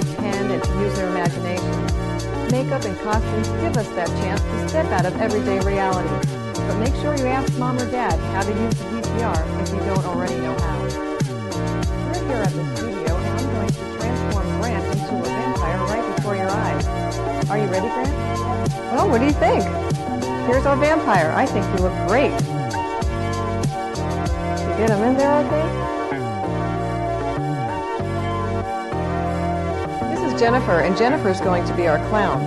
pretend and to use their imagination. Makeup and costumes give us that chance to step out of everyday reality. But make sure you ask Mom or Dad how to use the VCR if you don't already know how. We're here at the studio and I'm going to transform Grant into a vampire right before your eyes. Are you ready, Grant? Well, what do you think? Here's our vampire. I think you look great. You get him in there, okay? This is Jennifer, and Jennifer's going to be our clown.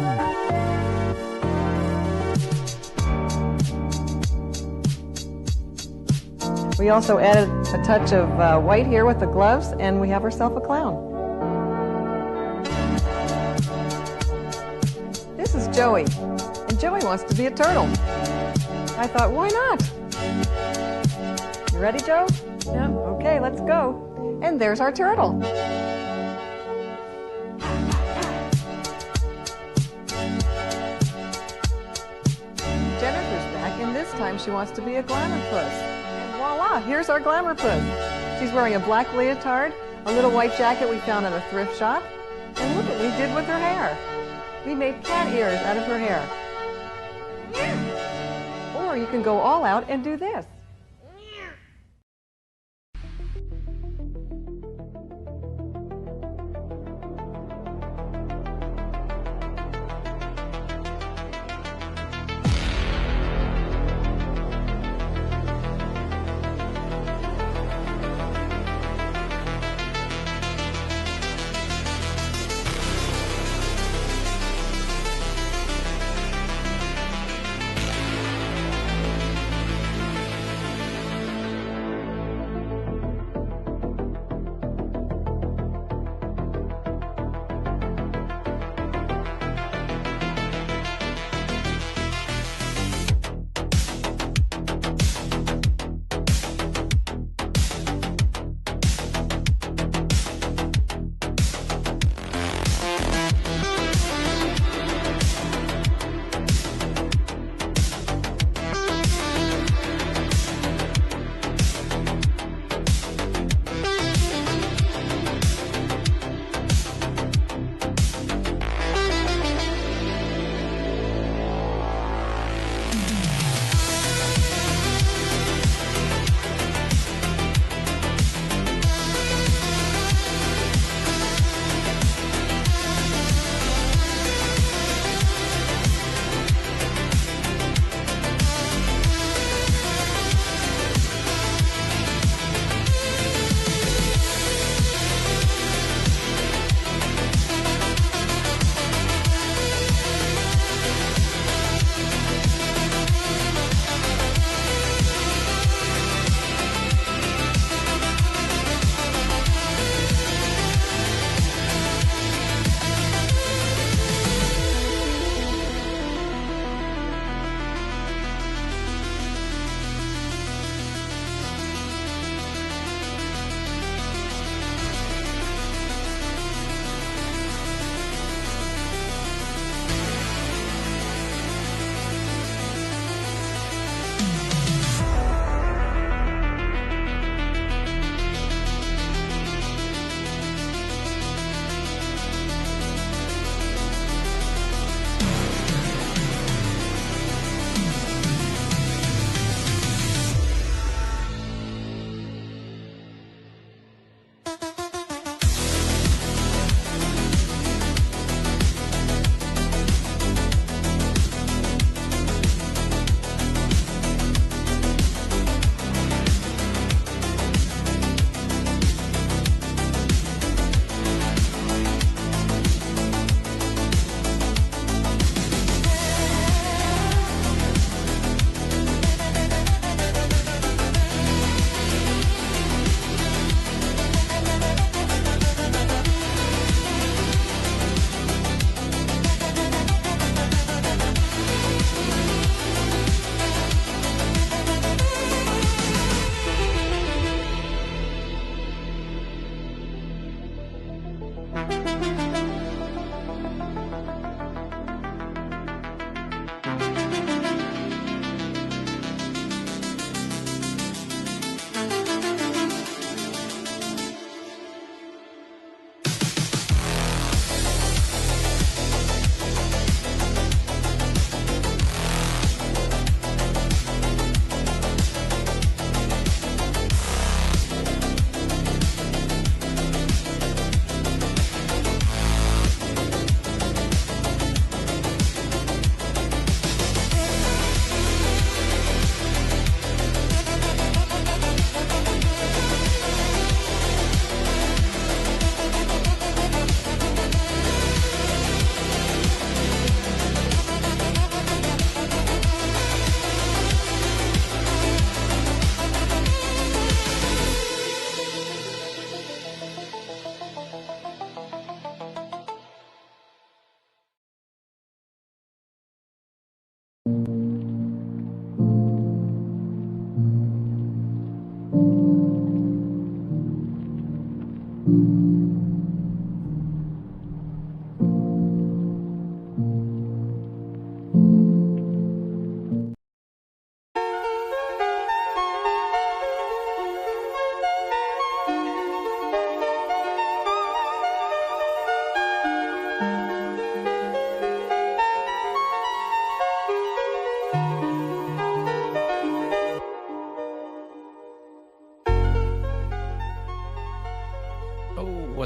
We also added a touch of white here with the gloves, and we have ourselves a clown. This is Joey, and Joey wants to be a turtle. I thought, why not? You ready, Joe? Yeah? Okay, let's go. And there's our turtle. Jennifer's back, and this time she wants to be a glamour puss. And voila, here's our glamour puss. She's wearing a black leotard, a little white jacket we found at a thrift shop, and look what we did with her hair. We made cat ears out of her hair. Or you can go all out and do this.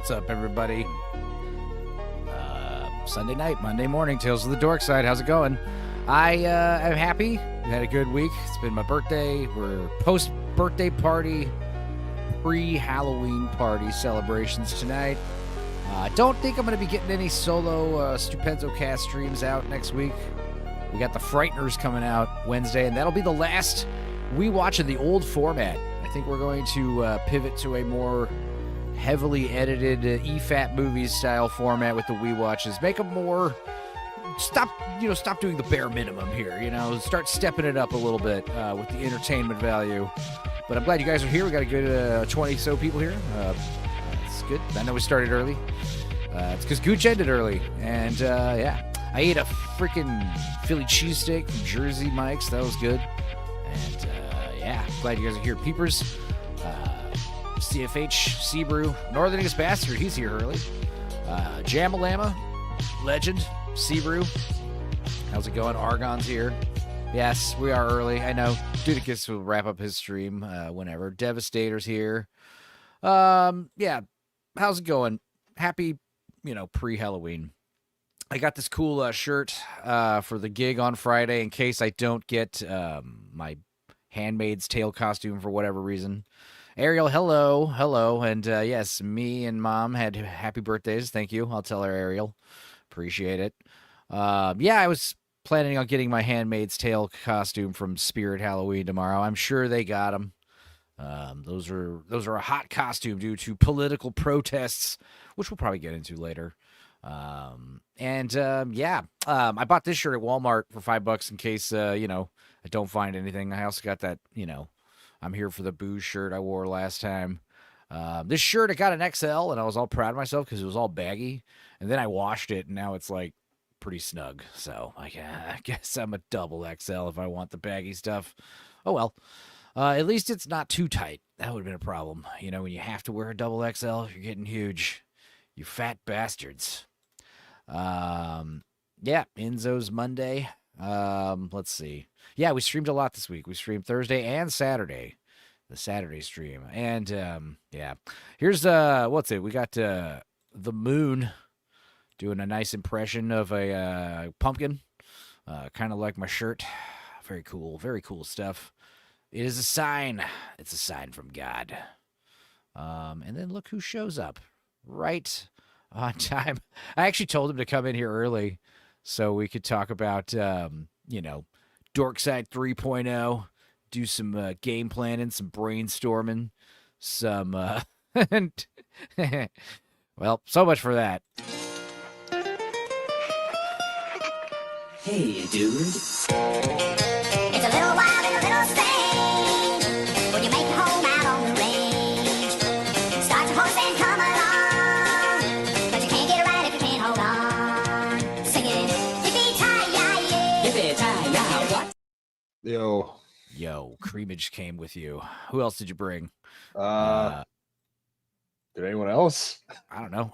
What's up, everybody? Sunday night, Monday morning, Tales of the Dorkside. How's it going? I am happy. We had a good week. It's been my birthday. We're post-birthday party, pre-Halloween party celebrations tonight. I don't think I'm going to be getting any solo Stupenzo cast streams out next week. We got the Frighteners coming out Wednesday, and that'll be the last we watch in the old format. I think we're going to pivot to a more heavily edited EFAT movies style format with the we watches. Make them more stop doing the bare minimum here. Start stepping it up a little bit with the entertainment value. But I'm glad you guys are here. We got a good 20 so people here. It's good. I know we started early. It's because Gooch ended early, and I ate a freaking Philly cheesesteak from Jersey Mike's. That was good. And glad you guys are here. Peepers, CFH, Sebrew, Northernest Bastard, he's here early. Jamalama, Legend, Sebrew, how's it going? Argon's here. Yes, we are early. I know. Dudicus will wrap up his stream whenever. Devastator's here. How's it going? Happy, pre-Halloween. I got this cool shirt for the gig on Friday in case I don't get my Handmaid's Tale costume for whatever reason. Ariel, hello. And yes, me and Mom had happy birthdays. Thank you. I'll tell her, Ariel. Appreciate it. I was planning on getting my Handmaid's Tale costume from Spirit Halloween tomorrow. I'm sure they got them. Those are a hot costume due to political protests, which we'll probably get into later. I bought this shirt at Walmart for $5 in case I don't find anything. I also got that I'm here for the booze shirt I wore last time. This shirt, I got an XL, and I was all proud of myself because it was all baggy. And then I washed it, and now it's like pretty snug. So I guess I'm a double XL if I want the baggy stuff. Oh well. At least it's not too tight. That would have been a problem. When you have to wear a double XL, you're getting huge. You fat bastards. Enzo's Monday. Let's see. Yeah, we streamed a lot this week. We streamed Thursday and Saturday. The Saturday stream. And, here's, what's it? We got, the moon doing a nice impression of a pumpkin. Kind of like my shirt. Very cool stuff. It is a sign. It's a sign from God. And then look who shows up. Right on time. I actually told him to come in here early so we could talk about, Dorkside 3.0, do some game planning, some brainstorming, some, well, so much for that. Hey, dude. It's a little wild and a little strange when you make your home out on the range. Start your horse and come along, but you can't get it right if you can't hold on. Singing, yippee-ki-yay, yippee-ki-yay, what? Yo, Creamage came with you. Who else did you bring? Did anyone else? I don't know.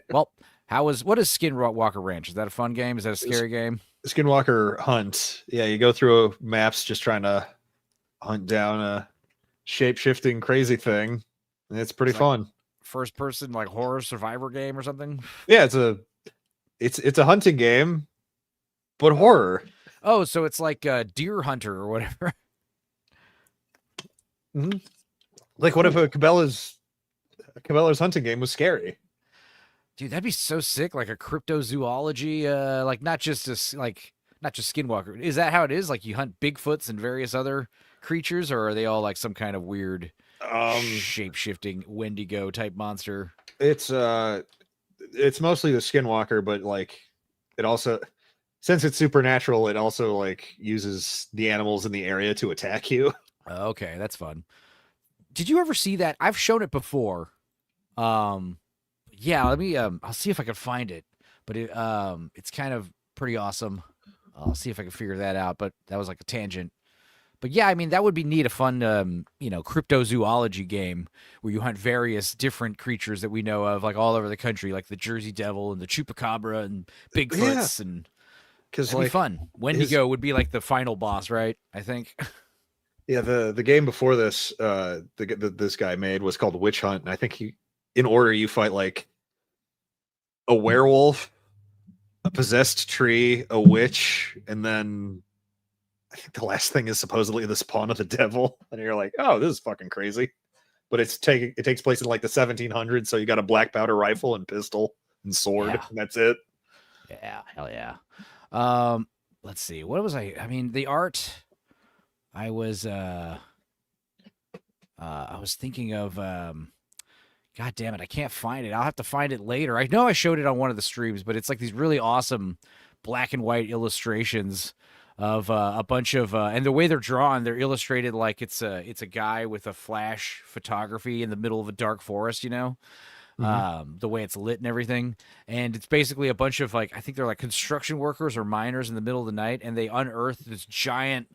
Well, what is Skinwalker Ranch? Is that a fun game? Is that a scary game? Skinwalker Hunt. Yeah, you go through maps just trying to hunt down a shape-shifting crazy thing. And it's pretty fun. First person like horror survivor game or something? Yeah, it's a hunting game, but horror. Oh, so it's like Deer Hunter or whatever. Mm-hmm. Like what if a Cabela's hunting game was scary? Dude, that'd be so sick. Like a cryptozoology, like not just Skinwalker. Is that how it is? Like you hunt Bigfoots and various other creatures, or are they all like some kind of weird shape-shifting Wendigo type monster? It's mostly the Skinwalker, but like it also, since it's supernatural, it also like uses the animals in the area to attack you. Okay, that's fun. Did you ever see that? I've shown it before. Yeah, let me I'll see if I can find it. But it's kind of pretty awesome. I'll see if I can figure that out, but that was like a tangent. But yeah, I mean, that would be neat, a fun cryptozoology game where you hunt various different creatures that we know of like all over the country, like the Jersey Devil and the Chupacabra and Bigfoots and because it'd be fun. Wendigo would be like the final boss, right? I think. Yeah, the game before this, this guy made was called Witch Hunt, and I think in order, you fight like a werewolf, a possessed tree, a witch, and then I think the last thing is supposedly the spawn of the devil. And you're like, oh, this is fucking crazy. But it takes place in like the 1700s, so you got a black powder rifle and pistol and sword, Yeah. and that's it. Yeah, hell yeah. Let's see. What was I mean, the art I was thinking of God damn it, I can't find it. I'll have to find it later. I know I showed it on one of the streams, but it's like these really awesome black and white illustrations of a bunch of and the way they're drawn, they're illustrated like it's a guy with a flash photography in the middle of a dark forest, you know? The way it's lit and everything. And it's basically a bunch of like, I think they're like construction workers or miners in the middle of the night, and they unearth this giant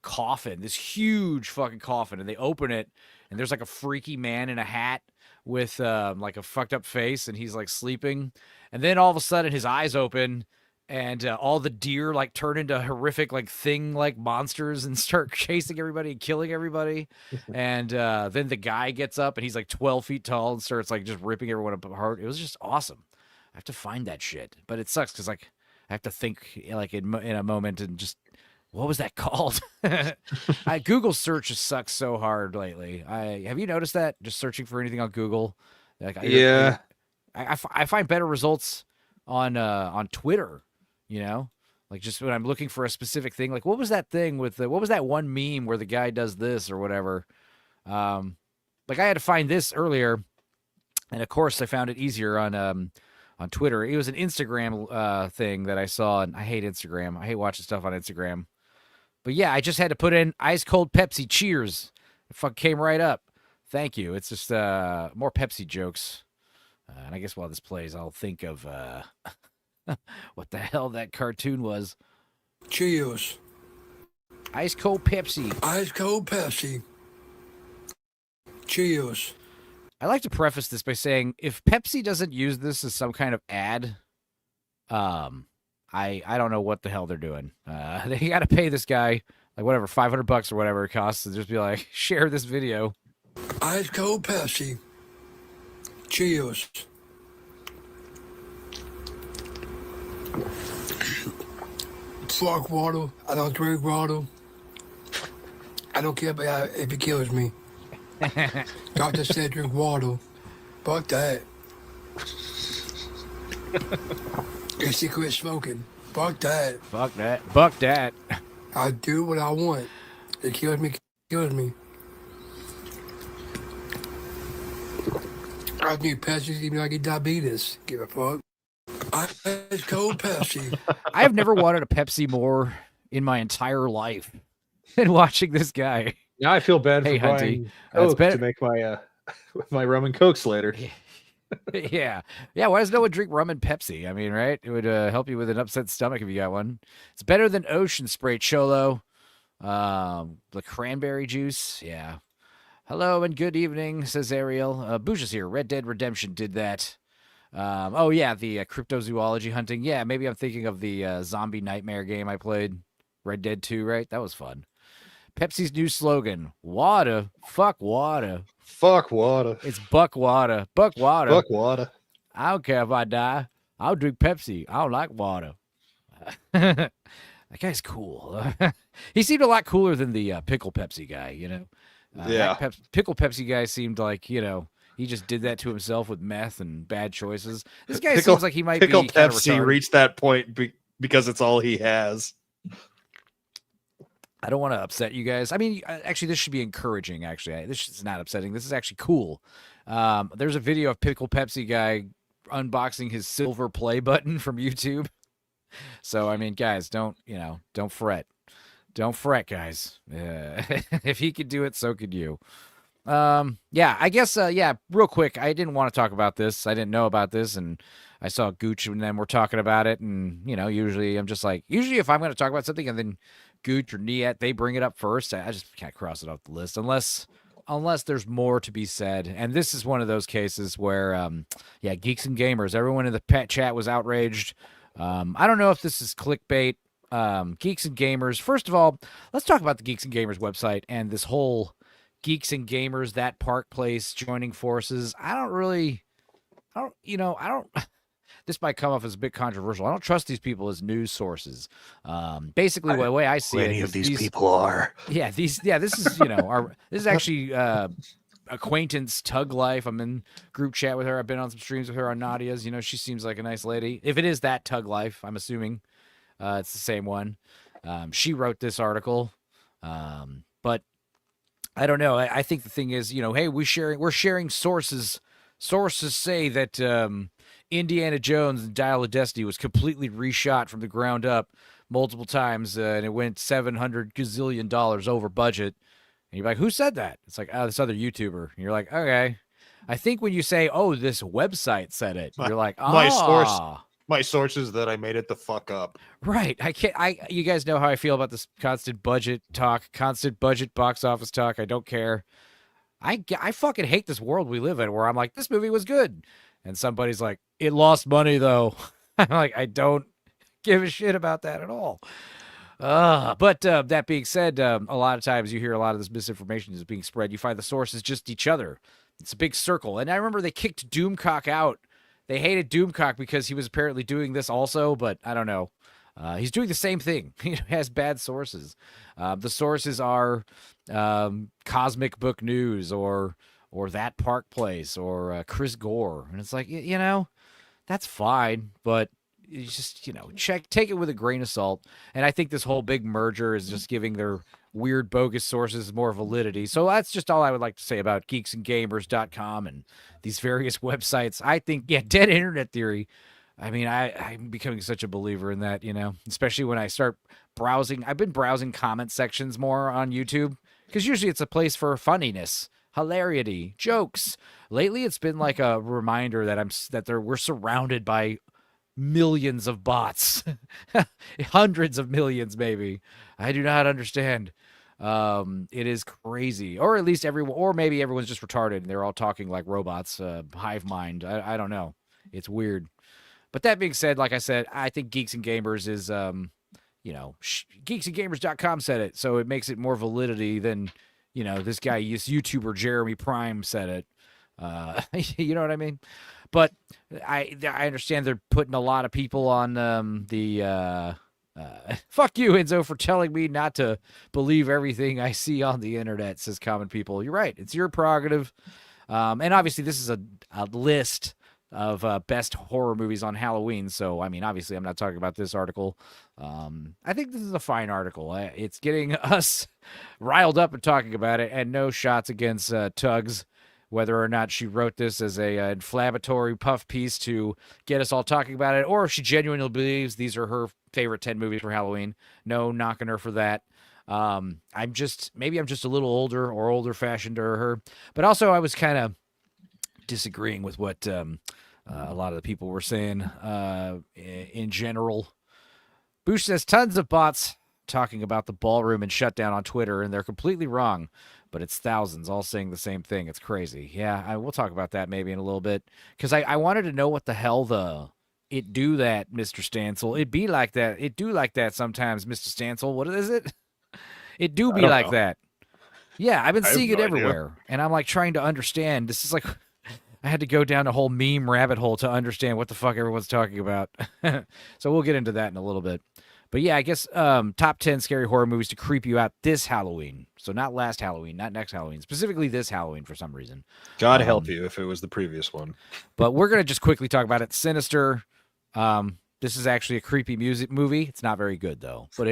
coffin, this huge fucking coffin, and they open it, and there's like a freaky man in a hat with like a fucked up face, and he's like sleeping, and then all of a sudden his eyes open, and all the deer like turn into horrific like thing like monsters and start chasing everybody and killing everybody. And then the guy gets up, and he's like 12 feet tall and starts like just ripping everyone apart. It was just awesome. I have to find that shit, but it sucks because like I have to think like in a moment and just, what was that called? Google search sucks so hard lately. Have you noticed that? Just searching for anything on Google, like Yeah. I find better results on Twitter. You know, like just when I'm looking for a specific thing, like what was that thing with what was that one meme where the guy does this or whatever? Like I had to find this earlier, and of course I found it easier on Twitter. It was an Instagram thing that I saw, and I hate Instagram. I hate watching stuff on Instagram. But yeah, I just had to put in ice cold Pepsi. Cheers. It fucking came right up. Thank you. It's just more Pepsi jokes. And I guess while this plays, I'll think of what the hell that cartoon was. Cheers. Ice cold Pepsi. Ice cold Pepsi. Cheers. I like to preface this by saying if Pepsi doesn't use this as some kind of ad, I don't know what the hell they're doing. They got to pay this guy like whatever $500 or whatever it costs to just be like, share this video. Ice cold Pepsi. Cheers. Fuck water. I don't drink water. I don't care if it kills me. Doctor said drink water. Fuck that. If she quit smoking. Fuck that. Fuck that. Fuck that. I do what I want. It kills me. Kills me. I need Pepsi even though I get diabetes. Give a fuck. Ice cold Pepsi. I have never wanted a Pepsi more in my entire life than watching this guy. Now I feel bad Hey, for Hunty, buying that's Coke better. to make my my rum and Cokes later. Yeah. Why does no one drink rum and Pepsi? I mean, right? It would help you with an upset stomach if you got one. It's better than Ocean Spray Cholo. The cranberry juice. Yeah. Hello and good evening, says Ariel. Boosh is here. Red Dead Redemption did that. Oh, yeah, the cryptozoology hunting. Yeah, maybe I'm thinking of the zombie nightmare game I played. Red Dead 2, right? That was fun. Pepsi's new slogan, water, fuck water. Fuck water. It's buck water. Buck water. Fuck water. I don't care if I die. I'll drink Pepsi. I don't like water. That guy's cool. He seemed a lot cooler than the pickle Pepsi guy, you know? Yeah. Pickle Pepsi guy seemed like, you know, he just did that to himself with meth and bad choices. This guy seems like he might Pickle be kind of Pepsi retarded. reached that point because it's all he has. I don't want to upset you guys. I mean, actually, this should be encouraging, actually. This is not upsetting. This is actually cool. There's a video of Pickle Pepsi guy unboxing his silver play button from YouTube. So, I mean, guys, don't fret. Don't fret, guys. If he could do it, so could you. Yeah, I guess, real quick. I didn't want to talk about this. I didn't know about this, and I saw Gooch and them were talking about it, and, you know, usually I'm just like, if I'm going to talk about something and then Gooch or Niet, they bring it up first, I just can't cross it off the list unless there's more to be said. And this is one of those cases where, Geeks and Gamers, everyone in the pet chat was outraged. I don't know if this is clickbait. Geeks and Gamers. First of all, let's talk about the Geeks and Gamers website and this whole Geeks and Gamers, that Park Place joining forces. I don't really I don't. This might come off as a bit controversial. I don't trust these people as news sources. Basically, the way I see it, Any is of these people are. Yeah, this is this is actually acquaintance Tug Life. I'm in group chat with her. I've been on some streams with her on Nadia's. She seems like a nice lady. If it is that Tug Life, I'm assuming it's the same one. She wrote this article, but I don't know. I think the thing is, hey, we're sharing sources. Sources say that Indiana Jones and Dial of Destiny was completely reshot from the ground up multiple times, and it went $700 gazillion over budget. And you're like, who said that? It's like, oh, this other YouTuber. And you're like, okay. I think when you say, oh, this website said it, you're like, My sources that I made it the fuck up. Right. You guys know how I feel about this constant budget talk, constant budget box office talk. I don't care. I fucking hate this world we live in where I'm like, this movie was good. And somebody's like, it lost money though. I'm like, I don't give a shit about that at all. But that being said, a lot of times you hear a lot of this misinformation is being spread. You find the sources just each other. It's a big circle. And I remember they kicked Doomcock out. They hated Doomcock because he was apparently doing this also, but I don't know. He's doing the same thing. He has bad sources. The sources are Cosmic Book News or That Park Place or Chris Gore. And it's like, that's fine, but you just, take it with a grain of salt. And I think this whole big merger is just giving their weird, bogus sources more validity. So that's just all I would like to say about geeksandgamers.com and these various websites. I think, dead internet theory. I mean, I'm becoming such a believer in that, especially when I start browsing. I've been browsing comment sections more on YouTube because usually it's a place for funniness, hilarity, jokes. Lately, it's been like a reminder that we're surrounded by millions of bots, hundreds of millions, maybe. I do not understand. It is crazy, or at least maybe everyone's just retarded and they're all talking like robots, hive mind. I don't know. It's weird. But that being said, like I said, I think Geeks and Gamers is, geeksandgamers.com said it, so it makes it more validity than, this guy, this YouTuber Jeremy Prime said it. You know what I mean? But I understand they're putting a lot of people on fuck you, Enzo, for telling me not to believe everything I see on the internet, says Common People. You're right. It's your prerogative. And obviously this is a list of best horror movies on Halloween. So, I mean, obviously I'm not talking about this article. I think this is a fine article. It's getting us riled up and talking about it, and no shots against Tugs, whether or not she wrote this as a inflammatory puff piece to get us all talking about it, or if she genuinely believes these are her favorite 10 movies for Halloween. No knocking her for that. I'm just a little older or older fashioned to her, but also I was kind of disagreeing with what a lot of the people were saying in general. Boosh says tons of bots talking about the ballroom and shutdown on Twitter, and they're completely wrong, but it's thousands all saying the same thing. It's crazy. Yeah, we'll talk about that maybe in a little bit, because I wanted to know what the hell it do that, Mr. Stancil. It be like that. It do like that sometimes, Mr. Stancil. What is it? It do be like that. Yeah, I've been seeing it everywhere, and I'm like trying to understand. This is like I had to go down a whole meme rabbit hole to understand what the fuck everyone's talking about. So we'll get into that in a little bit. But yeah, I guess top 10 scary horror movies to creep you out this Halloween. So not last Halloween, not next Halloween, specifically this Halloween for some reason. God help you if it was the previous one. But we're going to just quickly talk about it. Sinister. This is actually a creepy movie. It's not very good though, but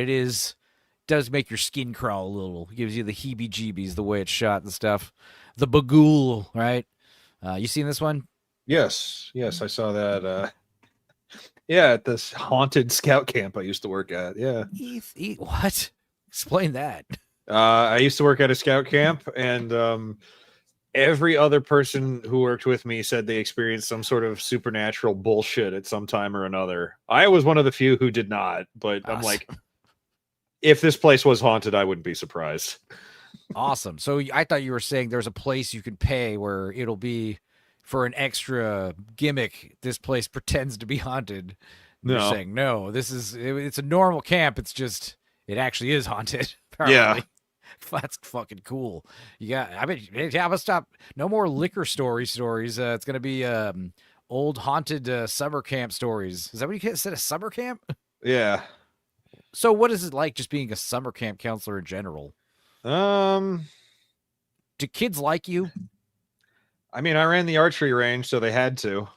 does make your skin crawl a little. It gives you the heebie-jeebies the way it's shot and stuff. The Bagul, right? You seen this one? Yes, I saw that. At this haunted scout camp I used to work at. Yeah. What? Explain that. I used to work at a scout camp, and every other person who worked with me said they experienced some sort of supernatural bullshit at some time or another. I was one of the few who did not, but I'm like, if this place was haunted, I wouldn't be surprised. Awesome. So I thought you were saying there's a place you can pay where it'll be for an extra gimmick. This place pretends to be haunted. No. You're saying no. It's a normal camp. It's just it actually is haunted. Apparently. Yeah, that's fucking cool. I'm gonna stop. No more liquor stories. It's gonna be old haunted summer camp stories. Is that what you said? A summer camp? Yeah. So what is it like just being a summer camp counselor in general? Um, Do kids like you? I mean, I ran the archery range, so they had to.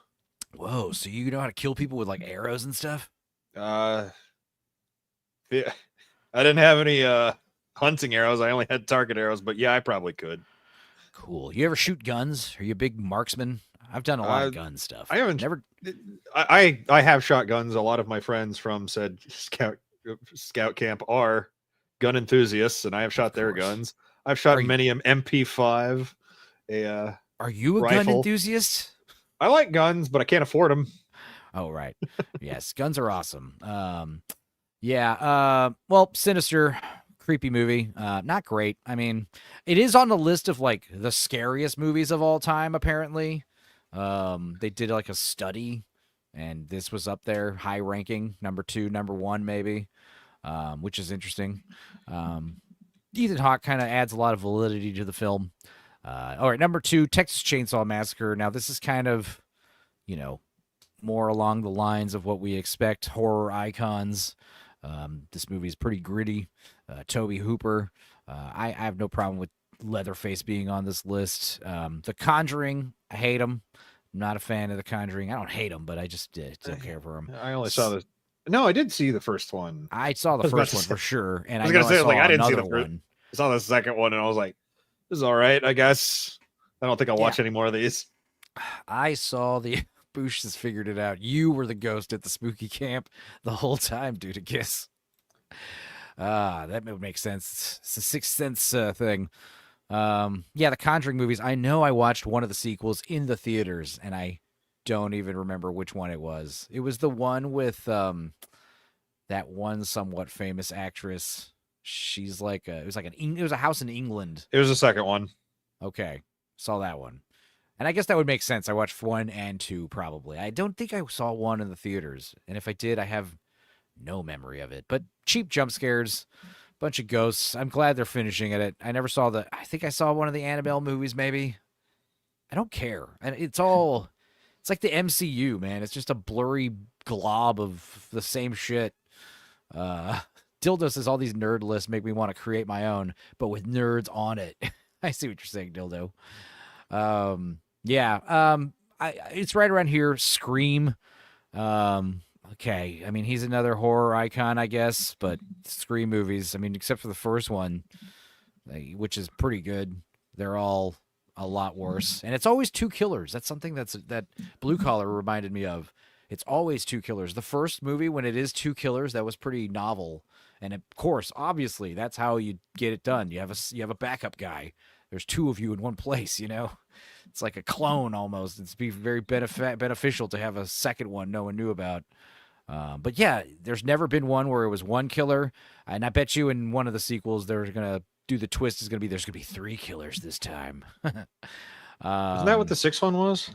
Whoa, so you know how to kill people with like arrows and stuff? Yeah, I didn't have any hunting arrows. I only had target arrows, but yeah, I probably could. Cool. You ever shoot guns? Are you a big marksman? I've done a lot of gun stuff. I haven't Never. I have shotguns. A lot of my friends from said scout camp are gun enthusiasts, and I have shot their course. guns. I've shot Are you- many MP5. Are you a gun rifle. enthusiast? I like guns, but I can't afford them. Oh, right. Yes, guns are awesome. Yeah. Well, Sinister, creepy movie. Not great. I mean, it is on the list of like the scariest movies of all time. Apparently, they did like a study, and this was up there, high ranking, number 2, number 1, maybe, which is interesting. Ethan Hawke kind of adds a lot of validity to the film. All right, number 2, Texas Chainsaw Massacre. Now, this is kind of, more along the lines of what we expect, horror icons. This movie is pretty gritty. Toby Hooper. I have no problem with Leatherface being on this list. The Conjuring, I hate him. I'm not a fan of The Conjuring. I don't hate him, but I just don't care for him. I only saw the. No, I did see the first one. I saw the was about first to one say- for sure, and I was I gonna know say, I saw like, I didn't see another the first- one. I saw the second one, and I was like, "This is all right, I guess." I don't think I'll watch any more of these. I saw the Boosh has figured it out. You were the ghost at the spooky camp the whole time, due to Kiss. That would make sense. It's a Sixth Sense thing. Yeah, the Conjuring movies. I know I watched one of the sequels in the theaters, and I don't even remember which one it was. It was the one with that one somewhat famous actress. She's like it was a house in England. It was the second one. Okay, saw that one. And I guess that would make sense. I watched 1 and 2 probably. I don't think I saw 1 in the theaters. And if I did, I have no memory of it. But cheap jump scares, bunch of ghosts. I'm glad they're finishing it. I never saw I think I saw one of the Annabelle movies maybe. I don't care. And it's like the MCU, man. It's just a blurry glob of the same shit. Dildo says all these nerd lists make me want to create my own, but with nerds on it. I see what you're saying, Dildo. Yeah. It's right around here. Scream. Okay. I mean, he's another horror icon, I guess, but Scream movies, I mean, except for the first one, which is pretty good, they're all a lot worse. And it's always 2 killers. That's something that Blue Collar reminded me of. It's always 2 killers. The first movie, when it is 2 killers, that was pretty novel. And of course, obviously, that's how you get it done. You have a backup guy. There's 2 of you in one place, It's like a clone almost. It's be very beneficial to have a second one no one knew about. But yeah, there's never been one where it was 1 killer. And I bet you in one of the sequels, they're going to do the twist is going to be there's going to be 3 killers this time. Isn't that what the 6th one was?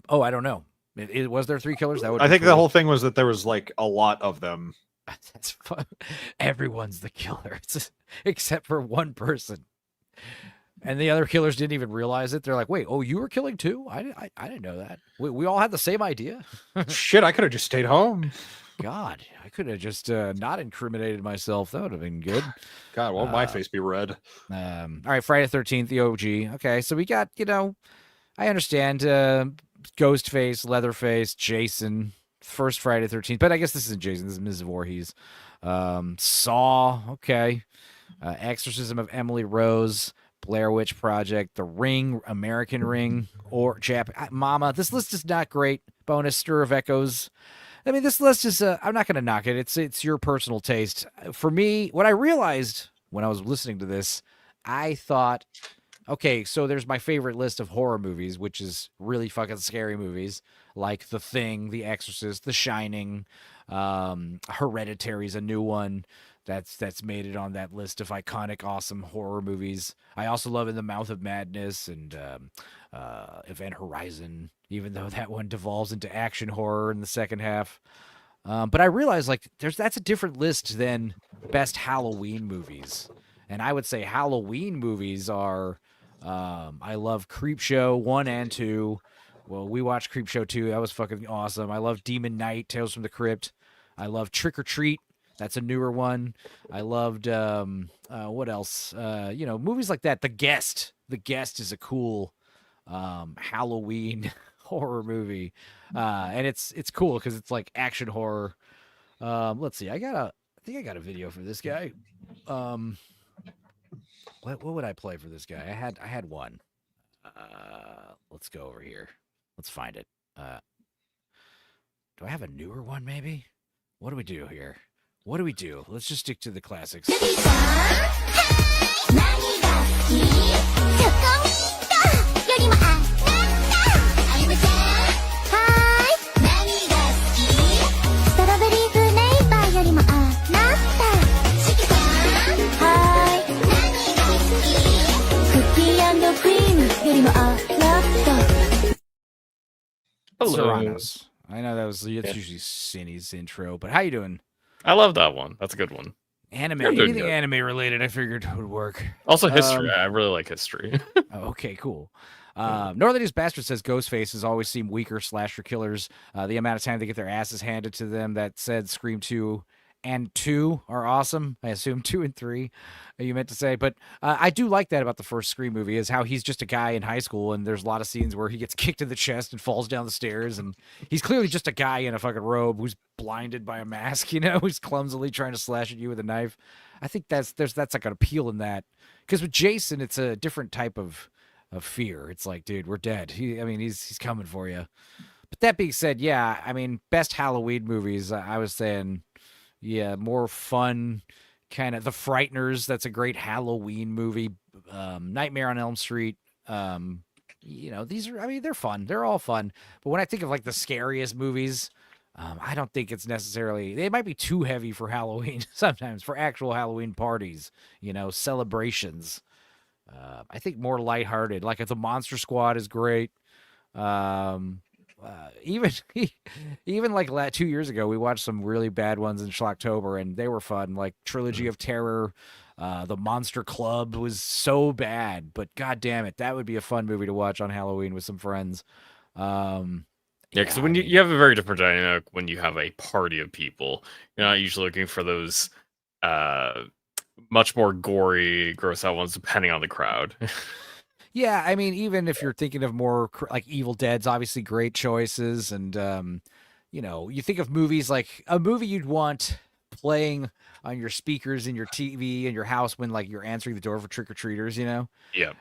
Oh, I don't know. Was there 3 killers? That would. I be think cool. the whole thing was that there was like a lot of them. That's fun. Everyone's the killer, except for one person. And the other killers didn't even realize it. They're like, "Wait, oh, you were killing too? I didn't know that. We all had the same idea." Shit, I could have just stayed home. God, I could have just not incriminated myself. That would have been good. God, won't my face be red? All right, Friday the 13th, the OG. Okay, so we got, I understand Ghostface, Leatherface, Jason, first Friday the 13th, but I guess this isn't Jason. This is Mrs. Voorhees. Saw, okay. Exorcism of Emily Rose, Blair Witch Project, The Ring, American Ring, or Mama. This list is not great. Bonus, Stir of Echoes. I mean, this list is, I'm not going to knock it. It's your personal taste. For me, what I realized when I was listening to this, I thought, okay, so there's my favorite list of horror movies, which is really fucking scary movies, like The Thing, The Exorcist, The Shining, Hereditary's a new one that's made it on that list of iconic, awesome horror movies. I also love In the Mouth of Madness and Event Horizon, even though that one devolves into action horror in the second half. But I realized that's a different list than best Halloween movies. And I would say Halloween movies are, I love Creepshow 1 and 2. Well, we watched Creepshow 2. That was fucking awesome. I love Demon Knight, Tales from the Crypt. I love Trick or Treat. That's a newer one. I loved what else? Movies like that. The Guest. The Guest is a cool Halloween horror movie, and it's cool because it's like action horror. Let's see. I think I got a video for this guy. What would I play for this guy? I had one. Let's go over here. Let's find it. Do I have a newer one? Maybe. What do we do here? What do we do? Let's just stick to the classics. 何が好きそこみんなよりもあなたあゆむちゃんはーい何が好きストロベリーフレーバーよりもあなたしきさんはーい何が好きクッキー&クリームよりもあなた Serranos. I know that's usually Cindy's intro, but how you doing? I love that one. That's a good one. Anime, You're doing anything good. anime related, I figured would work. Also, history. I really like history. Okay, cool. Northern Bastard says Ghostfaces always seem weaker slasher killers. The amount of time they get their asses handed to them. That said, Scream 2 and 2 are awesome. I assume 2 and 3 you meant to say. But I do like that about the first Scream movie is how he's just a guy in high school, and there's a lot of scenes where he gets kicked in the chest and falls down the stairs, and he's clearly just a guy in a fucking robe who's blinded by a mask, who's clumsily trying to slash at you with a knife. I think that's like an appeal in that. Because with Jason, it's a different type of fear. It's like, dude, we're dead. He's coming for you. But that being said, yeah, best Halloween movies, I was saying, yeah, more fun, kind of The Frighteners. That's a great Halloween movie. Nightmare on Elm Street. These are, they're fun. They're all fun. But when I think of like the scariest movies, I don't think it's necessarily, they might be too heavy for Halloween sometimes, for actual Halloween parties, celebrations. I think more lighthearted, like if the Monster Squad is great. Even like 2 years ago, we watched some really bad ones in Schlocktober, and they were fun. Like Trilogy of Terror, the Monster Club was so bad, but god damn it, that would be a fun movie to watch on Halloween with some friends. Yeah, because when you have a very different dynamic when you have a party of people. You're not usually looking for those much more gory, gross out ones, depending on the crowd. Yeah, even if you're thinking of more like Evil Dead's obviously great choices, and you think of movies like a movie you'd want playing on your speakers in your TV in your house when like you're answering the door for trick or treaters, Yeah.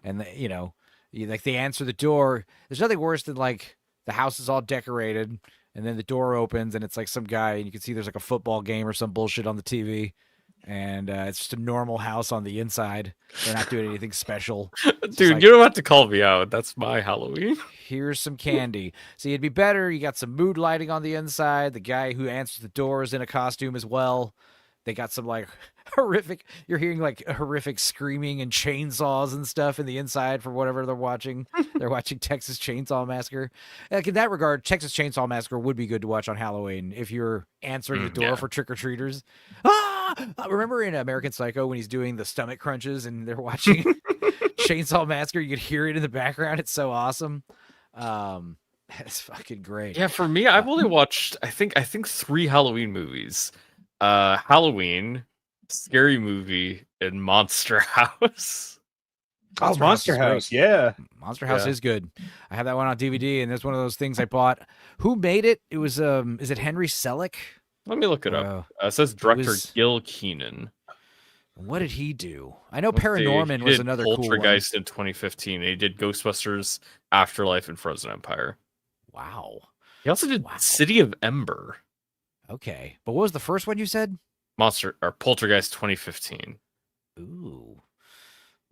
and they answer the door. There's nothing worse than like the house is all decorated and then the door opens and it's like some guy and you can see there's like a football game or some bullshit on the TV. And it's just a normal house on the inside. They're not doing anything special. Dude, like, you don't have to call me out. That's my Halloween. Here's some candy. See, it'd be better. You got some mood lighting on the inside. The guy who answers the door is in a costume as well. They got some like horrific, you're hearing like horrific screaming and chainsaws and stuff in the inside for whatever they're watching. They're watching Texas Chainsaw Massacre. Like in that regard, Texas Chainsaw Massacre would be good to watch on Halloween if you're answering the door for trick-or-treaters. Remember in American Psycho when he's doing the stomach crunches and they're watching Chainsaw Massacre? You could hear it in the background. It's so awesome. It's fucking great. Yeah, for me, I've only watched I think 3 Halloween movies. Halloween, Scary Movie, and Monster House. Oh, Monster House, yeah. Monster House is good. I have that one on DVD, and it's one of those things I bought. Who made it? It was is it Henry Selick? Let me look it up. It says director Gil Keenan. What did he do? I know Paranorman was another cool one. Poltergeist in 2015. He did Ghostbusters, Afterlife, and Frozen Empire. Wow. He also did City of Ember. Okay, but what was the first one you said? Poltergeist 2015. Ooh,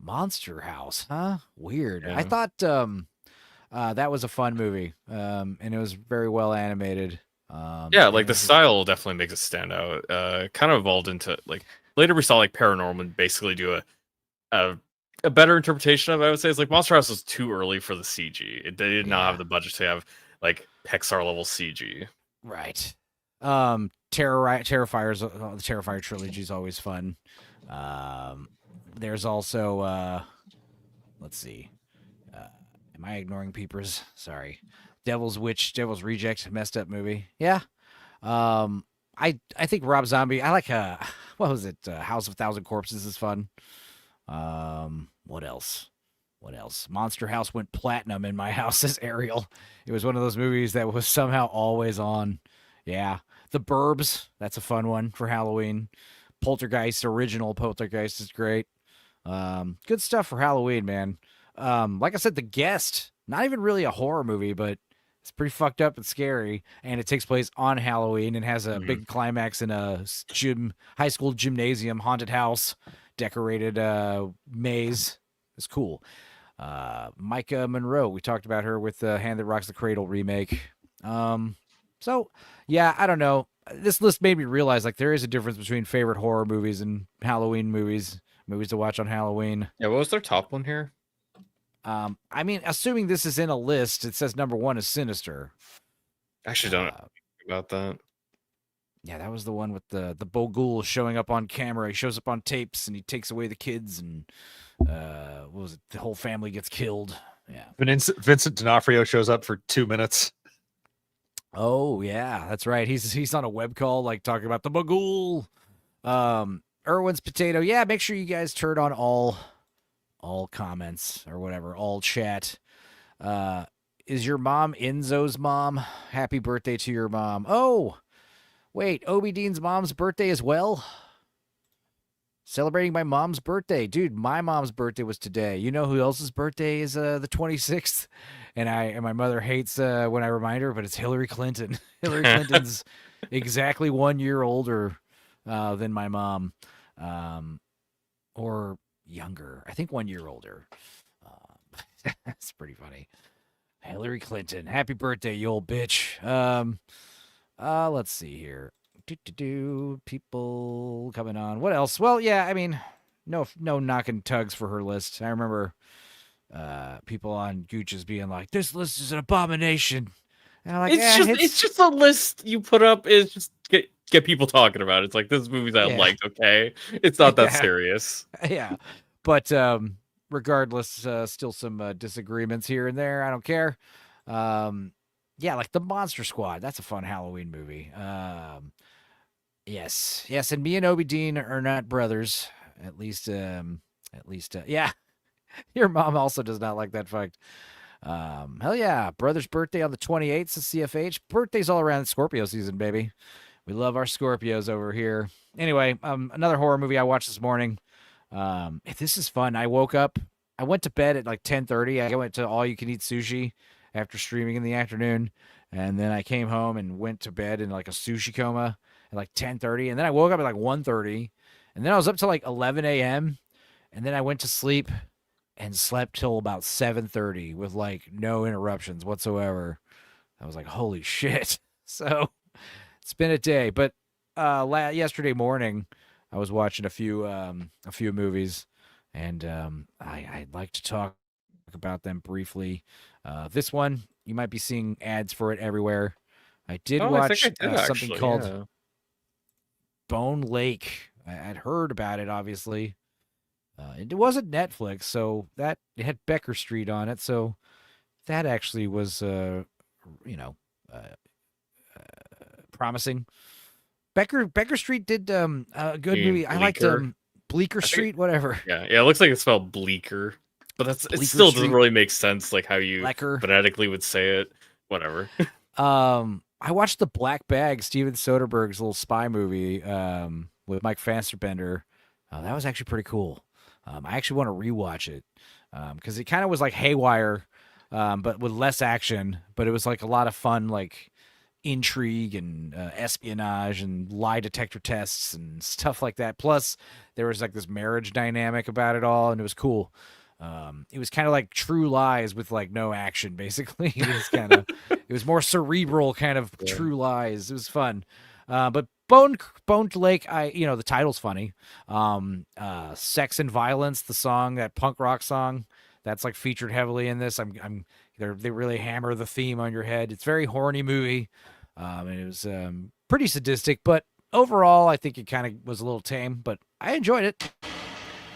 Monster House, huh? Weird. Yeah. I thought that was a fun movie, and it was very well animated. Yeah, like the style definitely makes it stand out. Kind of evolved into like later we saw like Paranorman basically do a better interpretation of it. I would say it's like Monster House was too early for the CG. They did not have the budget to have like Pixar level CG. Right. Terrifiers, the Terrifier trilogy is always fun. There's also let's see. Am I ignoring Peepers? Sorry. Devil's Reject, messed up movie. Yeah. I think Rob Zombie. I like what was it? House of Thousand Corpses is fun. What else? What else? Monster House went platinum in my house as Ariel. It was one of those movies that was somehow always on. Yeah. The Burbs, that's a fun one for Halloween. Poltergeist, original Poltergeist is great. Good stuff for Halloween, man. Like I said, The Guest, not even really a horror movie, but it's pretty fucked up and scary, and it takes place on Halloween and has a big climax in a high school gymnasium, haunted house, decorated maze. It's cool. Micah Monroe, we talked about her with the Hand That Rocks the Cradle remake. So, yeah, I don't know. This list made me realize like there is a difference between favorite horror movies and Halloween movies to watch on Halloween. Yeah, what was their top one here? I mean, assuming this is in a list, it says number 1 is Sinister. I actually don't know about that. Yeah, that was the one with the Bogul showing up on camera. He shows up on tapes and he takes away the kids and what was it? The whole family gets killed. Yeah. Vincent D'Onofrio shows up for 2 minutes. Oh yeah, that's right. He's on a web call like talking about the Bogul. Irwin's Potato. Yeah, make sure you guys turn on all comments or whatever, all chat. Is your mom Enzo's mom? Happy birthday to your mom. Oh, wait, Obi Dean's mom's birthday as well? Celebrating my mom's birthday. Dude, my mom's birthday was today. You know who else's birthday is the 26th? And my mother hates when I remind her, but it's Hillary Clinton. Hillary Clinton's exactly 1 year older than my mom. Or younger. I think 1 year older. That's pretty funny. Hillary Clinton. Happy birthday, you old bitch. Let's see here. People coming on. What else? Well, yeah, I mean, no knocking tugs for her list. I remember people on Gooch's being like, this list is an abomination. And I'm like, it's just a list you put up is just get people talking about it. It's like, this movie that I liked, okay? It's not that serious. Yeah. But regardless, still some disagreements here and there. I don't care. Yeah, like the Monster Squad. That's a fun Halloween movie. Yes, and me and Obi Dean are not brothers. At least, yeah. Your mom also does not like that fact. Hell yeah, brother's birthday on the 28th of CFH. Birthdays all around Scorpio season, baby. We love our Scorpios over here. Anyway, another horror movie I watched this morning. This is fun. I woke up. I went to bed at like 10:30. I went to all you can eat sushi after streaming in the afternoon, and then I came home and went to bed in like a sushi coma at like 10:30, and then I woke up at like 1:30, and then I was up till like 11 a.m., and then I went to sleep and slept till about 7:30 with like no interruptions whatsoever. I was like, holy shit. So it's been a day, but yesterday morning I was watching a few movies, and I'd like to talk about them briefly. This one, you might be seeing ads for it everywhere. I did watch something called Bone Lake. I'd heard about it, obviously. It wasn't Netflix, so it had Becker Street on it, so that actually was, promising. Becker Street did a good movie. I liked Bleecker Street, whatever. Yeah, it looks like it's spelled Bleecker, but it still doesn't really make sense, like how you phonetically would say it. Whatever. I watched The Black Bag, Steven Soderbergh's little spy movie with Mike Fassbender. That was actually pretty cool. I actually want to rewatch it because it kind of was like Haywire, but with less action. But it was like a lot of fun, like intrigue and espionage and lie detector tests and stuff like that. Plus, there was like this marriage dynamic about it all, and it was cool. It was kind of like True Lies with like no action, basically. It was more cerebral, kind of True Lies. It was fun. But Bone Lake, the title's funny. Sex and Violence, the song, that punk rock song, that's like featured heavily in this. They really hammer the theme on your head. It's a very horny movie. And it was pretty sadistic, but overall I think it kind of was a little tame, but I enjoyed it.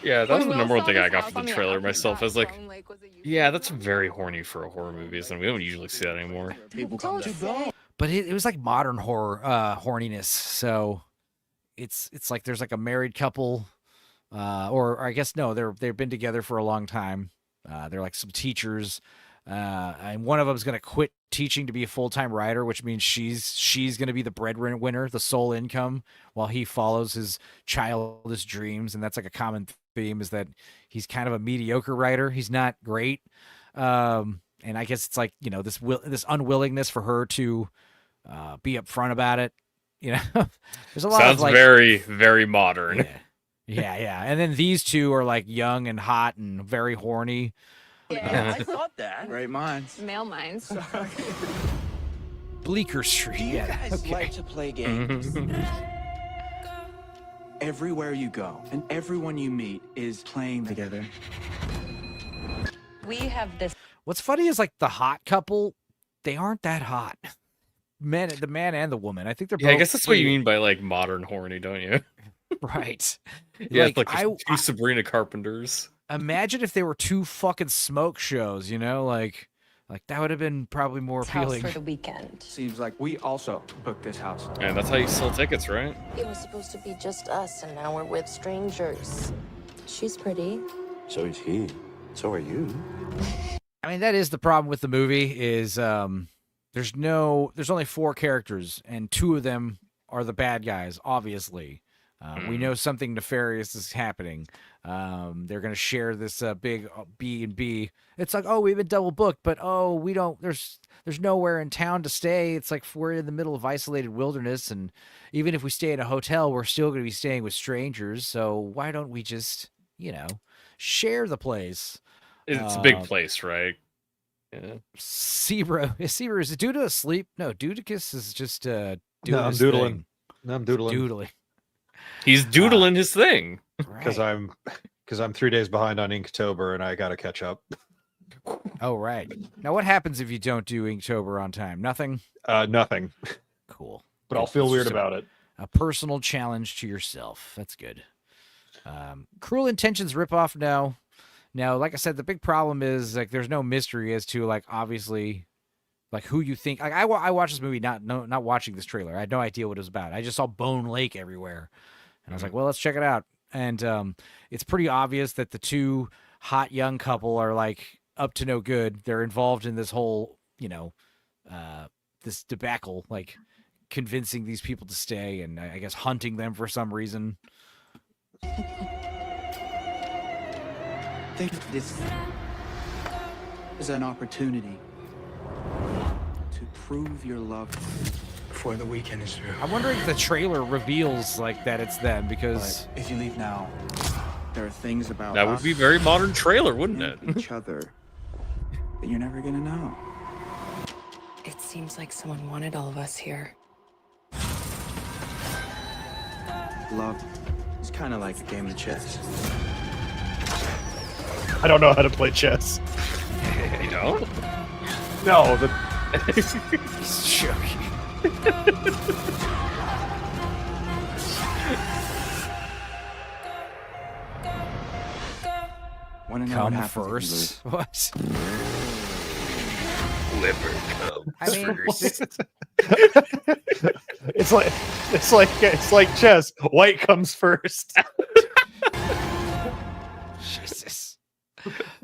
Yeah, that was the Will number one saw thing this I got house from on the the trailer outside myself. of I was like, Stone Lake was a used yeah, that's restaurant. very horny for a horror movie, and we don't usually see that anymore. Don't say. But it was like modern horror horniness. So it's like there's like a married couple, or I guess no, they've been together for a long time. They're like some teachers, and one of them's gonna quit teaching to be a full-time writer, which means she's gonna be the breadwinner, the sole income, while he follows his childish dreams. And that's like a common theme, is that he's kind of a mediocre writer. He's not great, and I guess it's like, this unwillingness for her to be upfront about it. There's a lot Sounds of like very, very modern. yeah. And then these two are like young and hot and very horny. Yeah, I thought that. Right minds. male minds. Bleecker Street. Do you Yeah. guys Okay. like to play games? Everywhere you go and everyone you meet is playing together. We have this. What's funny is like the hot couple, they aren't that hot. The man and the woman. I think they're both. Yeah, I guess that's what you pretty- mean by like modern horny, don't you? Right. Yeah, it's like I two Sabrina Carpenters. imagine if they were two fucking smoke shows, like that would have been probably more House appealing. for the weekend. Seems like we also booked this house. And that's how you sell tickets, right? It was supposed to be just us, and now we're with strangers. She's pretty. So is he. So are you. I mean, that is the problem with the movie is there's only 4 characters, and 2 of them are the bad guys, obviously. We know something nefarious is happening. They're going to share this big B&B. It's like, oh, we've been double booked, but we don't. There's nowhere in town to stay. It's like we're in the middle of isolated wilderness, and even if we stay in a hotel, we're still going to be staying with strangers. So why don't we just, share the place? It's a big place, right? Yeah. Sebra, is Duda asleep? No, Dudicus is just doing No, I'm his doodling. thing. No, I'm doodling Doodling. He's doodling his thing. because Right. I'm 3 days behind on Inktober and I got to catch up. Oh, right. Now, what happens if you don't do Inktober on time? Nothing? Nothing, Cool. but I'll Good. feel It's weird just about it. A personal challenge to yourself. That's good. Cruel Intentions ripoff? No. Now, like I said, the big problem is like there's no mystery as to like obviously like who you think. Like I watched this movie not watching this trailer. I had no idea what it was about. I just saw Bone Lake everywhere, and I was like, well, let's check it out. And it's pretty obvious that the 2 hot young couple are like up to no good. They're involved in this whole this debacle, like convincing these people to stay, and I guess hunting them for some reason. Think of this as an opportunity to prove your love. Before the weekend is through. I'm wondering if the trailer reveals like that it's them, because But if you leave now, there are things about That would us be a very modern trailer, wouldn't it? and each other that you're never gonna know. It seems like someone wanted all of us here. Love is kind of like a game of chess. I don't know how to play chess. You know? No, the joking. Want to know what Come happens if you first. What? Flipper come. I mean, it's like chess. White comes first. Jesus.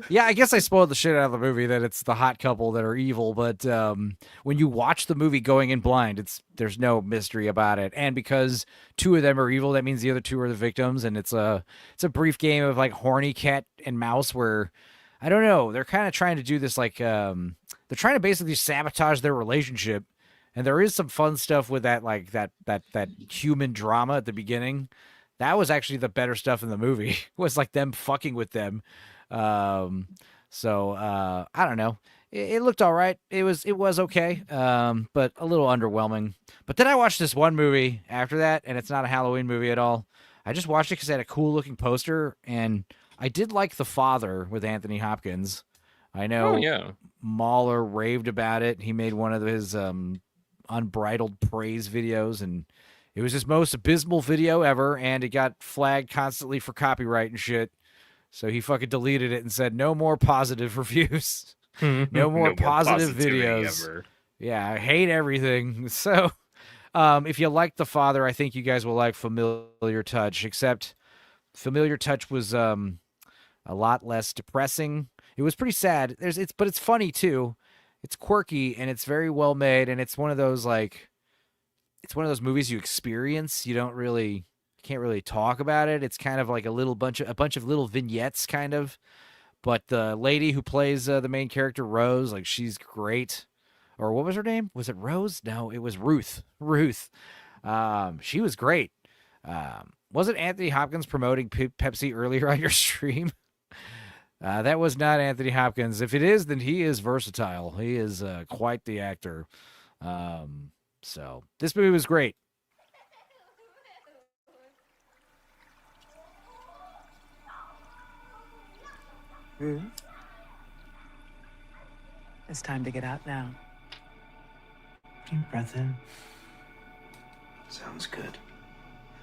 Yeah, I guess I spoiled the shit out of the movie that it's the hot couple that are evil, but when you watch the movie going in blind, there's no mystery about it. And because 2 of them are evil, that means the other 2 are the victims, and it's a brief game of like horny cat and mouse where I don't know, they're kind of trying to do this like they're trying to basically sabotage their relationship. And there is some fun stuff with that, like that human drama at the beginning. That was actually the better stuff in the movie. Was like them fucking with them. So I don't know. It looked all right. It was okay. But a little underwhelming. But then I watched this one movie after that, and it's not a Halloween movie at all. I just watched it because it had a cool looking poster, and I did like The Father with Anthony Hopkins. I know Oh, yeah. Mahler raved about it. He made one of his unbridled praise videos, and it was his most abysmal video ever, and it got flagged constantly for copyright and shit. So he fucking deleted it and said, no more positive reviews. No more positive positivity videos. ever. Yeah, I hate everything. So if you like The Father, I think you guys will like Familiar Touch, except Familiar Touch was a lot less depressing. It was pretty sad. But it's funny too. It's quirky and it's very well made, and it's one of those movies you experience. You can't really talk about it. It's kind of like a bunch of little vignettes, kind of. But the lady who plays the main character, Rose, like, she's great. Or what was her name? Was it Rose? No, it was Ruth. Ruth. She was great. Wasn't Anthony Hopkins promoting Pepsi earlier on your stream? That was not Anthony Hopkins. If it is, then he is versatile. He is quite the actor. So this movie was great. Ruth, it's time to get out now. Deep breath in. Sounds good.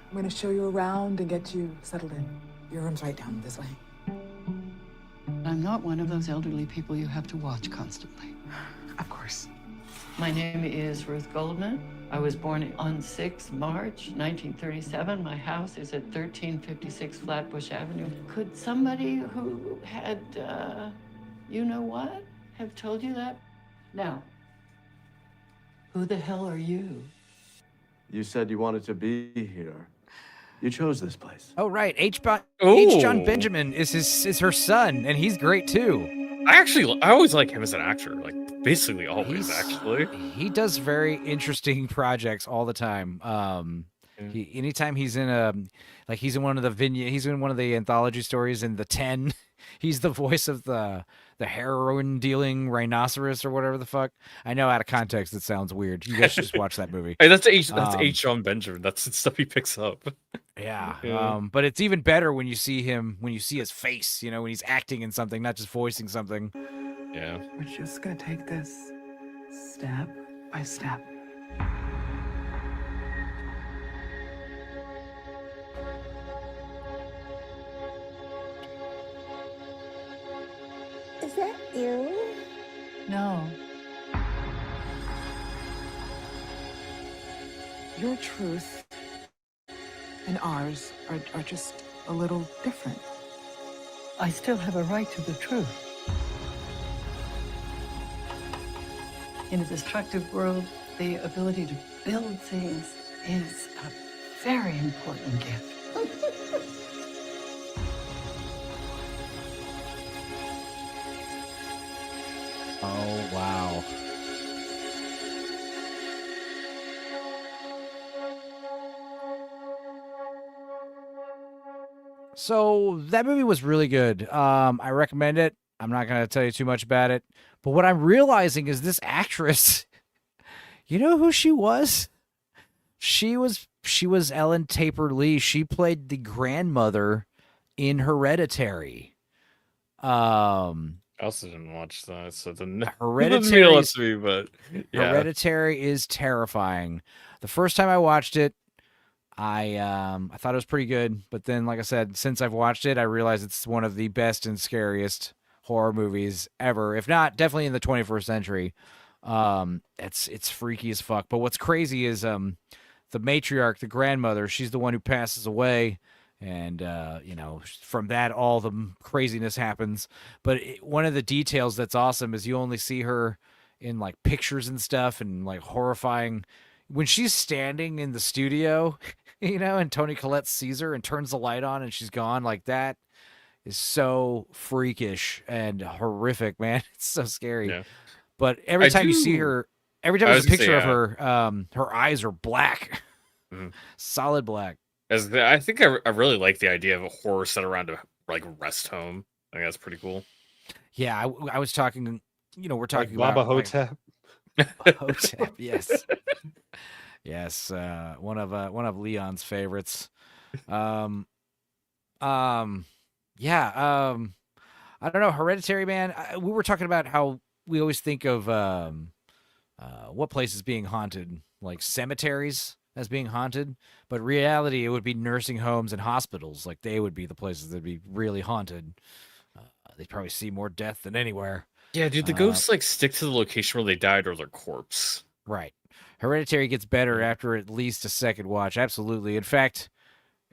I'm going to show you around and get you settled in. Your room's right down this way. I'm not one of those elderly people you have to watch constantly. Of course. My name is Ruth Goldman. I was born on 6 March 1937. My house is at 1356 Flatbush Avenue. Could somebody who had, you know what, have told you that? Now, who the hell are you? You said you wanted to be here. You chose this place. Oh, right. H. John Benjamin is her son, and he's great too. I always like him as an actor, like basically always. Actually, he does very interesting projects all the time. Anytime he's in he's in one of the anthology stories in The 10. He's the voice of the heroin dealing rhinoceros or whatever the fuck. I know out of context it sounds weird. You guys should just watch that movie. Hey, that's H. John Benjamin. That's the stuff he picks up. Yeah. But it's even better when you see his face. You know, when he's acting in something, not just voicing something. Yeah. We're just gonna take this step by step. Is that you? No. Your truth and ours are just a little different. I still have a right to the truth. In a destructive world, the ability to build things is a very important gift. Oh, wow. So that movie was really good. I recommend it. I'm not going to tell you too much about it. But what I'm realizing is this actress, you know who she was? She was Ellen Taper Lee. She played the grandmother in Hereditary. I also didn't watch that, so the Hereditary Hereditary is terrifying. The first time I watched it, I thought it was pretty good, but then, like I said, since I've watched it, I realize it's one of the best and scariest horror movies ever, if not definitely in the 21st century. It's freaky as fuck. But what's crazy is the matriarch, the grandmother, she's the one who passes away. And, from that, all the craziness happens. But one of the details that's awesome is you only see her in, like, pictures and stuff and, like, horrifying. When she's standing in the studio, and Toni Collette sees her and turns the light on and she's gone, like, that is so freakish and horrific, man. It's so scary. Yeah. But every time you see her, every time there's a picture of her, her eyes are black. Mm-hmm. Solid black. I think I really like the idea of a horror set around a rest home. I think that's pretty cool. Yeah, I was talking. We're talking like about Baba Hotep. Hotep, yes, yes. One of Leon's favorites. Yeah. I don't know. Hereditary, man. We were talking about how we always think of what places being haunted, like cemeteries. as being haunted, but reality, it would be nursing homes and hospitals. Like, they would be the places that'd be really haunted. They'd probably see more death than anywhere. Yeah, dude, the ghosts like stick to the location where they died or their corpse. Right. Hereditary gets better after at least a second watch. Absolutely. In fact,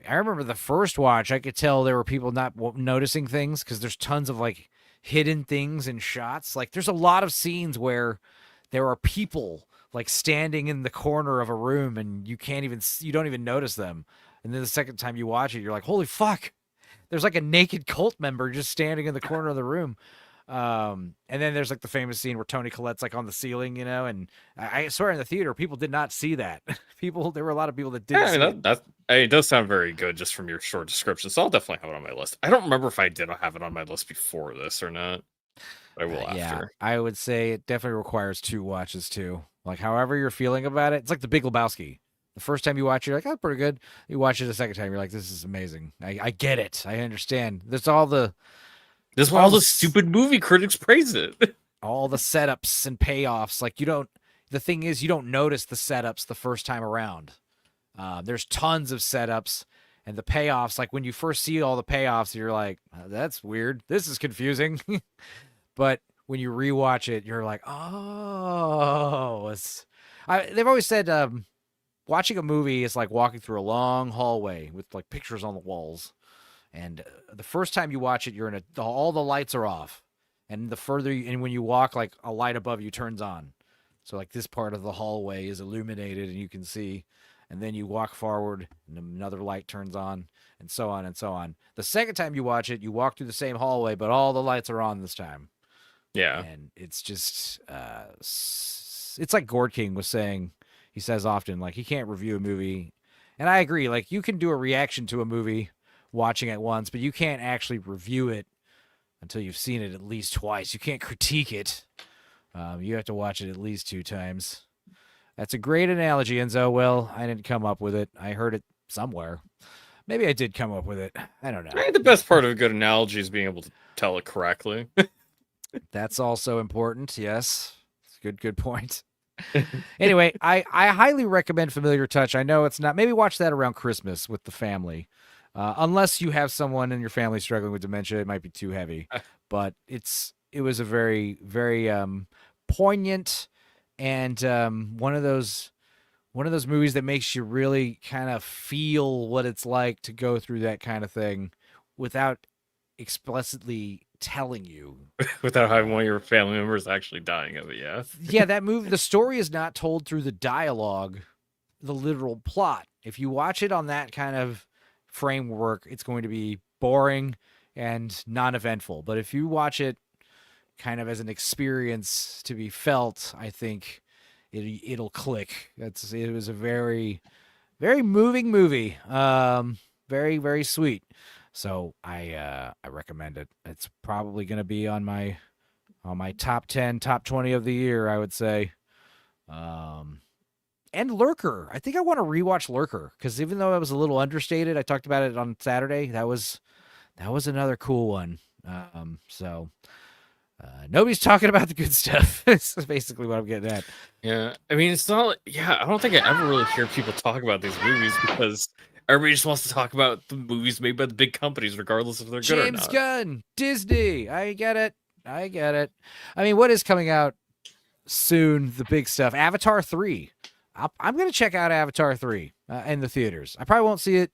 I remember the first watch, I could tell there were people not noticing things because there's tons of like hidden things in shots. Like, there's a lot of scenes where there are people like standing in the corner of a room and you don't even notice them. And then the second time you watch it, you're like, holy fuck, there's like a naked cult member just standing in the corner of the room. And then there's like the famous scene where Tony Collette's like on the ceiling, and I swear in the theater, people did not see that. There were a lot of people that didn't see it. It does sound very good just from your short description. So I'll definitely have it on my list. I don't remember if I did have it on my list before this or not. But I will after. Yeah, I would say it definitely requires 2 watches too. Like, however you're feeling about it, it's like the Big Lebowski. The first time you watch it, you're like, oh, pretty good. You watch it a second time, you're like, this is amazing. I get it. I understand. This is why all the stupid movie critics praise it. All the setups and payoffs. Like, the thing is, you don't notice the setups the first time around. There's tons of setups, and the payoffs, like when you first see all the payoffs, you're like, that's weird. This is confusing. But when you rewatch it, you're like, oh, they've always said, watching a movie is like walking through a long hallway with like pictures on the walls. And the first time you watch it, all the lights are off. And when you walk, like a light above you turns on. So like this part of the hallway is illuminated and you can see. And then you walk forward and another light turns on, and so on and so on. The second time you watch it, you walk through the same hallway, but all the lights are on this time. Yeah. And it's just, it's like Gord King was saying, he says often, like, he can't review a movie. And I agree, like, you can do a reaction to a movie watching it once, but you can't actually review it until you've seen it at least twice. You can't critique it. You have to watch it at least 2 times. That's a great analogy, Enzo. Well, I didn't come up with it. I heard it somewhere. Maybe I did come up with it. I don't know. I think the best part of a good analogy is being able to tell it correctly. That's also important. Yes. Good point. Anyway, I highly recommend Familiar Touch. I know it's not. Maybe watch that around Christmas with the family. Unless you have someone in your family struggling with dementia, it might be too heavy. But it was a very, very poignant and one of those movies that makes you really kind of feel what it's like to go through that kind of thing without explicitly telling you. Without having one of your family members actually dying of it, yeah. Yeah, that movie, the story is not told through the dialogue, the literal plot. If you watch it on that kind of framework, it's going to be boring and non-eventful. But if you watch it kind of as an experience to be felt, I think it'll click. It was a very, very moving movie. Very, very sweet. So I recommend it. It's probably going to be on my top 10, top 20 of the year, I would say. And Lurker. I think I want to rewatch Lurker because even though it was a little understated, I talked about it on Saturday. That was another cool one. Nobody's talking about the good stuff. This is basically what I'm getting at. Yeah, I mean, it's not. Yeah, I don't think I ever really hear people talk about these movies because everybody just wants to talk about the movies made by the big companies, regardless if they're good or not. James Gunn, Disney. I get it. I mean, what is coming out soon? The big stuff. Avatar 3. I'm going to check out Avatar 3 in the theaters. I probably won't see it.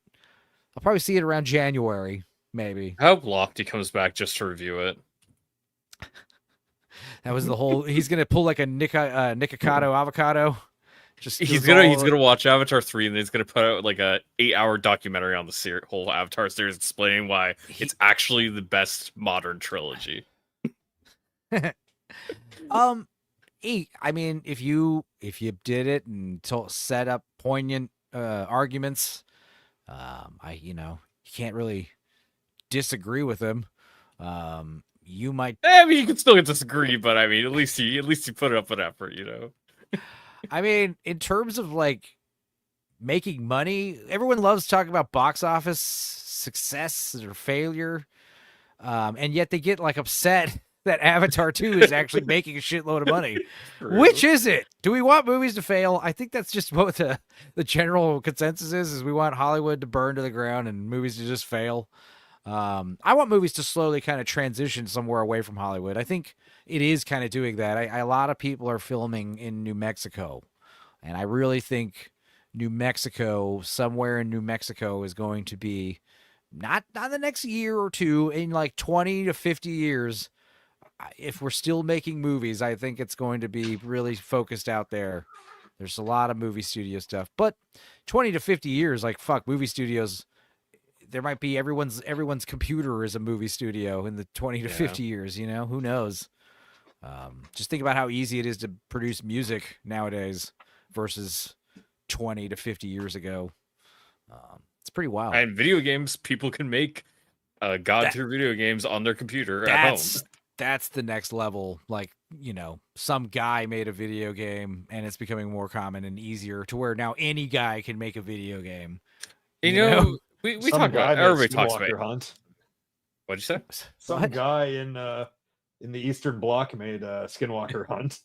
I'll probably see it around January, maybe. I hope Lofty comes back just to review it. That was the whole. He's gonna pull like a Nikocado avocado. He's gonna watch Avatar 3 and then he's gonna put out like a 8-hour documentary on the whole Avatar series explaining why it's actually the best modern trilogy. I mean, if you did it and set up poignant arguments, you can't really disagree with him. You might. I mean, you can still disagree, but I mean, at least you put up an effort, I mean, in terms of like making money, everyone loves talking about box office success or failure, and yet they get like upset that Avatar 2 is actually making a shitload of money. True. Which is it? Do we want movies to fail? I think that's just what the general consensus is we want Hollywood to burn to the ground and movies to just fail. I want movies to slowly kind of transition somewhere away from Hollywood. I think it is kind of doing that. A lot of people are filming in New Mexico, and I really think New Mexico, somewhere in New Mexico, is going to be not the next year or two, in like 20 to 50 years. If we're still making movies, I think it's going to be really focused out there. There's a lot of movie studio stuff, but 20 to 50 years, like fuck, movie studios. There might be everyone's computer is a movie studio in the 20 to 50 years. You know, who knows? Just think about how easy it is to produce music nowadays versus 20 to 50 years ago. It's pretty wild. And video games, people can make god tier video games on their computer at home. That's the next level. Like, you know, some guy made a video game and it's becoming more common and easier to where now any guy can make a video game. You know? We talk about everybody talks about Hunt. What'd you say? Some guy in the Eastern Bloc made Skinwalker Hunt.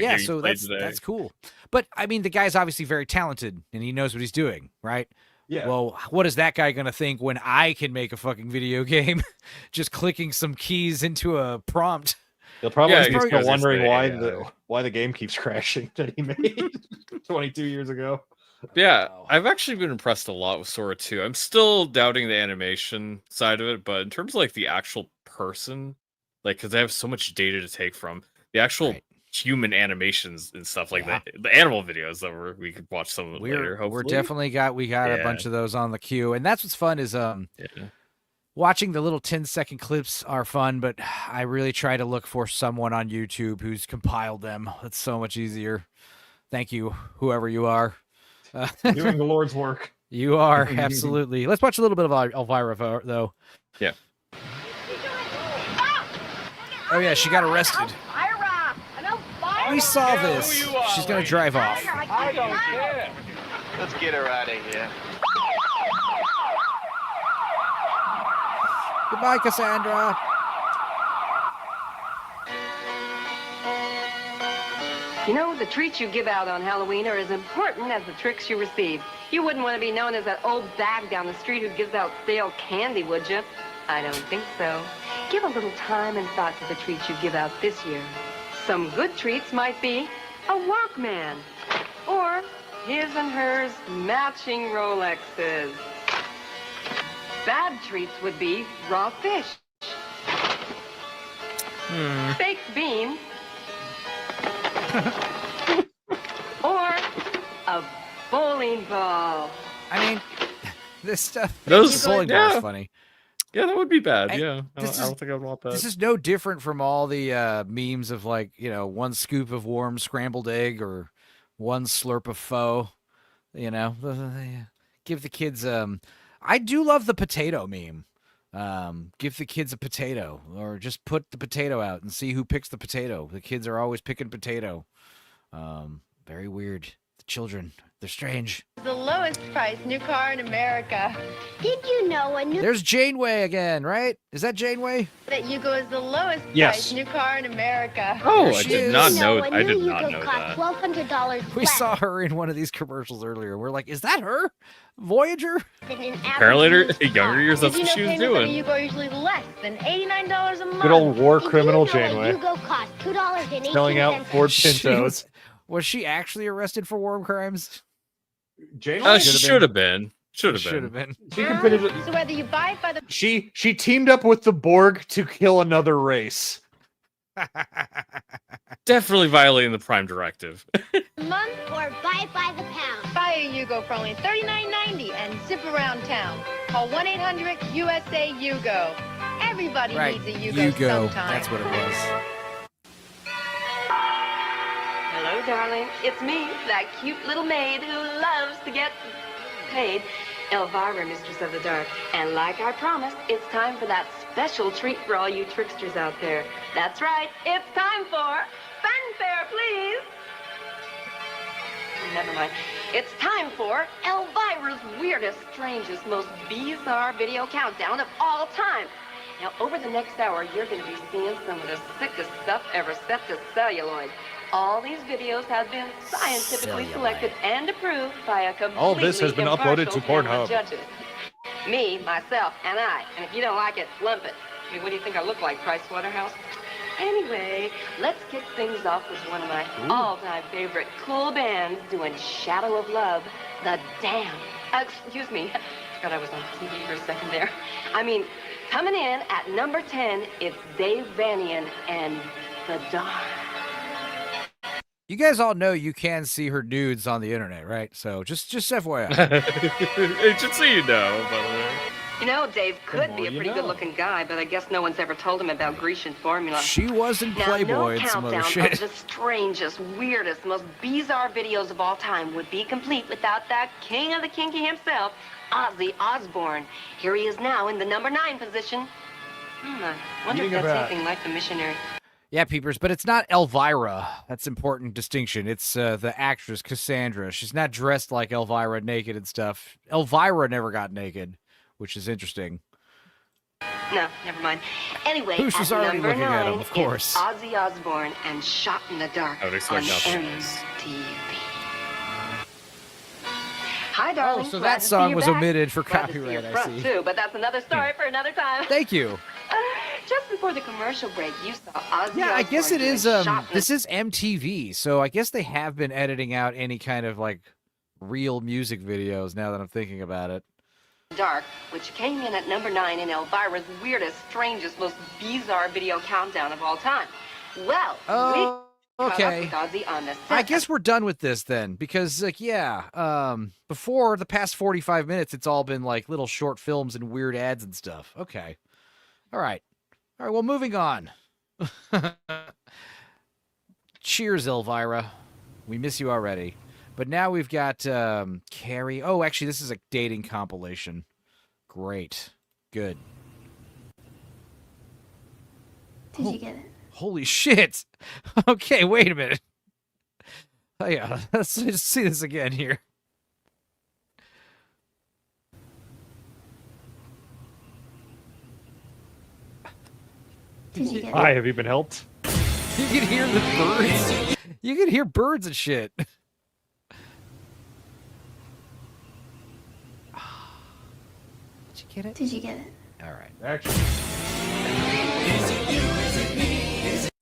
Yeah. So that's cool. But I mean, the guy's obviously very talented and he knows what he's doing, right? Yeah. Well, what is that guy gonna think when I can make a fucking video game, just clicking some keys into a prompt? He'll probably be still wondering why the game keeps crashing that he made 22 years ago. Yeah, I've actually been impressed a lot with Sora 2. I'm still doubting the animation side of it, but in terms of like the actual person, like because they have so much data to take from, the actual human animations and stuff like that, the animal videos that we could watch some of them later. Hopefully, we got a bunch of those on the queue, and that's what's fun is watching the little 10-second clips are fun, but I really try to look for someone on YouTube who's compiled them. It's so much easier. Thank you, whoever you are. Doing the Lord's work. You are, absolutely. Let's watch a little bit of Elvira, though. Yeah. Oh, yeah, she got arrested. We saw this. She's going to drive off. I don't care. Let's get her out of here. Goodbye, Cassandra. You know, the treats you give out on Halloween are as important as the tricks you receive. You wouldn't want to be known as that old bag down the street who gives out stale candy, would you? I don't think so. Give a little time and thought to the treats you give out this year. Some good treats might be a Walkman, or his and hers matching Rolexes. Bad treats would be raw fish, baked beans, or a bowling ball. I mean, this stuff. Those bowling ball is funny. Yeah, that would be bad. And yeah, I don't think I'd want that. This is no different from all the memes of like, you know, one scoop of warm scrambled egg or one slurp of pho. You know, give the kids. I do love the potato meme. Give the kids a potato, or just put the potato out and see who picks the potato. The kids are always picking potato. Very weird. The children, they're strange. The lowest price new car in America. Did you know a new... There's Janeway again, right? Is that Janeway? That Yugo is the lowest Yes. price new car in America. Oh, I did not know. a I did new not Yugo know cost that. $1,200 We less saw her in one of these commercials earlier. We're like, is that her? Voyager? than an Apparently, average in younger years, that's Did you what know she was payments on a doing. Yugo are usually less than $89 a month? Good old war Did criminal you know Janeway. A Yugo cost $2.18. Selling out Ford Pintos. Was she actually arrested for war crimes? Janeway Should have been. Should have been. She can finish it. So whether you buy it by the She teamed up with the Borg to kill another race. Definitely violating the Prime Directive. month Or buy it by the pound. buy a Yugo for only $39.90 and zip around town. Call 1-800-USA-YUGO. Everybody Right. needs a Yugo sometime. That's what it was. Hello, darling. It's me, that cute little maid who loves to get paid. Elvira, Mistress of the Dark. And like I promised, it's time for that special treat for all you tricksters out there. That's right. It's time for fanfare, please. Never mind. It's time for Elvira's weirdest, strangest, most bizarre video countdown of all time. Now, over the next hour, you're going to be seeing some of the sickest stuff ever set to celluloid. All these videos have been scientifically selected and approved by a completely All this has been uploaded to impartial panel Pornhub. of judges. Me, myself, and I. And if you don't like it, lump it. I mean, what do you think I look like, Price Waterhouse? Anyway, let's kick things off with one of my all-time favorite cool bands doing Shadow of Love, The Damned. Excuse me. Forgot I was on TV for a second there. I mean, coming in at number 10, it's Dave Vanian and The Dawn. You guys all know you can see her nudes on the internet, right? So just FYI. Just so you know, by the way. You know, Dave could be more a you pretty know. good-looking guy, but I guess no one's ever told him about Grecian formula. She was in Now, Playboy no and some other countdown shit. of the strangest, weirdest, most bizarre videos of all time would be complete without that king of the kinky himself, Ozzy Osbourne. Here he is now in the number 9 position. I wonder if Reading that's about- anything like the missionary. Yeah, peepers, but it's not Elvira. That's important distinction. It's the actress Cassandra. She's not dressed like Elvira naked and stuff. Elvira never got naked, which is interesting. No, never mind. Anyway, Who's just at already number looking at 9 him, of course. is Ozzy Osbourne and Shot in the Dark I would on expect nothing else. MTV. Hi, darling. so Glad that to see song you was back. omitted for Glad to see copyright, your I front, see. too, but that's another story for another time. Thank you. Just before the commercial break, you saw Ozzy Yeah, I guess it Osbourne is. doing Shot in This is MTV, so I guess they have been editing out any kind of like real music videos. Now that I'm thinking about it. the Dark, which came in at number 9 in Elvira's weirdest, strangest, most bizarre video countdown of all time. Well, Oh, we caught okay. up with Ozzy on the set. I guess we're done with this then, because like before the past 45 minutes, it's all been like little short films and weird ads and stuff. Okay, all right. Well, moving on. Cheers, Elvira. We miss you already. But now we've got Carrie. Oh, actually, this is a dating compilation. Great. Good. Did you get it? Holy shit. Okay, wait a minute. Oh, yeah, let's just see this again here. Did you get Hi, it? have you been helped? You can hear the birds. You can hear birds and shit. Did you get it? Did you get it? All right. Actually,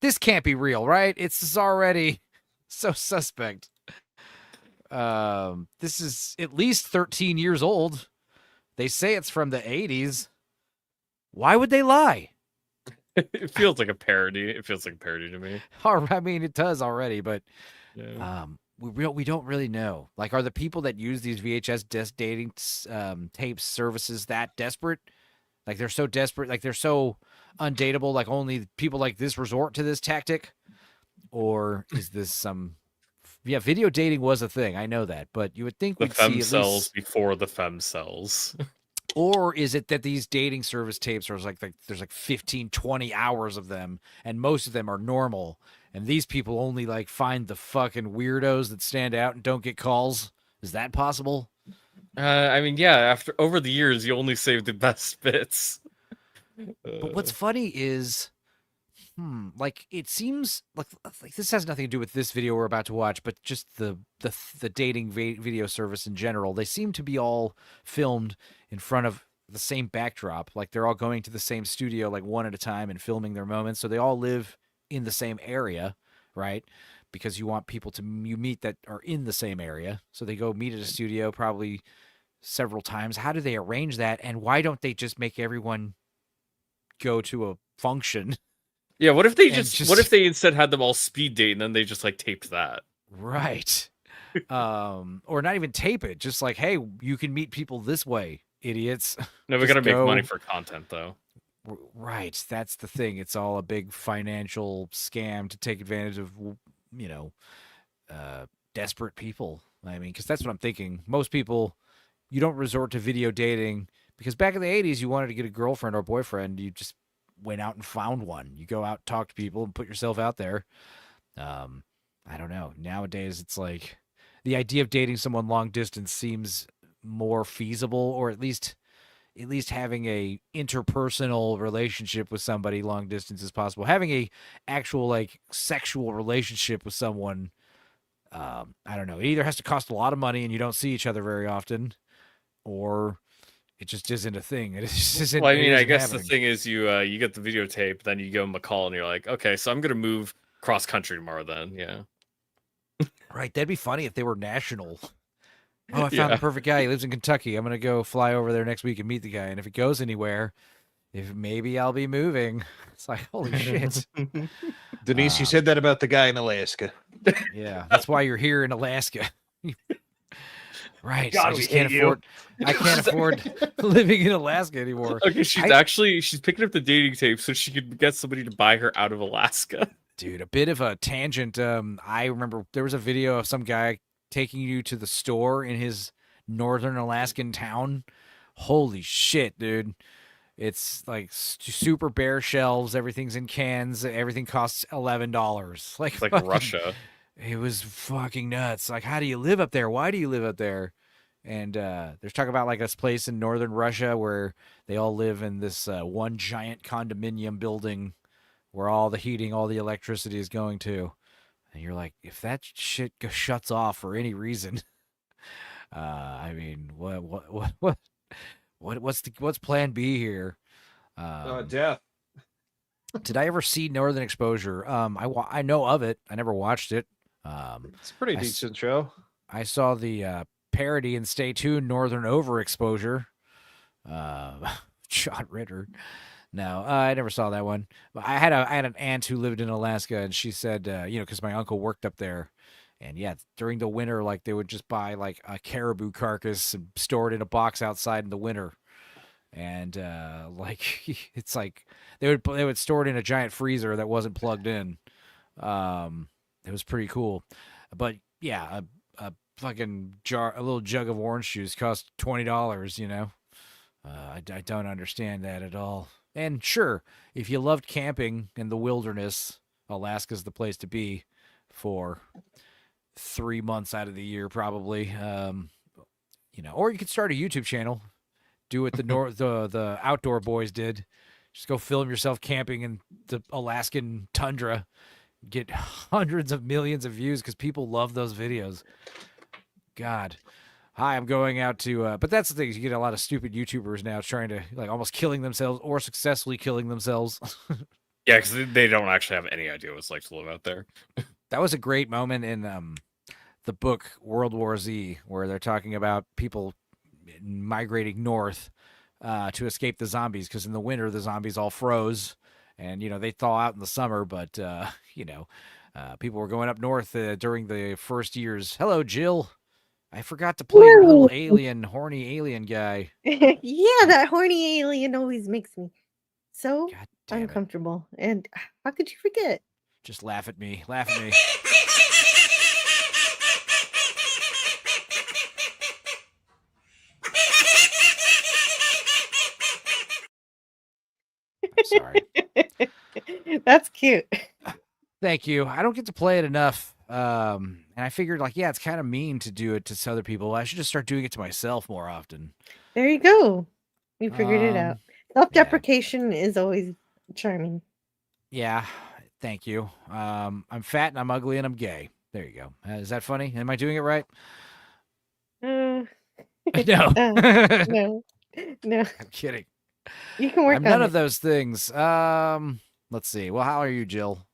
This can't be real, right? It's already so suspect. This is at least 13 years old. They say it's from the 80s. Why would they lie? It feels like a parody. It feels like a parody to me. I mean, it does already, but Yeah. we don't really know. Like, are the people that use these VHS dating tapes services that desperate? Like, they're so desperate, like they're so undateable, like only people like this resort to this tactic? Or is this some... Yeah, video dating was a thing. I know that, but you would think The we'd see at femcells least... before the femcells. Or is it that these dating service tapes are like there's like 15, 20 hours of them, and most of them are normal, and these people only like find the fucking weirdos that stand out and don't get calls? Is that possible? I mean, yeah. Over the years, you only save the best bits. But what's funny is, like it seems like this has nothing to do with this video we're about to watch, but just the dating video service in general. They seem to be all filmed in front of the same backdrop, like they're all going to the same studio, like one at a time, and filming their moments. So they all live in the same area, right? Because you want people you meet that are in the same area. So they go meet at a studio probably several times. How do they arrange that? And why don't they just make everyone go to a function? Yeah, what if they And what if they instead had them all speed date and then they just like taped that? Right. Or not even tape it. Just like, hey, you can meet people this way, idiots. No, we Just gotta make money go- for content though. Right. That's the thing. It's all a big financial scam to take advantage of, desperate people. I mean, because that's what I'm thinking. Most people, you don't resort to video dating because back in the 80s, you wanted to get a girlfriend or boyfriend. You just went out and found one. You go out, talk to people, and put yourself out there. I don't know. Nowadays, it's like the idea of dating someone long distance seems more feasible, or at least at least having a interpersonal relationship with somebody long distance as possible. Having a actual like sexual relationship with someone, I don't know. It either has to cost a lot of money and you don't see each other very often, or it just isn't a thing. It just isn't. Well, I it mean, I isn't guess happening. the thing is you get the videotape, then you give them a call, and you're like, okay, so I'm gonna move cross country tomorrow. Then, yeah, Right. That'd be funny if they were national. Oh, I found Yeah. the perfect guy. He lives in Kentucky. I'm gonna go fly over there next week and meet the guy. And if it goes anywhere, if maybe I'll be moving. It's like, holy shit. Denise, you said that about the guy in Alaska. Yeah, that's why you're here in Alaska. Right. God, I we just can't hate you. afford. I can't afford living in Alaska anymore. Okay, she's picking up the dating tape so she could get somebody to buy her out of Alaska. Dude, a bit of a tangent. I remember there was a video of some guy taking you to the store in his northern Alaskan town. Holy shit, dude. It's like super bare shelves. Everything's in cans. Everything costs $11. It's like fucking- Russia. It was fucking nuts. Like, how do you live up there? Why do you live up there? And there's talk about like this place in northern Russia where they all live in this one giant condominium building where all the heating, all the electricity is going to. And you're like, if that shit shuts off for any reason, I mean, what's Plan B here? Death. Did I ever see Northern Exposure? I know of it. I never watched it. It's a pretty I s- decent show. I saw the parody and Stay Tuned Northern Overexposure. John Ritter. No, I never saw that one. But I had an aunt who lived in Alaska, and she said, because my uncle worked up there, and yeah, during the winter, like they would just buy like a caribou carcass and store it in a box outside in the winter, and like it's like they would store it in a giant freezer that wasn't plugged in. It was pretty cool, but yeah, a fucking jar, a little jug of orange juice cost $20. I don't understand that at all. And sure, if you loved camping in the wilderness, Alaska's the place to be for 3 months out of the year, probably. Or you could start a YouTube channel, do what the outdoor boys did. Just go film yourself camping in the Alaskan tundra, get hundreds of millions of views because people love those videos. God. Hi, I'm going out to, but that's the thing. You get a lot of stupid YouTubers now trying to, like, almost killing themselves or successfully killing themselves. Yeah, because they don't actually have any idea what it's like to live out there. That was a great moment in the book World War Z, where they're talking about people migrating north to escape the zombies, because in the winter, the zombies all froze, and, they thaw out in the summer, but, people were going up north during the first years. Hello, Jill. I forgot to play your little horny alien guy. Yeah, that horny alien always makes me so damn it. uncomfortable. And how could you forget? Just laugh at me. Laugh at me. I'm sorry. That's cute. Thank you. I don't get to play it enough. And I figured, like, yeah, it's kind of mean to do it to other people. I should just start doing it to myself more often. There you go. You figured it out. Self-deprecation is always charming. Yeah. Thank you. I'm fat and I'm ugly and I'm gay. There you go. Is that funny? Am I doing it right? No. No. No. I'm kidding. You can work I'm on none it. of those things. Let's see. Well, how are you, Jill?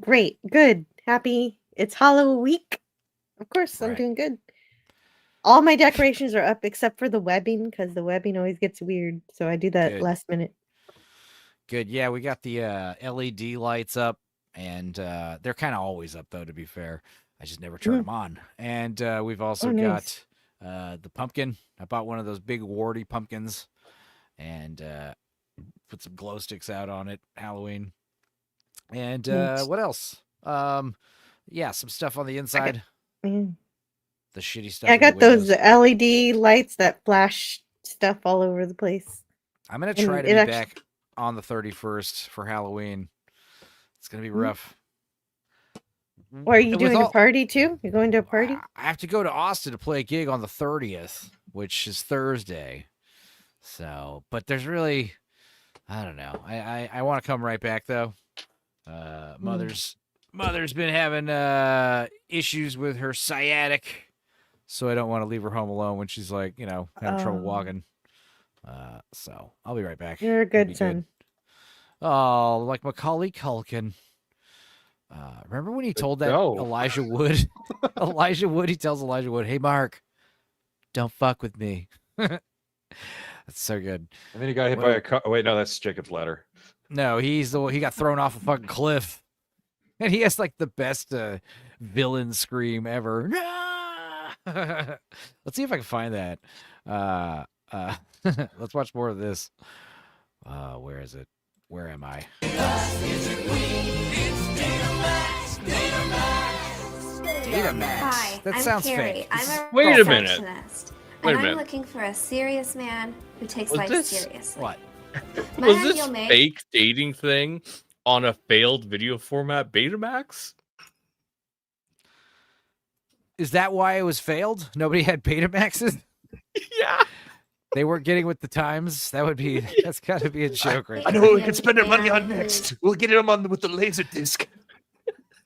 Great. Good. Happy. It's Halloween week. Of course, I'm Right. doing good. All my decorations are up except for the webbing, because the webbing always gets weird. So I do that Good. last minute. Good. Yeah, we got the LED lights up, and they're kind of always up, though, to be fair. I just never turn them on. And we've also nice. got the pumpkin. I bought one of those big warty pumpkins and put some glow sticks out on it, Halloween. And Nice. what else? Yeah, some stuff on the inside. Mm. The shitty stuff. Yeah, I in the got those windows. LED lights that flash stuff all over the place. I'm going to And try to it be actu- back on the 31st for Halloween. It's going to be Mhm. rough. Or are you With doing a all- party too? You're going to a party? I have to go to Austin to play a gig on the 30th, which is Thursday. So, but there's really, I don't know. I want to come right back though. Mother's been having issues with her sciatic, so I don't want to leave her home alone when she's like, having trouble walking. So I'll be right back. You're a It'll be good son. Oh, like Macaulay Culkin. Remember when he told that No. Elijah Wood? He tells Elijah Wood, "Hey, Mark, don't fuck with me." That's so good. And then he got hit by a car. Oh, wait, no, that's Jacob's ladder. No, he got thrown off a fucking cliff. And he has like the best villain scream ever. Let's see if I can find that. Let's watch more of this. Where is it? Where am I? Datamax. Hi, That I'm sounds Carrie. fake. I'm a Wait a minute. perfectionist, Wait a and I'm minute. looking for a serious man who takes Was life this- seriously. What? My Was this ideal mate- fake dating thing on a failed video format Betamax? Is that why it was failed? Nobody had Betamaxes? Yeah. They weren't getting with the times. That's got to be a joke, right? I know what we can spend our money on next. We'll get them on with the laser disc.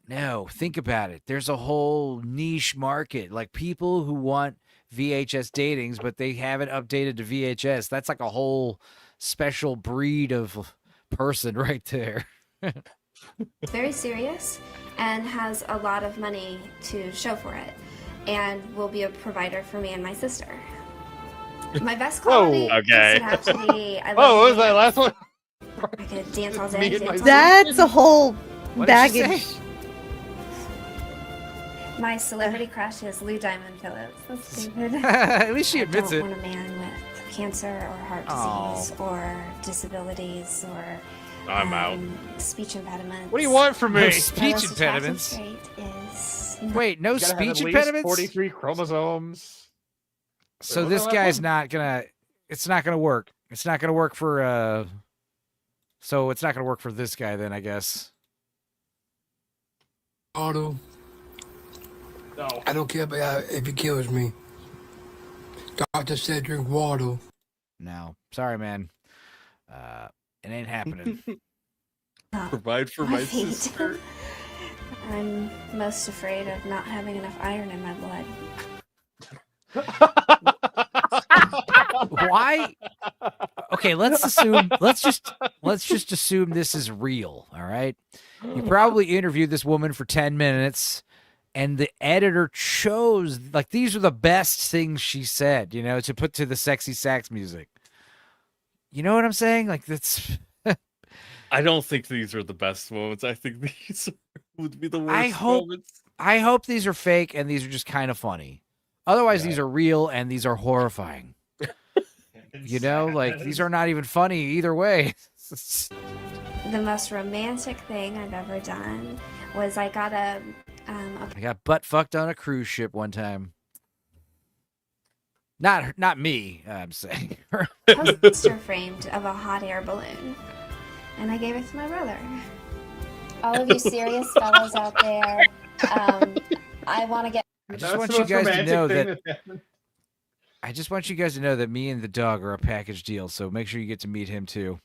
No, think about it. There's a whole niche market, like people who want VHS datings, but they haven't updated to VHS. That's like a whole special breed of person right there. very serious and has a lot of money to show for it, and will be a provider for me and my sister. My best quality okay. would have to be. I love Oh, what was to that dance. last one? I could dance all day. Me and Dance my all night. That's a whole What did she baggage. say? My celebrity crush is Lou Diamond Phillips. That's stupid. At least she admits I it. don't want a man with cancer or heart Aw. disease or disabilities or I'm out. speech impediments. What do you want from No me? My speech most attractive impediments. trait is Wait, no You gotta have speech at least impediments? 43 chromosomes. So Wait, this what's that guy's one? not gonna. It's not gonna work. It's not gonna work for. So it's not gonna work for this guy then, I guess. Otto, No. I don't care if he kills me. Doctor said drink water. No, sorry, man. It ain't happening. Provide for my my fate. sister. I'm most afraid of not having enough iron in my blood. Why? Okay, let's just assume this is real. All right. You probably interviewed this woman for 10 minutes and the editor chose like these are the best things she said, to put to the sexy sax music. You know what I'm saying? Like that's I don't think these are the best moments. I think these would be the worst moments. I hope these are fake and these are just kind of funny. Otherwise, these are real and these are horrifying. Like these are not even funny either way. The most romantic thing I've ever done was I got a I got butt fucked on a cruise ship one time. Not me, I'm saying. poster framed of a hot air balloon, and I gave it to my brother. All of you serious fellows out there, I want to get. I just want you guys to know that me and the dog are a package deal, so make sure you get to meet him too.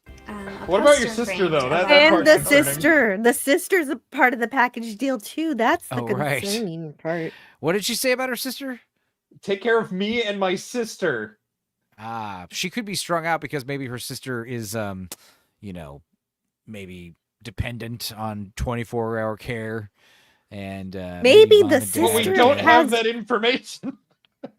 What about your sister, though? That And part's the concerning. sister. The sister's a part of the package deal too. That's the Oh, right. concerning part. What did she say about her sister? Take care of me and my sister. She could be strung out because maybe her sister is, maybe dependent on 24-hour care, and Maybe mom the and dad But we sister don't have has- that information.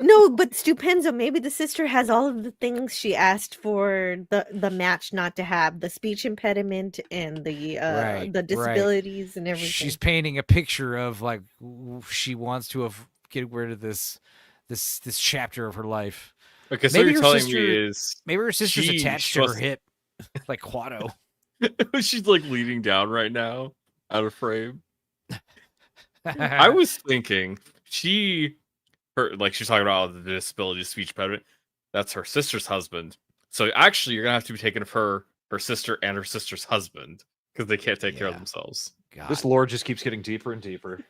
No, but Stupenzo, maybe the sister has all of the things she asked for the match not to have, the speech impediment and the Right, the right. disabilities and everything. She's painting a picture of like she wants to get rid of this chapter of her life. Okay, so Maybe you're her telling sister- me is Maybe her sister's she attached to her must- hip, like Quado. she's like leaning down right now, out of frame. I was thinking she's talking about the disability speech impediment. That's her sister's husband. So actually, you're gonna have to be taking of her sister and her sister's husband because they can't take care of themselves. God. This lore just keeps getting deeper and deeper.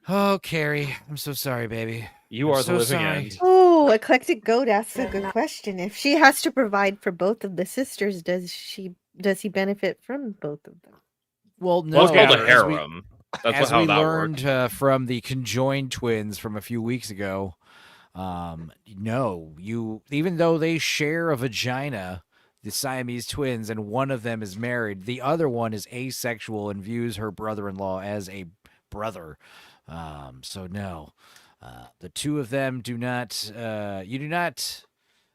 Oh, Carrie, I'm so sorry, baby. You I'm are so the living sorry. end. Oh, Eclectic Goat asks a good question. If she has to provide for both of the sisters, does he benefit from both of them? Well, Well, it's no. called a as we- harem. That's as how we that learned works. from the conjoined twins from a few weeks ago, no, even though they share a vagina, the Siamese twins, and one of them is married, the other one is asexual and views her brother-in-law as a brother. So no, the two of them do not. You do not,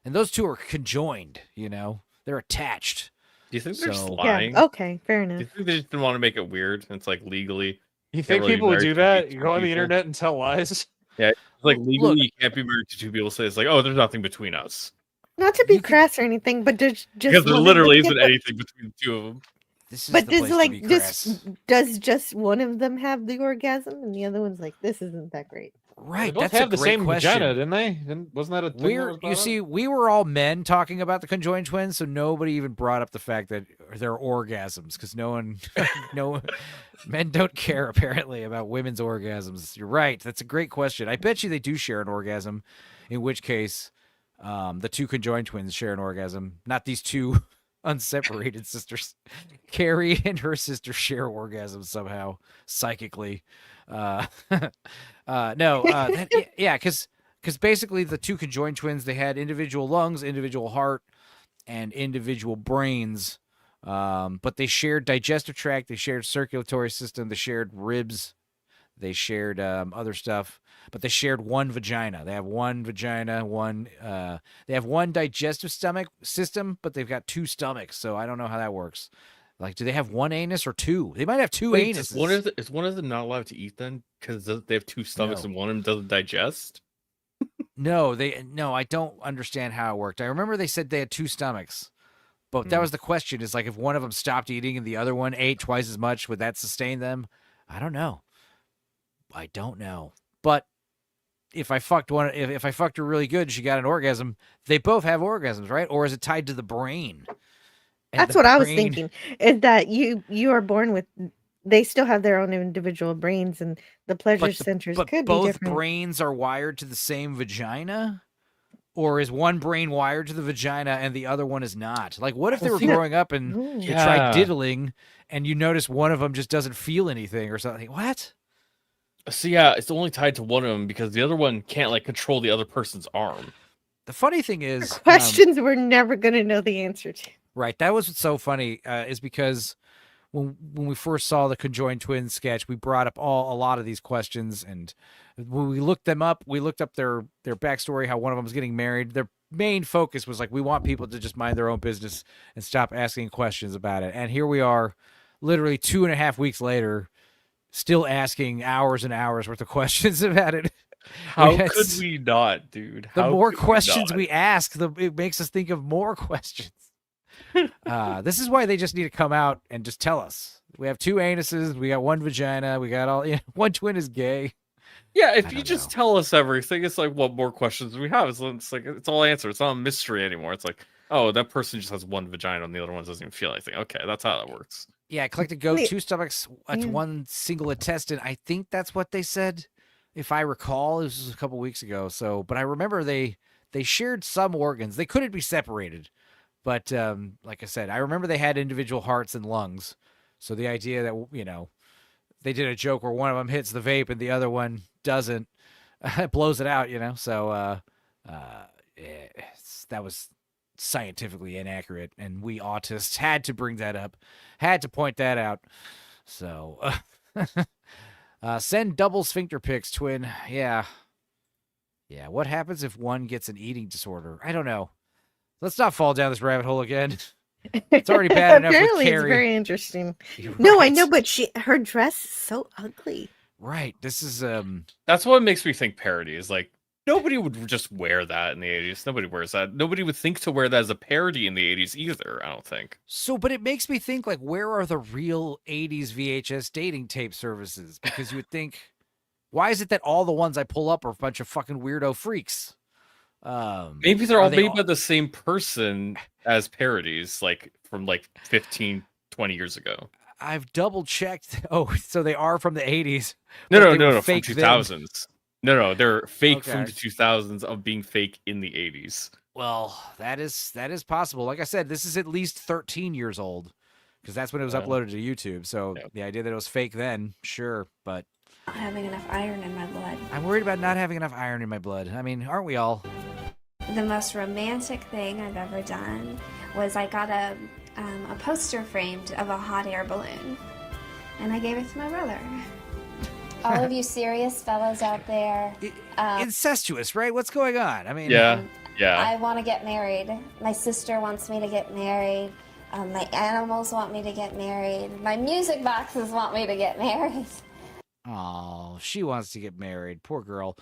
and those two are conjoined. They're attached. Do you think they're just So- lying? Yeah. Okay. Fair Do enough. you think they just didn't want to make it weird? It's like legally. You can't think really be people would married do to that? two You go on the people? internet and tell lies? Yeah, it's like Well, legally look- you can't be married to two people. So it's like, oh, there's nothing between us. Not to be crass or anything, but does just Because there one of literally them isn't get the- anything between the two of them. This is But the does place to like be crass. does just one of them have the orgasm and the other one's like, this isn't that great? Right, They both that's a have the great same question. vagina, didn't they? Wasn't that a thing? that was You brought up? see, we were all men talking about the conjoined twins, so nobody even brought up the fact that they're orgasms, because no men don't care apparently about women's orgasms. You're right. That's a great question. I bet you they do share an orgasm, in which case, the two conjoined twins share an orgasm, not these two unseparated sisters. Carrie and her sister share orgasms somehow psychically. Because basically the two conjoined twins, they had individual lungs, individual heart, and individual brains, but they shared digestive tract, they shared circulatory system, they shared ribs, they shared other stuff, but they shared one vagina. They have one vagina, they have one digestive stomach system, but they've got two stomachs, so I don't know how that works. Like, do they have one anus or two? They might have two Wait, anuses. is one of them not allowed to eat then? Because they have two stomachs No. and one of them doesn't digest? No, I don't understand how it worked. I remember they said they had two stomachs, but that was the question. Is like, if one of them stopped eating and the other one ate twice as much, would that sustain them? I don't know. But if I fucked one, if I fucked her really good, and she got an orgasm. They both have orgasms, right? Or is it tied to the brain? And That's the what I was brain- thinking. Is that you are born with? They still have their own individual brains, and the pleasure centers But could be both different. brains are wired to the same vagina? Or is one brain wired to the vagina and the other one is not? Like, what if they were growing up and you tried diddling and you notice one of them just doesn't feel anything or something? What? So yeah, it's only tied to one of them because the other one can't like control the other person's arm. The funny thing is, Questions we're never going to know the answer to. right? That was what's so funny is because when we first saw the conjoined twins sketch, we brought up a lot of these questions, and when we looked them up, we looked up their backstory, how one of them was getting married. Their main focus was like, we want people to just mind their own business and stop asking questions about it. And here we are, literally 2.5 weeks later, still asking hours and hours worth of questions about it. How could we not, dude? The How more could questions not? we ask, it makes us think of more questions. This is why they just need to come out and just tell us. We have two anuses, we got one vagina, we got all one twin is gay. Yeah, if you just tell us everything, it's like, what more questions do we have? It's like it's all answered. It's not a mystery anymore. It's like, oh, that person just has one vagina and the other one doesn't even feel anything. Okay, that's how that works. Yeah, collected goat, Wait. two stomachs, one single intestine. I think that's what they said, if I recall. This was a couple weeks ago. So, but I remember they shared some organs. They couldn't be separated, but like I said, I remember they had individual hearts and lungs. So the idea that they did a joke where one of them hits the vape and the other one doesn't, blows it out. So that was scientifically inaccurate, and we autists had to bring that up, had to point that out. So send double sphincter pics, twin. Yeah, what happens if one gets an eating disorder? I don't know. Let's not fall down this rabbit hole again. It's already bad enough with Apparently, it's Carrie. very interesting. You're No, I right. know, but her dress is so ugly. Right, this is That's what makes me think parody is like nobody would just wear that in the 80s. Nobody wears that. Nobody would think to wear that as a parody in the 80s either, I don't think. so, but it makes me think, like, where are the real 80s VHS dating tape services? Because you would think, why is it that all the ones I pull up are a bunch of fucking weirdo freaks? Maybe they're are all they made by the same person as parodies, like from like 15, 20 years ago. I've double checked. Oh, so they are from the 80s. No, but no, they no, were no, from fake then. 2000s. No, they're fake from Okay. the 2000s of being fake in the 80s. Well, that is possible. Like I said, this is at least 13 years old because that's when it was uploaded to YouTube. So the idea that it was fake then, sure, but Not having enough iron in my blood. I'm worried about not having enough iron in my blood. I mean, aren't we all? The most romantic thing I've ever done was I got a poster framed of a hot air balloon, and I gave it to my brother. All of you serious fellows out there, Incestuous, right? What's going on? I mean, I want to get married. My sister wants me to get married. My animals want me to get married. My music boxes want me to get married. Oh, she wants to get married. Poor girl.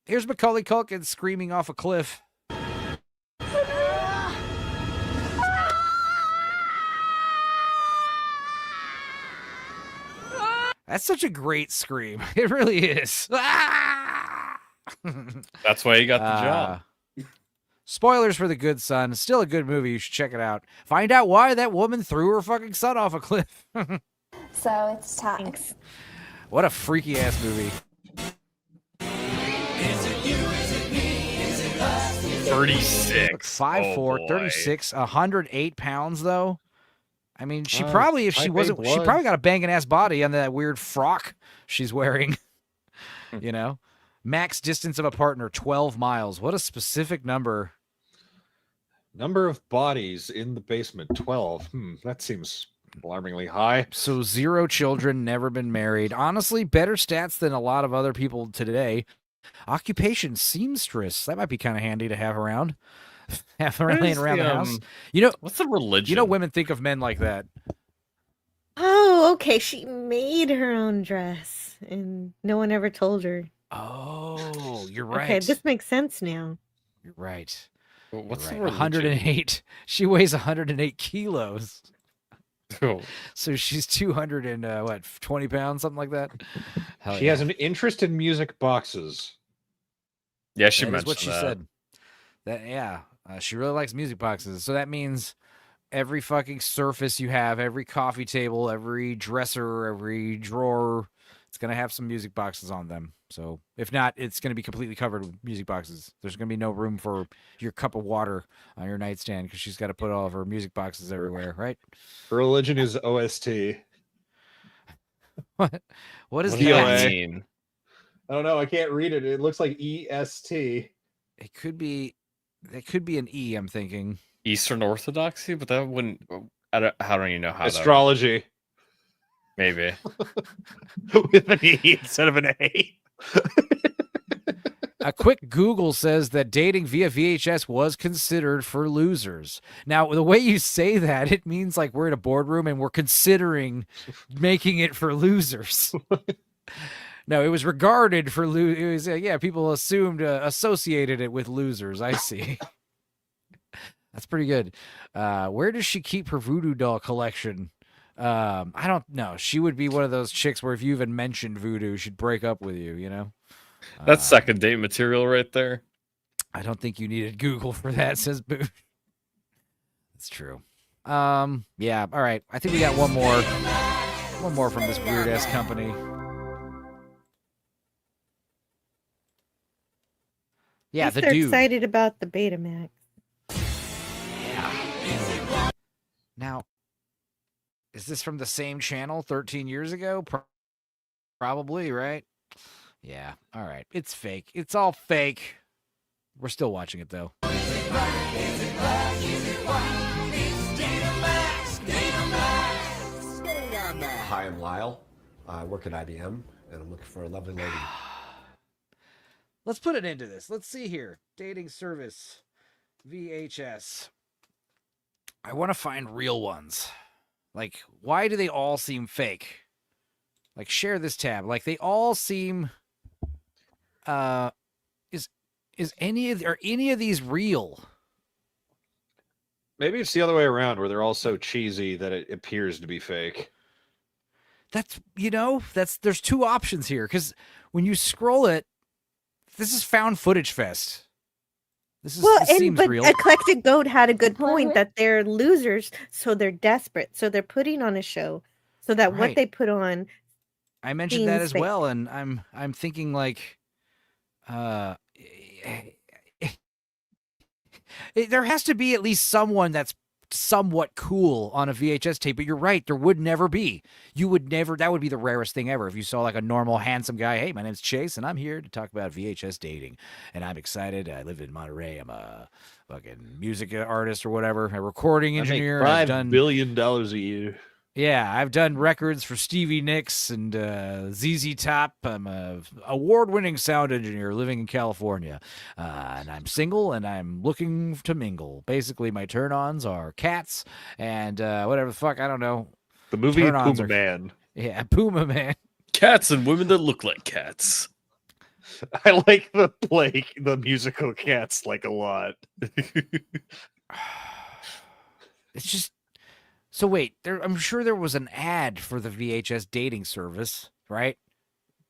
Here's Macaulay Culkin screaming off a cliff. That's such a great scream. It really is. That's why he got the job. Spoilers for The Good Son. Still a good movie. You should check it out. Find out why that woman threw her fucking son off a cliff. So it's time. What a freaky ass movie. 36. 5'4", 36, 108 pounds though. I mean, she Oh, probably, if she type A wasn't, she blood. probably got a banging ass body on that weird frock she's wearing. You know, max distance of a partner 12 miles. What a specific number. Number of bodies in the basement 12. That seems alarmingly high. So 0 children, never been married. Honestly, better stats than a lot of other people today. Occupation seamstress. That might be kind of handy to have around. Have What laying is around the the, house. You know, what's the religion? You know, women think of men like that. Oh, okay. She made her own dress, and no one ever told her. Oh, you're right. Okay, this makes sense now. You're right. What's You're the right. religion? 108. She weighs 108 kilos. Oh. So she's 200 and 20 pounds, something like that. Hell She has an interest in music boxes. Yeah, she That is mentioned what she that. said. She really likes music boxes. So that means every fucking surface you have, every coffee table, every dresser, every drawer, it's gonna have some music boxes on them. So if not, it's gonna be completely covered with music boxes. There's gonna be no room for your cup of water on your nightstand because she's got to put all of her music boxes everywhere, right? Her religion is OST. What does What does that that mean? mean? I don't know. I can't read it. It looks like EST. It could be an E, I'm thinking. Eastern Orthodoxy, but that wouldn't. How do you know how? Astrology. Maybe. With an E instead of an A. A quick Google says that dating via VHS was considered for losers. Now, the way you say that, it means like we're in a boardroom and we're considering making it for losers. No, it was regarded for losers. People assumed, associated it with losers. I see. That's pretty good. Where does she keep her voodoo doll collection? I don't know. She would be one of those chicks where if you even mentioned voodoo, she'd break up with you, you know? That's second date material right there. I don't think you needed Google for that, says Boo. That's true. Yeah, all right. I think we got one more from this weird ass company. Yeah, the They're dude. excited about the Betamax. Now, is this from the same channel 13 years ago? Probably, right? Yeah. All right. It's fake. It's all fake. We're still watching it, though. Hi, I'm Lyle. I work at IBM, and I'm looking for a lovely lady. Let's put an end to this. Let's see here. Dating service. VHS. I want to find real ones. Like, why do they all seem fake? Like, share this tab. Like, they all seem... are any of these real? Maybe it's the other way around, where they're all so cheesy that it appears to be fake. There's two options here, because when you scroll it, this is found footage fest. This seems but real. Eclectic Goat had a good point that they're losers, so they're desperate. So they're putting on a show so that what Right. they put on I mentioned that Seems as fake. well, and I'm thinking like, there has to be at least someone that's somewhat cool on a VHS tape, but you're right, there would never be. You would never, that would be the rarest thing ever. If you saw like a normal, handsome guy, hey, my name's Chase, and I'm here to talk about VHS dating, and I'm excited. I live in Monterey. I'm a fucking music artist or whatever, a recording engineer. I I've make $5 done billion a year. Yeah, I've done records for Stevie Nicks and ZZ Top. I'm a award-winning sound engineer living in California, and I'm single and I'm looking to mingle. Basically, my turn-ons are cats and whatever the fuck, I don't know. The movie Turn-ons Puma are- Man. Yeah, Puma Man. Cats and women that look like cats. I like the musical Cats like a lot. It's just so wait. I'm sure there was an ad for the VHS dating service, right?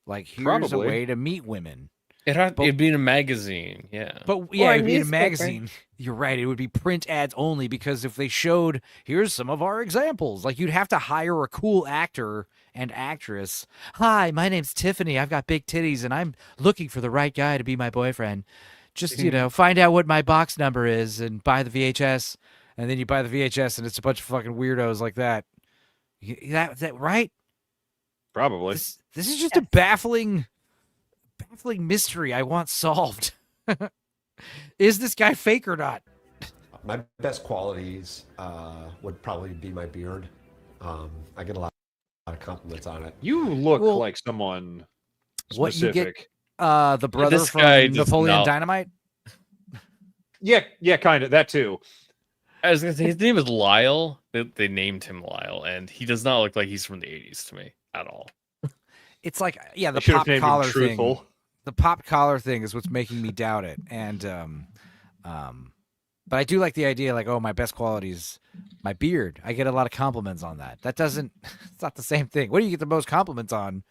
Like here's Probably. a way to meet women. It'd be in a magazine, yeah. But yeah, Or a it'd be in a newspaper. magazine. You're right. It would be print ads only because if they showed, here's some of our examples, like you'd have to hire a cool actor and actress. Hi, my name's Tiffany. I've got big titties and I'm looking for the right guy to be my boyfriend. Just, find out what my box number is and buy the VHS. And then you buy the VHS and it's a bunch of fucking weirdos like that. That right? Probably. This is just a baffling mystery I want solved. Is this guy fake or not? My best qualities would probably be my beard. I get a lot of compliments on it. You look like someone What you specific. get? The brother This from guy does Napoleon not- Dynamite. Yeah, kind of that too. I was gonna say his name is Lyle. They named him Lyle, and he does not look like he's from the 80s to me at all. It's like the They should have pop named him collar thing. Truthful. The pop collar thing is what's making me doubt it. And but I do like the idea, like, oh, my best quality is my beard. I get a lot of compliments on that. That doesn't. It's not the same thing. What do you get the most compliments on?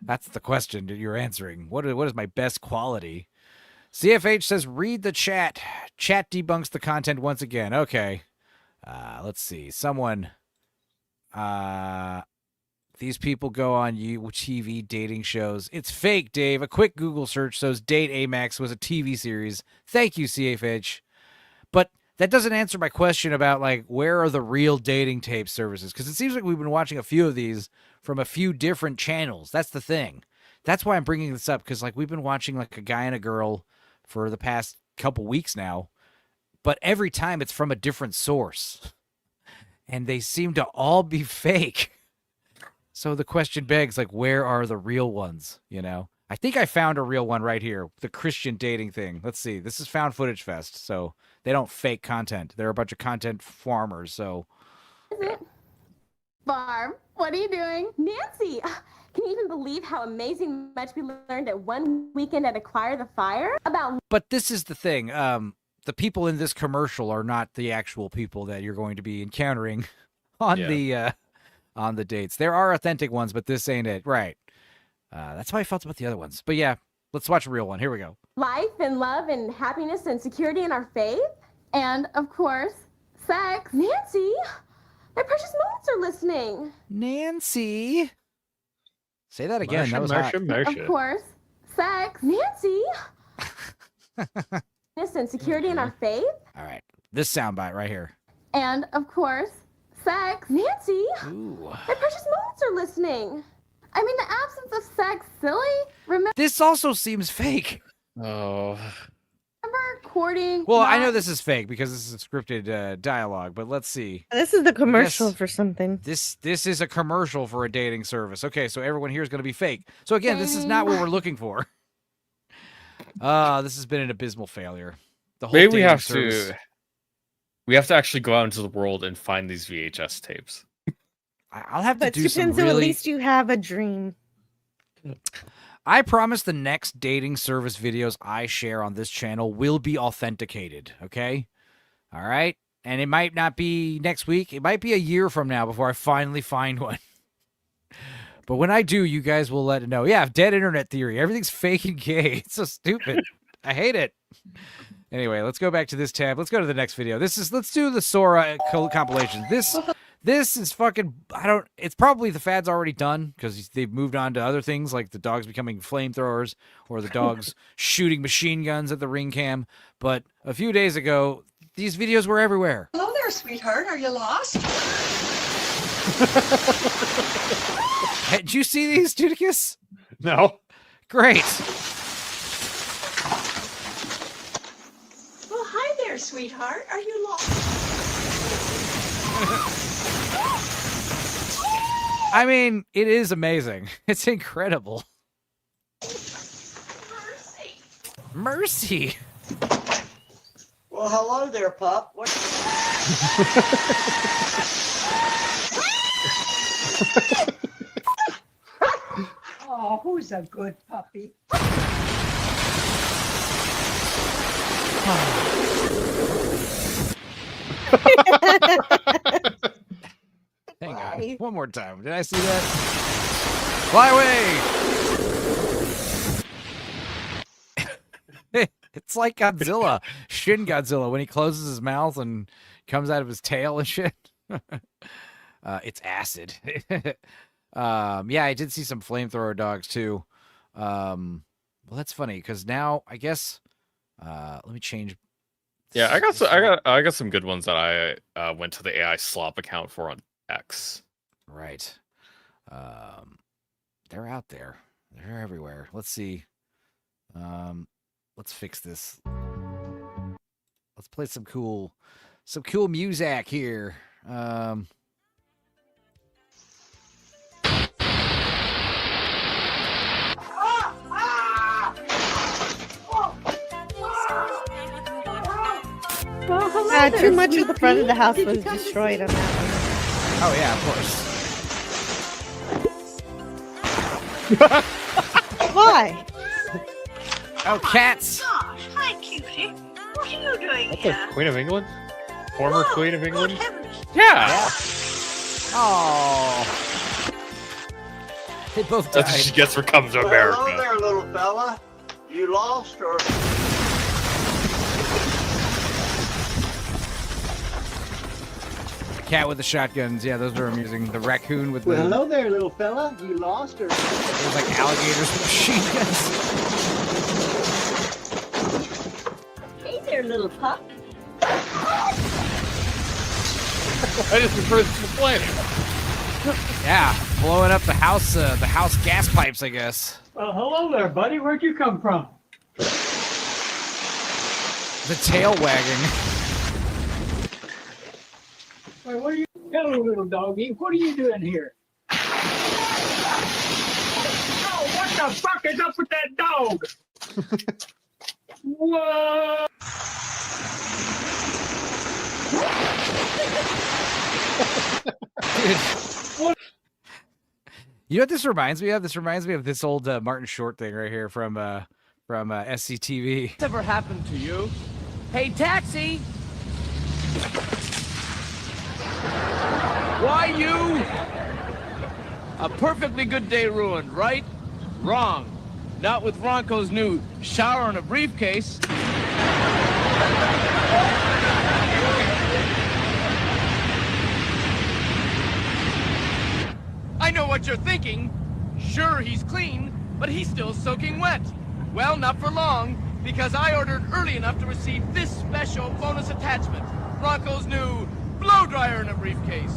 That's the question that you're answering. What is my best quality? CFH says, read the chat. Chat debunks the content once again. Okay. Let's see. Someone. These people go on TV dating shows. It's fake, Dave. A quick Google search shows Date Amax was a TV series. Thank you, CFH. But that doesn't answer my question about, like, where are the real dating tape services? Because it seems like we've been watching a few of these from a few different channels. That's the thing. That's why I'm bringing this up, because, like, we've been watching, like, a guy and a girl for the past couple weeks now. But every time it's from a different source. And they seem to all be fake. So the question begs, like, where are the real ones, I think I found a real one right here, the Christian dating thing. Let's see. This is Found Footage Fest, so they don't fake content. They're a bunch of content farmers, so. Barb, what are you doing? Nancy, can you even believe how amazing much we learned at one weekend at Acquire the Fire? But this is the thing. The people in this commercial are not the actual people that you're going to be encountering on the dates. There are authentic ones, but this ain't it. Right. That's how I felt about the other ones. But yeah, let's watch a real one. Here we go. life and love and happiness and security in our faith. And, of course, sex. Nancy, my precious moments are listening. Nancy. Say that again. That was hot. Of course, sex. Nancy. And security in our faith. All right. This soundbite right here. And, of course, sex. Nancy, Ooh. my precious moments are listening. I mean, the absence of sex, silly. Remember This also seems fake. Oh. courting? Well, I know this is fake because this is a scripted dialogue, but let's see. This is the commercial Yes. for something. This is a commercial for a dating service. Okay, so everyone here is going to be fake. So again, this is not what we're looking for. This has been an abysmal failure. The whole Maybe we dating have service. we have to actually go out into the world and find these VHS tapes. I'll have to But do some Stupenzo, at really. least you have a dream. I promise the next dating service videos I share on this channel will be authenticated, okay? All right? And it might not be next week. It might be a year from now before I finally find one. But when I do, you guys will let it know. Yeah, dead internet theory. Everything's fake and gay. It's so stupid. I hate it. Anyway, let's go back to this tab. Let's go to the next video. Let's do the Sora compilation. This is fucking. It's probably the fad's already done because they've moved on to other things like the dogs becoming flamethrowers or the dogs shooting machine guns at the ring cam. But a few days ago, these videos were everywhere. Hello there, sweetheart. Are you lost? Hey, did you see these, Judicus? No. Great. Well, hi there, sweetheart. Are you lost? I mean, it is amazing. It's incredible. Mercy. Well, hello there, pup. What? Oh, who's a good puppy? Hang on. One more time. Did I see that? Fly away! It's like Godzilla. Shin Godzilla when he closes his mouth and comes out of his tail and shit. It's acid. Yeah, I did see some flamethrower dogs too. Well, that's funny because now I guess let me change. Yeah, I got some good ones that I went to the AI slop account for on X. Right. They're out there. They're everywhere. Let's see. Let's fix this. Let's play some cool music here. Well, hello there, too much of the front of the house was destroyed on that one. Oh yeah, of course. Why? Oh, cats. Gosh, hi, cutie. What are you doing That's here? the Queen of England? Former Queen of England? Yeah. Oh. They both died. That's what she gets for coming to Well, America. hello there, little fella. You lost or? Cat with the shotguns. Yeah, those are amusing. The raccoon with the... Well, hello there, little fella. You lost or? There's like alligators with machine guns. Hey there, little pup. I just prefer the planet. Yeah, blowing up the house gas pipes, I guess. Well, hello there, buddy. Where'd you come from? The tail wagging. Wait, what are you? Hello, little doggy. What are you doing here? Oh, what the fuck is up with that dog? Whoa! You know what this reminds me of? This reminds me of this old Martin Short thing right here from SCTV. What's ever happened to you? Hey, taxi! Why you? A perfectly good day ruined, right? Wrong. Not with Ronco's new shower and a briefcase. I know what you're thinking. Sure, he's clean, but he's still soaking wet. Well, not for long, because I ordered early enough to receive this special bonus attachment. Ronco's new blow dryer in a briefcase.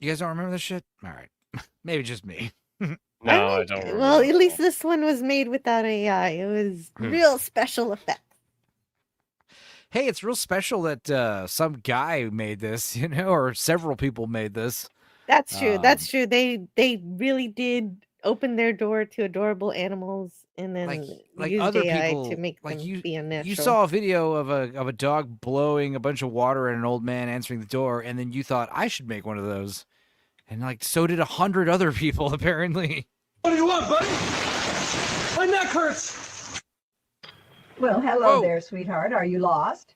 You guys don't remember this shit? All right. Maybe just me. No, I don't remember. Well, at least this one was made without AI. It was real special effects. Hey, it's real special that some guy made this, you know, or several people made this. That's true. That's true. They really did open their door to adorable animals and then Like used other AI people, to make like them be unnatural. You saw a video of a dog blowing a bunch of water at an old man answering the door, and then you thought I should make one of those, and like so did 100 other people apparently. What do you want, buddy? My neck hurts. Well, hello there, sweetheart. Are you lost?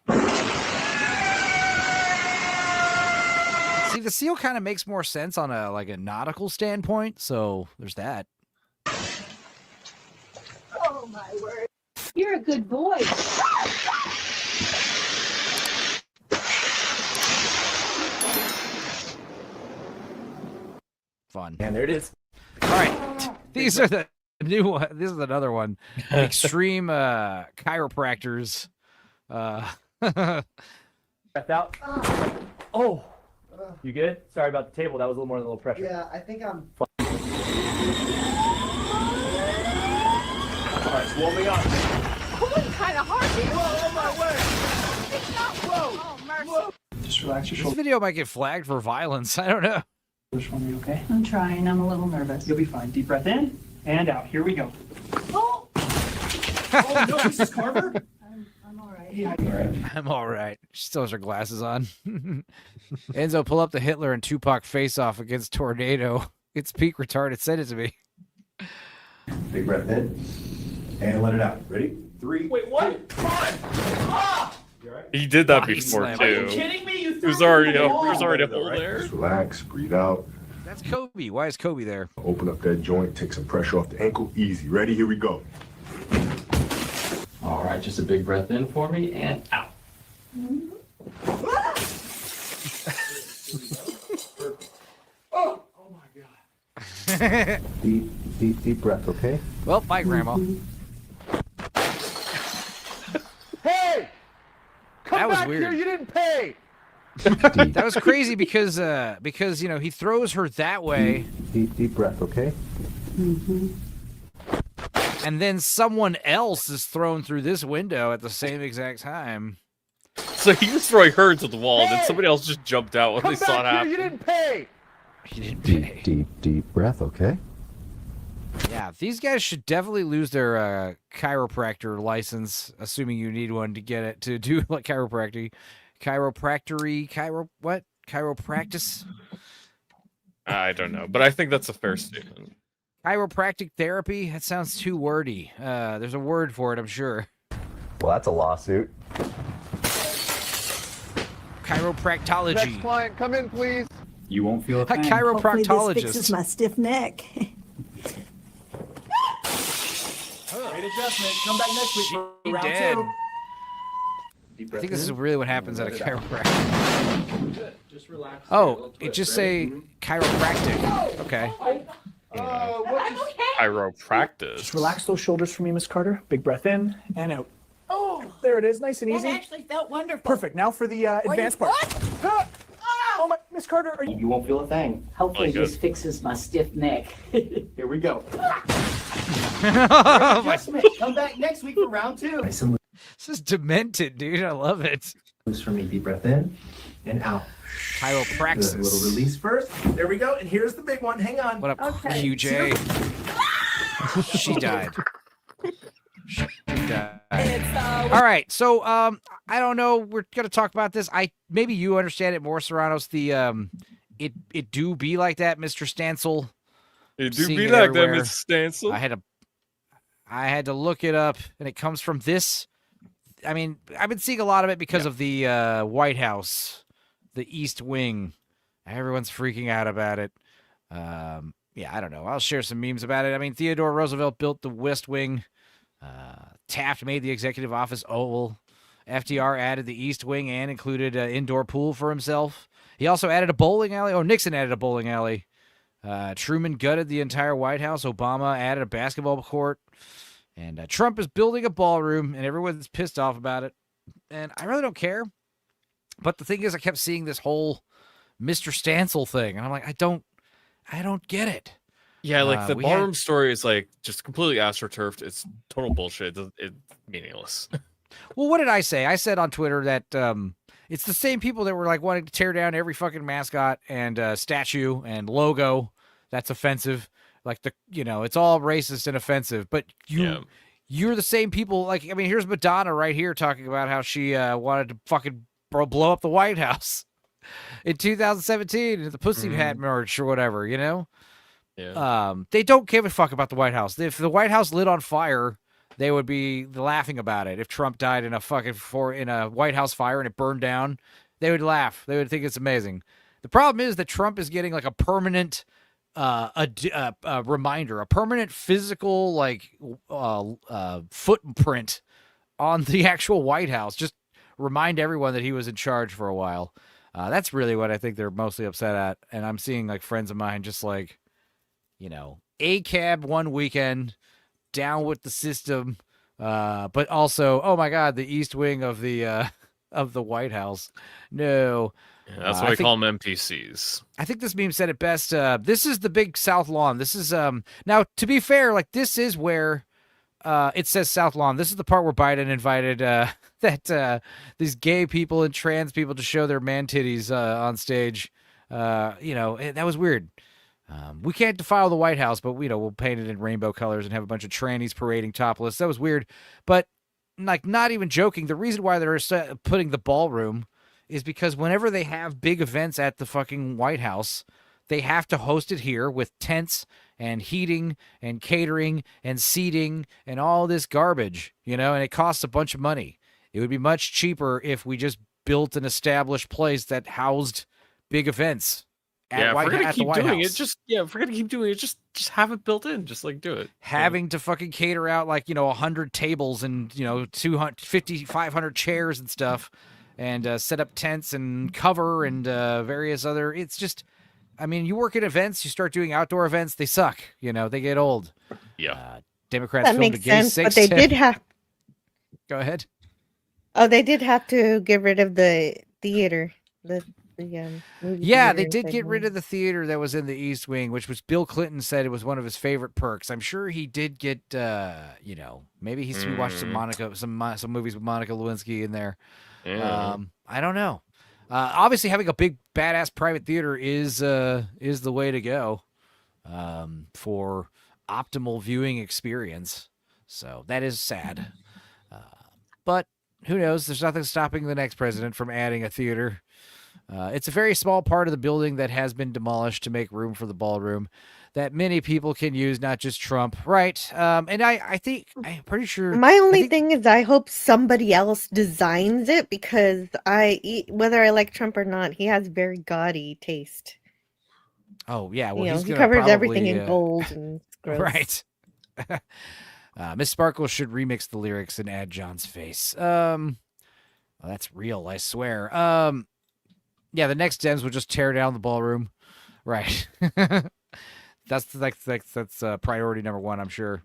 See, the seal kind of makes more sense on a nautical standpoint, so there's that. Oh, my word. You You're a good boy. Fun. And there it is. All right. These are the new one. This is another one. Extreme chiropractors. Breath out. Oh. You good? Sorry about the table. That was a little more than a little pressure. Yeah, I think I'm. All right, it's warming up. Pulling kind of hard here. Whoa, on my way. It's not. Whoa. Oh, mercy. Just relax your This shoulders video might get flagged for violence. I don't know. for me, okay? I'm trying. I'm a little nervous. You'll be fine. Deep breath in and out. Here we go. Oh, Oh, no, Mrs. Carver? I'm all right. Yeah, all right. I'm all right. She still has her glasses on. Enzo, pull up the Hitler and Tupac face-off against Tornado. It's peak retarded. Send it to me. Big breath in and let it out. Ready? 3. Wait, what? Come on! Ah! He did that Body before slam. too. Are you kidding me? You He was threw already me a, in he the was wall. already a hole there. Just relax, breathe out. That's Kobe. Why is Kobe there? Open up that joint, take some pressure off the ankle. Easy. Ready? Here we go. All right, just a big breath in for me and out. Oh my God. Deep breath, okay? Well, bye, Grandma. Hey! Come That was back weird. here, you didn't pay! That was crazy because you know, he throws her that way, Deep breath, okay? and then someone else is thrown through this window at the same exact time. So he was throwing her into the wall, and then somebody else just jumped out when Come they saw it back here, happen. you didn't pay! He didn't pay. Deep breath, okay? Yeah, these guys should definitely lose their chiropractor license, assuming you need one to get it to do like chiropractic. Chiropractic? I don't know, but I think that's a fair statement. Chiropractic therapy? That sounds too wordy. There's a word for it, I'm sure. Well, that's a lawsuit. Chiropractology. Next client, come in, please. You won't feel a A thing. chiropractologist. my stiff neck. Great adjustment. Come back next week for He round did. 2. I Deep breath think this is in. really what happens at a Let it out. chiropractor. Good. Just relax. Oh, it just say chiropractic. Okay. Chiropractic. Just relax those shoulders for me, Miss Carter. Big breath in and out. Oh, there it is. Nice and That easy. actually felt wonderful. Perfect. Now for the advanced part. Ah! Oh my, Miss Carter, are you won't feel a thing. Hopefully this fixes my stiff neck. Here we go. Oh my- Adjustment. Come back next week for round 2. Nice and This is demented, dude. I love it. loose for me. Deep breath in and out. Good. Chiropraxis. Little release first. There we go. And here's the big one. Hang on. What up, Okay. QJ? She died. She died. All right, so I don't know. We're gonna talk about this. Maybe you understand it more, Serranos. The it do be like that, Mr. Stancil. It do Seeing be it like everywhere. that, Mr. Stancil. I had to look it up, and it comes from this. I mean, I've been seeing a lot of it because of the White House, the East Wing. Everyone's freaking out about it. Yeah, I don't know. I'll share some memes about it. I mean, Theodore Roosevelt built the West Wing. Taft made the executive office oval. FDR added the East Wing and included an indoor pool for himself. He also added a bowling alley. Oh, Nixon added a bowling alley. Truman gutted the entire White House. Obama added a basketball court. And Trump is building a ballroom, and everyone's pissed off about it. And I really don't care. But the thing is, I kept seeing this whole Mr. Stancil thing, and I'm like, I don't get it. Yeah, like the we ballroom had- story is like just completely astroturfed. It's total bullshit. It's meaningless. Well, what did I say? I said on Twitter that it's the same people that were like wanting to tear down every fucking mascot and statue and logo. That's offensive. Like it's all racist and offensive. But you're the same people. Like, I mean, here's Madonna right here talking about how she wanted to fucking blow up the White House in 2017 at the Pussy Hat March or whatever. Yeah. They don't give a fuck about the White House. If the White House lit on fire, they would be laughing about it. If Trump died in a White House fire and it burned down, they would laugh. They would think it's amazing. The problem is that Trump is getting like a permanent reminder, a permanent physical footprint on the actual White House. Just remind everyone that he was in charge for a while. That's really what I think they're mostly upset at. And I'm seeing like friends of mine just like, a cab one weekend, down with the system, but also, oh my God, the East Wing of the White House. No. Yeah, that's why we call them NPCs. I think this meme said it best. This is the big South Lawn. This is now, to be fair, like this is where it says South Lawn. This is the part where Biden invited these gay people and trans people to show their man titties on stage. That was weird. We can't defile the White House, but we'll paint it in rainbow colors and have a bunch of trannies parading topless. That was weird, but like not even joking. The reason why they're putting the ballroom is because whenever they have big events at the fucking White House, they have to host it here with tents and heating and catering and seating and all this garbage, and it costs a bunch of money. It would be much cheaper if we just built an established place that housed big events. If we're gonna keep doing it, just have it built in. Just like do it. Having to fucking cater out like 100 tables and 250, 500 chairs and stuff. And set up tents and cover and various other. It's just, you work at events, you start doing outdoor events, they suck. They get old. Yeah. Democrats that filmed makes a gay sense, sex but they tape. did have. Go ahead. Oh, they did have to get rid of the theater. Movie Yeah, theater they did get segment. rid of the theater that was in the East Wing, which was Bill Clinton said it was one of his favorite perks. I'm sure he did get, maybe he watched some movies with Monica Lewinsky in there. Yeah. I don't know. Obviously, having a big badass private theater is the way to go for optimal viewing experience. So that is sad. But who knows? There's nothing stopping the next president from adding a theater. It's a very small part of the building that has been demolished to make room for the ballroom that many people can use, not just Trump. Right. And I think, I'm pretty sure. My only thing is I hope somebody else designs it because whether I like Trump or not, he has very gaudy taste. Oh, yeah. Well, he covers everything in gold and it's gross. Right. Miss Sparkle should remix the lyrics and add John's face. Well, that's real, I swear. Yeah, the next Dems will just tear down the ballroom. Right. That's priority number one, I'm sure.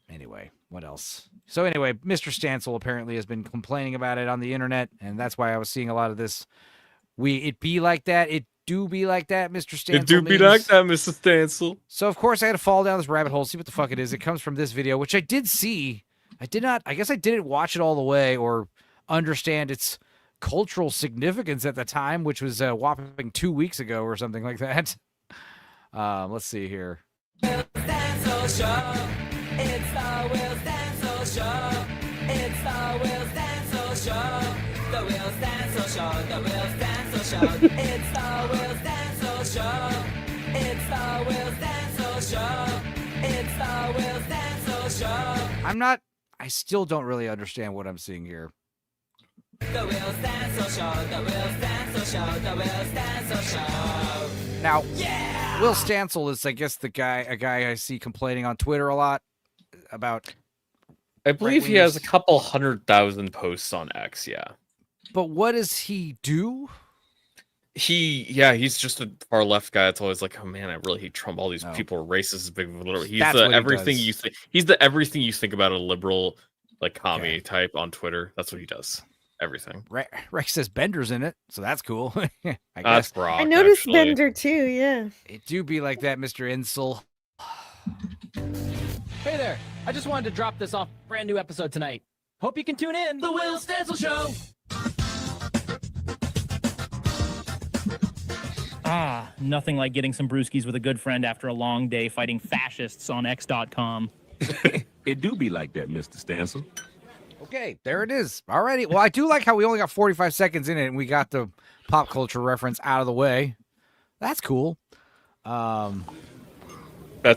Anyway, what else? So anyway, Mr. Stancil apparently has been complaining about it on the internet, and that's why I was seeing a lot of this. It be like that. It do be like that, Mr. Stancil. It do be like that, Mr. Stancil. So of course I had to fall down this rabbit hole, see what the fuck it is. It comes from this video, which I did see. I guess I didn't watch it all the way or understand its cultural significance at the time, which was whopping 2 weeks ago or something like that. Let's see here. I still don't really understand what I'm seeing here. Now, Will Stancil is, I guess, a guy I see complaining on Twitter a lot about. I believe he has a couple 100,000 posts on X. Yeah, but what does he do? He's just a far left guy. That's always like, oh man, I really hate Trump. All these people are racist. He's the everything you think. He's the everything you think about a liberal, like commie type on Twitter. That's what he does. Everything. Rex says Bender's in it, so that's cool. I guess. That's Brock, I noticed actually. Bender too. Yeah. It do be like that, Mr. Insel. Hey there! I just wanted to drop this off. Brand new episode tonight. Hope you can tune in. The Will Stancil Show. Nothing like getting some brewskis with a good friend after a long day fighting fascists on X.com. It do be like that, Mr. Stancil. Okay, there it is. Alrighty. Well, I do like how we only got 45 seconds in it and we got the pop culture reference out of the way. That's cool. That's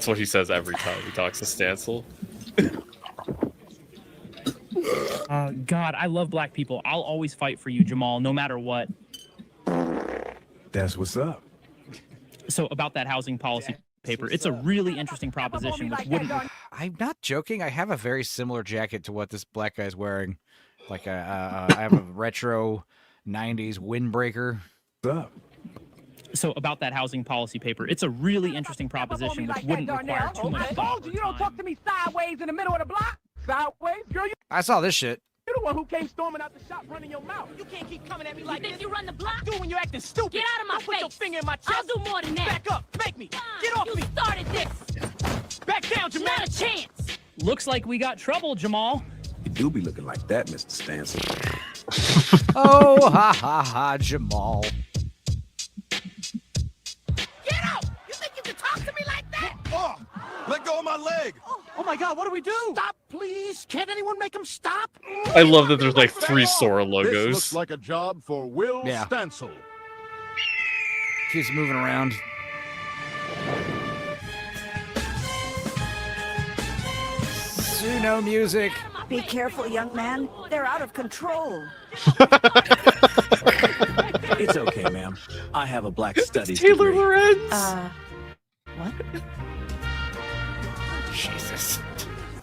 what he says every time he talks to Stancil. God, I love black people. I'll always fight for you, Jamal, no matter what. That's what's up. So about that housing policy paper, it's a really interesting proposition which wouldn't... I'm not joking. I have a very similar jacket to what this black guy's wearing. Like I have a retro 90s windbreaker. So about that housing policy paper, it's a really interesting proposition which wouldn't require too much thought. You don't talk to me sideways in the middle of the block. Sideways, girl, I saw this shit. you're the one who came storming out the shop running your mouth. You can't keep coming at me like this. You run the block? Do when you're acting stupid. Get out of my face. Put your finger in my chest. I'll do more than that. Back up. Make me. Get off me. You started this. Back down, Jamal. Not a chance. Looks like we got trouble, Jamal. You do be looking like that, Mr. Stanson. Oh, ha, ha, ha, Jamal. Get out! You think you can talk to me like that? Oh, let go of my leg. Oh my God, what do we do? Stop, please. Can't anyone make him stop? I love that there's like 3 Sora logos. This looks like a job for Will Yeah. Stansel. Keeps moving around. Suno music. Be careful, young man. They're out of control. It's okay, ma'am. I have a black studies Taylor degree. Lorenz. What? Jesus.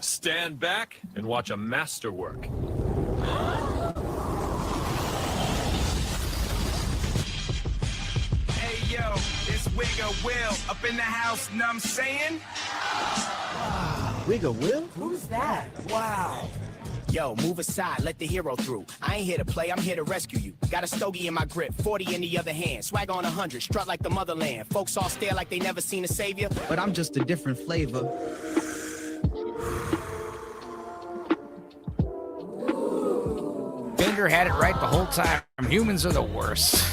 Stand back and watch a masterwork. Hey yo, it's Wigga Will up in the house, know what I'm saying? Wigga Will? Who's that? Wow. Yo, move aside, let the hero through. I ain't here to play, I'm here to rescue you. Got a stogie in my grip, 40 in the other hand. Swag on 100, strut like the motherland. Folks all stare like they never seen a savior. But I'm just a different flavor. Bender had it right the whole time. Humans are the worst.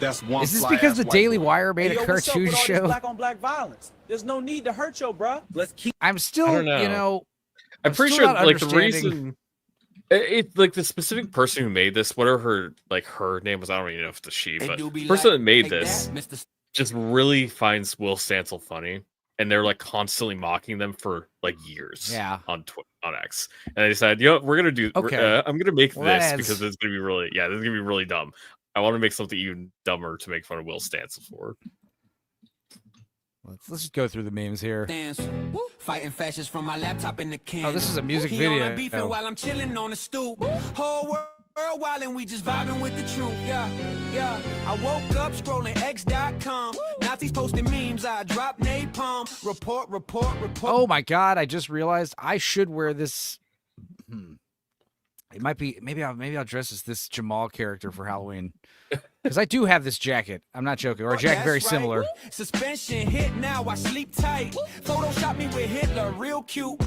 That's one. Is this because the Daily Wire made a cartoon show? Black on black violence. There's no need to hurt yo, bruh. Let's keep. I'm still, I don't know. you know, I'm pretty sure still not like the understanding- reason it like the specific person who made this, whatever her name was, I don't even know if it's a she, but the person that made this just really finds Will Stansel funny, and they're like constantly mocking them for like years. Yeah. on X, and they decided, you know, we're gonna do. Okay. I'm gonna make Well, that this adds- because it's gonna be really, this is gonna be really dumb. I want to make something even dumber to make fun of Will Stansel for. Let's just go through the memes here. Fighting fascists from my laptop in the can. Oh, this is a music He on video. a beefing while I'm chilling on the stoop. Whole world wildin', we just vibing with the truth. Yeah. I woke up scrolling x.com. Nazis posting memes. I dropped napalm. Report. Oh my God! I just realized I should wear this. It might be maybe I'll dress as this Jamal character for Halloween because I do have this jacket. I'm not joking, or a jacket very That's right. similar. Suspension hit now, I sleep tight. Photoshop me with Hitler, real cute.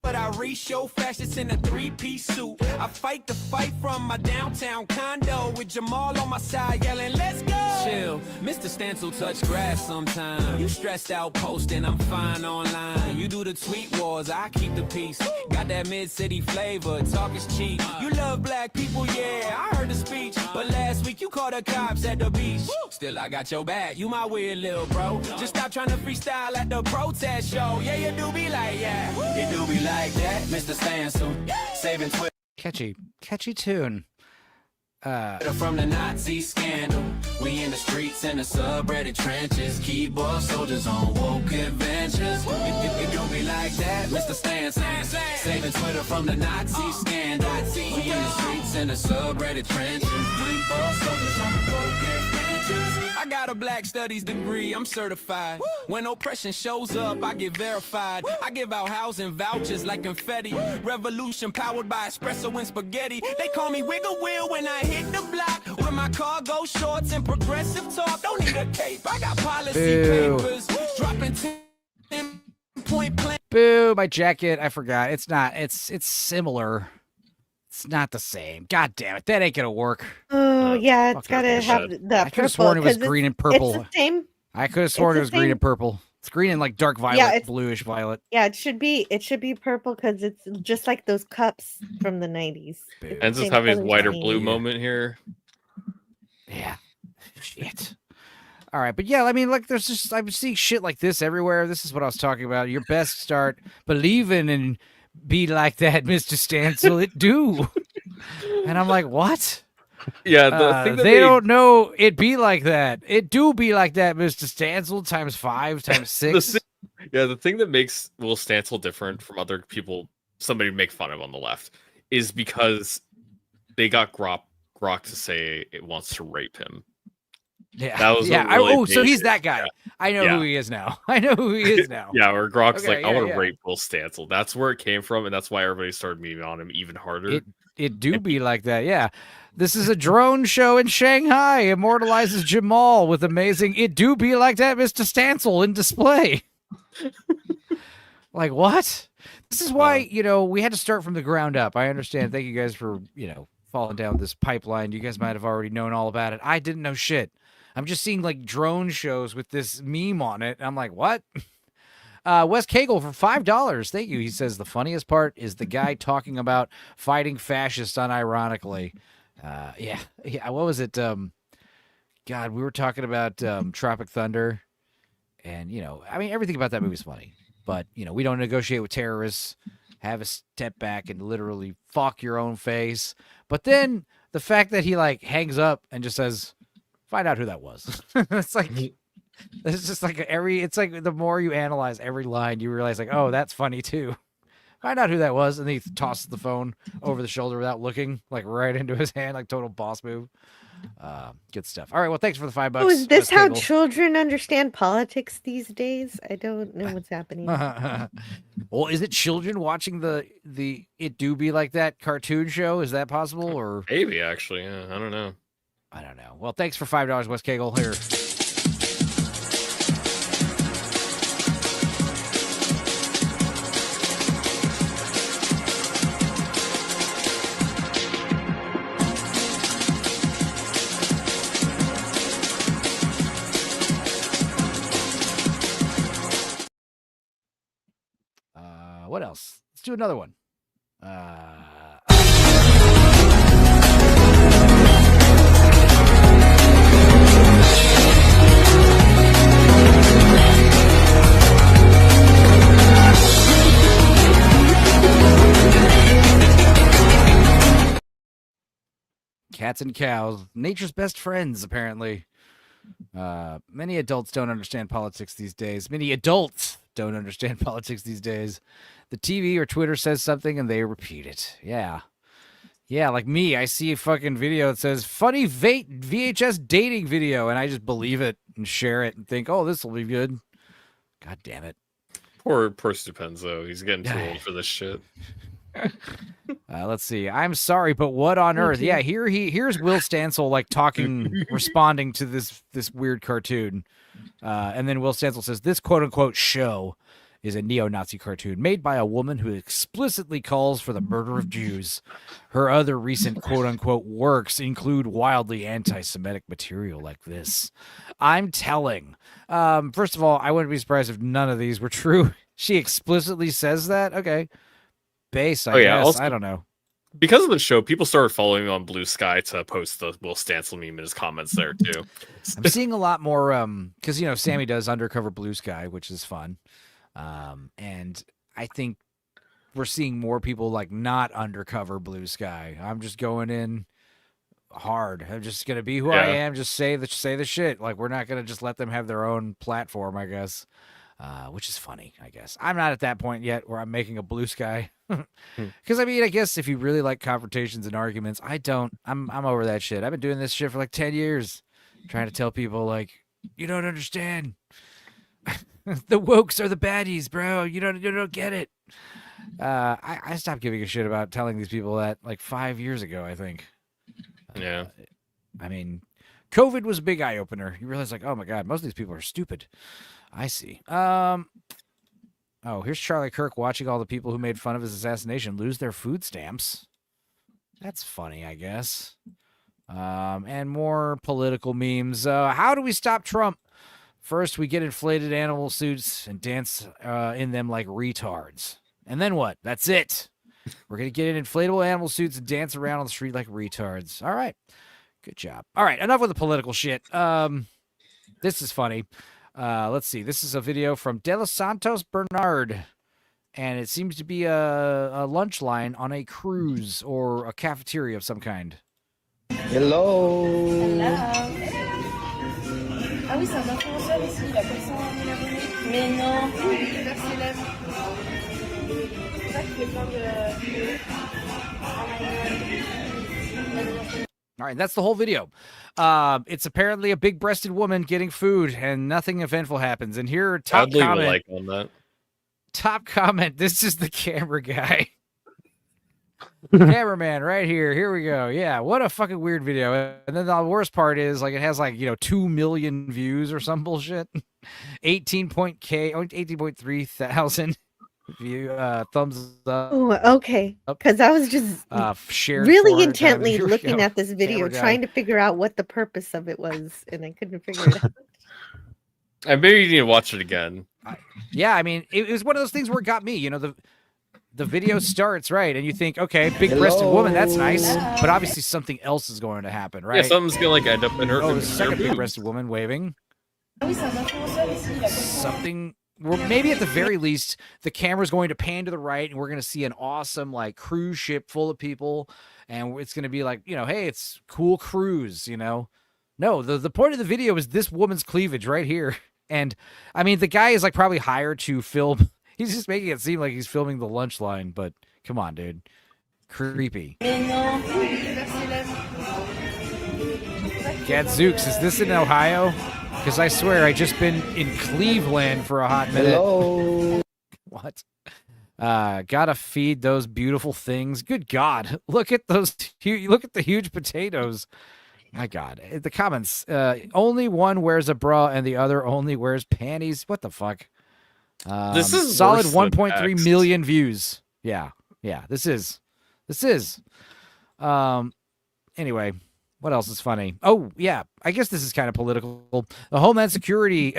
But I re-show fascists in a 3-piece suit. I fight the fight from my downtown condo with Jamal on my side yelling, let's go! Chill, Mr. Stansel touch grass sometime. You stressed out posting, I'm fine online. You do the tweet wars, I keep the peace. Got that mid-city flavor, talk is cheap. You love black people, yeah, I heard the speech. But last week you called the cops at the beach. Still, I got your back, you my weird little bro. Just stop trying to freestyle at the protest show. Yeah, you do be like, you do be like that, Mr. Stansel. Saving Twitter Catchy tune. from the Nazi scandal. We in the streets and the subreddit trenches. Keyboard soldiers on woke adventures. It don't be like that, Mr. Stansel. Saving Twitter from the Nazi scandal. We in the streets and the subreddit trenches. Keyboard soldiers on woke adventures. I got a black studies degree, I'm certified. When oppression shows up, I get verified. I give out housing vouchers like confetti. Revolution powered by espresso and spaghetti. They call me Wiggle Will when I hit the block. With my cargo shorts and progressive talk. Don't need a cape, I got policy Boo. papers. Dropping 10 point plan. Boo! My jacket. I forgot. It's not. It's similar. It's not the same. God damn it! That ain't gonna work. Oh yeah, it's fuck gotta that have shit. the I could have sworn it was 'cause green and It's purple. the same. I could have sworn it it's was the green same- and purple. It's green and like dark violet, it's- bluish violet. Yeah, it should be purple because it's just like those cups from the 90s. It's the Ends same up having his color white or scheme. blue moment here. Yeah. Shit. All right, but yeah, I mean, like, there's just I'm seeing shit like this everywhere. This is what I was talking about. Your best start believing and be like that, Mr. Stansel. It do. And I'm like, what? Yeah, the thing that they don't know it be like that. It do be like that, Mr. Stansel, times 5, times 6. Yeah, the thing that makes Will Stancil different from other people, somebody to make fun of on the left, is because they got Grok to say it wants to rape him. Yeah, That was yeah. what really So made he's it. that guy. Yeah. I know Yeah. who he is now. I know who he is now. Yeah, where Grok's Okay, like, I yeah, want to yeah. rape Will Stancil. That's where it came from, and that's why everybody started memeing on him even harder. It do be like that, yeah. This is a drone show in Shanghai. Immortalizes Jamal with amazing. It do be like that, Mr. Stancil in display. Like what? This is why we had to start from the ground up. I understand. Thank you guys for falling down this pipeline. You guys might have already known all about it. I didn't know shit. I'm just seeing like drone shows with this meme on it. I'm like, what? Wes Cagle for $5. Thank you. He says the funniest part is the guy talking about fighting fascists unironically. Yeah. What was it? God, we were talking about Tropic Thunder, and everything about that movie is funny. But we don't negotiate with terrorists. Have a step back and literally fuck your own face. But then the fact that he like hangs up and just says, "Find out who that was." It's like. It's just like it's like the more you analyze every line, you realize like, oh, that's funny too. Find out who that was, and then he tosses the phone over the shoulder without looking, like right into his hand, like total boss move. Good stuff. All right, well, thanks for the $5. Oh, is this Wes how Cagle. children understand politics these days? I don't know what's happening. Well, is it children watching the It Do Be Like That cartoon show? Is that possible, or maybe actually? Yeah, I don't know. Well, thanks for $5, Wes Cagle. Here. What else? Let's do another one. Cats and cows, nature's best friends, apparently. Many adults don't understand politics these days. Many adults don't understand politics these days. The TV or Twitter says something and they repeat it. Yeah. Yeah, like me. I see a fucking video that says, funny VHS dating video, and I just believe it and share it and think, oh, this will be good. God damn it. Poor Stupends, though. He's getting too old for this shit. Let's see. I'm sorry, but what on earth? Yeah, here's Will Stancil like talking, responding to this weird cartoon, and then Will Stancil says this quote unquote show is a neo-Nazi cartoon made by a woman who explicitly calls for the murder of Jews. Her other recent quote unquote works include wildly anti-Semitic material like this. I'm telling. First of all, I wouldn't be surprised if none of these were true. She explicitly says that. Okay. Base, I guess. Also, I don't know. Because of the show, people started following on Blue Sky to post the Will Stancil meme in his comments there too. I'm seeing a lot more because Sammy does Undercover Blue Sky, which is fun, and I think we're seeing more people like not Undercover Blue Sky. I'm just going in hard. I'm just gonna be who I am. Just say the shit. Like we're not gonna just let them have their own platform, I guess. Which is funny, I guess. I'm not at that point yet where I'm making a Blue Sky. Because I guess if you really like confrontations and arguments, I don't. I'm over that shit. I've been doing this shit for like 10 years, trying to tell people like, you don't understand. The wokes are the baddies, bro. You don't get it. I stopped giving a shit about telling these people that like 5 years ago, I think. Yeah. COVID was a big eye opener. You realize like, oh my god, most of these people are stupid. I see. Oh, here's Charlie Kirk watching all the people who made fun of his assassination lose their food stamps. That's funny, I guess. And more political memes. How do we stop Trump? First, we get inflated animal suits and dance in them like retards. And then what? That's it. We're going to get in inflatable animal suits and dance around on the street like retards. All right. Good job. All right, enough with the political shit. This is funny. Let's see. This is a video from De Los Santos Bernard, and it seems to be a lunch line on a cruise or a cafeteria of some kind. Hello. Ah oui, c'est un influenceur ici, il a 400 000 abonnés. Mais non. All right, that's the whole video. It's apparently a big-breasted woman getting food, and nothing eventful happens. And here, top I'd leave a comment. like on that. Top comment. This is the camera guy. Cameraman right here. Here we go. Yeah, what a fucking weird video. And then the worst part is like it has like 2 million views or some bullshit. 18.3 thousand view thumbs up. Oh, okay. Because I was just shared really 400 times. intently Here we looking go. at this video, Camera guy. trying to figure out what the purpose of it was, and I couldn't figure it out. And maybe you need to watch it again. Yeah, I mean, it was one of those things where it got me. The video starts right, and you think, okay, big-breasted woman, that's nice, but obviously something else is going to happen, right? Yeah, something's gonna like end up in her. Oh, in there's a her second boobs. big-breasted woman waving. Something. Well, maybe at the very least, the camera's going to pan to the right, and we're going to see an awesome like cruise ship full of people, and it's going to be like, hey, it's cool cruise, No, the point of the video is this woman's cleavage right here, and I mean the guy is like probably hired to film. He's just making it seem like he's filming the lunch line, but come on, dude. Creepy. Gadzooks, is this in Ohio? Because I swear I just been in Cleveland for a hot minute. Hello. What? Gotta feed those beautiful things. Good God. Look at those. Look at the huge potatoes. My God. The comments. Only one wears a bra and the other only wears panties. What the fuck? This is solid worse than 1.3 X. million views. Yeah. This is. Anyway, what else is funny? Oh yeah, I guess this is kind of political. The Homeland Security.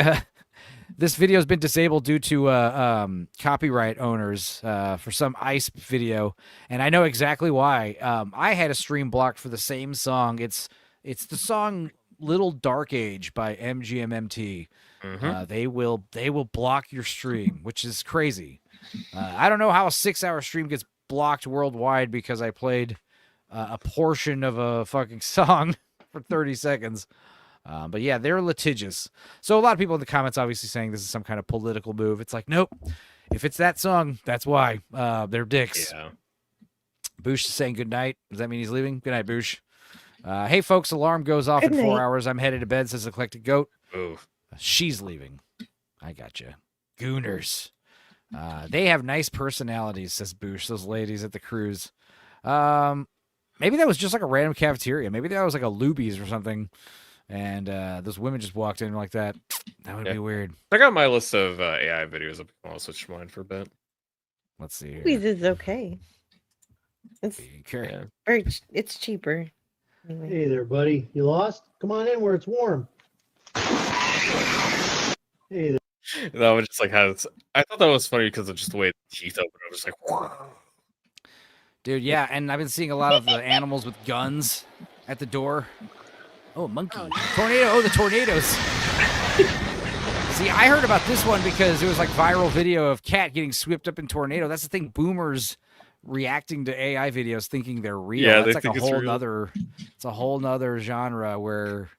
This video has been disabled due to copyright owners for some ICE video, and I know exactly why. I had a stream blocked for the same song. It's the song "Little Dark Age" by MGMT. They will block your stream, which is crazy. I don't know how a 6-hour stream gets blocked worldwide because I played a portion of a fucking song for 30 seconds. But yeah, they're litigious. So a lot of people in the comments obviously saying this is some kind of political move. It's like, nope. If it's that song, that's why. They're dicks. Yeah. Boosh is saying good night. Does that mean he's leaving? Good night, Boosh. Hey, folks, alarm goes off Good in 4 night. hours. I'm headed to bed, says Eclectic Goat. Ooh. She's leaving. I gotcha. Gooners. They have nice personalities, says Boosh, those ladies at the cruise. Maybe that was just like a random cafeteria. Maybe that was like a Luby's or something. And those women just walked in like that. That would be weird. I got my list of AI videos up. I'll switch mine for a bit. Let's see here. Squeeze is okay. It's Okay. it's cheaper. Anyway. Hey there, buddy. You lost? Come on in where it's warm. Hey there. That was just like has. I thought that was funny because of just the way the teeth open. I was just like, Dude, yeah, and I've been seeing a lot of the animals with guns at the door. Oh, monkey. Tornado. Oh, the tornadoes. See, I heard about this one because it was like viral video of cat getting swept up in tornado. That's the thing. Boomers reacting to AI videos thinking they're real. Yeah, That's they like think a it's whole real. nother. It's a whole nother genre where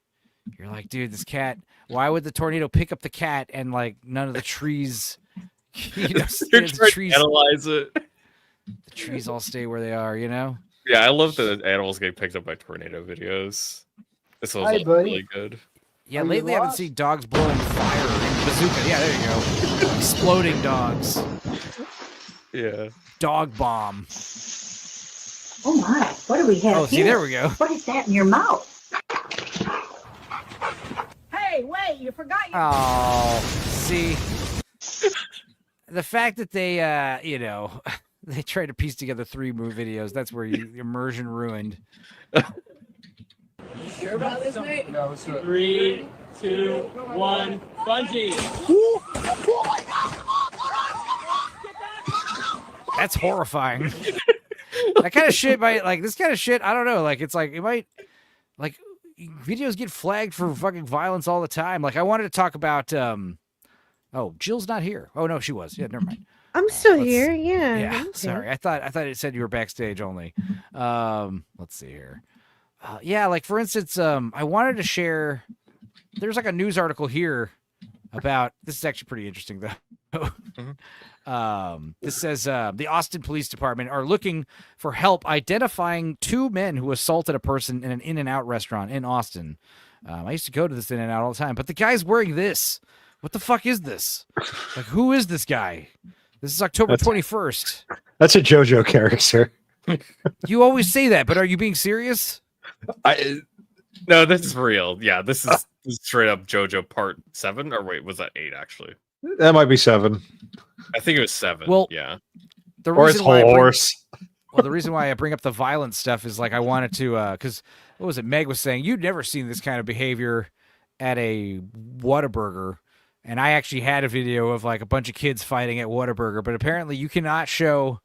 you're like, dude, this cat. Why would the tornado pick up the cat and like none of the trees? They're the trying trees. to analyze it. The trees all stay where they are. Yeah, I love the animals getting picked up by tornado videos. This was Hi, buddy. really good. Yeah, Are you lately I've been lost? seeing dogs blowing fire and bazooka. Yeah, there you go. Exploding dogs. Yeah. Dog bomb. Oh my, what do we have Oh, see, here? there we go. What is that in your mouth? Hey, wait, you forgot your... Oh, see, the fact that they, they tried to piece together 3 videos. That's where immersion ruined. Sure about this, mate? No, it's 3, 2, 1, bungee. That's horrifying. That kind of shit might this kind of shit. I don't know. Like it's like it might videos get flagged for fucking violence all the time. Like I wanted to talk about. Oh, Jill's not here. Oh no, she was. Yeah, never mind. I'm still here. Yeah. Yeah, I'm sorry. I thought it said you were backstage only. Let's see here. Yeah, like for instance, I wanted to share. There's like a news article here about this is actually pretty interesting though. This says the Austin Police Department are looking for help identifying 2 men who assaulted a person in an In-N-Out restaurant in Austin. I used to go to this In-N-Out all the time, but the guy's wearing this. What the fuck is this? Like, who is this guy? This is October 21st. That's a JoJo character. You always say that, but are you being serious? No, this is real. Yeah, this is straight up JoJo Part 7. Or wait, was that 8 actually? That might be 7. I think it was 7. Well, yeah. The Or it's reason why horse. Well, the reason why I bring up the violent stuff is like I wanted to, because what was it? Meg was saying you'd never seen this kind of behavior at a Whataburger, and I actually had a video of like a bunch of kids fighting at Whataburger, but apparently you cannot show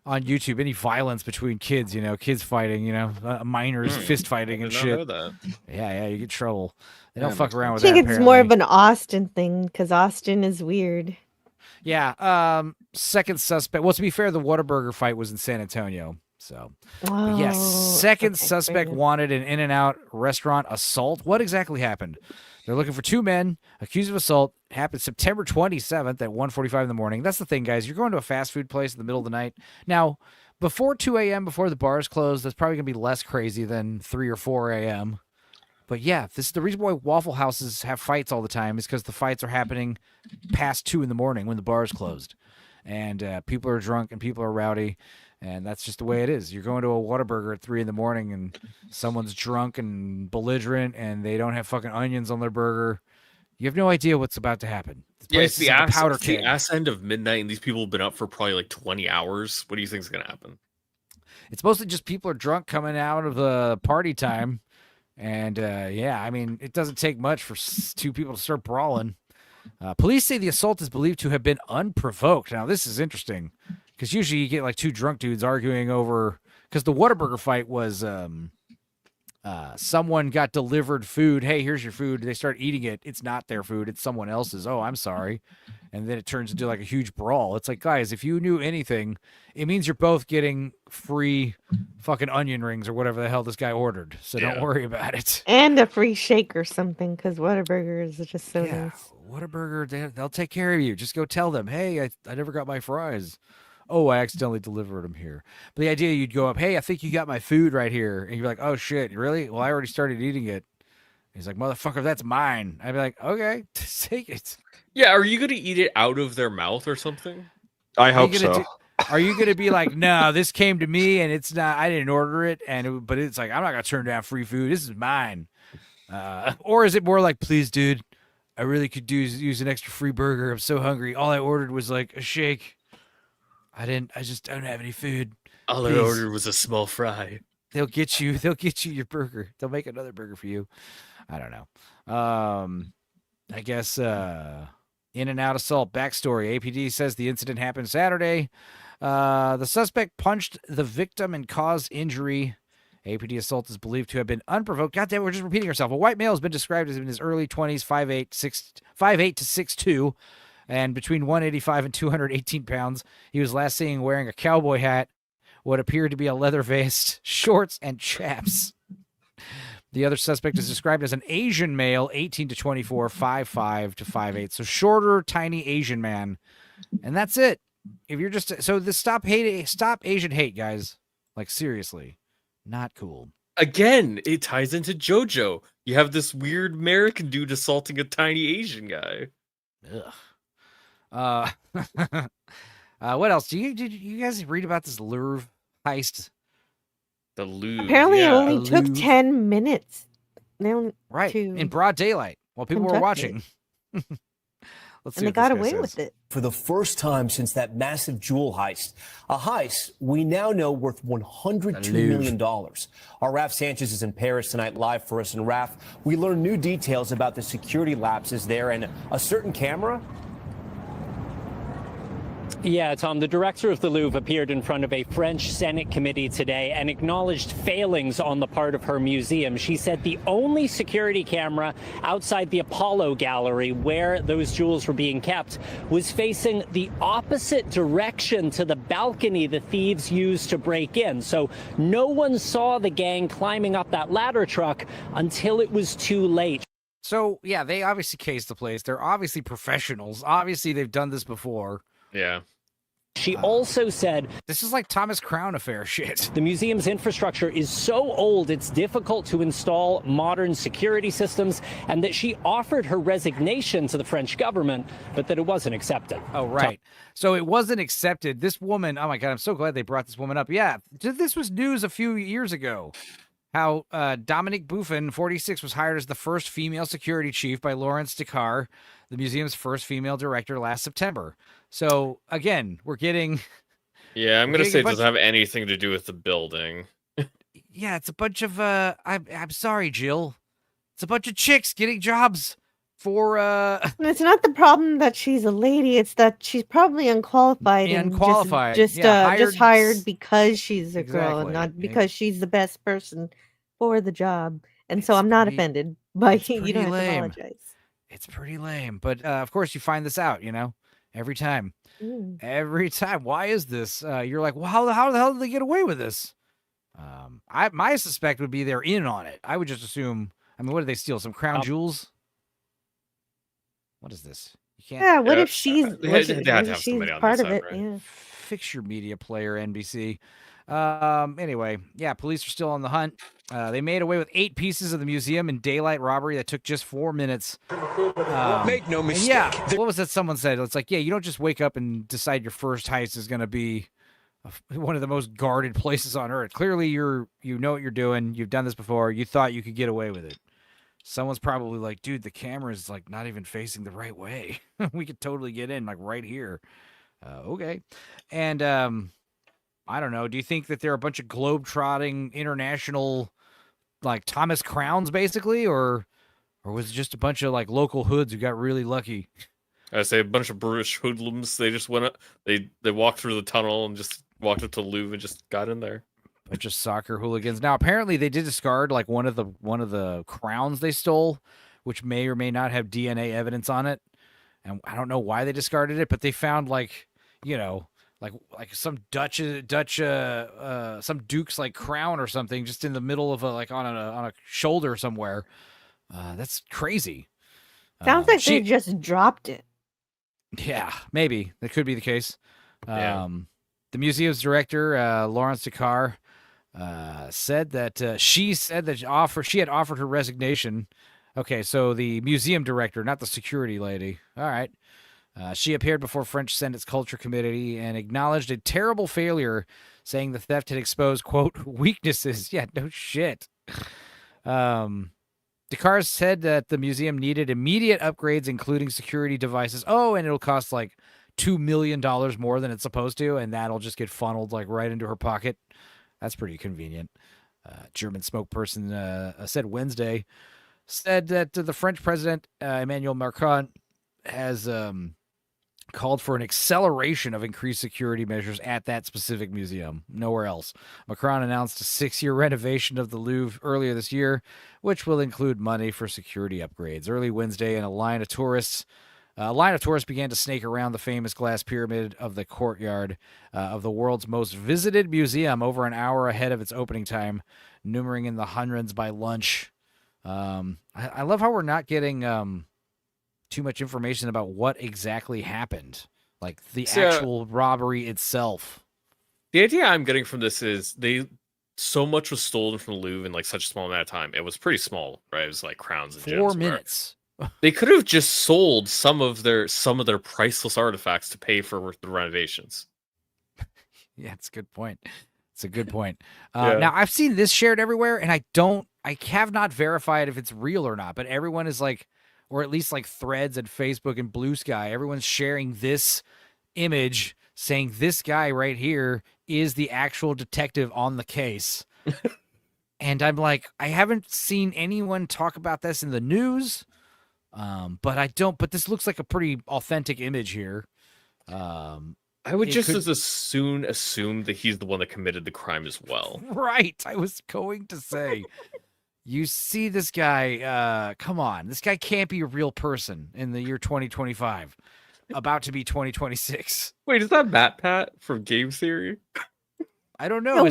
on YouTube any violence between kids. You know, kids fighting. You know, minors fist fighting and Did not shit. know that. Yeah, you get trouble. They don't fuck around I with think that. it's more of an Austin thing because Austin is weird. Yeah. Second suspect. Well, to be fair, the Whataburger fight was in San Antonio. So, but yes, second suspect wanted in In-N-Out restaurant assault. What exactly happened? They're looking for 2 men accused of assault. It happened September 27th at 1:45 in the morning. That's the thing, guys. You're going to a fast food place in the middle of the night. Now, before 2 a.m., before the bars close, that's probably going to be less crazy than 3 or 4 a.m. But yeah, this is the reason why Waffle Houses have fights all the time is because the fights are happening past 2 in the morning when the bar's closed. And people are drunk and people are rowdy. And that's just the way it is. You're going to a Whataburger at 3 in the morning and someone's drunk and belligerent and they don't have fucking onions on their burger. You have no idea what's about to happen. Yeah, it's the like a powder it's the keg. ass end of midnight, and these people have been up for probably like 20 hours. What do you think is going to happen? It's mostly just people are drunk coming out of the party time. And yeah, I mean, it doesn't take much for 2 people to start brawling. Police say the assault is believed to have been unprovoked. Now, this is interesting because usually you get like 2 drunk dudes arguing over, because the Whataburger fight was someone got delivered food. Hey, here's your food. They start eating it. It's not their food. It's someone else's. Oh, I'm sorry. And then it turns into like a huge brawl. It's like, guys, if you knew anything, it means you're both getting free fucking onion rings or whatever the hell this guy ordered. So don't worry about it. And a free shake or something because Whataburger is just so nice. Whataburger, they'll take care of you. Just go tell them, hey, I never got my fries. Oh, I accidentally delivered them here. But the idea you'd go up, hey, I think you got my food right here. And you're like, oh, shit, really? Well, I already started eating it. He's like, motherfucker, that's mine. I'd be like, okay, take it. Yeah, are you going to eat it out of their mouth or something? I hope so. Are you going to be like, no, this came to me and it's not, I didn't order it. But it's like, I'm not going to turn down free food. This is mine. Or is it more like, please, dude, I really could use an extra free burger. I'm so hungry. All I ordered was like a shake. I just don't have any food. All I ordered was a small fry. They'll get you your burger. They'll make another burger for you. I don't know. I guess In-N-Out assault backstory. APD says the incident happened Saturday. The suspect punched the victim and caused injury. APD assault is believed to have been unprovoked. God damn, we're just repeating ourselves. A white male has been described as in his early 20s, 5'8" to 6'2", and between 185 and 218 pounds. He was last seen wearing a cowboy hat, what appeared to be a leather vest, shorts, and chaps. The other suspect is described as an Asian male, 18 to 24, 5'5" to 5'8", so shorter, tiny Asian man. And that's it. If you're just stop Asian hate, guys. Like, seriously. Not cool. Again, it ties into JoJo. You have this weird American dude assaulting a tiny Asian guy. Ugh. What else? Did you guys read about this Louvre heist? The Louvre. Apparently, it only took 10 minutes. Right, in broad daylight while people were watching. Let's see. And they got away with it. For the first time since that massive jewel heist. A heist we now know worth $102 million. Our Raf Sanchez is in Paris tonight live for us. And Raf, we learned new details about the security lapses there and a certain camera. Yeah, Tom, the director of the Louvre appeared in front of a French Senate committee today and acknowledged failings on the part of her museum. She said the only security camera outside the Apollo gallery where those jewels were being kept was facing the opposite direction to the balcony the thieves used to break in. So no one saw the gang climbing up that ladder truck until it was too late. So yeah, they obviously cased the place. They're obviously professionals. Obviously, they've done this before. Yeah. She also said, "This is like Thomas Crown Affair shit. The museum's infrastructure is so old it's difficult to install modern security systems, and that she offered her resignation to the French government, but that it wasn't accepted." Oh, right. So it wasn't accepted. This woman, oh my God, I'm so glad they brought this woman up. Yeah, this was news a few years ago. How Dominique Bouffin, 46, was hired as the first female security chief by Laurence Descartes, the museum's first female director, last September. So again, we're getting... Yeah, I'm going to say it doesn't have anything to do with the building. Yeah, it's a bunch of... I'm sorry, Jill. It's a bunch of chicks getting jobs for... It's not the problem that she's a lady. It's that she's probably unqualified. Unqualified. And just hired because she's a girl Exactly. and not because she's the best person for the job. And so I'm not offended by you don't have to apologize. It's pretty lame. But of course you find this out, every time. Every time. Why is this? You're like, well, how the hell did they get away with this? My suspect would be they're in on it. I would just assume. I mean, what did they steal? Some crown jewels? What is this? You can't. Yeah, what if she's part of it? Right? Yeah. Fix your media player, NBC. Anyway, yeah, police are still on the hunt. They made away with 8 pieces of the museum in daylight robbery that took just 4 minutes. Make no mistake. Yeah, what was that someone said? It's like, yeah, you don't just wake up and decide your first heist is going to be one of the most guarded places on earth. Clearly, you know what you're doing. You've done this before. You thought you could get away with it. Someone's probably like, dude, the camera's like not even facing the right way. We could totally get in like right here. Okay. And I don't know. Do you think that they're a bunch of globe-trotting international, like Thomas Crowns, basically, or was it just a bunch of like local hoods who got really lucky? I say a bunch of British hoodlums. They just went up. They walked through the tunnel and just walked up to the Louvre and just got in there. Bunch of soccer hooligans. Now, apparently, they did discard like one of the crowns they stole, which may or may not have DNA evidence on it. And I don't know why they discarded it, but they found like some some Duke's like crown or something just in the middle of on a shoulder somewhere. That's crazy. Sounds like they just dropped it. Yeah, maybe that could be the case. Yeah. The museum's director, Laurence Descartes, said that she had offered her resignation. Okay, so the museum director, not the security lady. All right. She appeared before French Senate's Culture Committee and acknowledged a terrible failure, saying the theft had exposed, quote, weaknesses. Yeah, no shit. Descartes said that the museum needed immediate upgrades, including security devices. Oh, and it'll cost like $2 million more than it's supposed to, and that'll just get funneled like right into her pocket. That's pretty convenient. German spokesperson said Wednesday, said that the French president, Emmanuel Macron, has called for an acceleration of increased security measures at that specific museum, nowhere else. Macron announced a 6-year renovation of the Louvre earlier this year, which will include money for security upgrades. Early Wednesday, a line of tourists began to snake around the famous glass pyramid of the courtyard of the world's most visited museum over an hour ahead of its opening time, numbering in the hundreds by lunch. I love how we're not getting too much information about what exactly happened, like the actual robbery itself. The idea I'm getting from this is so much was stolen from the Louvre in like such a small amount of time. It was pretty small, right? It was like crowns and gems. 4 minutes. They could have just sold some of their priceless artifacts to pay for the renovations. Yeah, it's a good point. It's a good point. Yeah. Now I've seen this shared everywhere, and I have not verified if it's real or not, but everyone is like, or at least like Threads and Facebook and Blue Sky, everyone's sharing this image saying this guy right here is the actual detective on the case. And I'm like, I haven't seen anyone talk about this in the news, but this looks like a pretty authentic image here. I would just as soon assume that he's the one that committed the crime as well. Right. I was going to say, you see this guy, come on, this guy can't be a real person in the year 2025, about to be 2026. Wait, is that Matt Pat from Game Theory? I don't know.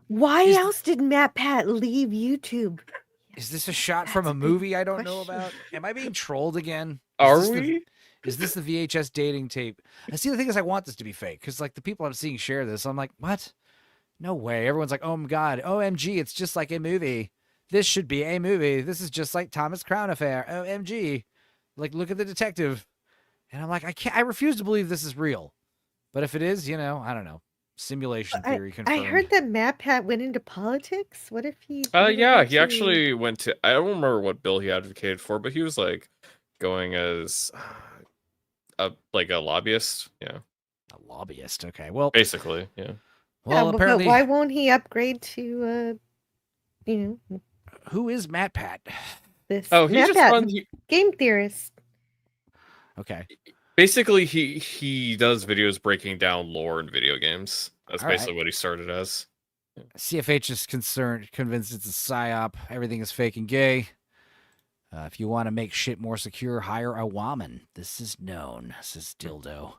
Why else did Matt Pat leave YouTube? Is this a shot from a movie I don't know about? Am I being trolled again? Are we? Is this the VHS dating tape? I see. The thing is, I want this to be fake because, like, the people I'm seeing share this, I'm like, what? No way. Everyone's like, oh my god, OMG, it's just like a movie. This should be a movie. This is just like Thomas Crown Affair. OMG. Like, look at the detective. And I'm like, I refuse to believe this is real. But if it is, I don't know. Simulation theory confirmed. I heard that Matt Pat went into politics. What if he? Yeah, he actually went to. I don't remember what bill he advocated for, but he was like going as a lobbyist. Yeah, a lobbyist. Okay, well, basically, yeah. Well, apparently, but why won't he upgrade to? Who is Matt Pat? This. Oh, he's Matt just Pat, game theorist. Okay. Basically, he does videos breaking down lore in video games. That's All basically right. what he started as. CFH is convinced it's a psyop. Everything is fake and gay. If you want to make shit more secure, hire a woman. This is known, says Dildo.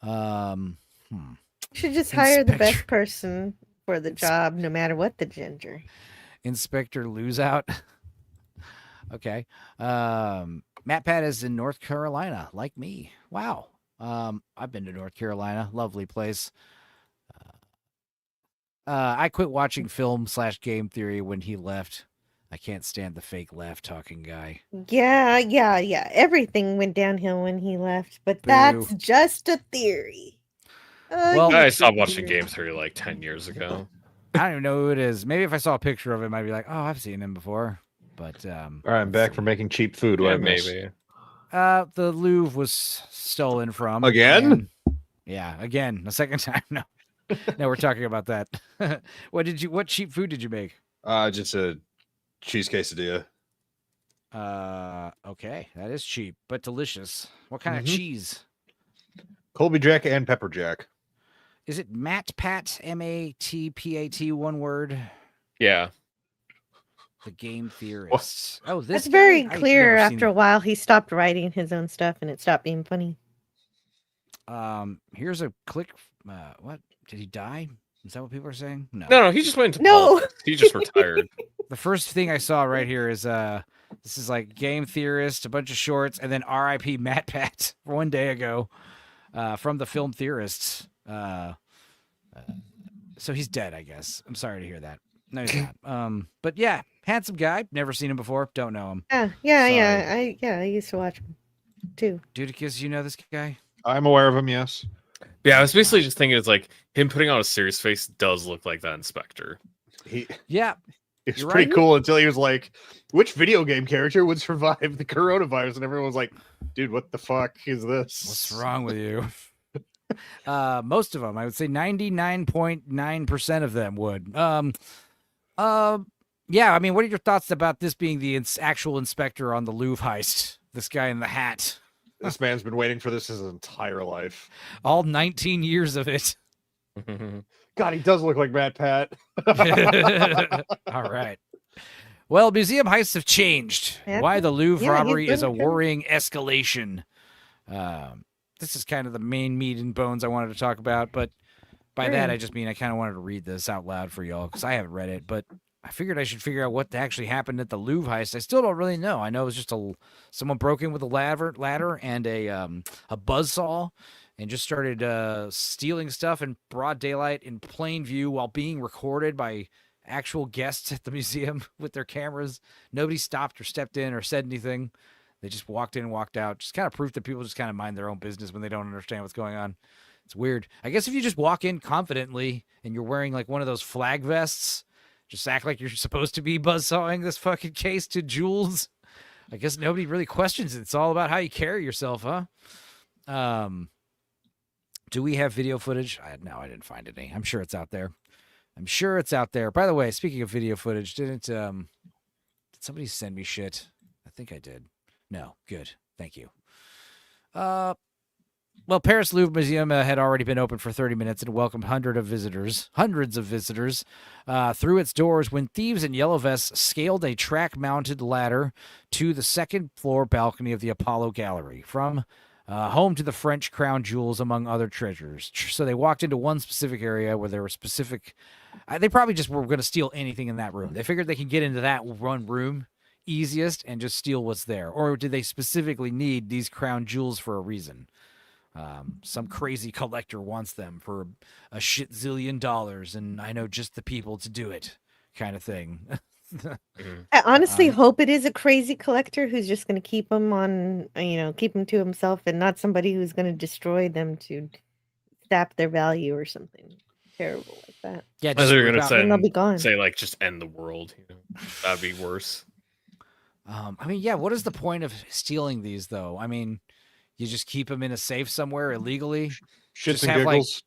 You should just hire the best person for the job, no matter what the gender. Inspector Lose Out. Okay. Matt Pat is in North Carolina, like me. Wow. I've been to North Carolina. Lovely place. I quit watching film/game theory when he left. I can't stand the fake laugh-talking guy. Yeah. Everything went downhill when he left, but that's just a theory. Well, I stopped watching game theory like 10 years ago. I don't even know who it is. Maybe if I saw a picture of him, I'd be like, oh, I've seen him before. But all right, I'm back for making cheap food. Yeah, maybe. The Louvre was stolen from again. Yeah, again, the second time. No, we're talking about that. What cheap food did you make? Just a cheese quesadilla. Okay, that is cheap but delicious. What kind of cheese? Colby Jack and Pepper Jack. Is it Matt Pat? MATPAT? One word. Yeah. The game theorist. Oh, this That's very guy? clear. After a while, he stopped writing his own stuff, and it stopped being funny. Here's a click. What? Did he die? Is that what people are saying? No, he just went into No. politics. He just retired. The first thing I saw right here is this is like game theorist, a bunch of shorts, and then R.I.P. Matt Pat 1 day ago, from the film theorists. So he's dead, I guess. I'm sorry to hear that. No, he's not. But yeah, handsome guy. Never seen him before. Don't know him. Yeah. I used to watch him too. Dudicus, you know this guy? I'm aware of him. Yes. Yeah, I was basically just thinking it's like him putting on a serious face does look like that inspector. Yeah. It's You're pretty right. cool until he was like, which video game character would survive the coronavirus? And everyone was like, dude, what the fuck is this? What's wrong with you? Most of them, I would say 99.9% of them would. Yeah, I mean, what are your thoughts about this being the actual inspector on the Louvre heist? This guy in the hat. This man's been waiting for this his entire life. All 19 years of it. God, he does look like Matt Pat. All right. Well, museum heists have changed. Why the Louvre robbery is a worrying escalation. This is kind of the main meat and bones I wanted to talk about, but by that I just mean I kind of wanted to read this out loud for y'all because I haven't read it, but I figured I should figure out what actually happened at the Louvre heist. I still don't really know. I know it was just someone broke in with a ladder and a buzzsaw and just started stealing stuff in broad daylight in plain view while being recorded by actual guests at the museum with their cameras. Nobody stopped or stepped in or said anything. They just walked in and walked out. Just kind of proof that people just kind of mind their own business when they don't understand what's going on. It's weird. I guess if you just walk in confidently and you're wearing like one of those flag vests, just act like you're supposed to be buzzsawing this fucking case to jewels. I guess nobody really questions it. It's all about how you carry yourself, huh? Do we have video footage? No, I didn't find any. I'm sure it's out there. By the way, speaking of video footage, did somebody send me shit? I think I did. No, good. Thank you. Well, Paris Louvre Museum had already been open for 30 minutes and welcomed hundreds of visitors through its doors when thieves in yellow vests scaled a track-mounted ladder to the second-floor balcony of the Apollo Gallery. From home to the French crown jewels, among other treasures. So they walked into one specific area where there were specific. They probably just were going to steal anything in that room. They figured they could get into that one room easiest and just steal what's there. Or did they specifically need these crown jewels for a reason? Some crazy collector wants them for a shit zillion dollars, and I know just the people to do it, kind of thing. I honestly hope it is a crazy collector who's just going to keep them on, keep them to himself, and not somebody who's going to destroy them to sap their value or something terrible like that. Yeah, they're going they'll be gone. to say like just end the world. That'd be worse. I mean, yeah. What is the point of stealing these, though? I mean, you just keep them in a safe somewhere illegally. Shits and giggles.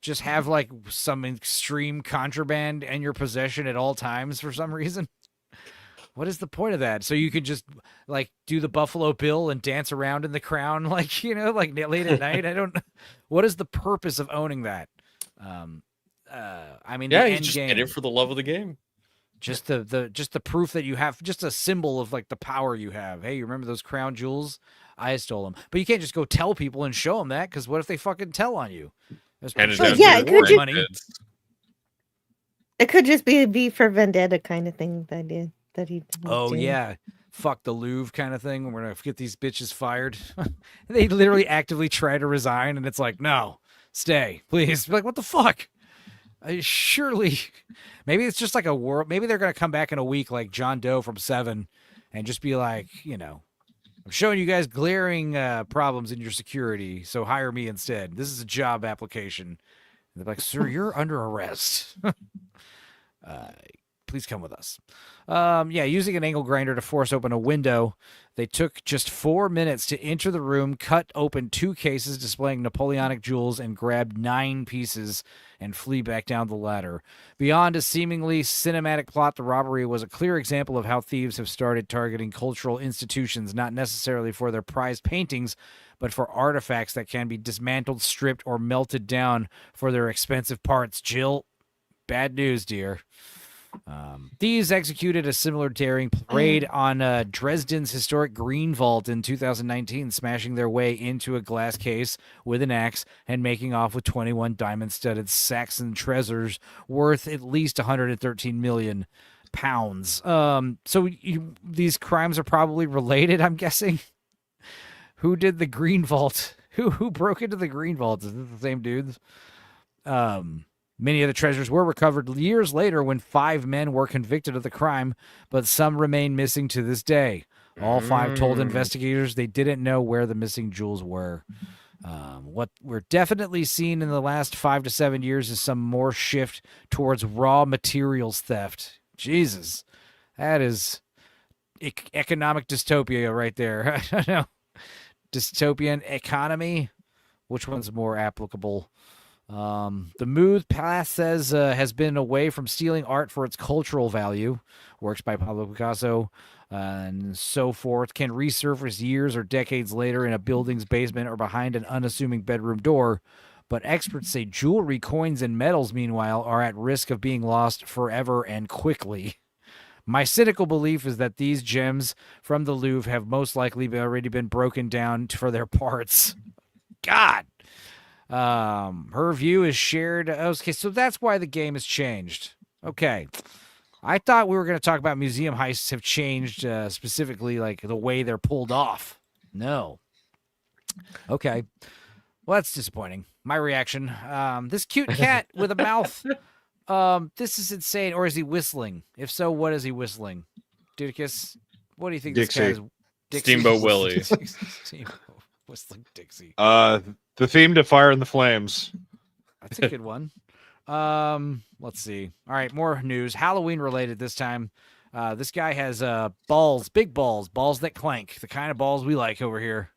Just have like some extreme contraband in your possession at all times for some reason. What is the point of that? So you could just like do the Buffalo Bill and dance around in the crown, like late at night. I don't. What is the purpose of owning that? I mean, yeah, the you end just game, get it for the love of the game. just the proof that you have, just a symbol of like the power you have. Hey, you remember those crown jewels? I stole them. But you can't just go tell people and show them that, because what if they fucking tell on you? And it could just, money. It could just be a V for Vendetta kind of thing that he. Oh yeah, fuck the Louvre kind of thing. We're gonna get these bitches fired. They literally actively try to resign, and it's like, no, stay, please. Like, what the fuck? Surely, maybe it's just like a world. Maybe they're gonna come back in a week, like John Doe from Seven, and just be like, I'm showing you guys glaring problems in your security, so hire me instead. This is a job application. And they're like, sir, you're under arrest. Please come with us. Using an angle grinder to force open a window, they took just 4 minutes to enter the room, cut open 2 cases displaying Napoleonic jewels, and grabbed 9 pieces and flee back down the ladder. Beyond a seemingly cinematic plot, the robbery was a clear example of how thieves have started targeting cultural institutions, not necessarily for their prized paintings, but for artifacts that can be dismantled, stripped, or melted down for their expensive parts. Jill, bad news, dear. Thieves executed a similar daring raid on Dresden's historic Green Vault in 2019, smashing their way into a glass case with an axe and making off with 21 diamond-studded Saxon treasures worth at least 113 million pounds. These crimes are probably related, I'm guessing. Who did the Green Vault? Who broke into the Green Vault? Is it the same dudes? Many of the treasures were recovered years later when 5 men were convicted of the crime, but some remain missing to this day. All 5 told investigators they didn't know where the missing jewels were. What we're definitely seeing in the last 5 to 7 years is some more shift towards raw materials theft. Jesus, that is economic dystopia right there. I don't know. Dystopian economy? Which one's more applicable? The mood path says has been away from stealing art for its cultural value. Works by Pablo Picasso and so forth can resurface years or decades later in a building's basement or behind an unassuming bedroom door. But experts say jewelry, coins, and medals, meanwhile, are at risk of being lost forever and quickly. My cynical belief is that these gems from the Louvre have most likely already been broken down for their parts. God. Her view is shared. Okay, so that's why the game has changed. Okay. I thought we were going to talk about museum heists have changed, specifically like the way they're pulled off. No. Okay. Well, that's disappointing. My reaction. This cute cat with a mouth. This is insane. Or is he whistling? If so, what is he whistling? Dudicus, what do you think Dixie. this cat is? Dixie. Steamboat Willie. Steamboat whistling Dixie. The theme to Fire in the Flames. That's a good one. Let's see. All right, more news. Halloween related this time. This guy has balls, big balls that clank, the kind of balls we like over here.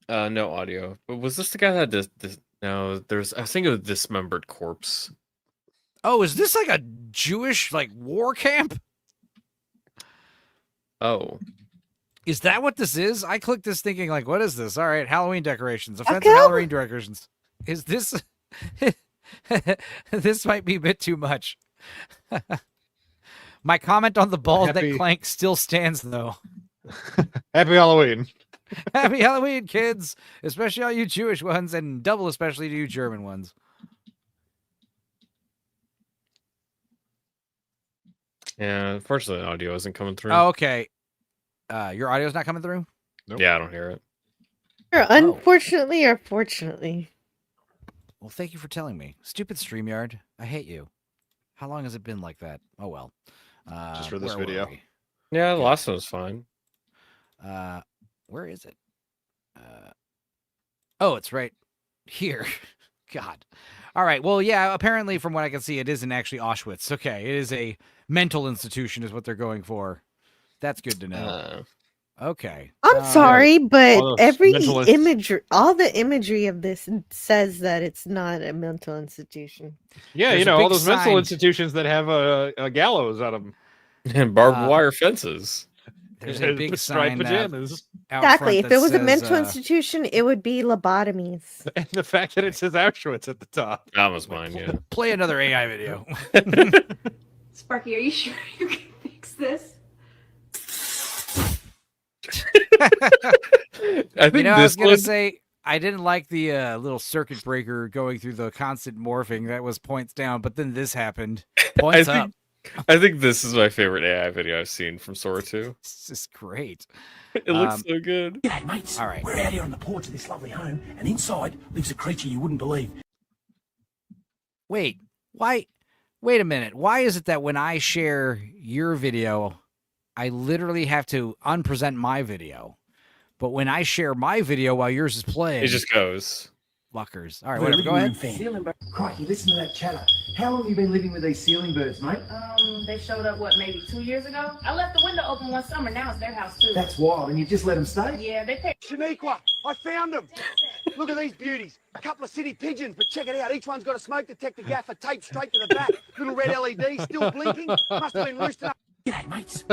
No audio. But was this the guy that had this? No, there's. I think it was dismembered corpse. Oh, is this like a Jewish war camp? Oh. Is that what this is? I clicked this thinking what is this? All right, Halloween decorations. Offensive Halloween decorations. Is this this might be a bit too much. My comment on the balls Happy- that clank still stands, though. Happy Halloween. Happy Halloween, kids! Especially all you Jewish ones, and double especially to you German ones. Yeah, unfortunately, the audio isn't coming through. Oh, okay. Your audio's not coming through? Yeah, I don't hear it. Or unfortunately or fortunately. Well, thank you for telling me. Stupid StreamYard. I hate you. How long has it been like that? Oh, well. Just for this where were video. we? Yeah, the last one was fine. Where is it? Oh, it's right here. God. All right. Well, yeah, apparently from what I can see, it isn't actually Auschwitz. Okay. It is a mental institution is what they're going for. That's good to know. Okay. I'm sorry, but all those every mental imagery, all the imagery of this says that it's not a mental institution. Yeah, There's you a know, all big those mental sign. institutions that have a gallows on them. And barbed wire fences. There's a big striped sign pajamas. out Exactly. front If that it was a says, mental institution, it would be lobotomies. And the fact that it says Auschwitz at the top. That was mine, yeah. Play another AI video. Sparky, are you sure you can fix this? I think I was this gonna one, say I didn't like the little circuit breaker going through the constant morphing. That was points down, but then this happened. Points up. I think this is my favorite AI video I've seen from Sora 2. This is great. It looks so good. G'day, mates. All right. We're out here on the porch of this lovely home, and inside lives a creature you wouldn't believe. Wait, why? Wait a minute. Why is it that when I share your video, I literally have to unpresent my video, but when I share my video while yours is playing, It just goes. fuckers. All right, whatever. Go ahead. Ceiling bird. Crikey, listen to that chatter. How long have you been living with these ceiling birds, mate? They showed up, maybe 2 years ago? I left the window open one summer. Now it's their house, too. That's wild, and you just let them stay? Yeah, they pay. Shaniqua, I found them. Look at these beauties. A couple of city pigeons, but check it out. Each one's got a smoke detector gaffer taped straight to the back. Little red LED, still blinking. Must have been roosting up. G'day, mates.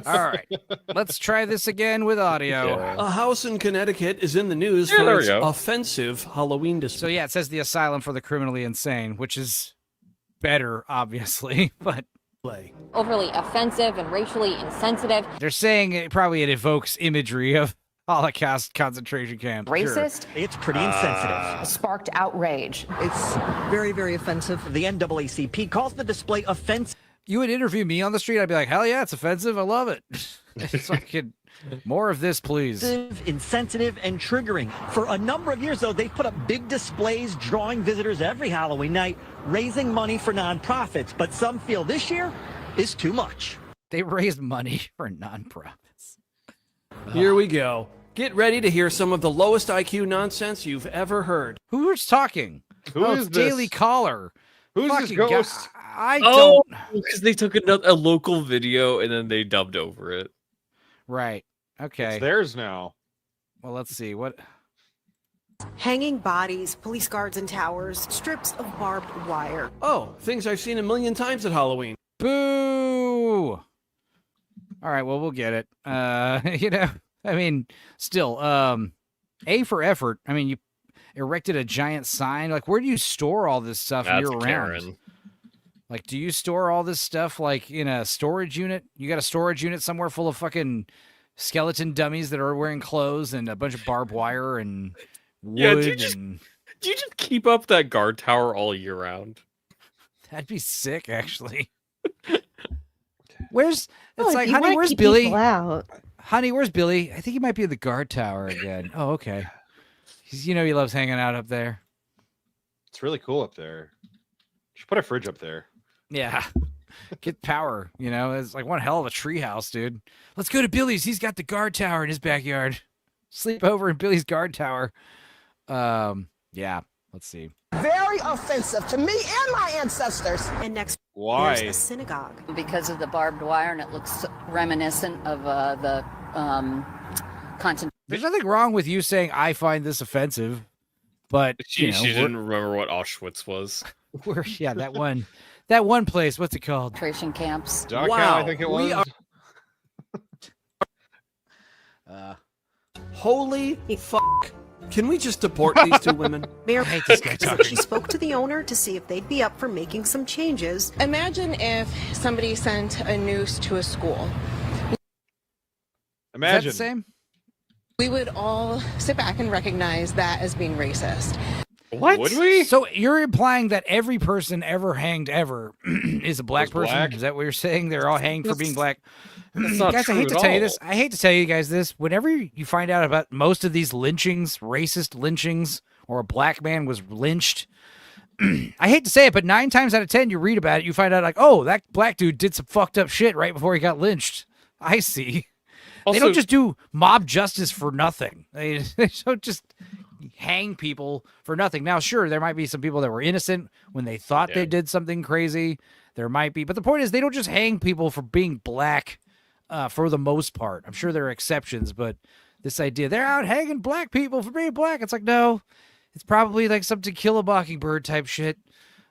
All right, let's try this again with audio. A house in Connecticut is in the news Yeah, for there its we go. offensive Halloween display. So yeah, it says the asylum for the criminally insane, which is better, obviously, but Overly offensive and racially insensitive. they're saying it evokes imagery of Holocaust concentration camp. Racist? It's pretty insensitive. Sparked outrage. It's very, very offensive. The NAACP calls the display offensive. You would interview me on the street, I'd be like, hell yeah, it's offensive. I love it. It's fucking more of this, please. Insensitive and triggering. For a number of years, though, they put up big displays drawing visitors every Halloween night, raising money for nonprofits. But some feel this year is too much. They raised money for nonprofits. Here we go. Get ready to hear some of the lowest IQ nonsense you've ever heard. Who's talking? Who oh, is it's Daily this? Caller. Who's this Fucking ghost? I Oh, don't. because they took a local video and then they dubbed over it. Right. Okay. It's theirs now. Well, let's see. What? Hanging bodies, police guards in towers, strips of barbed wire. Oh, things I've seen a million times at Halloween. Boo! All right, well, we'll get it. I mean, still, A for effort. I mean, you erected a giant sign. Like, where do you store all this stuff That's year round? Karen. Like, do you store all this stuff like in a storage unit? You got a storage unit somewhere full of fucking skeleton dummies that are wearing clothes and a bunch of barbed wire and wood. Yeah, do you just keep up that guard tower all year round? That'd be sick, actually. Where's Oh, if like, you honey, wanna where's keep Billy? people out. Honey, where's Billy? I think he might be in the guard tower again. Oh, okay. He's, he loves hanging out up there. It's really cool up there. You should put a fridge up there. Yeah. Get power, It's like one hell of a treehouse, dude. Let's go to Billy's. He's got the guard tower in his backyard. Sleep over in Billy's guard tower. Yeah. Let's see. Very offensive to me and my ancestors. And next, Why? there's a synagogue. Because of the barbed wire, and it looks reminiscent of the concentration. There's nothing wrong with you saying I find this offensive, but She we're- didn't remember what Auschwitz was. yeah, that one place. What's it called? Concentration camps. Dachau, Wow, I think it we was. Holy fuck. Can we just deport these two women? Mayor hate this guy said talking. she spoke to the owner to see if they'd be up for making some changes. Imagine if somebody sent a noose to a school. Imagine. Is that the same? We would all sit back and recognize that as being racist. What? Would we? So you're implying that every person ever hanged ever is a black Was person? black? Is that what you're saying? They're all hanged for being black? That's not Guys, I true hate to at tell you all. this. I hate to tell you guys this. Whenever you find out about most of these lynchings, racist lynchings, or a black man was lynched, I hate to say it, but 9 times out of 10, you read about it, you find out like, oh, that black dude did some fucked up shit right before he got lynched. I see. They don't Also- just do mob justice for nothing. They don't just hang people for nothing. Now, sure, there might be some people that were innocent when they thought they did something crazy. There might be. But the point is, they don't just hang people for being black for the most part. I'm sure there are exceptions, but this idea, they're out hanging black people for being black. It's like, no, it's probably like some To Kill a Mockingbird type shit.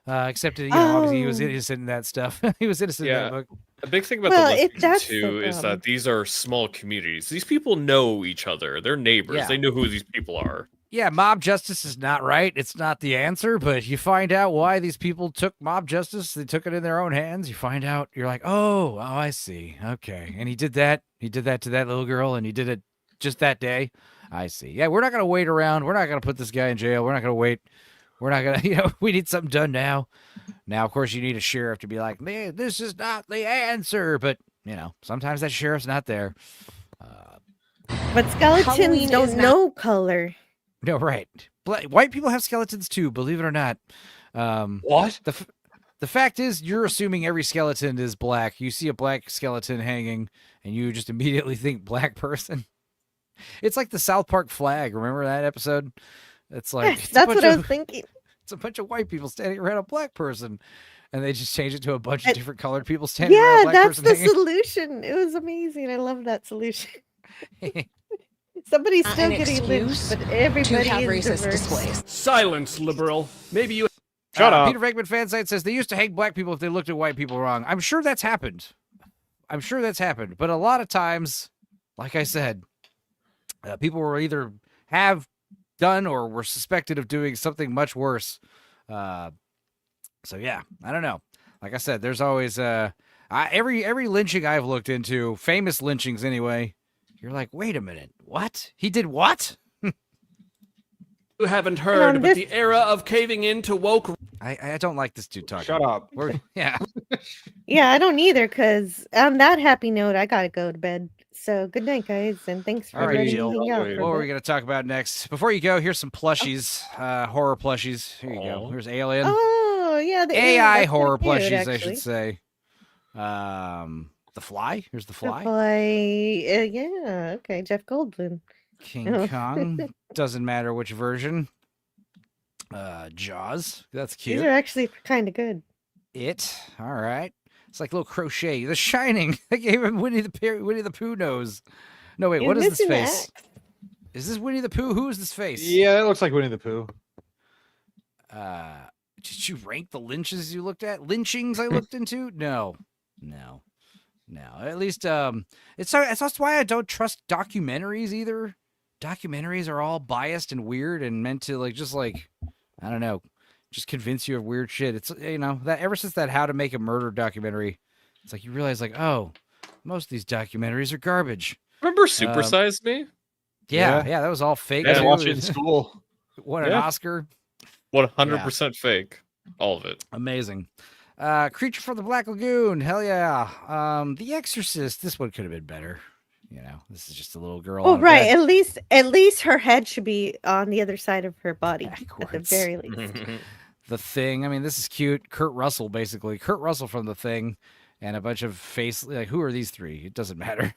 Except, you know, obviously he was innocent in that stuff. He was innocent in that book. A big thing about Well, the if lynching that's the too is problem. that these are small communities. These people know each other. They're neighbors. Yeah. They know who these people are. Yeah, mob justice is not right. It's not the answer, but you find out why these people took mob justice. They took it in their own hands. You find out, you're like, oh, I see. Okay. And he did that. He did that to that little girl, and he did it just that day. I see. Yeah, we're not going to wait around. We're not going to put this guy in jail. We're not going to wait. We're not going to, we need something done now. Now, of course, you need a sheriff to be like, man, this is not the answer. But, sometimes that sheriff's not there. But skeletons Halloween don't is not- know color. No, right. White people have skeletons too, believe it or not. What? The fact is, you're assuming every skeleton is black. You see a black skeleton hanging, and you just immediately think black person. It's like the South Park flag. Remember that episode? It's like Yes, it's a that's bunch what I of- was thinking. It's a bunch of white people standing around a black person, and they just change it to a bunch of different colored people standing around a Yeah, black that's person. the hanging. solution. It was amazing. I love that solution. Somebody's Not still an getting lynched, excuse but everybody to have is racist diverse. displays. Silence, liberal. Maybe you. Shut up. Peter Venkman fansite says they used to hang black people if they looked at white people wrong. I'm sure that's happened. But a lot of times, like I said, people were either have done or were suspected of doing something much worse. So yeah, I don't know. Like I said, there's always every lynching I've looked into, famous lynchings anyway. You're like, wait a minute, what? He did what? You haven't heard, on but this- the era of caving in to woke. I don't like this dude talking. Shut up. Yeah. Yeah, I don't either, because on that happy note, I got to go to bed. So good night, guys, and thanks for All right, letting Jill. me hang out. What for a What are we bit. going to talk about next? Before you go, here's some plushies, horror plushies. Here you go. Aw. Here's Alien. Oh, yeah, the AI that's horror kinda cute, plushies, I actually. should say. The Fly. Here's the The Fly. yeah, okay, Jeff Goldblum. King Oh. Kong. Doesn't matter which version. Jaws. That's These are cute. actually kind of good. It. All right. It's like little crochet. The Shining. They gave him Winnie the Pooh nose. No, wait. You're what is this missing the face? Is this Winnie the Pooh? Who is this face? Yeah, it looks like Winnie the Pooh. Did you rank the lynches you looked at? Lynchings I looked into? No. At least it's that's why I don't trust documentaries either. Documentaries are all biased and weird and meant to I don't know, just convince you of weird shit. It's that ever since that How to Make a Murder documentary, it's like you realize most of these documentaries are garbage. Remember Supersize Me? Yeah, that was all fake. Yeah, too. watch it in school. Won an Yeah. Oscar. 100% fake. All of it. Amazing. Creature from the Black Lagoon. Hell yeah. The Exorcist. This one could have been better. This is just a little girl. Oh, on a right. bed. At least her head should be on the other side of her body at the Backwards. very least. The Thing. I mean, this is cute. Kurt Russell, basically. Kurt Russell from The Thing, and a bunch of who are these three? It doesn't matter.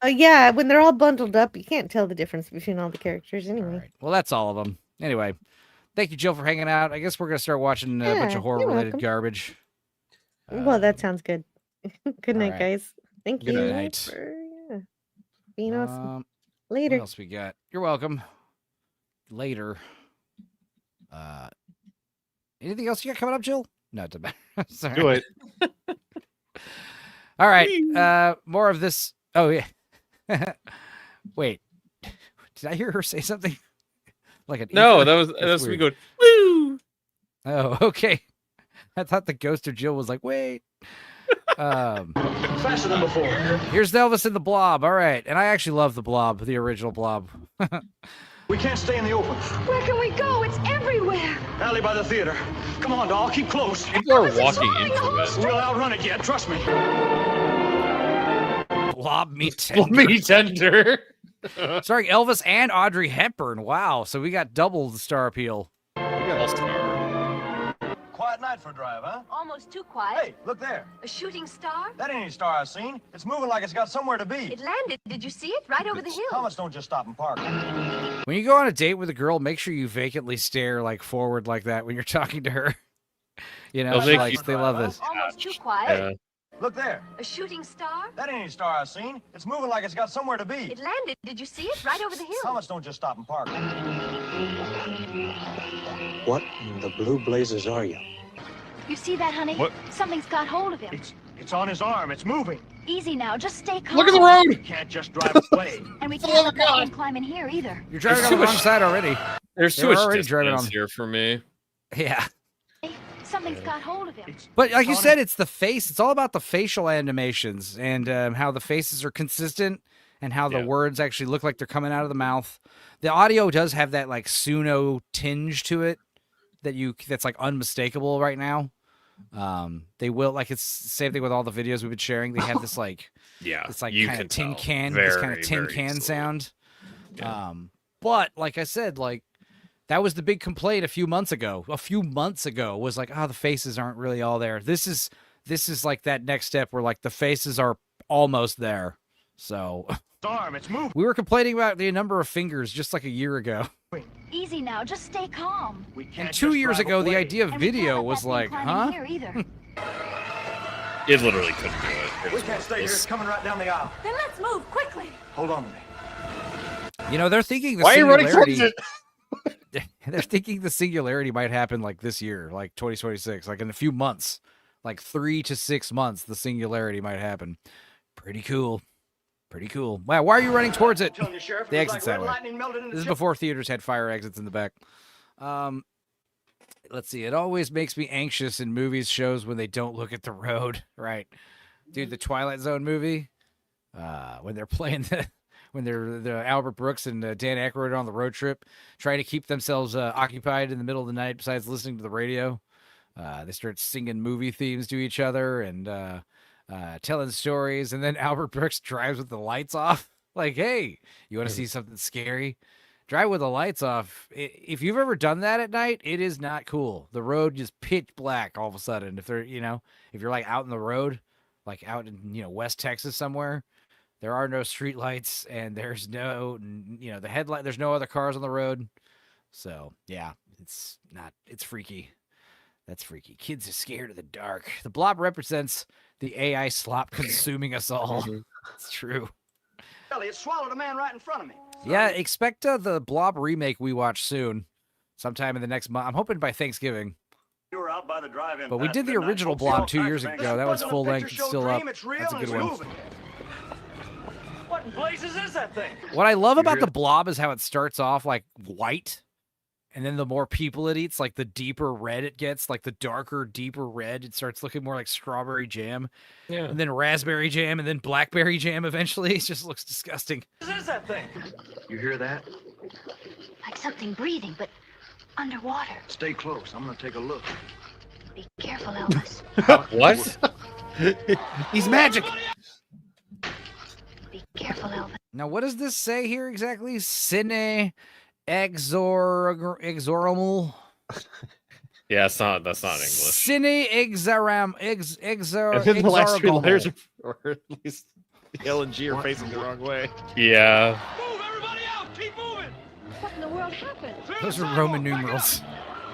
Oh yeah, when they're all bundled up, you can't tell the difference between all the characters anyway. Well, that's all of them. Anyway, thank you, Jill, for hanging out. I guess we're gonna start watching a bunch Yeah, of horror you're related welcome. garbage. Well, that sounds good. Good night, right. guys. Thank Good you night. for being awesome. What Later. else we got? You're welcome. Later. Anything else you got coming up, Jill? No, it doesn't matter. Sorry. Do it. All right. More of this. Oh yeah. Wait. Did I hear her say something? Like an No, ether? that was That's me weird. going, woo! Oh, okay. I thought the ghost of Jill was like, wait. Faster than before. Here's Elvis in the Blob. All right. And I actually love the Blob, the original Blob. We can't stay in the open. Where can we go? It's everywhere. Alley by the theater. Come on, doll, keep close. People are walking into it. We'll outrun it yet, trust me. Blob meat tender. Me tender. Starring Elvis and Audrey Hepburn. Wow. So we got double the star appeal. Quiet night for a drive, huh? Almost too quiet. Hey, look there. A shooting star? That ain't any star I've seen. It's moving like it's got somewhere to be. It landed. Did you see it? Right over the hill. Comets don't just stop and park. When you go on a date with a girl, make sure you vacantly stare like forward like that when you're talking to her. You know, They'll make like, you- they love this. Almost too quiet. Yeah. Look there. A shooting star? That ain't any star I've seen. It's moving like it's got somewhere to be. It landed. Did you see it? Right over the hill. Comets don't just stop and park. What in the blue blazes are you? You see that, honey? What? Something's got hold of him. It's on his arm. It's moving. Easy now. Just stay calm. Look at the road. You can't just drive away. And we can't let that thing climb in here either. You're driving on the wrong side already. There's too They're much already driving distance on- here for me. Yeah. Something's got hold of him. But like you said, it's the face. It's all about the facial animations and how the faces are consistent and how the words actually look like they're coming out of the mouth. The audio does have that like Suno tinge to it that's like unmistakable right now. They will, like, it's the same thing with all the videos we've been sharing. They have this like, it's like you kind of can tin tell can, this kind of very, tin very can easily. sound. Yeah. But like I said, like that was the big complaint a few months ago was like, oh, the faces aren't really all there. This is like that next step where like the faces are almost there. So Arm, it's moving. we were complaining about the number of fingers just like a year ago. Easy now. Just stay calm. We can't And 2 just years drive ago, the away. idea of And we can't video let was that thing like, climb huh? in here either. It literally couldn't do it. We can't stay here. It's coming right down the aisle. Then let's move quickly. Hold on to me. You know, they're thinking the Why are you running singularity. towards it? They're thinking the singularity might happen like this year, like 2026, like in a few months, like 3 to 6 months, the singularity might happen. Pretty cool. Pretty cool. Wow, why are you running towards it? Telling you, Sheriff, The it was exit's like that red way. lightning melted in the This is chip. before theaters had fire exits in the back. Let's see. It always makes me anxious in movies, shows when they don't look at the road. Right, dude. The Twilight Zone movie, when they're playing when they're the Albert Brooks and Dan Aykroyd are on the road trip, trying to keep themselves occupied in the middle of the night, besides listening to the radio. They start singing movie themes to each other and telling stories, and then Albert Brooks drives with the lights off. Like, hey, you want to see something scary? Drive with the lights off. If you've ever done that at night, it is not cool. The road just pitch black all of a sudden. If if you're like out in the road, like out in, West Texas somewhere, there are no street lights and there's no, the headlight, there's no other cars on the road. So yeah, it's freaky. That's freaky. Kids are scared of the dark. The blob represents the AI slop consuming us all. It's true. It swallowed a man right in front of me. Yeah, expect the Blob remake we watch soon, sometime in the next month. I'm hoping by Thanksgiving. You were out by the drive-in. But we did the original Blob 2 years ago. That was full length. It's still up. That's a good one. What in blazes is that thing? What I love about the Blob is how it starts off like white, and then the more people it eats, like the deeper red it gets, like the darker, deeper red, it starts looking more like strawberry jam. Yeah. And then raspberry jam, and then blackberry jam eventually. It just looks disgusting. What is that thing? You hear that? Like something breathing, but underwater. Stay close. I'm gonna take a look. Be careful, Elvis. What? He's magic. Be careful, Elvis. Now, what does this say here exactly? Cine exoramal. Yeah, that's not English. Cine exoram And then the last three letters or at least the L and G are facing the wrong way. Yeah. Move, everybody out! Keep moving! What in the world happened? Those are Roman numerals.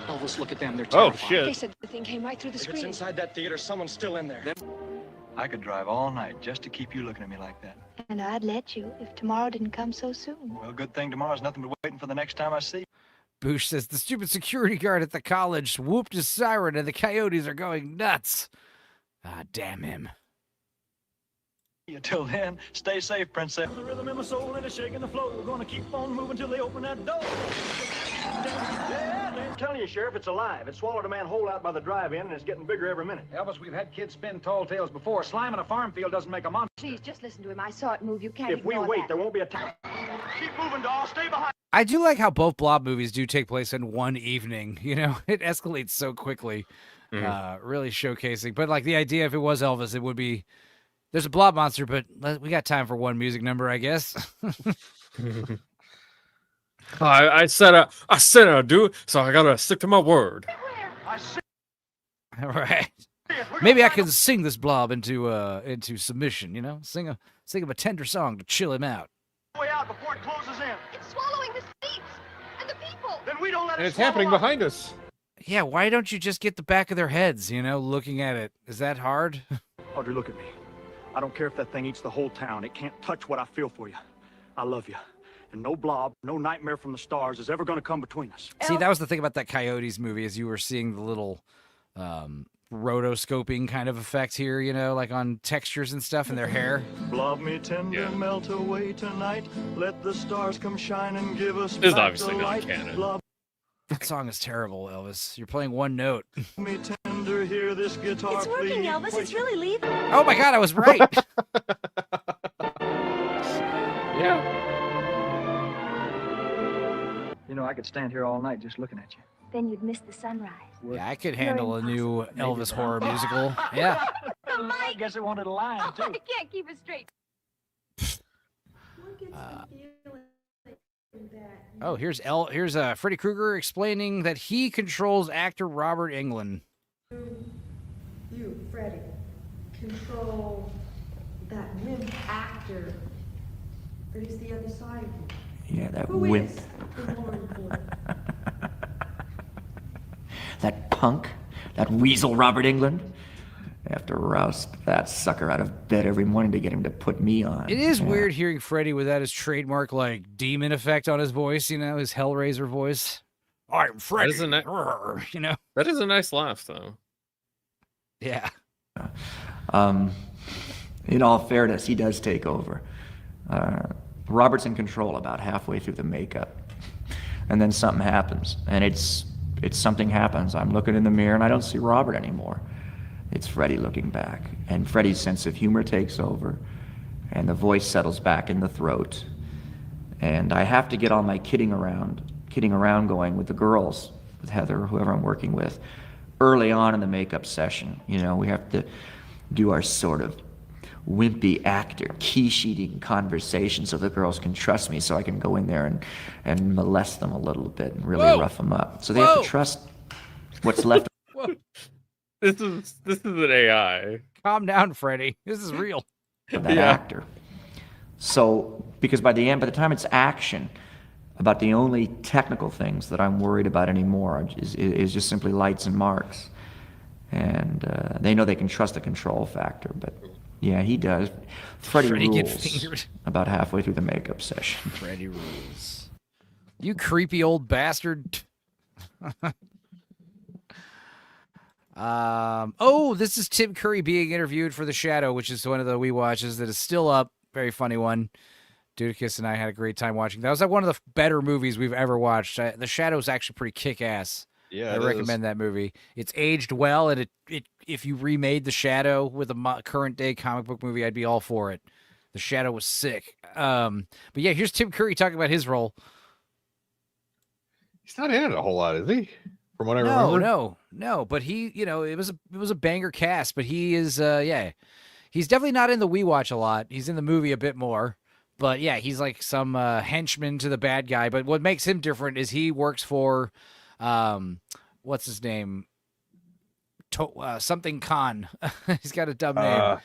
Elvis, look at them. They're Oh terrified. shit! They said the thing came right through the If it's screen. inside that theater, someone's still in there. I could drive all night just to keep you looking at me like that. And I'd let you if tomorrow didn't come so soon. Well, good thing tomorrow's nothing but waiting for the next time I see you. Bush says the stupid security guard at the college whooped his siren and the coyotes are going nuts. Ah, damn him. Till then, stay safe, princess. The rhythm in my soul and it's shaking the floor. We're gonna keep on moving till they open that door. Yeah, I'm telling you, Sheriff, it's alive. It swallowed a man whole out by the drive-in, and it's getting bigger every minute. Elvis, we've had kids spin tall tales before. Slime in a farm field doesn't make a monster. Please, just listen to him. I saw it move. You can't If we ignore wait, that. there won't be a time. Keep moving, doll. Stay behind. I do like how both Blob movies do take place in one evening. You know, it escalates so quickly, really showcasing. But like the idea, if it was Elvis, it would be there's a Blob monster, but we got time for one music number, I guess. I said I'd do it, so I gotta stick to my word. All right. Maybe I can sing this Blob into submission. You know, sing him a tender song to chill him out. Way out before it closes in. It's swallowing the seats and the people. Then we don't let And it it's happening swallow us. behind us. Yeah, why don't you just get the back of their heads, you know, looking at it? Is that hard? Audrey, look at me. I don't care if that thing eats the whole town. It can't touch what I feel for you. I love you. And no blob, no nightmare from the stars is ever going to come between us. See, that was the thing about that Coyotes movie, is you were seeing the little rotoscoping kind of effect here, you know, like on textures and stuff in their hair. Blob me tender, melt away tonight. Let the stars come shine and give us This is back obviously the not light. canon. Blob That song is terrible, Elvis. You're playing one note. me tender, hear this guitar It's working, plead. Elvis. It's really leaving. Oh my God, I was right. Yeah. You know, I could stand here all night just looking at you. Then you'd miss the sunrise. Yeah, I could handle a new Elvis horror musical. Yeah. I guess it wanted a line, too. I can't keep it straight. Oh, here's Freddy Krueger explaining that he controls actor Robert Englund. You, Freddy, control that wimp actor that is the other side of you. Yeah, that Who wimp. is the more important? That punk, that weasel Robert Englund. I have to roust that sucker out of bed every morning to get him to put me on. It is weird hearing Freddy without his trademark, like, demon effect on his voice, you know, his Hellraiser voice. I'm Freddy. You know? That is a nice laugh, though. Yeah. In all fairness, he does take over. Robert's in control about halfway through the makeup. And then something happens. And it's something happens. I'm looking in the mirror and I don't see Robert anymore. It's Freddy looking back. And Freddy's sense of humor takes over. And the voice settles back in the throat. And I have to get all my kidding around going with the girls, with Heather, whoever I'm working with, early on in the makeup session. You know, we have to do our sort of wimpy actor key sheeting conversation so the girls can trust me, so I can go in there and molest them a little bit and really rough them up. So they have to trust what's left. This is an AI. Calm down, Freddy. This is real. Of that actor. So, because by the time it's action, about the only technical things that I'm worried about anymore is just simply lights and marks. And they know they can trust the control factor, but yeah, he does. Freddy get rules fingered. about halfway through the makeup session. Freddy rules. You creepy old bastard. This is Tim Curry being interviewed for The Shadow, which is one of the we watches that is still up. Very funny one. Dudicus and I had a great time watching. That was like one of the better movies we've ever watched. The Shadow is actually pretty kick-ass. Yeah, I recommend that movie. It's aged well, and it if you remade The Shadow with a current day comic book movie, I'd be all for it. The Shadow was sick. But yeah, here's Tim Curry talking about his role. He's not in it a whole lot, is he? From what I remember. No. But he, you know, it was a banger cast. But he is, he's definitely not in the We Watch a lot. He's in the movie a bit more. But yeah, he's like some henchman to the bad guy. But what makes him different is he works for, what's his name? Something Khan. He's got a dumb name.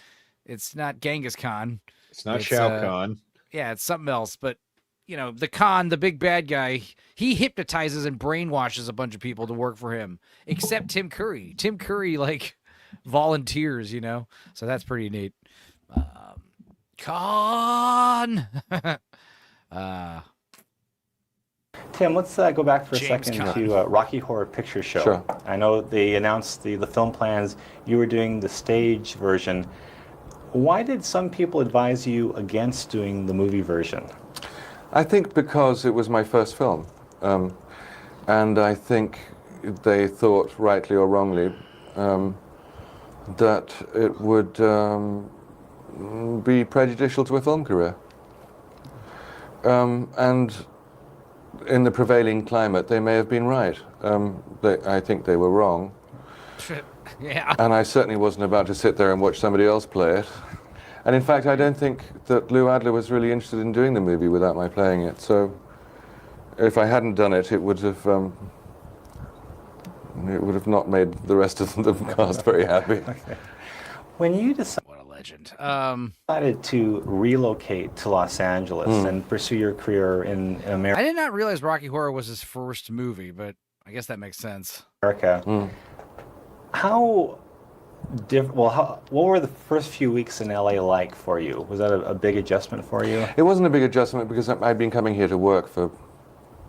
It's not Genghis Khan. It's not Shao Kahn. Yeah, it's something else. But you know, the Khan, the big bad guy, he hypnotizes and brainwashes a bunch of people to work for him, except Tim Curry. Tim Curry, like, volunteers, you know? So that's pretty neat. Khan! Tim, let's go back for a James second Caan. to Rocky Horror Picture Show. Sure. I know they announced the film plans. You were doing the stage version. Why did some people advise you against doing the movie version? I think because it was my first film. And I think they thought, rightly or wrongly, that it would be prejudicial to a film career. And in the prevailing climate, they may have been right. I think they were wrong. Yeah. And I certainly wasn't about to sit there and watch somebody else play it. And in fact, I don't think that Lou Adler was really interested in doing the movie without my playing it. So if I hadn't done it, it would have not made the rest of the cast very happy. Okay. When you decided, what a legend, decided to relocate to Los Angeles and pursue your career in America. I did not realize Rocky Horror was his first movie, but I guess that makes sense. How what were the first few weeks in LA like for you? Was that a big adjustment for you? It wasn't a big adjustment because I'd been coming here to work for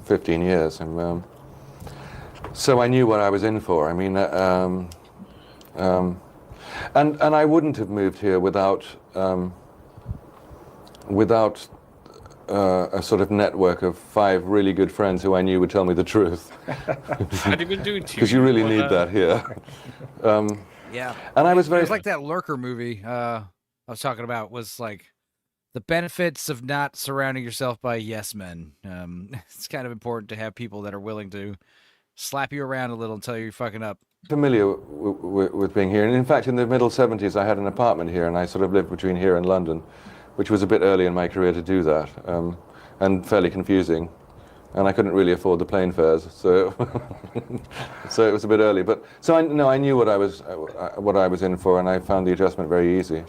15 years. And, so I knew what I was in for. I mean, and I wouldn't have moved here without a sort of network of 5 really good friends who I knew would tell me the truth. Had you been doing TV? Because you really need that here. Yeah. And I was very... It was like that Lurker movie I was talking about, was like the benefits of not surrounding yourself by yes men. It's kind of important to have people that are willing to slap you around a little and tell you you're fucking up. Familiar with being here. And in fact, in the middle 70s, I had an apartment here, and I sort of lived between here and London, which was a bit early in my career to do that, and fairly confusing. And I couldn't really afford the plane fares, so so it was a bit early. But so I knew what I was in for, and I found the adjustment very easy.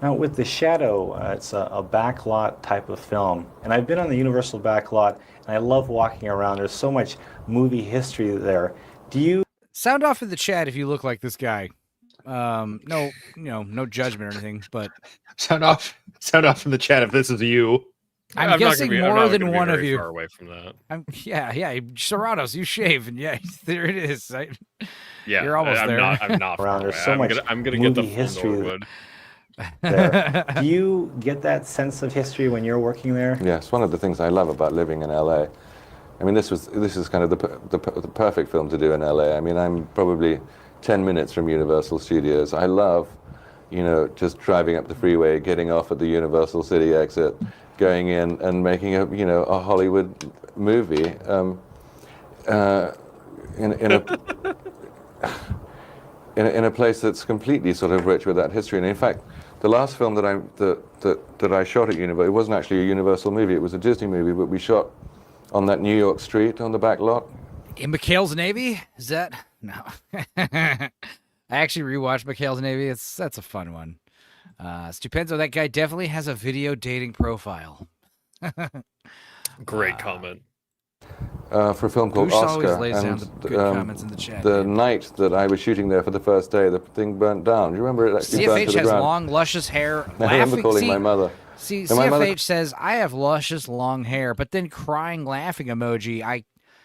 Now with The Shadow, it's a backlot type of film, and I've been on the Universal backlot, and I love walking around. There's so much movie history there. Do you sound off in the chat if you look like this guy? No, no judgment or anything, but sound off in the chat if this is you. I'm guessing more than one of you. Far away from that. Yeah. Serranos, you shave, and yeah, there it is. Yeah, you're almost there. I'm not around. Far There's away. so much I'm gonna get the full history Norwood. There. Do you get that sense of history when you're working there? Yes, one of the things I love about living in LA. I mean, this is kind of the perfect film to do in LA. I mean, I'm probably 10 minutes from Universal Studios. I love, just driving up the freeway, getting off at the Universal City exit, going in and making a Hollywood movie in a place that's completely sort of rich with that history. And in fact, the last film that I shot at Universal, it wasn't actually a Universal movie, it was a Disney movie, but we shot on that New York street on the back lot. In McHale's Navy? Is that? No. I actually rewatched McHale's Navy. That's a fun one. Stupenzo, that guy definitely has a video dating profile. Great comment. For a film called Goosh Oscar. always lays down the good comments in the chat. The night that I was shooting there for the first day, the thing burnt down. Do you remember it actually burnt to CFH the has ground? long, luscious hair. I remember calling my mother. See, And CFH my mother... says, I have luscious long hair, but then crying, laughing emoji.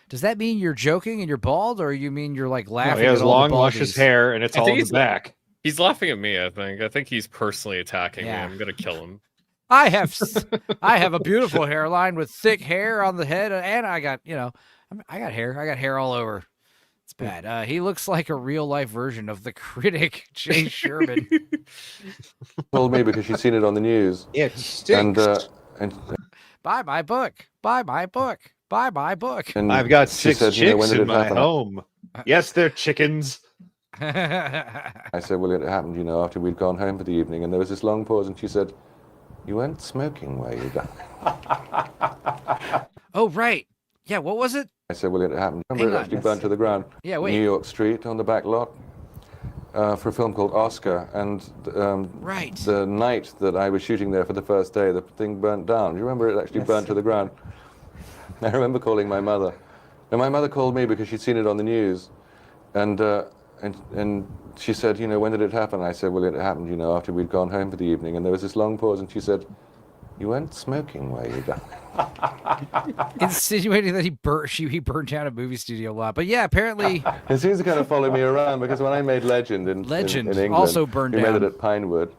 Does that mean you're joking and you're bald, or you mean you're like laughing? No, he has at all long, the luscious hair, and it's all in the back. He's laughing at me. I think he's personally attacking me. I'm gonna kill him. I have a beautiful hairline with thick hair on the head, and I got I got hair. I got hair all over. It's bad. He looks like a real life version of the critic Jay Sherman. Told me because she's seen it on the news. It stinks. And buy my book. Buy my book. Buy my book. And I've got she 6 said, chicks when did in it my happen? home. Yes, they're chickens. I said, well, it happened, after we'd gone home for the evening, and there was this long pause, and she said, you weren't smoking, were you? Oh, right. Yeah, what was it? I said, well, it happened. Remember, it actually burnt to the ground. Yeah, wait. New York street on the back lot for a film called Oscar. And right. The night that I was shooting there for the first day, the thing burnt down. Do you remember it actually burnt to the ground? I remember calling my mother. And my mother called me because she'd seen it on the news. And she said, when did it happen? I said, well, it happened, after we'd gone home for the evening. And there was this long pause, and she said, you weren't smoking, were you? Insinuating that he burned down a movie studio lot. But yeah, apparently... It seems to kind of follow me around, because when I made Legend in England, also burned we down. made it at Pinewood.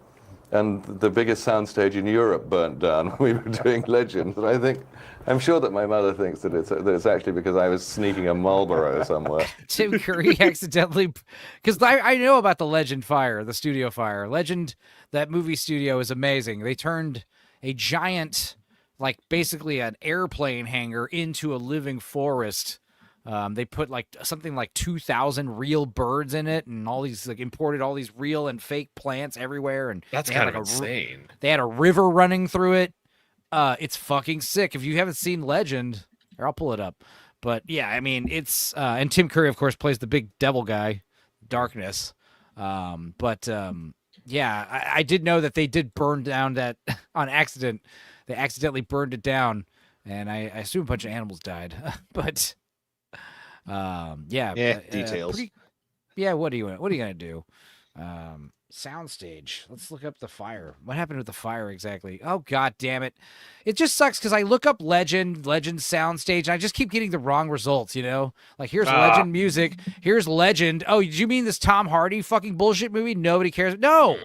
and the biggest soundstage in Europe burnt down when we were doing Legend. And I'm sure that my mother thinks that it's actually because I was sneaking a Marlboro somewhere. Tim Curry accidentally, because I know about the Legend fire, the studio fire. Legend, that movie studio is amazing. They turned a giant, like basically an airplane hangar into a living forest. They put like something like 2,000 real birds in it, and all these imported all these real and fake plants everywhere. And that's kind of insane. They had a river running through it. It's fucking sick. If you haven't seen Legend, or I'll pull it up. But yeah, I mean, it's and Tim Curry, of course, plays the big devil guy, Darkness. Yeah, I did know that they did burn down that on accident. They accidentally burned it down, and I assume a bunch of animals died. But details. What are you gonna do? Soundstage. Let's look up the fire. What happened with the fire exactly? Oh, god damn it. It just sucks because I look up Legend soundstage, and I just keep getting the wrong results, you know? Like, here's Legend music. Here's Legend. Oh, did you mean this Tom Hardy fucking bullshit movie? Nobody cares. No!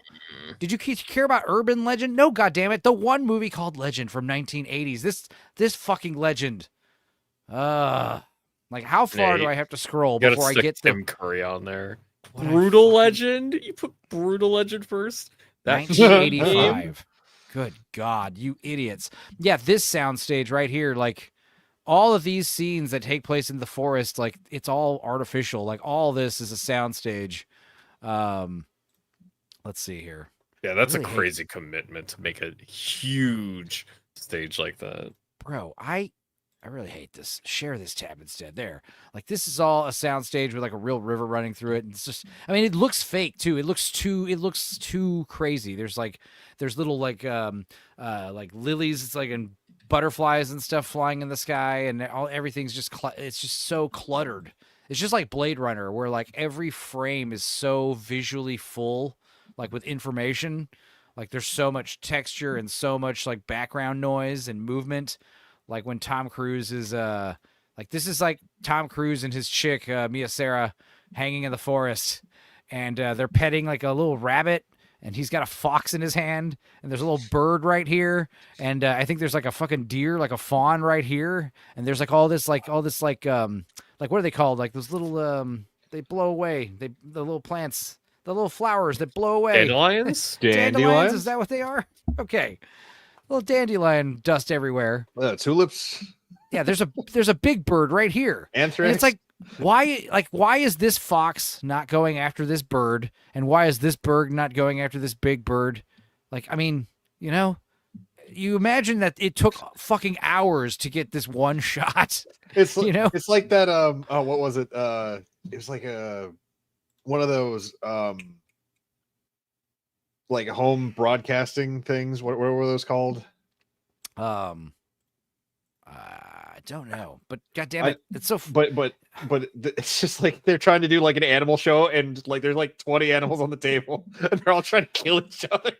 Did you care about Urban Legend? No, god damn it. The one movie called Legend from 1980s. This fucking Legend. Like, how far do I have to scroll before I get Tim Curry on there? Brutal Legend? You put Brutal Legend first? 1985. Good God, you idiots. Yeah, this soundstage right here, like, all of these scenes that take place in the forest, like, it's all artificial. Like, all this is a soundstage. Let's see here. Yeah, that's a crazy commitment to make a huge stage like that. Bro, I really hate this. Share this tab instead. There. Like, this is all a soundstage with like a real river running through it. And it's just, I mean, it looks fake too. It looks too crazy. There's little like lilies, it's like, and butterflies and stuff flying in the sky, and everything's just, it's just so cluttered. It's just like Blade Runner, where like every frame is so visually full, like with information. Like, there's so much texture and so much like background noise and movement. Like when Tom Cruise is like, this is like Tom Cruise and his chick Mia Sara hanging in the forest, and they're petting like a little rabbit, and he's got a fox in his hand, and there's a little bird right here, and I think there's like a fucking deer, like a fawn right here, and there's like all this like what are they called? Like those little they blow away, the little plants, the little flowers that blow away. Dandelions? Dandelions? Is that what they are? Okay. Little dandelion dust everywhere. Tulips. Yeah, there's a big bird right here. Anthrax. And it's like, why is this fox not going after this bird, and why is this bird not going after this big bird? Like, I mean, you know, you imagine that it took fucking hours to get this one shot. It's you know, it's like that. What was it? It was like one of those like home broadcasting things. What were those called? I don't know, but goddamn it, it's so. But it's just like they're trying to do like an animal show, and like there's like 20 animals on the table, and they're all trying to kill each other.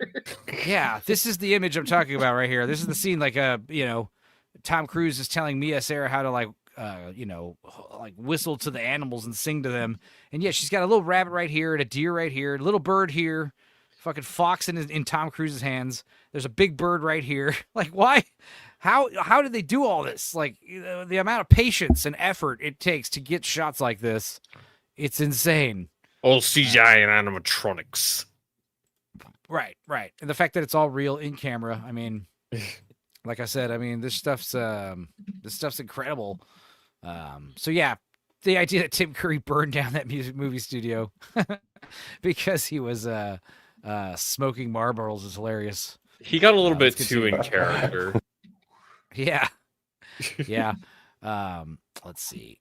Yeah, this is the image I'm talking about right here. This is the scene, like Tom Cruise is telling Mia Sara how to like whistle to the animals and sing to them, and yeah, she's got a little rabbit right here and a deer right here, a little bird here. Fucking fox in Tom Cruise's hands. There's a big bird right here. Like, why? How did they do all this? Like, the amount of patience and effort it takes to get shots like this, it's insane. All CGI and animatronics. Right. And the fact that it's all real in camera. I mean, like I said, I mean, this stuff's incredible. So yeah, the idea that Tim Curry burned down that movie studio because he was smoking Marlboros is hilarious. He got a little bit too in character. Yeah. Let's see.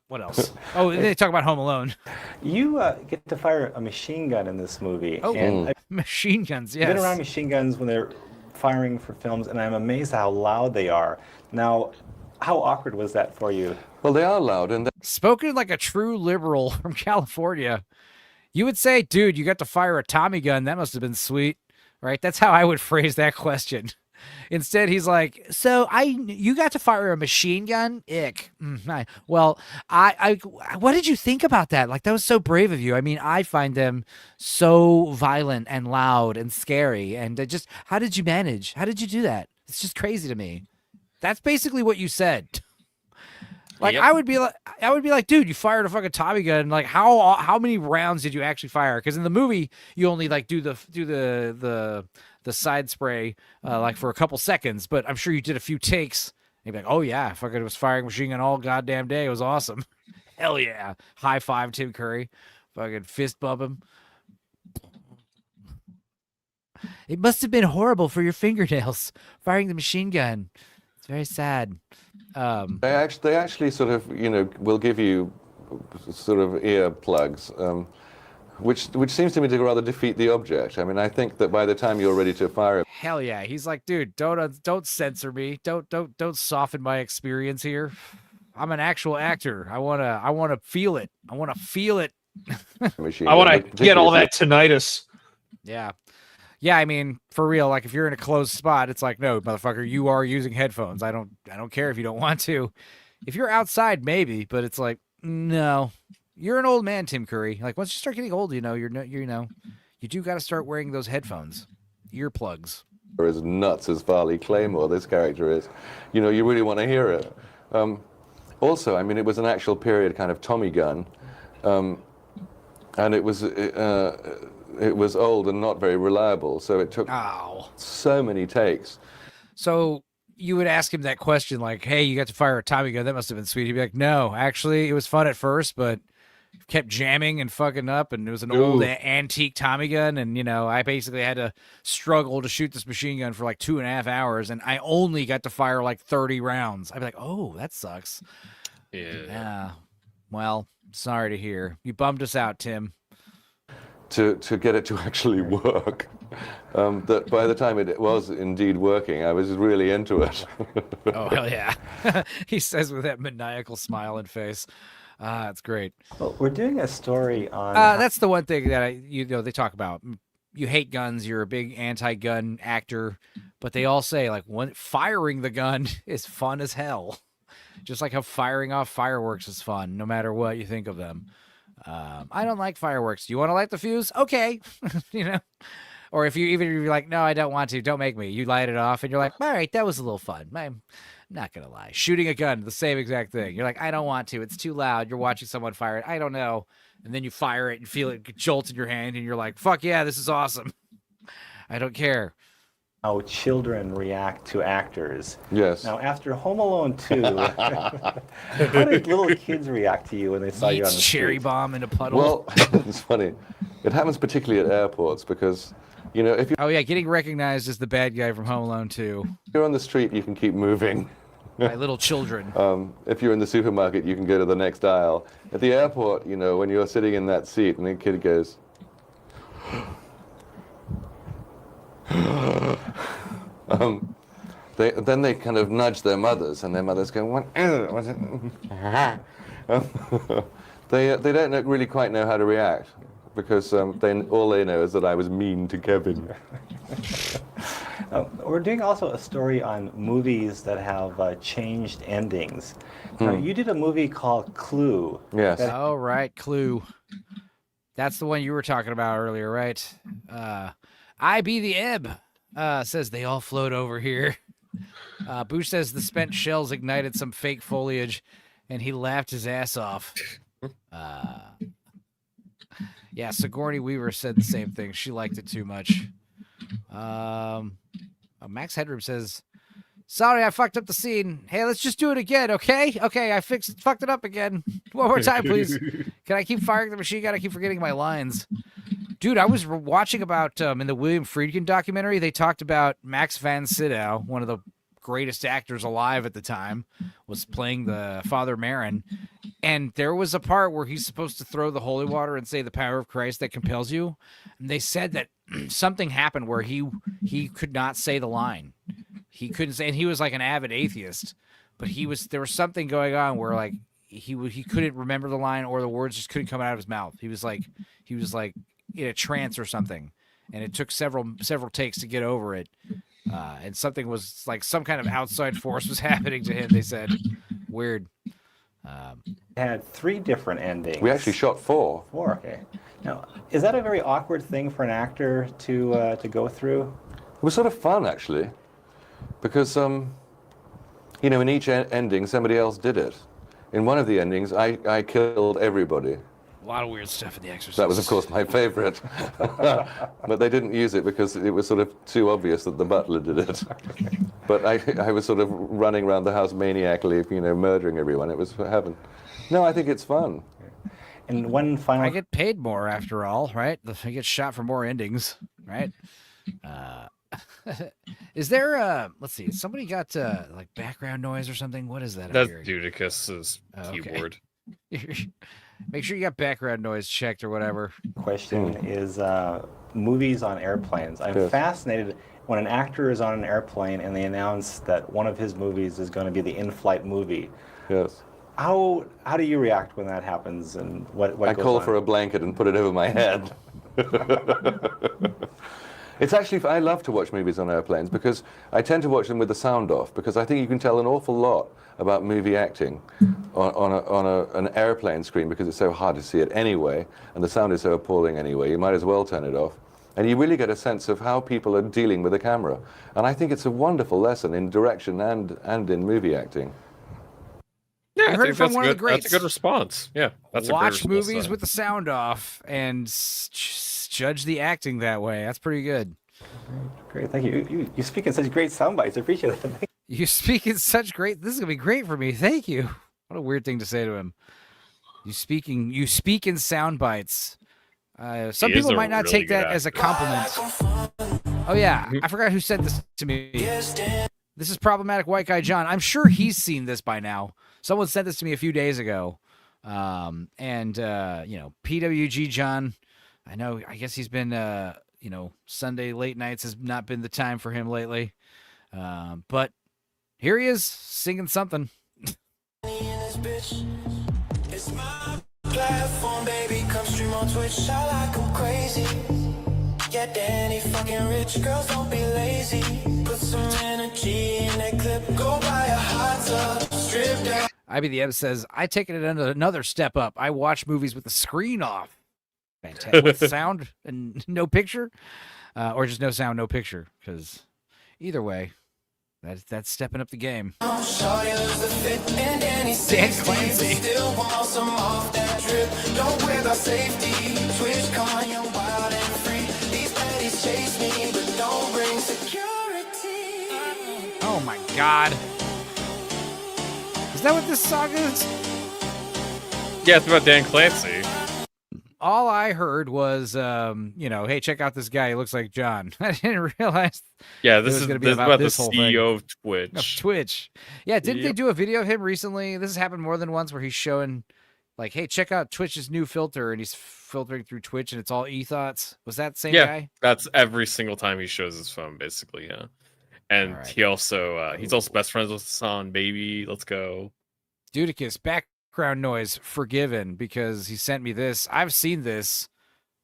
What else? Oh, they talk about Home Alone. You get to fire a machine gun in this movie. Oh, and machine guns, yes. I've been around machine guns when they're firing for films, and I'm amazed how loud they are. Now, how awkward was that for you? Well, they are loud. And spoken like a true liberal from California, you would say, dude, you got to fire a Tommy gun. That must have been sweet, right? That's how I would phrase that question. Instead, he's like, "So you got to fire a machine gun? Ick. Well, what did you think about that? Like, that was so brave of you. I mean, I find them so violent and loud and scary. And just, how did you manage? How did you do that? It's just crazy to me." That's basically what you said. Like, Yep. I would be like, dude, you fired a fucking Tommy gun. Like, how many rounds did you actually fire? Because in the movie, you only like do the side spray like for a couple seconds, but I'm sure you did a few takes. And you'd be like, oh yeah, I fucking was firing machine gun all goddamn day. It was awesome. Hell yeah. High five Tim Curry. Fucking fist bump him. It must have been horrible for your fingernails firing the machine gun. It's very sad. They actually sort of, will give you sort of ear plugs, which seems to me to rather defeat the object. I mean, I think that by the time you're ready to fire it, Hell yeah. He's like, dude, don't censor me. Don't soften my experience here. I'm an actual actor. I wanna feel it. I wanna feel it. machine I want gun, to get all particularly that tinnitus. Yeah. Yeah, I mean, for real, like if you're in a closed spot, it's like, no, motherfucker, you are using headphones. I don't care if you don't want to. If you're outside, maybe, but it's like, no. You're an old man, Tim Curry. Like once you start getting old, you do got to start wearing those headphones, earplugs. Or as nuts as Farley Claymore this character is. You really want to hear it. Also, I mean, it was an actual period kind of Tommy gun, and it was old and not very reliable, so it took so many takes. So you would ask him that question, like, hey, you got to fire a Tommy gun. That must have been sweet. He'd be like, no, actually, it was fun at first, but kept jamming and fucking up, and it was an old antique Tommy gun, and, I basically had to struggle to shoot this machine gun for like 2.5 hours, and I only got to fire like 30 rounds. I'd be like, oh, that sucks. Yeah. Well, sorry to hear. You bummed us out, Tim. To get it to actually work. That by the time it was indeed working, I was really into it. Oh, hell yeah. He says with that maniacal smile and face. It's great. Well, we're doing a story on... that's the one thing that they talk about. You hate guns, you're a big anti-gun actor, but they all say, like, firing the gun is fun as hell. Just like how firing off fireworks is fun, no matter what you think of them. I don't like fireworks. Do you want to light the fuse? Okay. Or if you're like, no, I don't want to, don't make me. You light it off and you're like, all right, that was a little fun. I'm not going to lie. Shooting a gun, the same exact thing. You're like, I don't want to. It's too loud. You're watching someone fire it. I don't know. And then you fire it and feel it jolt in your hand and you're like, fuck yeah, this is awesome. I don't care. How children react to actors. Yes. Now, after Home Alone 2, how did little kids react to you when they saw you on the cherry street? bomb in a puddle. Well, it's funny. It happens particularly at airports because, if you're... Oh, yeah, getting recognized as the bad guy from Home Alone 2. If you're on the street, you can keep moving. By little children. If you're in the supermarket, you can go to the next aisle. At the airport, when you're sitting in that seat and the kid goes... then they kind of nudge their mothers, and their mothers go, "What? Was it?" They don't really quite know how to react because all they know is that I was mean to Kevin. We're doing also a story on movies that have changed endings. Now, you did a movie called Clue. Yes. Oh, right, Clue. That's the one you were talking about earlier, right? I be the ebb, says they all float over here. Boosh says the spent shells ignited some fake foliage, and he laughed his ass off. Yeah, Sigourney Weaver said the same thing. She liked it too much. Max Headroom says, sorry, I fucked up the scene. Hey, let's just do it again, okay? Okay, I fucked it up again. One more time, please. Can I keep firing the machine gun? I keep forgetting my lines. Dude, I was watching about, in the William Friedkin documentary, they talked about Max van Sydow, one of the greatest actors alive at the time, was playing the Father Marin. And there was a part where he's supposed to throw the holy water and say the power of Christ that compels you. And they said that something happened where he could not say the line. He couldn't say, and he was like an avid atheist, but there was something going on where like he couldn't remember the line, or the words just couldn't come out of his mouth. He was like in a trance or something, and it took several takes to get over it. and something was like some kind of outside force was happening to him. They said, weird. Had 3 different endings. We actually shot 4. 4, okay. Now, is that a very awkward thing for an actor to go through? It was sort of fun, actually, because, in each ending, somebody else did it. In one of the endings, I killed everybody. A lot of weird stuff in The Exorcist. That was, of course, my favorite. But they didn't use it because it was sort of too obvious that the butler did it. But I was sort of running around the house maniacally, murdering everyone. It was heaven. No, I think it's fun. And one final... I get paid more after all, right? I get shot for more endings, right? Is there let's see, somebody got like background noise or something? What is that? That's Dudicus's keyboard. Make sure you got background noise checked or whatever. Question is movies on airplanes. I'm fascinated when an actor is on an airplane and they announce that one of his movies is going to be the in-flight movie. Yes. How do you react when that happens, and what I goes call on? for a blanket and put it over my head. It's actually, I love to watch movies on airplanes because I tend to watch them with the sound off, because I think you can tell an awful lot about movie acting on an airplane screen, because it's so hard to see it anyway, and the sound is so appalling anyway. You might as well turn it off. And you really get a sense of how people are dealing with the camera. And I think it's a wonderful lesson in direction and in movie acting. Yeah, I heard it from one of the greats. That's a good response. Yeah, that's watch a movies sign. with the sound off and judge the acting that way. That's pretty good. Great, thank you. You speak in such great sound bites. I appreciate it. You speak in such great. This is gonna be great for me. Thank you. What a weird thing to say to him. You speak in sound bites. Some people might not take that as a compliment. Oh yeah, I forgot who sent this to me. This is Problematic White Guy John. I'm sure he's seen this by now. Someone sent this to me a few days ago. PWG John, I guess he's been, Sunday late nights has not been the time for him lately. But here he is singing something. It's my platform, baby. Come stream on Twitch. I like 'em crazy. Yeah, Danny, fucking rich girls, don't be lazy. Put some energy in that clip. Go buy a hot tub. Strip down. IBDM says, I taken it another step up. I watch movies with the screen off. Fantastic. With sound and no picture. Or just no sound, no picture. Because either way, that's stepping up the game. Dan Clancy. Still want some off that drip. Don't wear the safety. Twitch con, young, wild and free. These baddies chase me, but don't bring security. Oh my God. Is that what this song is? Yeah, it's about Dan Clancy. All I heard was, hey, check out this guy. He looks like John. I didn't realize. Yeah, this is going to be about the this whole CEO thing. of Twitch. Of Twitch. Yeah, didn't they do a video of him recently? This has happened more than once where he's showing, like, hey, check out Twitch's new filter, and he's filtering through Twitch, and it's all e-thoughts. Was that the same guy? That's every single time he shows his phone, basically, yeah. And he also he's also best friends with Hassan, baby. Let's go. Dudicus, background noise forgiven, because he sent me this. I've seen this.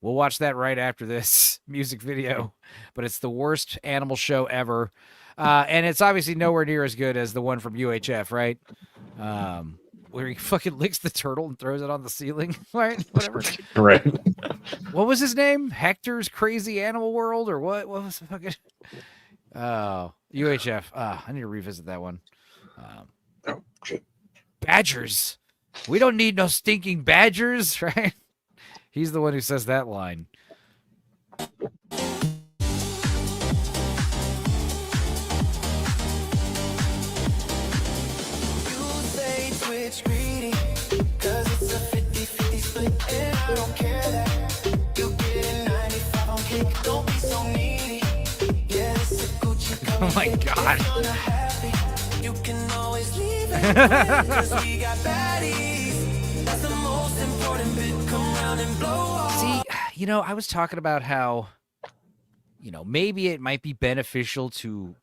We'll watch that right after this music video, but it's the worst animal show ever. And it's obviously nowhere near as good as the one from UHF, right? Where he fucking licks the turtle and throws it on the ceiling, right? Whatever. Right. What was his name? Hector's Crazy Animal World, or what? What was the fucking... Oh, UHF. I need to revisit that one. Badgers. We don't need no stinking badgers, right? He's the one who says that line. Twitch greedy, cause it's a 50-50 split, and I don't care that you get a 95 on kick. Don't be so needy. Yeah, it's a Gucci. Oh my God. You can always leave it cause we got baddies. That's the most important bit. Come round and blow off. See, I was talking about how, maybe it might be beneficial to,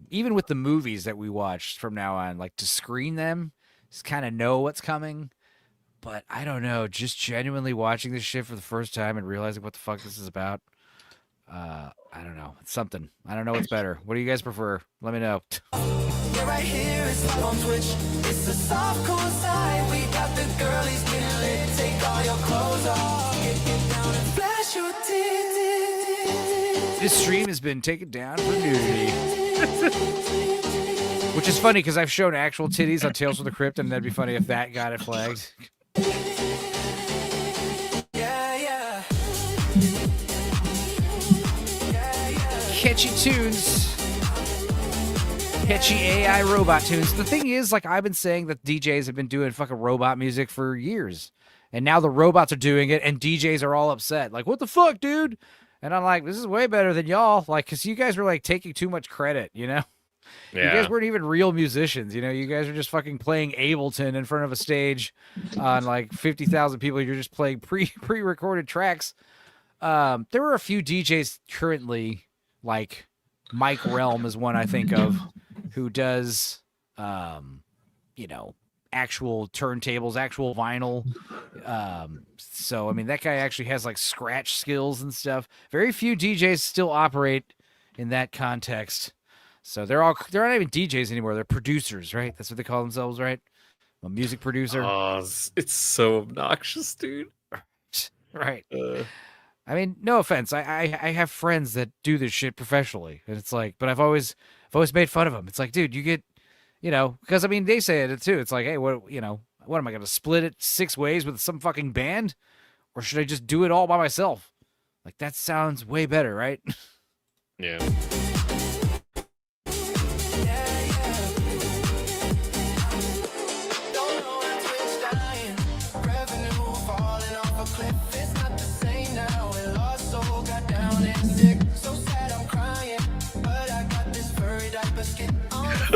even with the movies that we watch from now on, like to screen them, just kind of know what's coming. But I don't know, just genuinely watching this shit for the first time and realizing what the fuck this is about. I don't know. It's something. I don't know what's better. What do you guys prefer? Let me know. Yeah, right here is live on Twitch. It's the soft cool side. We got the girlies getting lit. Take all your clothes off. Get down and flash your titties. This stream has been taken down for nudity. Which is funny because I've shown actual titties on Tales from the Crypt, and that'd be funny if that got it flagged. Catchy tunes. Catchy AI robot tunes. The thing is, like, I've been saying that DJs have been doing fucking robot music for years. And now the robots are doing it, and DJs are all upset. Like, what the fuck, dude? And I'm like, this is way better than y'all. Like, because you guys were, like, taking too much credit, you know? Yeah. You guys weren't even real musicians, you know? You guys are just fucking playing Ableton in front of a stage on, like, 50,000 people. You're just playing pre-recorded tracks. There were a few DJs currently, like Mike Realm is one I think of, who does, you know, actual turntables, actual vinyl. So, I mean, that guy actually has, like, scratch skills and stuff. Very few DJs still operate in that context. So they're not even DJs anymore. They're producers, right? That's what they call themselves, right? A music producer. Oh, it's so obnoxious, dude. Right. I mean, no offense. I have friends that do this shit professionally, and it's like, but I've always made fun of them. It's like, dude, you get, you know, because I mean, they say it too. It's like, hey, what am I going to split it 6 ways with some fucking band, or should I just do it all by myself? Like, that sounds way better, right? Yeah.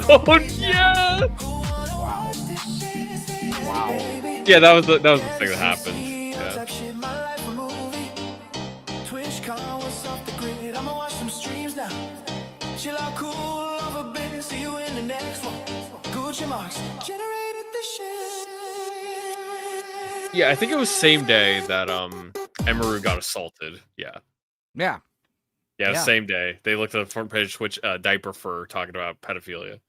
Oh yeah! Wow. Yeah, that was the thing that happened. Yeah. Yeah, I think it was same day that Emeru got assaulted. Yeah. Yeah. Yeah, same day. They looked at the front page Twitch diaper for talking about pedophilia.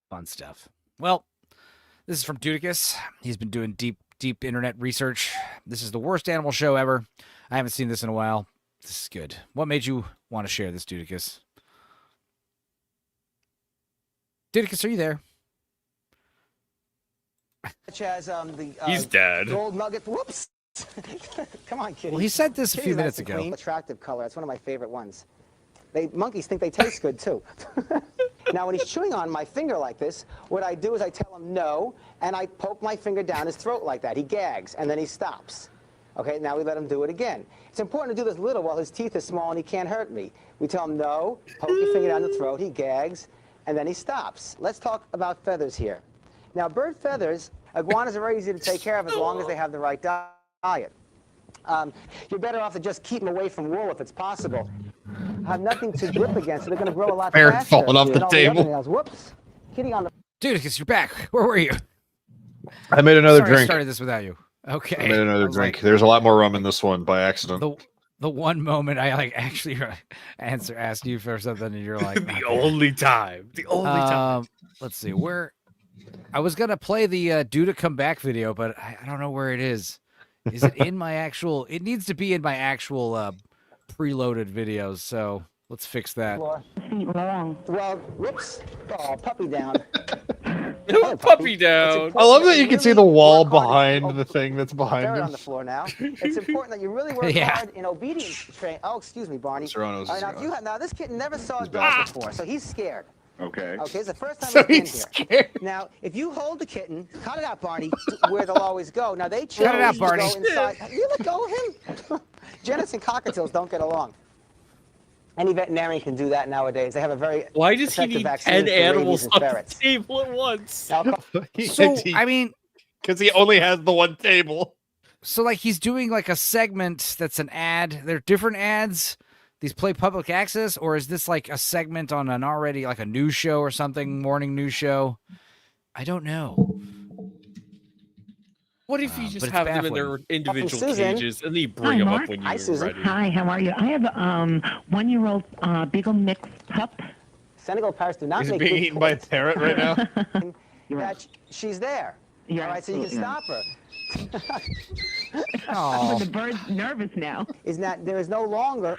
Fun stuff. Well, this is from Dudicus. He's been doing deep internet research. This is the worst animal show ever. I haven't seen this in a while. This is good. What made you want to share this, Dudicus? Dudicus, are you there? He's dead. Gold nugget. Whoops. Come on, kitty. Well, he said this a few Kitty's minutes nice and ago. clean. Attractive color. That's one of my favorite ones. Monkeys think they taste good too. Now, when he's chewing on my finger like this, what I do is I tell him no, and I poke my finger down his throat like that. He gags, and then he stops. Okay, now we let him do it again. It's important to do this little while his teeth are small and he can't hurt me. We tell him no, poke your finger down the throat, he gags, and then he stops. Let's talk about feathers here. Now, bird feathers, iguanas are very easy to take care of as long as they have the right diet. You're better off to just keep them away from wool if it's possible. Have nothing to grip against, so they're going to grow a lot Bear faster. falling off the than all other table. nails. Whoops. Kitty on the... Dudicus, you're back. Where were you? I made another Sorry I drink. started this without you. Okay. I made another I was drink. like- There's a lot more rum in this one by accident. The one moment I like actually asked you for something, and you're like The only time. The only time. Let's see where. I was gonna play the "Due to Come Back" video, but I don't know where it is. Is it in my actual? It needs to be in my actual preloaded videos. So let's fix that. Well, whoops. Oh, puppy down. Puppy down. I love that you can see the wall behind the thing that's behind Throw it him. on the floor now. It's important that you really work Yeah. hard in obedience training. Oh, excuse me, Barney. Serrano's All right, now, is if you now, this kitten never saw a dog before, so he's scared. Okay. Okay, it's the first time So he's been he's here. Now, if you hold the kitten, cut it out, Barney, where they'll always go. Now, they chose Cut it out, to Barney. go inside. You let go of him? Genets and cockatiels don't get along. Any veterinarian can do that nowadays. They have a very Why does he effective need vaccine 10 for animals rabies and on the ferrets. table at once? So I mean, because he only has the one table. So like he's doing like a segment that's an ad. They're different ads. These play public access, or is this like a segment on an already like a news show or something, morning news show? I don't know. What if you but just it's have them in baffling. their individual Susan. cages and then you bring them up when Hi, you're Susan. ready? Hi, how are you? I have a 1-year-old beagle mix pup. Senegal parrots do not Is it make being good eaten by a points. parrot right now? That she's there. You're All right, so you can absolutely stop her. But the bird's nervous now. Is that there is no longer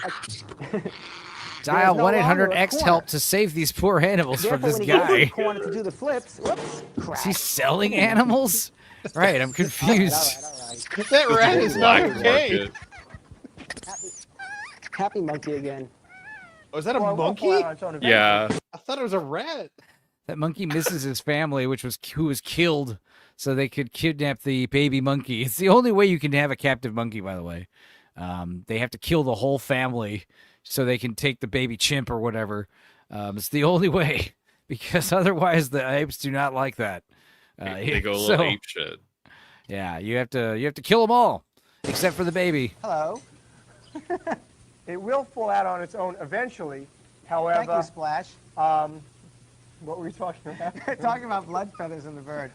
Dial no longer a 1-800-X-HELP to save these poor animals from Therefore, this when he gets to the guy. corner to do the flips, whoops, Is crack. he selling animals? Right, I'm confused. All right. That rat is not Black okay. market. Happy monkey again. Oh, is that a Well, it won't monkey? fall out on its own eventually. Yeah. I thought it was a rat. That monkey misses his family, who was killed so they could kidnap the baby monkey. It's the only way you can have a captive monkey, by the way. They have to kill the whole family so they can take the baby chimp or whatever. It's the only way, because otherwise the apes do not like that. They go a little ape shit. Yeah, you have to kill them all, except for the baby. Hello. It will fall out on its own eventually. However, Thank you, Splash. What were we talking about? Talking about blood feathers in the bird.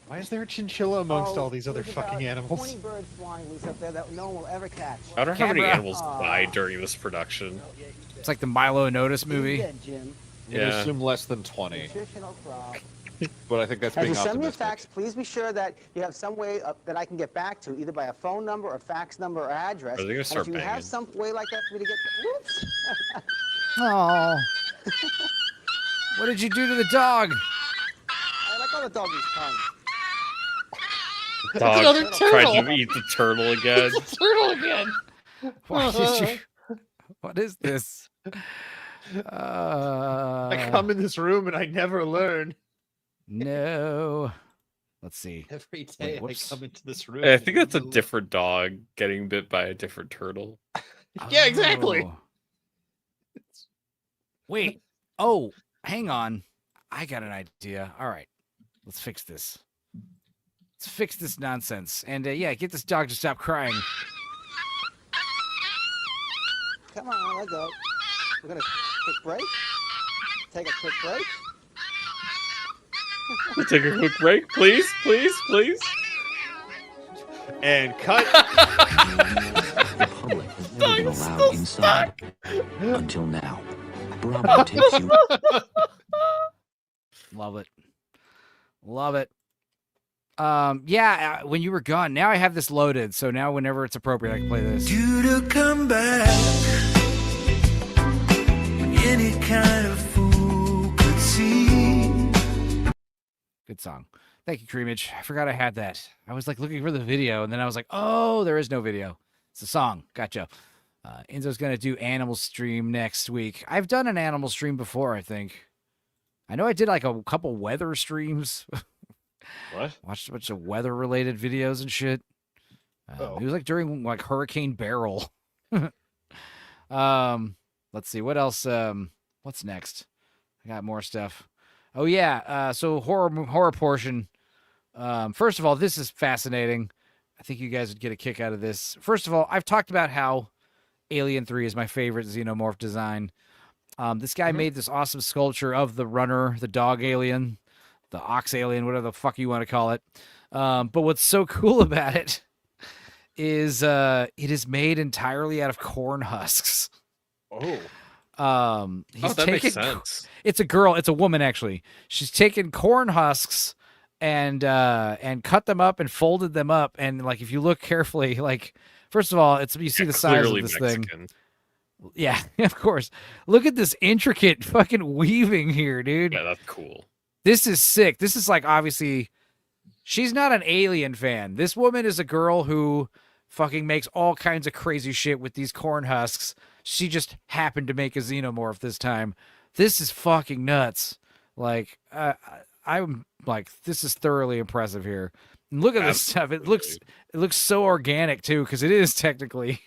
Why is there a chinchilla amongst Oh, all these other there's fucking about animals? 20 birds flying loose up there that no one will ever catch. I wonder how many Camera. animals died during this production. It's like the Milo and Otis movie. Good, Jim. I'd Yeah. assume less than 20, Nutritional crop. but I think that's As being you send me a optimistic. fax, please be sure that you have some way that I can get back to, either by a phone number or fax number or address. Are they gonna And start if you have banging? some way like that for me to get... Whoops! Oh. What did you do to the dog? I like how the doggy's tongue. Dog another tried turtle. to eat the turtle again. Turtle again. Why did you? What is this? I come in this room and I never learn. No. Let's see. Every day Wait, I whoops. come into this room. I think that's a different dog getting bit by a different turtle. Yeah, exactly. Oh. Wait. Oh, hang on. I got an idea. All right. Let's fix this. Let's fix this nonsense. And yeah, get this dog to stop crying. Come on, let go. We're gonna quick break. Take a quick break. We'll take a quick break, please, please, please. And cut. The public has never been allowed inside until now. Bravo takes you. Love it. Love it. Yeah, when you were gone, now I have this loaded, so now whenever it's appropriate, I can play this. You to come back. Any kind of fool could see. Good song. Thank you, Creamage. I forgot I had that. I was like looking for the video, and then I was like, oh, there is no video. It's a song. Gotcha. Enzo's going to do Animal Stream next week. I've done an Animal Stream before, I think. I know I did like a couple weather streams. What? Watched a bunch of weather-related videos and shit. It was like during like Hurricane Barrel. Let's see. What else? What's next? I got more stuff. Oh, yeah. So horror portion. First of all, this is fascinating. I think you guys would get a kick out of this. First of all, I've talked about how Alien 3 is my favorite xenomorph design. This guy made this awesome sculpture of the runner, the dog alien, the ox alien, whatever the fuck you want to call it. But what's so cool about it is it is made entirely out of corn husks. Oh. That makes sense. It's a girl. It's a woman, actually. She's taken corn husks and cut them up and folded them up. And like, if you look carefully, like, first of all, you see the size of this thing. Yeah, of course. Look at this intricate fucking weaving here, dude. Yeah, that's cool. This is sick. This is like, obviously, she's not an Alien fan. This woman is a girl who fucking makes all kinds of crazy shit with these corn husks. She just happened to make a xenomorph this time. This is fucking nuts. Like, I'm like, this is thoroughly impressive here. And look at this stuff. It looks so organic too, because it is technically.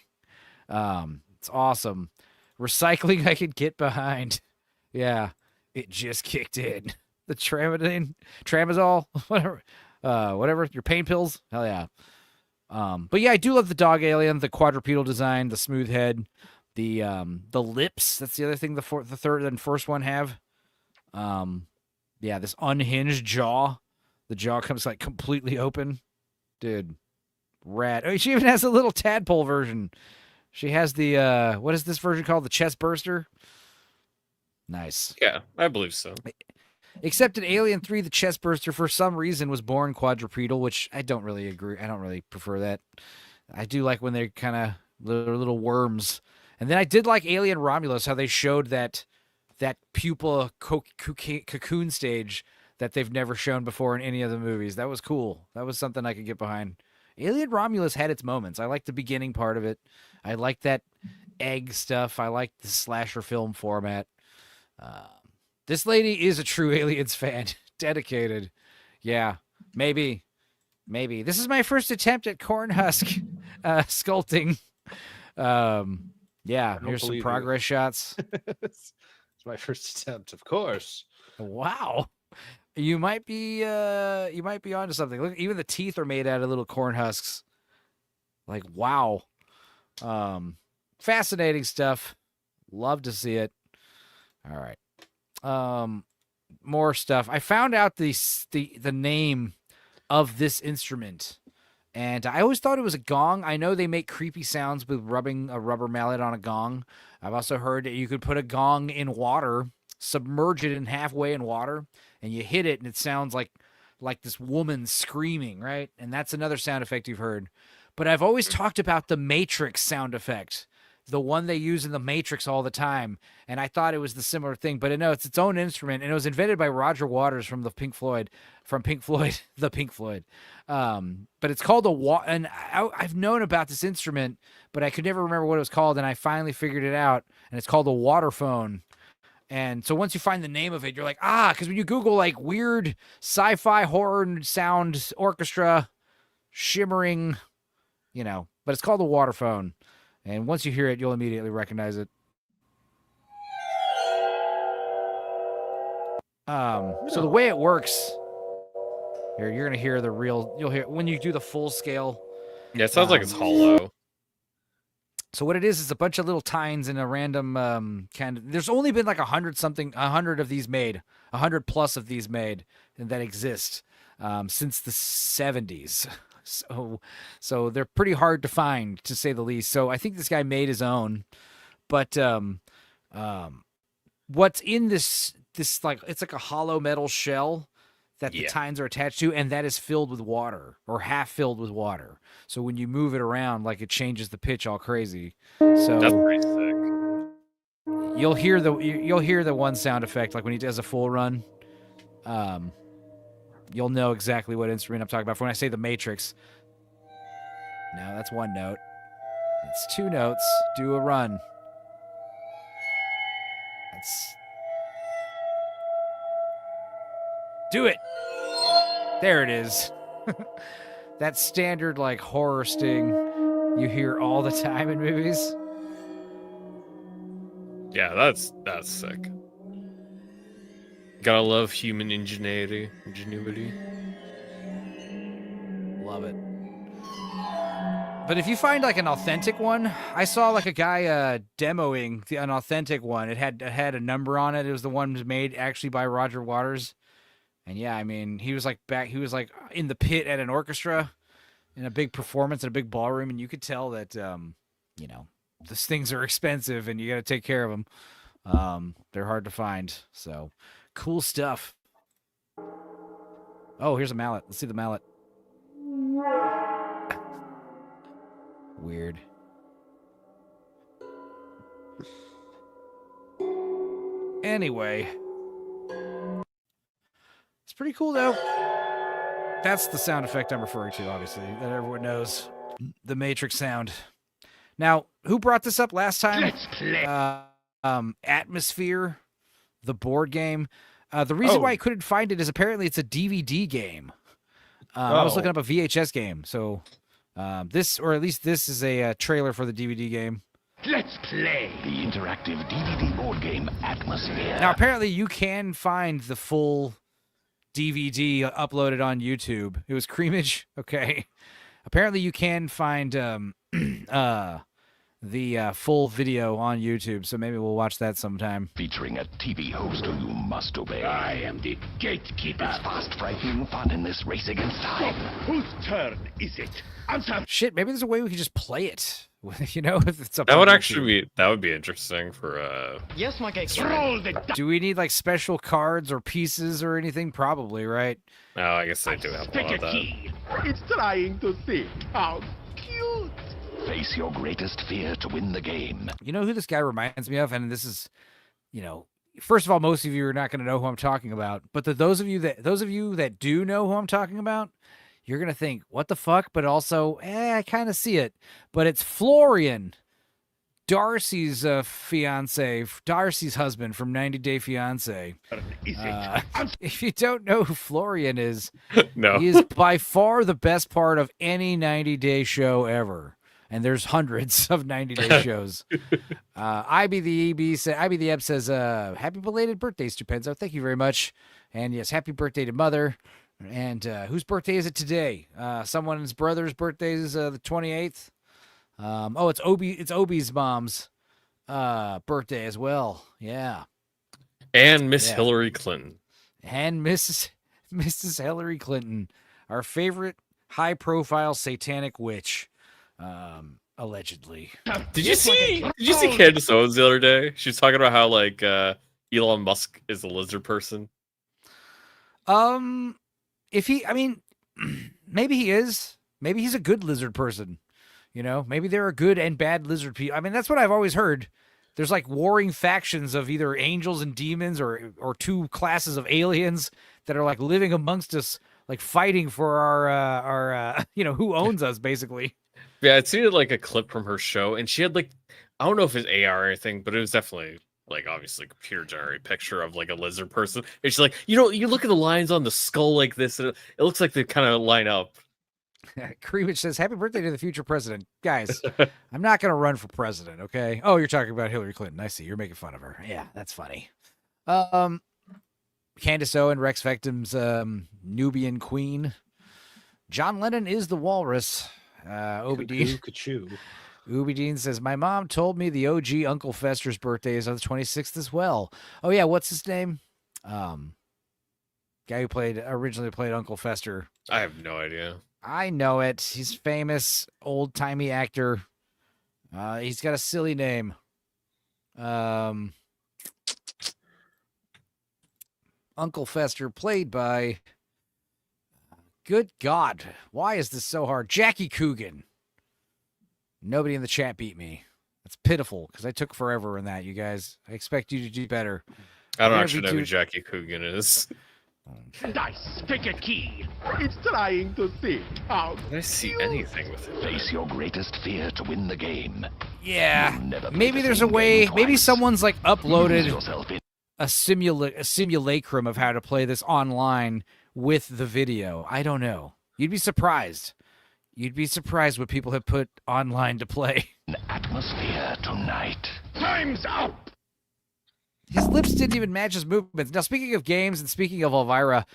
It's awesome. Recycling I could get behind. Yeah, it just kicked in. The tramadol, whatever, your pain pills. Hell yeah. But yeah, I do love the dog alien, the quadrupedal design, the smooth head, the lips. That's the other thing the third and first one have. Yeah, this unhinged jaw. The jaw comes like completely open. Dude, rad. Oh, she even has a little tadpole version. She has the, what is this version called? The chest burster? Nice. Yeah, I believe so. Except in Alien 3, the chest burster, for some reason, was born quadrupedal, which I don't really agree. I don't really prefer that. I do like when they're kind of little worms. And then I did like Alien Romulus, how they showed that pupa cocoon stage that they've never shown before in any of the movies. That was cool. That was something I could get behind. Alien Romulus had its moments. I liked the beginning part of it. I liked that egg stuff. I liked the slasher film format. This lady is a true Aliens fan. Dedicated. Yeah, maybe. This is my first attempt at cornhusk sculpting. Yeah, here's some progress shots. It's my first attempt, of course. Wow. You might be onto something. Look, even the teeth are made out of little corn husks. Like, wow. Fascinating stuff. Love to see it. All right. More stuff. I found out the name of this instrument, and I always thought it was a gong. I know they make creepy sounds with rubbing a rubber mallet on a gong. I've also heard that you could put a gong in water, submerge it in halfway in water, and you hit it, and it sounds like this woman screaming, right? And that's another sound effect you've heard. But I've always talked about the Matrix sound effect, the one they use in the Matrix all the time, and I thought it was the similar thing, but no, it's its own instrument, and it was invented by Roger Waters from Pink Floyd. But it's called and I've known about this instrument, but I could never remember what it was called, and I finally figured it out, and it's called a waterphone. And so once you find the name of it, you're like, because when you Google like weird sci-fi horror sound orchestra, shimmering, but it's called a waterphone. And once you hear it, you'll immediately recognize it. So the way it works, here, you're going to hear you'll hear when you do the full scale. Yeah, it sounds like it's hollow. So what it is a bunch of little tines in a random there's only been like 100 of these made, 100 plus of these made that exist since the 70s. So they're pretty hard to find, to say the least. So I think this guy made his own, but what's in this like, it's like a hollow metal shell that the tines are attached to, and that is filled with water, or half filled with water. So when you move it around, like, it changes the pitch all crazy. So that's pretty sick. You'll hear the one sound effect, like when he does a full run. You'll know exactly what instrument I'm talking about. When I say the Matrix. Now that's one note. It's two notes. Do a run. Do it. There it is. That standard, like, horror sting you hear all the time in movies. Yeah, that's sick. Gotta love human ingenuity. Love it. But if you find like an authentic one, I saw like a guy demoing an authentic one. It had a number on it. It was the one made actually by Roger Waters. And yeah, I mean, he was like in the pit at an orchestra in a big performance in a big ballroom, and you could tell that these things are expensive and you got to take care of them. They're hard to find. So cool stuff. Oh, here's a mallet. Let's see the mallet. Weird. Anyway. It's pretty cool, though. That's the sound effect I'm referring to, obviously, that everyone knows. The Matrix sound. Now, who brought this up last time? Let's play. Atmosphere, the board game. The reason why I couldn't find it is apparently it's a DVD game. I was looking up a VHS game, so this is a trailer for the DVD game. Let's play the interactive DVD board game Atmosphere. Now, apparently you can find the full DVD uploaded on YouTube. It was Creamage. Okay. Apparently you can find the full video on YouTube, so maybe we'll watch that sometime. Featuring a TV host who you must obey. I am the gatekeeper. It's fast, frightening fun in this race against time. Whose turn is it? Answer. Shit, maybe there's a way we could just play it. You know, if it's up That on would YouTube. actually be interesting for Yes, my gatekeeper. Roll the Do we need like special cards or pieces or anything? Probably, right? No, I guess they do have a Pick lot a of that. key. It's trying to think. How cute. Face your greatest fear to win the game. You know who this guy reminds me of? And this is, you know, first of all, most of you are not going to know who I'm talking about. But those of you that do know who I'm talking about, you're going to think, what the fuck? But also, I kind of see it. But it's Florian, Darcy's fiance, Darcy's husband from 90 Day Fiance. If you don't know who Florian is, No. he is by far the best part of any 90 Day show ever. And there's hundreds of 90 Day shows. IB the Ebb says, happy belated birthday, Stupenzo. Thank you very much. And yes, happy birthday to Mother. And whose birthday is it today? Someone's brother's birthday is the 28th. It's Obi's mom's birthday as well. Yeah. And Miss Hillary Clinton. And Mrs. Hillary Clinton, our favorite high-profile satanic witch, allegedly. Did you see Candace Owens the other day? She was talking about how like Elon Musk is a lizard person. Maybe he is. Maybe he's a good lizard person. You know, maybe there are good and bad lizard people. I mean, that's what I've always heard. There's like warring factions of either angels and demons or two classes of aliens that are like living amongst us, like fighting for our who owns us, basically. Yeah, I'd seen like a clip from her show, and she had like, I don't know if it's AR or anything, but it was definitely like obviously computer generated picture of like a lizard person. And she's like, you look at the lines on the skull like this, and it looks like they kind of line up. Krevich says, happy birthday to the future president. Guys, I'm not going to run for president, okay? Oh, you're talking about Hillary Clinton. I see. You're making fun of her. Yeah, that's funny. Candace Owen, Rex Vectum's Nubian queen. John Lennon is the walrus. Obi Dean says, my mom told me the OG Uncle Fester's birthday is on the 26th as well. Oh, yeah, what's his name? Guy who originally played Uncle Fester. I have no idea. I know it. He's famous, old-timey actor. He's got a silly name. Uncle Fester, played by... Good God. Why is this so hard? Jackie Coogan. Nobody in the chat beat me. That's pitiful, because I took forever in that, you guys. I expect you to do better. I don't actually know who Jackie Coogan is. Dice, pick a key. It's trying to think. How did I see anything with it? Face your greatest fear to win the game. Yeah. Maybe there's a way. Maybe someone's like uploaded a simulacrum of how to play this online with the video. I don't know. You'd be surprised. You'd be surprised what people have put online to play. An atmosphere tonight. Time's up. His lips didn't even match his movements. Now, speaking of games and speaking of Elvira,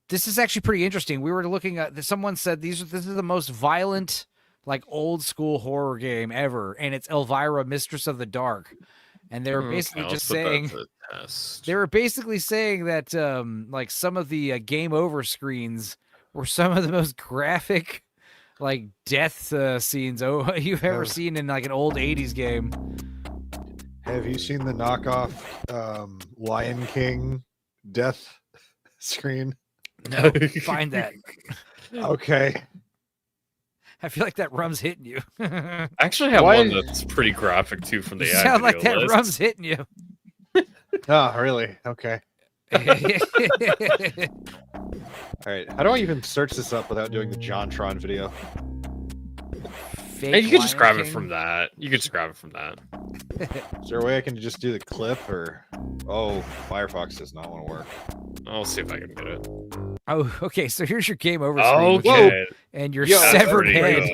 this is actually pretty interesting. We were looking at, someone said this is the most violent, like old school horror game ever, and it's Elvira, Mistress of the Dark. And they were basically just saying, that like some of the game over screens were some of the most graphic, like death scenes you've ever seen in like an old 80s game. Have you seen the knockoff Lion King death screen? No, find that. Okay. I feel like that rum's hitting you. I actually have one that's pretty graphic too from the You ad sound like video that list. rum's hitting you. Oh, really? Okay. All right. How do I even search this up without doing the JonTron video? Hey, you could just grab it from that. You could just grab it from that. Is there a way I can just do the clip or... Oh, Firefox does not want to work. I'll see if I can get it. Oh, okay. So here's your game over screen. Okay. And your Yo, severed head.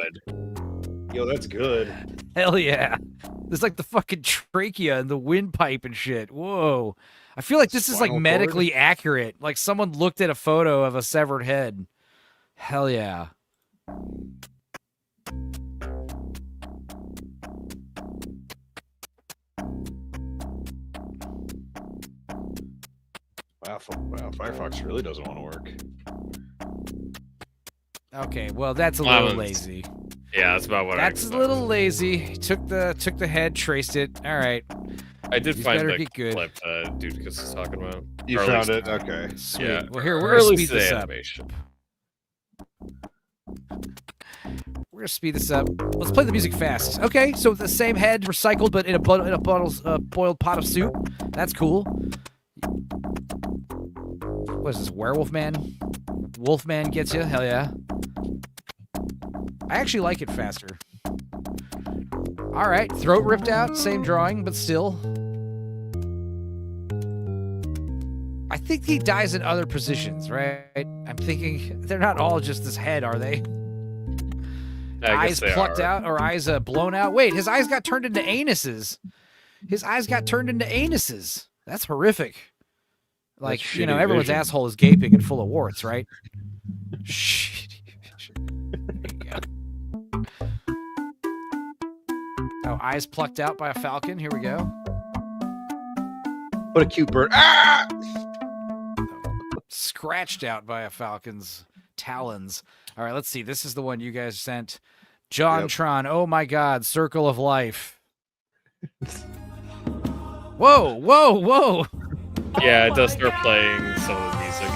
Yo, that's good. Hell yeah. There's like the fucking trachea and the windpipe and shit. Whoa. I feel like this is like Spinal medically accurate. Like someone looked at a photo of a severed head. Hell yeah. Wow, Firefox really doesn't want to work. Okay, well that's a Well, little it's- lazy. Yeah, that's about what I That's a little lazy. Took the head, traced it. All right. I did These find better the get good. clip Dude was talking about. You Or at found least- it? Okay. Sweet. Yeah. Well, here, Or we're at gonna least speed the this up. animation. We're gonna speed this up. Let's play the music fast. Okay, so the same head recycled, but in a boiled pot of soup. That's cool. What is this? Werewolf Man? Wolfman gets you? Hell yeah. I actually like it faster. All right, throat ripped out, same drawing, but still. I think he dies in other positions, right? I'm thinking they're not all just this head, are they? I Eyes guess they plucked are. out or eyes blown out. Wait, his eyes got turned into anuses. His eyes got turned into anuses. That's horrific. Like, That's you know, shitty everyone's vision. asshole is gaping and full of warts, right? Shitty vision. There you go. Oh, eyes plucked out by a falcon. Here we go. What a cute bird. Ah! Scratched out by a falcon's talons. All right, let's see. This is the one you guys sent. JonTron. Oh my God. Circle of Life. Whoa, whoa, whoa. Yeah, it does start playing some of the music.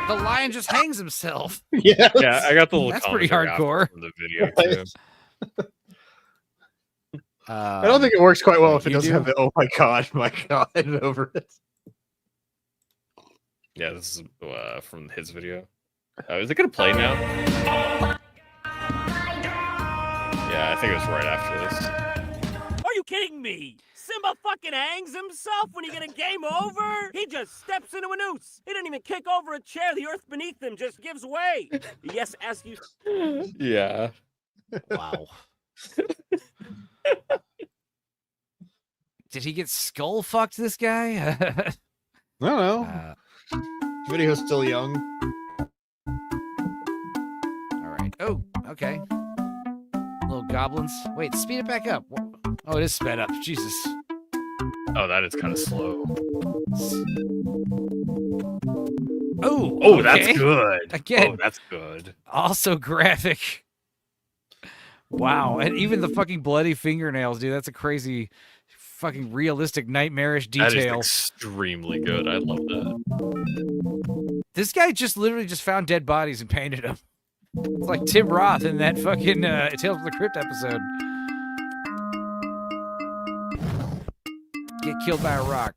The lion just hangs himself. Yeah. Yeah, I got the little That's pretty commentary after hardcore. from the video too. I don't think it works quite well if it you doesn't do? have the "Oh my god" over it. Yeah, this is from his video. Is it gonna play now? Yeah, I think it was right after this. Are you kidding me? Simba fucking hangs himself when you get a game over? He just steps into a noose. He didn't even kick over a chair. The earth beneath him just gives way. Yes, as you... Yeah. Wow. Did he get skull fucked, this guy? I don't know. Video's still young. All right. Oh, okay. Little goblins. Wait, speed it back up. Oh, it is sped up. Jesus. Oh, that is kind of slow. Oh, Oh, okay. that's good. Again. Oh, that's good. Also graphic. Wow. And even the fucking bloody fingernails, dude. That's a crazy, fucking realistic, nightmarish That is detail. extremely good. I love that. This guy just literally just found dead bodies and painted them. It's like Tim Roth in that fucking Tales from the Crypt episode. Get killed by a rock.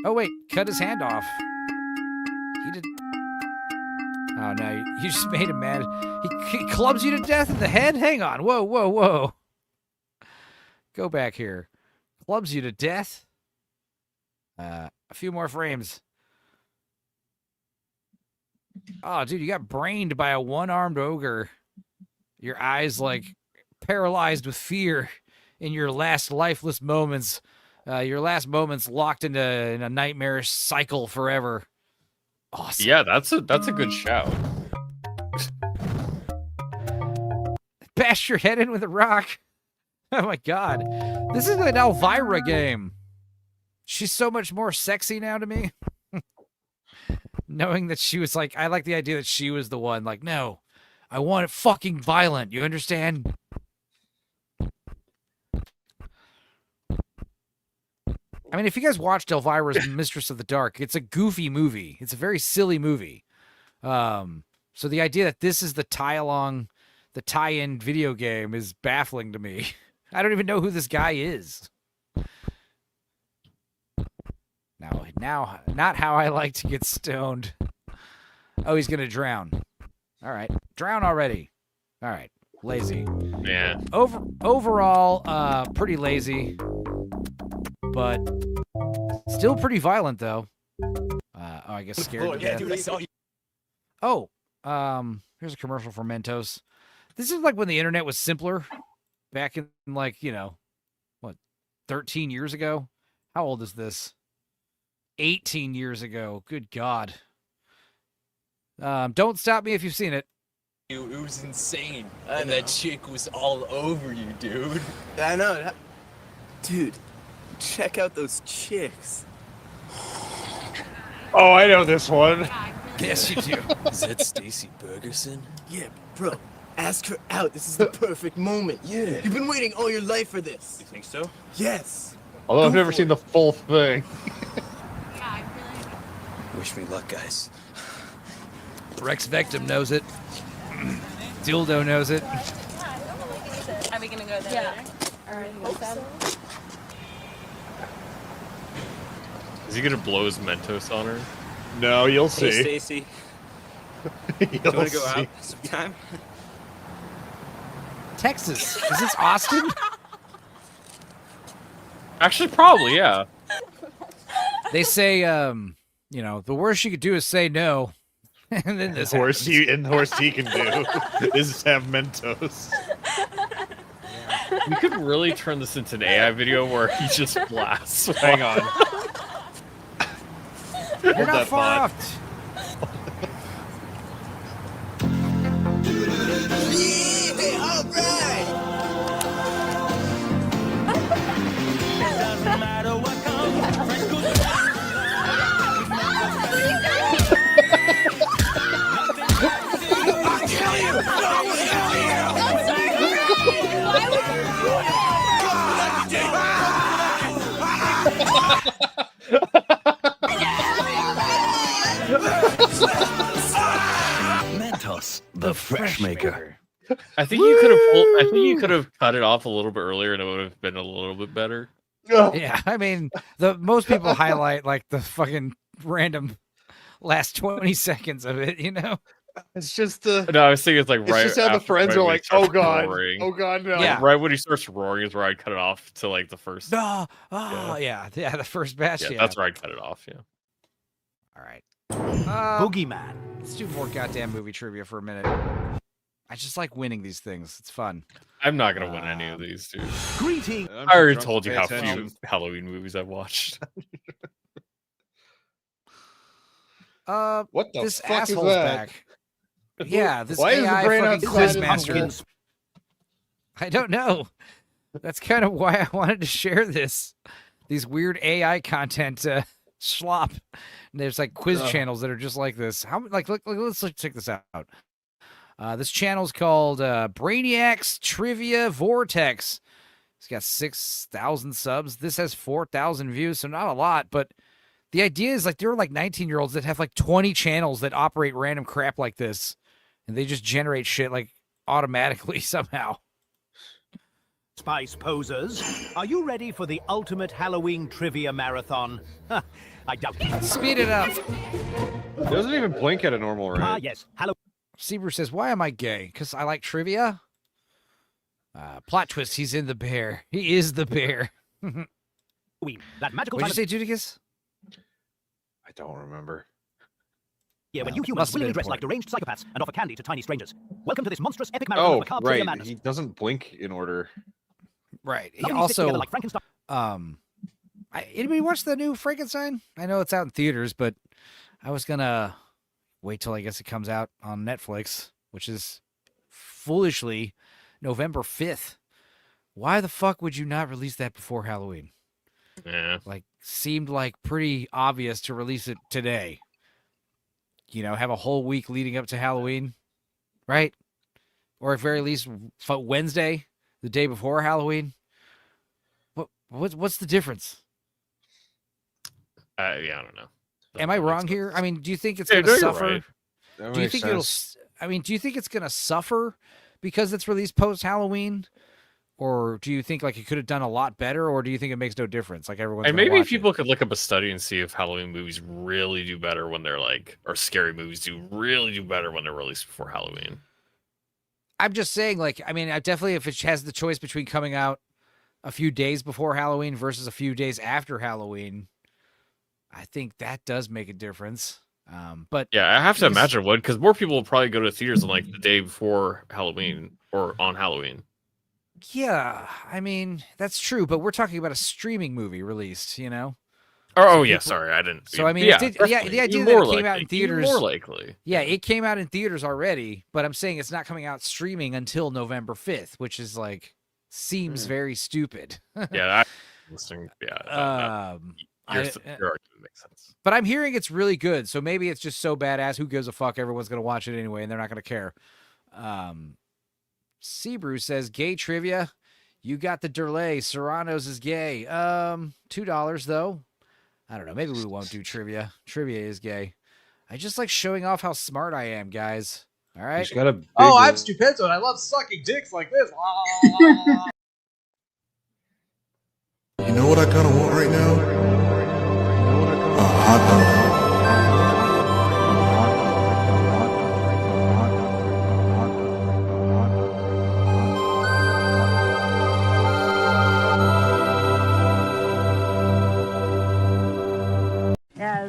Oh, wait. Cut his hand off. He did. Oh, no. You just made him mad. He clubs you to death in the head? Hang on. Whoa, whoa, whoa. Go back here. Clubs you to death. A few more frames. Oh, dude, you got brained by a one-armed ogre. Your eyes, like, paralyzed with fear in your last lifeless moments. Your last moments locked in a nightmarish cycle forever. Awesome. Yeah, that's a good shout. Bash your head in with a rock. Oh my God. This is an Elvira game. She's so much more sexy now to me. Knowing that she was like, I like the idea that she was the one. Like, no, I want it fucking violent. You understand? I mean, if you guys watched Elvira's Mistress of the Dark, it's a goofy movie. It's a very silly movie. So the idea that this is the tie-along, the tie-in video game is baffling to me. I don't even know who this guy is. Now, not how I like to get stoned. Oh, he's gonna drown. All right, drown already. All right, lazy. Yeah. Overall, pretty lazy, but still pretty violent though. I guess scared. to death. I saw you. Oh, here's a commercial for Mentos. This is like when the internet was simpler, back in like, 13 years ago. How old is this? 18 years ago. Good God. Don't stop me if you've seen it. It was insane. And that chick was all over you, dude. I know. Dude, check out those chicks. Oh, I know this one. Yes, you do. Is that Stacy Bergerson? Yeah, bro. Ask her out. This is the perfect moment. Yeah. You've been waiting all your life for this. You think so? Yes. Although I've never seen the full thing. Wish me luck, guys. Rex Vectum knows it. Dildo knows it. Are we gonna go there? Yeah. All right. Is he gonna blow his Mentos on her? No, you'll Hey, see. Stacy. You'll You want to go see. out sometime? Texas. Is this Austin? Actually, probably, yeah. They say, you know, the worst you could do is say no. And then this The worst happens. he can do is have Mentos. We could really turn this into an AI video where he just blasts. Hang on. You're Hold not that far thought. off. Mentos, the fresh maker. I think you could have. I think you could have cut it off a little bit earlier, and it would have been a little bit better. Yeah, I mean, the most people highlight like the fucking random last 20 seconds of it, you know? It's just the. No, I was thinking it's like It's right. just how the after- friends right are when he like, "Oh starts god, roaring. oh god, no." Yeah. Right when he starts roaring is where I cut it off to like the first. Oh, yeah, the first batch. Yeah, Yeah, that's where I cut it off. Yeah. All right. Boogeyman. Let's do more goddamn movie trivia for a minute. I just like winning these things. It's fun. I'm not gonna win any of these, dude. Greeting. I'm I already drunk to told you pay how attention. few Halloween movies I've watched. What the This fuck is asshole's that? back. Yeah, this Why is the AI brain fucking outside of quizmaster. I don't know. That's kind of why I wanted to share this. These weird AI content slop. And there's like quiz channels that are just like this. How like look, let's check this out. This channel's called Brainiac's Trivia Vortex. It's got 6,000 subs. This has 4,000 views, so not a lot, but the idea is like there are like 19-year-olds that have like 20 channels that operate random crap like this, and they just generate shit like automatically somehow. Spice posers, are you ready for the ultimate Halloween trivia marathon? I doubt it. Speed it up. It doesn't even blink at a normal rate. Ah, yes. Halloween. Seaver says, "Why am I gay? Because I like trivia." Plot twist: he's in the bear. He is the bear. That magical What'd time you say, Judicus? I don't remember. Yeah, when Well, you must humans have willingly been dress like important. deranged psychopaths and offer candy to tiny strangers. Welcome to this monstrous epic marathon Oh, of macabre trivia right. madness. He doesn't blink in order. Right. He Lovely stick together also, like Frankenstein. anybody watch the new Frankenstein? I know it's out in theaters, but I was gonna wait till I guess it comes out on Netflix, which is foolishly November 5th. Why the fuck would you not release that before Halloween? Yeah. Like, seemed like pretty obvious to release it today. You know, have a whole week leading up to Halloween, right? Or at very least Wednesday, the day before Halloween. What's the difference? Yeah, I don't know. Am I wrong here? I mean, do you think it's Yeah, going no, to you're suffer? right. That Do you makes think sense. do you think it's going to suffer because it's released post Halloween? Or do you think like it could have done a lot better, or do you think it makes no difference? Like everyone's And gonna maybe watch it? people could look up a study and see if Halloween movies really do better when they're like, or scary movies really do better when they're released before Halloween. I'm just saying, like, I mean, I definitely, if it has the choice between coming out a few days before Halloween versus a few days after Halloween, I think that does make a difference. But Yeah, I have to because- imagine it would, because more people will probably go to theaters on like the day before Halloween or on Halloween. Yeah, I mean, that's true, but we're talking about a streaming movie released, you know? Oh, yeah, sorry, I didn't. So, I mean, yeah, it did, definitely. the idea Even that it more came out in likely. Even theaters. more likely. Yeah, it came out in theaters already, but I'm saying it's not coming out streaming until November 5th, which is like, seems very stupid. Yeah, listening. Yeah. Your argument makes sense. But I'm hearing it's really good, so maybe it's just so badass. Who gives a fuck? Everyone's gonna watch it anyway, and they're not gonna care. Sebrew says gay trivia. You got the Durley. Serrano's is gay. $2 though. I don't know. Maybe we won't do trivia. Trivia is gay. I just like showing off how smart I am, guys. All right. He's got a big I'm Stupendo, and I love sucking dicks like this. You know what I kind of want right now? A hot dog.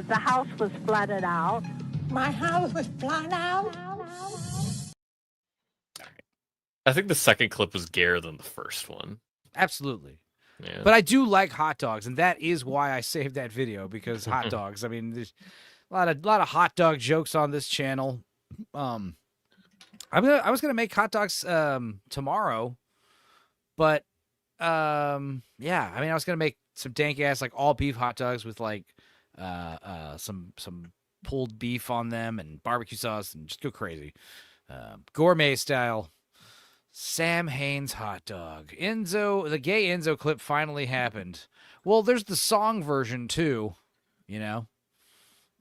The house was flooded out. My house was flooded out. I think the second clip was gayer than the first one. Absolutely. Yeah. But I do like hot dogs, and that is why I saved that video, because hot dogs. I mean, there's a lot of hot dog jokes on this channel. I was gonna make hot dogs tomorrow, but yeah, I mean, I was gonna make some dank ass like all beef hot dogs with like some pulled beef on them and barbecue sauce and just go crazy, gourmet style. Sam Haines hot dog. Enzo, the gay Enzo clip finally happened. Well, there's the song version too, you know.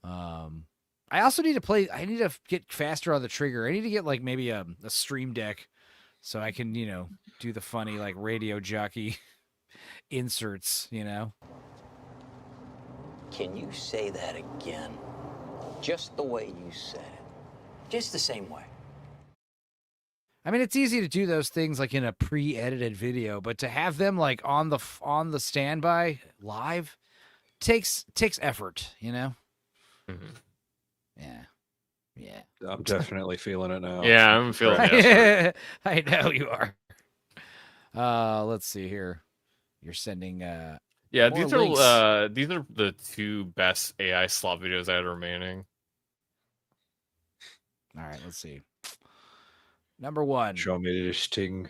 I also need to get faster on the trigger. I need to get like maybe a stream deck so I can, you know, do the funny like radio jockey inserts, you know. Can you say that again? Just the way you said it. Just the same way. I mean, it's easy to do those things like in a pre-edited video, but to have them like on the standby live takes effort, you know? Mm-hmm. Yeah. I'm definitely feeling it now. Yeah, I'm feeling it. I know you are. Let's see here. You're sending yeah, more these links. are the two best AI slop videos I had remaining. All right, let's see. Number 1. Show me this thing.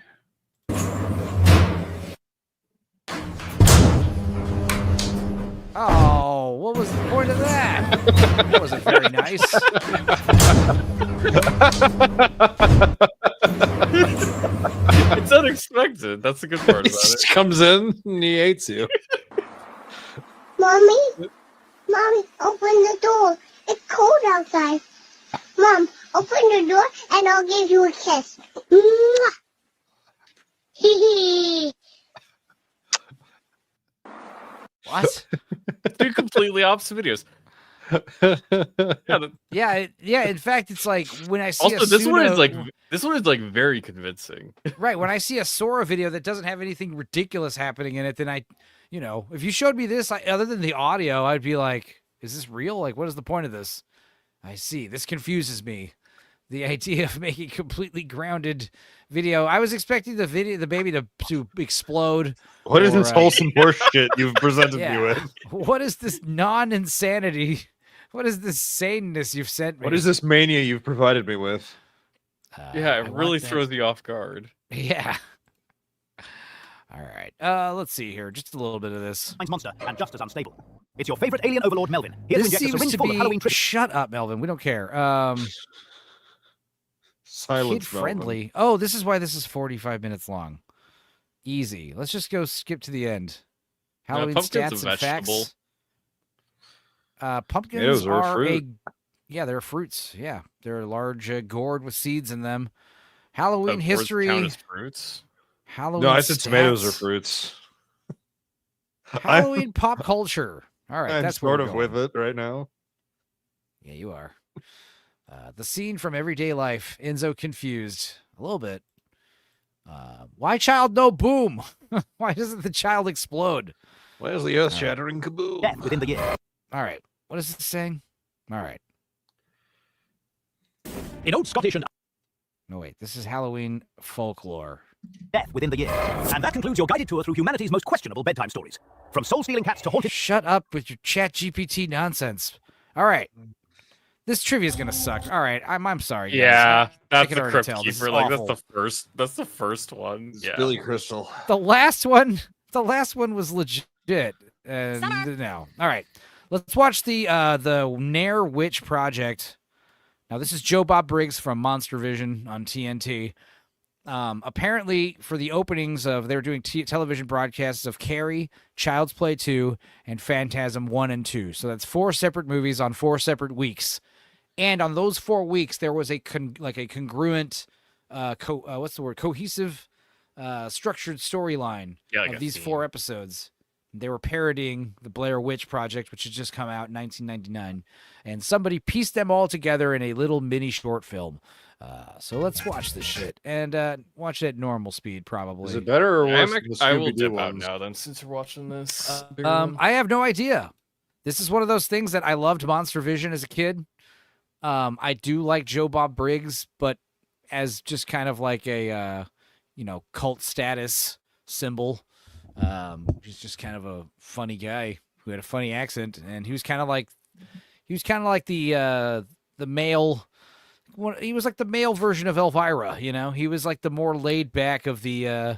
Oh, what was the point of that? That wasn't very nice. It's unexpected. That's the good part about He it. just comes in and he hates you. Mommy, open the door. It's cold outside. Mom, open the door and I'll give you a kiss. What? Two completely opposite videos. Yeah. In fact, it's like when I see Also, this one Suno- is like very convincing. Right. When I see a Sora video that doesn't have anything ridiculous happening in it, then if you showed me this, other than the audio, I'd be like, is this real? Like, what is the point of this? I see. This confuses me. The idea of making completely grounded video. I was expecting the baby to explode. What is this wholesome horseshit you've presented me with? What is this non-insanity? What is this saneness you've sent me? What is this mania you've provided me with? Yeah, it really throws you off guard. Yeah. All right. Let's see here. Just a little bit of this. Monster and just as unstable. It's your favorite alien overlord, Melvin. Here's This to inject a seems syringe to full of be. Halloween trivia. Shut up, Melvin. We don't care. Silence, Kid friendly. Oh, this is why this is 45 minutes long. Easy. Let's just go skip to the end. Halloween pumpkin's stats a and vegetable. facts. Pumpkins Tomatoes are a are fruit. yeah, they're fruits. Yeah, they're a large gourd with seeds in them. Halloween Gourds history. count as fruits. Halloween. No, I said tomatoes are stats. fruits. Halloween pop culture. All right, I'm that's where sort we're of going. with it right now. Yeah, you are. The scene from everyday life. Enzo confused a little bit. Why child no boom? Why doesn't the child explode? Why is the earth shattering kaboom? Death within the year. All right. What is this saying? All right. In old Scottish and No, wait. This is Halloween folklore. death within the year. And that concludes your guided tour through humanity's most questionable bedtime stories. From soul-stealing cats to haunted... Shut up with your chat GPT nonsense. All right. This trivia is gonna suck. All right, I'm sorry. Guys. Yeah, I that's can the already Crypt tell. This is Keeper. Like awful. that's the first one. It's Yeah. Billy Crystal. The last one was legit Shit. No. All right. Let's watch the Nair Witch Project. Now, this is Joe Bob Briggs from Monster Vision on TNT. Apparently, for the openings of, they were doing television broadcasts of Carrie, Child's Play 2, and Phantasm 1 and 2. So that's 4 separate movies on 4 separate weeks. And on those 4 weeks, there was a congruent, cohesive, structured storyline of these 4 episodes. They were parodying the Blair Witch Project, which had just come out in 1999. And somebody pieced them all together in a little mini short film. So let's watch this shit. And watch it at normal speed, probably. Is it better or worse? I will dip out now, then, since you're watching this. I have no idea. This is one of those things that I loved Monster Vision as a kid. I do like Joe Bob Briggs, but as just kind of like a, cult status symbol. He's just kind of a funny guy who had a funny accent, and he was kind of like the male. He was like the male version of Elvira, He was like the more laid back of the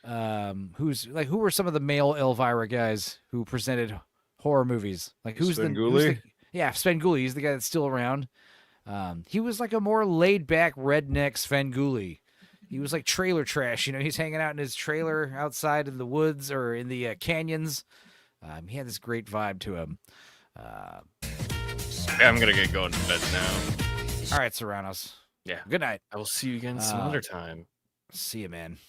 who were some of the male Elvira guys who presented horror movies? Like Svengoolie? Svengoolie. He's the guy that's still around. He was like a more laid back redneck Svengoolie. He was like trailer trash, he's hanging out in his trailer outside in the woods or in the canyons. He had this great vibe to him. I'm going to get going to bed now. All right, Serranos. Yeah. Good night. I will see you again some other time. See you, man.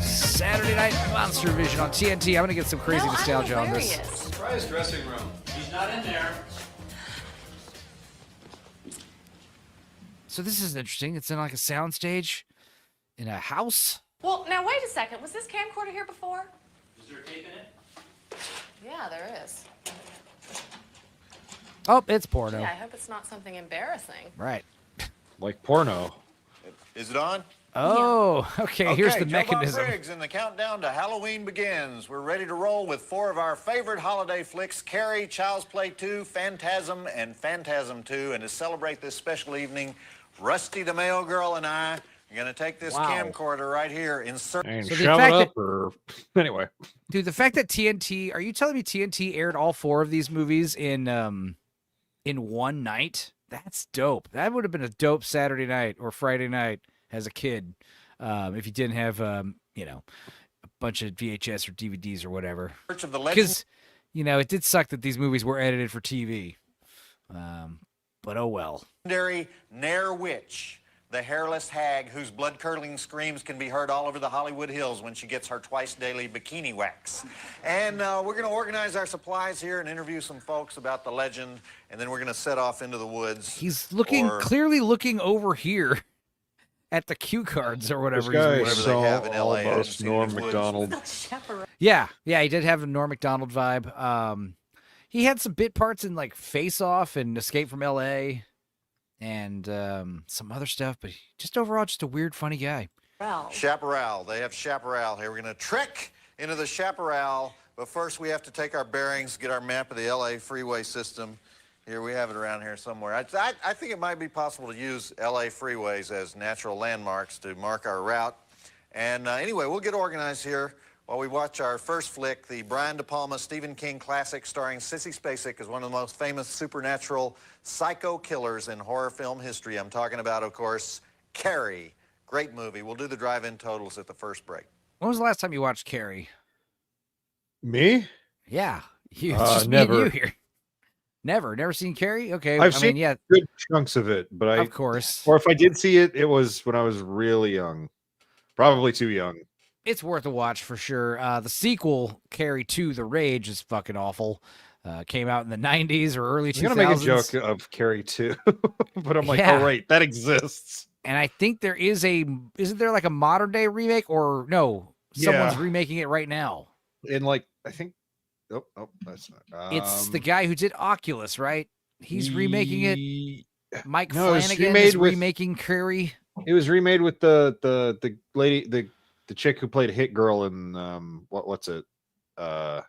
Saturday Night Monster Vision on TNT. I'm going to get some crazy nostalgia on this. Try his dressing room. He's not in there. So this is interesting. It's in like a soundstage in a house. Well, now wait a second. Was this camcorder here before? Is there tape in it? Yeah, there is. Oh, it's porno. Yeah, I hope it's not something embarrassing. Right. Like porno. Is it on? Oh, okay. Here's the mechanism. Joe Bob Briggs, and the countdown to Halloween begins. We're ready to roll with 4 of our favorite holiday flicks, Carrie, Child's Play 2, Phantasm, and Phantasm 2. And to celebrate this special evening, Rusty the Mail Girl and I are going to take this camcorder right here, insert... And So shove it up, or... Anyway. Dude, the fact that TNT... Are you telling me TNT aired all 4 of these movies in one night? That's dope. That would have been a dope Saturday night or Friday night as a kid, if you didn't have, a bunch of VHS or DVDs or whatever. Because, it did suck that these movies were edited for TV. But oh well. Legendary Nair Witch, the hairless hag whose blood-curdling screams can be heard all over the Hollywood Hills when she gets her twice-daily bikini wax. And we're going to organize our supplies here and interview some folks about the legend, and then we're going to set off into the woods. He's clearly looking over here at the cue cards or whatever. This guy saw almost Norm Macdonald. Yeah, he did have a Norm Macdonald vibe. He had some bit parts in like Face Off and Escape from L.A. and some other stuff, but just overall, just a weird, funny guy. Chaparral. They have Chaparral here. We're going to trek into the Chaparral, but first we have to take our bearings, get our map of the L.A. freeway system. Here, we have it around here somewhere. I think it might be possible to use L.A. freeways as natural landmarks to mark our route. And anyway, we'll get organized here while we watch our first flick, the Brian De Palma Stephen King classic starring Sissy Spacek as one of the most famous supernatural psycho killers in horror film history. I'm talking about, of course, Carrie. Great movie. We'll do the drive-in totals at the first break. When was the last time you watched Carrie? Me? Yeah. It's just never. me and you here. Never seen Carrie? Okay. I've seen good chunks of it, but of course. Or if I did see it, it was when I was really young. Probably too young. It's worth a watch for sure. The sequel, Carrie 2, The Rage, is fucking awful. Came out in the 90s or early 2000s. I'm going to make a joke of Carrie 2, but I'm like, oh, right, that exists. And I think there isn't there like a modern day remake or no, someone's remaking it right now. In like, I think, oh, that's not. It's the guy who did Oculus, right? He's remaking it. Mike Flanagan is remaking Carrie. It was remade with the lady, the chick who played Hit Girl in what's it? The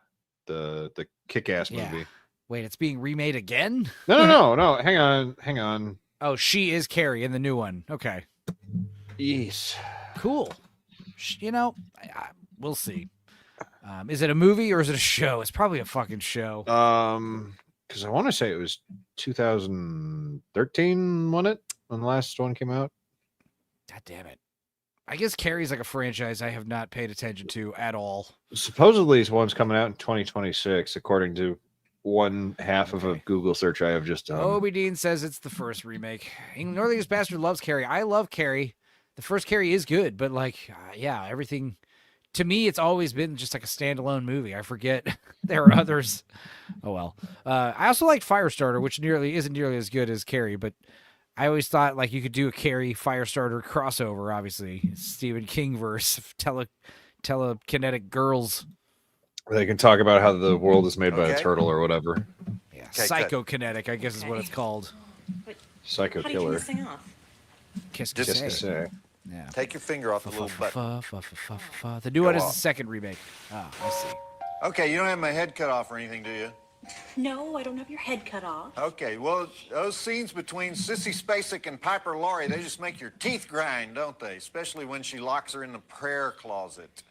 Kick-Ass movie. Wait, it's being remade again? No. Hang on. Oh, she is Carrie in the new one. Okay. Yes. Cool. We'll see. Is it a movie or is it a show? It's probably a fucking show. Because I want to say it was 2013 when the last one came out. God damn it. I guess Carrie's like a franchise I have not paid attention to at all. Supposedly, this one's coming out in 2026, according to one half of a Google search I have just done. Obi Dean says it's the first remake. Northern's Bastard loves Carrie. I love Carrie. The first Carrie is good, but yeah, everything... To me, it's always been just like a standalone movie. I forget there are others. Oh, well. I also liked Firestarter, which isn't nearly as good as Carrie, but I always thought like you could do a Carrie Firestarter crossover, obviously. Stephen King verse of telekinetic girls. They can talk about how the world is made by a turtle or whatever. Yeah, psychokinetic, I guess is what it's called. Psycho killer. Kiss Kiss Kiss. Yeah. Take your finger off the little button. The new one is the second remake. Oh, I see. Okay, you don't have my head cut off or anything, do you? No, I don't have your head cut off. Okay, well, those scenes between Sissy Spacek and Piper Laurie, they just make your teeth grind, don't they? Especially when she locks her in the prayer closet.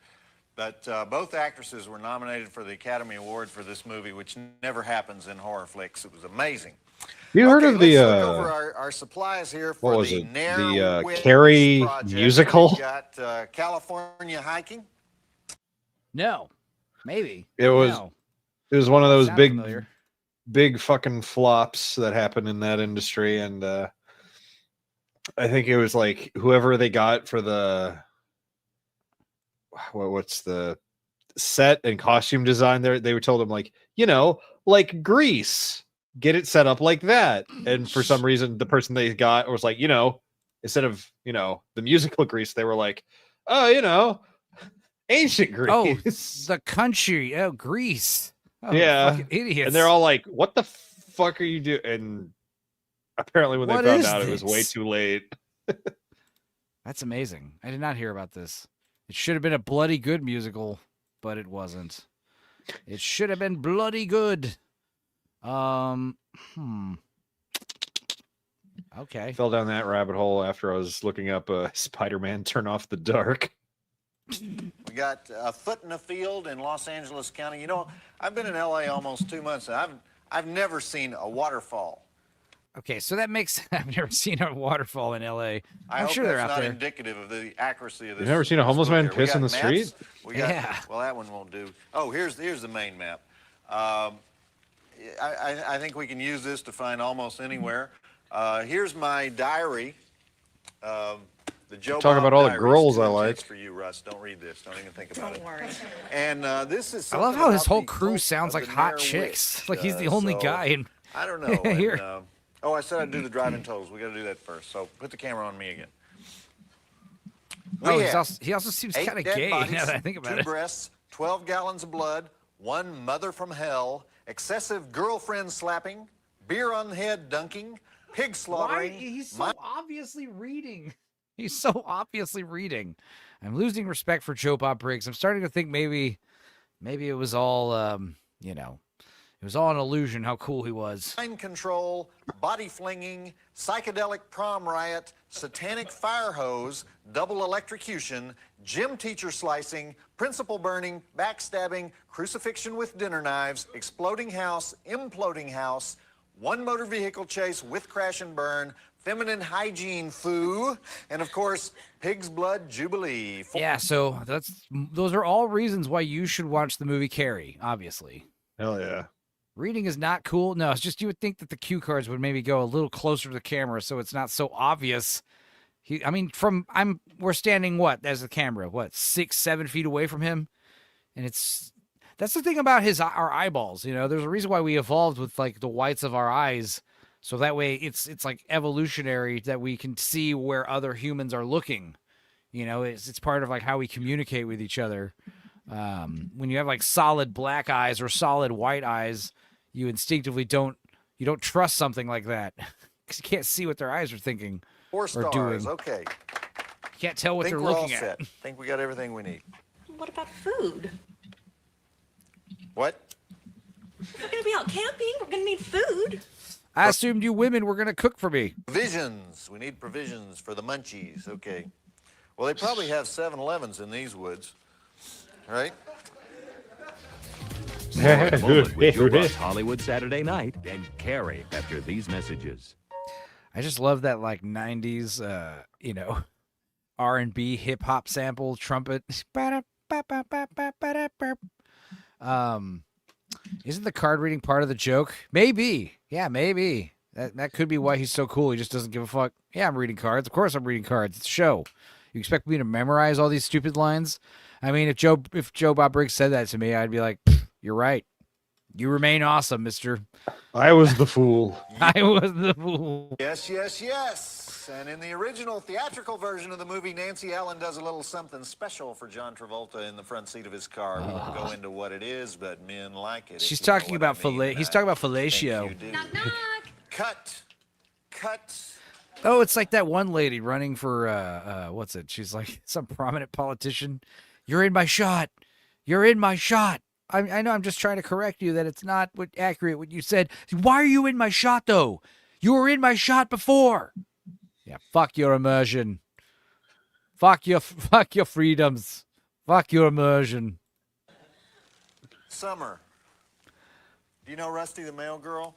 But both actresses were nominated for the Academy Award for this movie, which never happens in horror flicks. It was amazing. You heard of the Let's look over our supplies here for what was the it? Nair The Witch Carrie project. musical? We got California Hiking. No, maybe It was. No. It was one of those Sounds big, familiar. big fucking flops that happened in that industry, and I think it was like whoever they got for the what's the set and costume design there. They were told them like like Grease. Get it set up like that. And for some reason, the person they got was like, instead of, the musical Grease, they were like, oh, ancient Grease. Oh, the country. Oh, Greece. Oh, yeah. fucking idiots. And they're all like, what the fuck are you doing? And apparently when they What found is out, it was way this? too late. That's amazing. I did not hear about this. It should have been a bloody good musical, but it wasn't. It should have been bloody good. Okay. Fell down that rabbit hole after I was looking up Spider-Man Turn Off the Dark. We got a foot in the field in Los Angeles County. I've been in LA almost 2 months, and I've never seen a waterfall. Okay, so that makes I've never seen a waterfall in LA. I I'm hope sure that's they're out not there. indicative of the accuracy of this. You've never seen a homeless man movie. We piss in got the maps. street? We got, Yeah. Well, that one won't do. Oh, here's the main map. I think we can use this to find almost anywhere. Here's my diary. The Joe Talk Bob about all the Diary. girls I It's like. for you, Russ. Don't read this. Don't even think about it. Don't worry. And this is. I love something how his about whole the crew cult sounds of like the hot Nair chicks. Witch. Like he's the only So, guy in I don't know. here. And, I said I'd do the drive-in totals. We got to do that first. So put the camera on me again. Oh, We have he also seems 8 kind of dead gay bodies, now that I think about 2 it. breasts, 12 gallons of blood, 1 mother from hell, excessive girlfriend slapping, beer on the head dunking, pig slaughtering. He's so obviously reading. He's so obviously reading. I'm losing respect for Joe Bob Briggs. I'm starting to think maybe it was all, it was all an illusion how cool he was. Mind control, body flinging, psychedelic prom riot, satanic fire hose, double electrocution, gym teacher slicing, principal burning, backstabbing, crucifixion with dinner knives, exploding house, imploding house, 1 motor vehicle chase with crash and burn, feminine hygiene foo, and of course, pig's blood jubilee. Yeah, so those are all reasons why you should watch the movie Carrie, obviously. Hell yeah. Reading is not cool. No, it's just you would think that the cue cards would maybe go a little closer to the camera so it's not so obvious. We're standing as the camera, 6-7 feet away from him, and that's the thing about our eyeballs. There's a reason why we evolved with like the whites of our eyes, so that way it's like evolutionary that we can see where other humans are looking. It's part of like how we communicate with each other. When you have like solid black eyes or solid white eyes, you instinctively don't trust something like that because you can't see what their eyes are thinking 4 or stars. doing. Okay. You can't tell what Think they're we're all looking set. at. Think we got everything we need. What about food? What? We're gonna be out camping. We're gonna need food. I assumed you women were gonna cook for me. Provisions. We need provisions for the munchies. Okay. Well, they probably have 7-Elevens in these woods, right? For a moment with Joe Ross Hollywood Saturday Night and Carrie after these messages. I just love that like 90s R&B hip hop sample trumpet. Isn't the card reading part of the joke? Maybe. Yeah, maybe. That could be why he's so cool. He just doesn't give a fuck. Yeah, I'm reading cards. Of course I'm reading cards. It's a show. You expect me to memorize all these stupid lines? I mean, if Joe Bob Briggs said that to me, I'd be like, you're right. You remain awesome, mister. I was the fool. I was the fool. Yes, yes, yes. And in the original theatrical version of the movie, Nancy Allen does a little something special for John Travolta in the front seat of his car. We won't go into what it is, but men like it. She's talking about he's talking about fellatio. Cut. Oh, it's like that one lady running for what's it? She's like some prominent politician. You're in my shot. You're in my shot. I know. I'm just trying to correct you that it's not accurate what you said. Why are you in my shot though? You were in my shot before. Yeah, fuck your immersion. Fuck your freedoms. Fuck your immersion. Summer. Do you know Rusty the Mail Girl?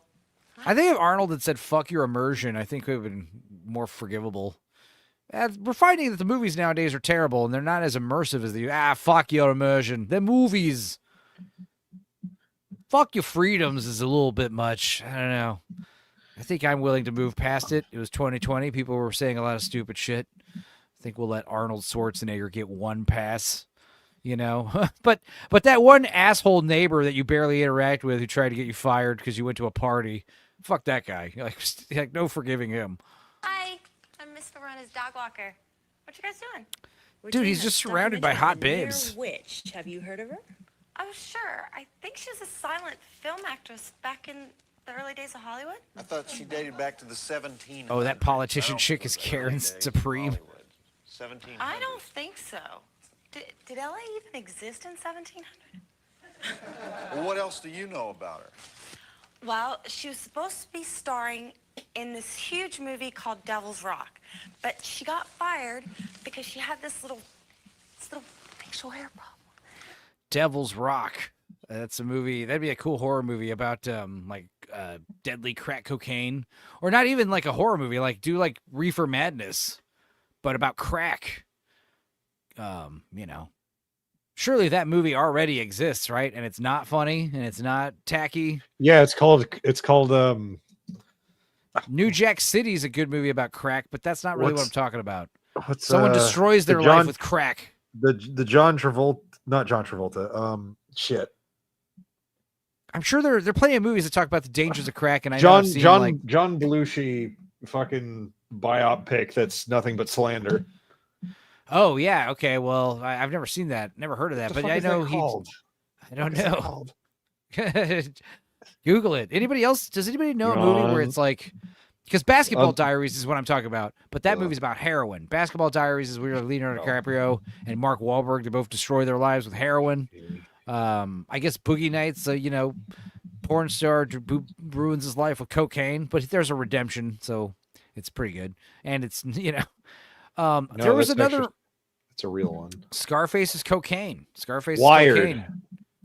I think if Arnold had said "fuck your immersion," I think it would have been more forgivable. We're finding that the movies nowadays are terrible, and they're not as immersive as fuck your immersion. The movies. Fuck your freedoms is a little bit much. I don't know. I think I'm willing to move past it. It was 2020. People were saying a lot of stupid shit. I think we'll let Arnold Schwarzenegger get one pass. But that one asshole neighbor that you barely interact with who tried to get you fired because you went to a party, fuck that guy. Like no forgiving him. Hi, I'm Miss Verona's dog walker. What you guys doing? Dude, he's just surrounded by hot babes. Witch. Have you heard of her? Oh, sure. I think she was a silent film actress back in the early days of Hollywood. I thought she dated back to the 1700s. Oh, that politician chick is Karen Supreme. 1700s. I don't think so. Did LA even exist in 1700? Well, what else do you know about her? Well, she was supposed to be starring in this huge movie called Devil's Rock, but she got fired because she had this little facial hair problem. Devil's Rock. That's a movie. That'd be a cool horror movie about deadly crack cocaine, or not even like a horror movie. Like do like Reefer Madness, but about crack. Surely that movie already exists, right? And it's not funny and it's not tacky. Yeah, it's called New Jack City is a good movie about crack, but that's not really what I'm talking about. What's Someone destroys their life with crack. The John Travolta, not John Travolta. Shit. I'm sure there are plenty of movies that talk about the dangers of crack, and John Belushi fucking biopic that's nothing but slander. Oh yeah, okay. Well, I've never seen that, never heard of that, but I know I don't know. Google it. Anybody else? Does anybody know a movie where it's like? Because Basketball Diaries is what I'm talking about, but that movie's about heroin. Basketball Diaries is where Leonardo DiCaprio and Mark Wahlberg, they both destroy their lives with heroin. I guess Boogie Nights, porn star ruins his life with cocaine, but there's a redemption, so it's pretty good. And it's, there was another. It's a real one. Scarface is cocaine. Scarface Wired. is cocaine.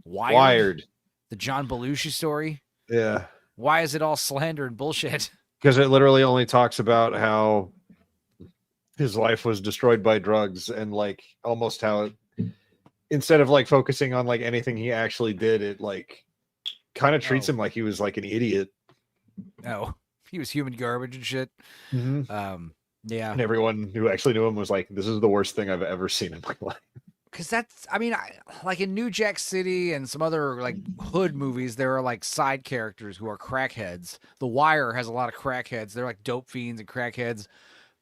Wired. The John Belushi story. Yeah. Why is it all slander and bullshit? Because it literally only talks about how his life was destroyed by drugs and like almost how instead of like focusing on like anything he actually did, it like kind of treats him like he was like an idiot. Oh, he was human garbage and shit. Mm-hmm. Yeah. And everyone who actually knew him was like, this is the worst thing I've ever seen in my life. Because that's, like in New Jack City and some other like hood movies, there are like side characters who are crackheads. The Wire has a lot of crackheads. They're like dope fiends and crackheads.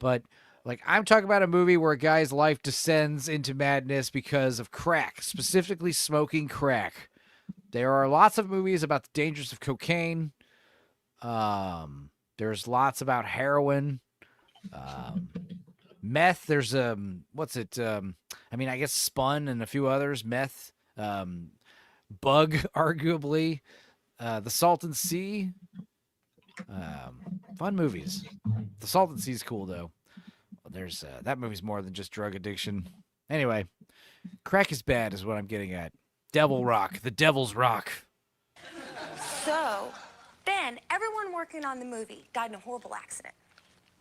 But like I'm talking about a movie where a guy's life descends into madness because of crack, specifically smoking crack. There are lots of movies about the dangers of cocaine. There's lots about heroin. Meth, there's what's it? I guess Spun and a few others. Meth, Bug, arguably, The Salton Sea. Fun movies. The Salton Sea is cool though. There's that movie's more than just drug addiction. Anyway, crack is bad, is what I'm getting at. Devil Rock, the Devil's Rock. So, then everyone working on the movie died in a horrible accident.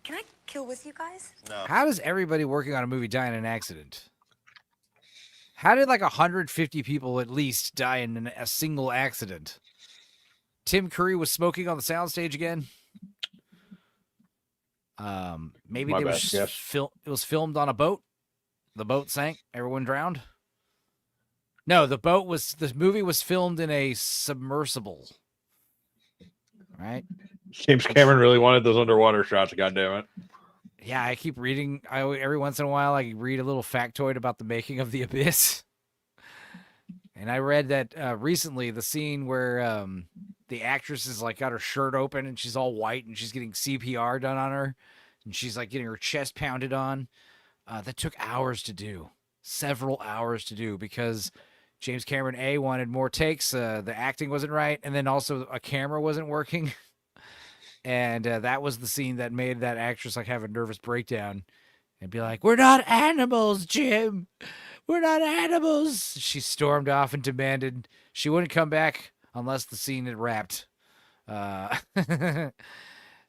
Can I kill with you guys? No. How does everybody working on a movie die in an accident? How did like 150 people at least die in a single accident? Tim Curry was smoking on the soundstage again. Maybe My they best guess. it was filmed on a boat. The boat sank. Everyone drowned. No, the movie was filmed in a submersible. Right? James Cameron really wanted those underwater shots. God damn it! Yeah, I keep reading. Every once in a while, I read a little factoid about the making of The Abyss. And I read that recently, the scene where the actress is like got her shirt open and she's all white and she's getting CPR done on her, and she's like getting her chest pounded on. That took hours to do, several hours to do, because James Cameron wanted more takes. The acting wasn't right, and then also a camera wasn't working. And that was the scene that made that actress like have a nervous breakdown and be like, "We're not animals, Jim. We're not animals." She stormed off and demanded she wouldn't come back unless the scene had wrapped.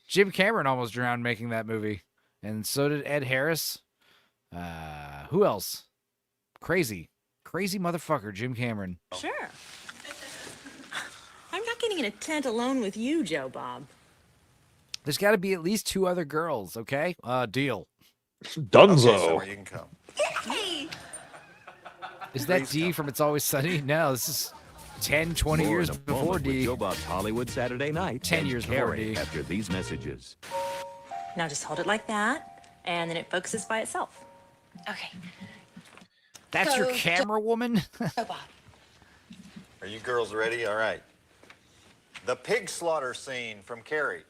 Jim Cameron almost drowned making that movie, and so did Ed Harris. Who else? Crazy motherfucker, Jim Cameron. Sure. I'm not getting in a tent alone with you, Joe Bob. There's got to be at least 2 other girls, okay? Deal. Dunzo. Okay, Summer, you can come. Yay! Is that D from It's Always Sunny? No, this is 10, 20 years before D. Joe Bob's Hollywood Saturday Night. 10 years before Carrie D. after these messages. Now just hold it like that, and then it focuses by itself. Okay. That's your camera woman? Are you girls ready? All right. The pig slaughter scene from Carrie.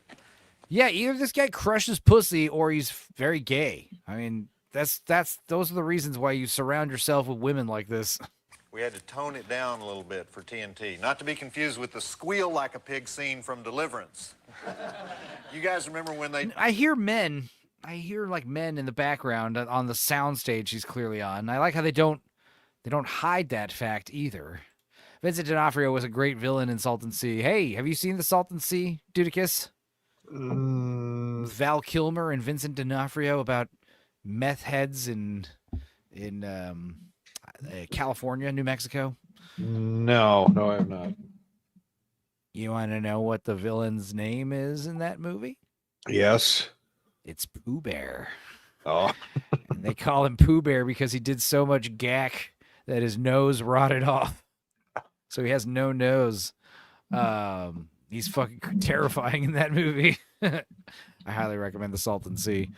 Yeah, either this guy crushes pussy or he's very gay. I mean, those are the reasons why you surround yourself with women like this. We had to tone it down a little bit for TNT. Not to be confused with the squeal like a pig scene from Deliverance. You guys remember when they... I hear like men in the background on the soundstage he's clearly on. I like how they don't hide that fact either. Vincent D'Onofrio was a great villain in Salton Sea. Hey, have you seen the Salton Sea, Dudicus? With Val Kilmer and Vincent D'Onofrio about meth heads in California, New Mexico. No, I have not. You want to know what the villain's name is in that movie? Yes. It's Pooh Bear. Oh. And they call him Pooh Bear because he did so much gack that his nose rotted off. So he has no nose. He's fucking terrifying in that movie. I highly recommend The Salton Sea.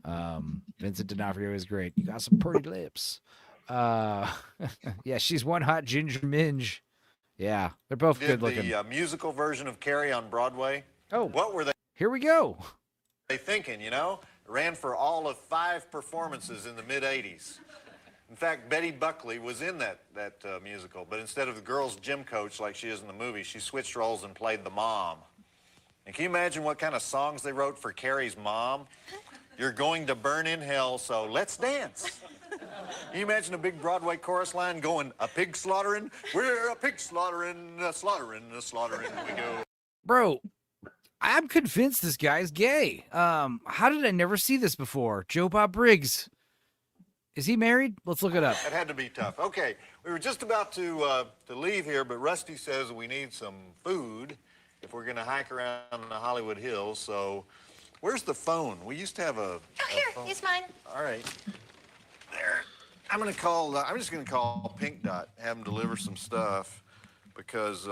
Vincent D'Onofrio is great. You got some pretty lips. Yeah, she's one hot ginger minge. Yeah, they're both good looking. The musical version of Carrie on Broadway. Oh, what were they? Here we go. They thinking, you know? Ran for all of 5 performances in the mid-'80s. In fact, Betty Buckley was in that musical, but instead of the girls' gym coach like she is in the movie, she switched roles and played the mom. And can you imagine what kind of songs they wrote for Carrie's mom? You're going to burn in hell, so let's dance. Can you imagine a big Broadway chorus line going, a pig slaughtering? We're a pig slaughtering, slaughtering we go. Bro, I'm convinced this guy's gay. How did I never see this before? Joe Bob Briggs. Is he married? Let's look it up. That had to be tough. Okay, we were just about to leave here, but Rusty says we need some food if we're going to hike around the Hollywood Hills. So, where's the phone? We used to have a. Oh, here, use mine. All right. There. I'm going to call. I'm just going to call Pink Dot, have them deliver some stuff, because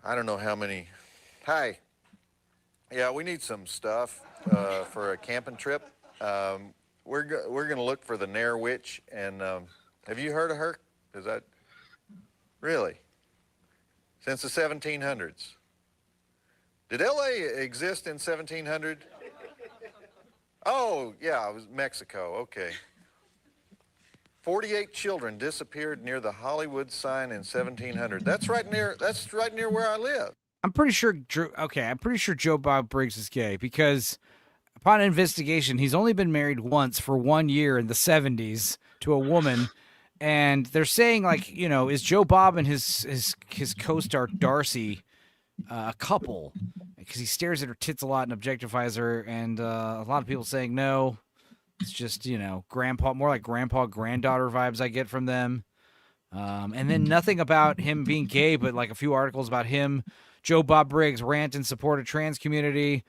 I don't know how many. Hi. Yeah, we need some stuff for a camping trip. We're going to look for the Nair Witch, and have you heard of her? Is that really since the 1700s? Did L.A. exist in 1700? Oh yeah, it was Mexico. Okay. 48 children disappeared near the Hollywood sign in 1700. That's right near where I live. I'm pretty sure Joe Bob Briggs is gay because upon investigation, he's only been married once for 1 year in the 70s to a woman, And they're saying, like, you know, is Joe Bob and his co-star Darcy a couple? Because he stares at her tits a lot and objectifies her, and a lot of people saying no. It's just, you know, more like grandpa-granddaughter vibes I get from them. And then nothing about him being gay, but like a few articles about him. Joe Bob Briggs rant in support of trans community.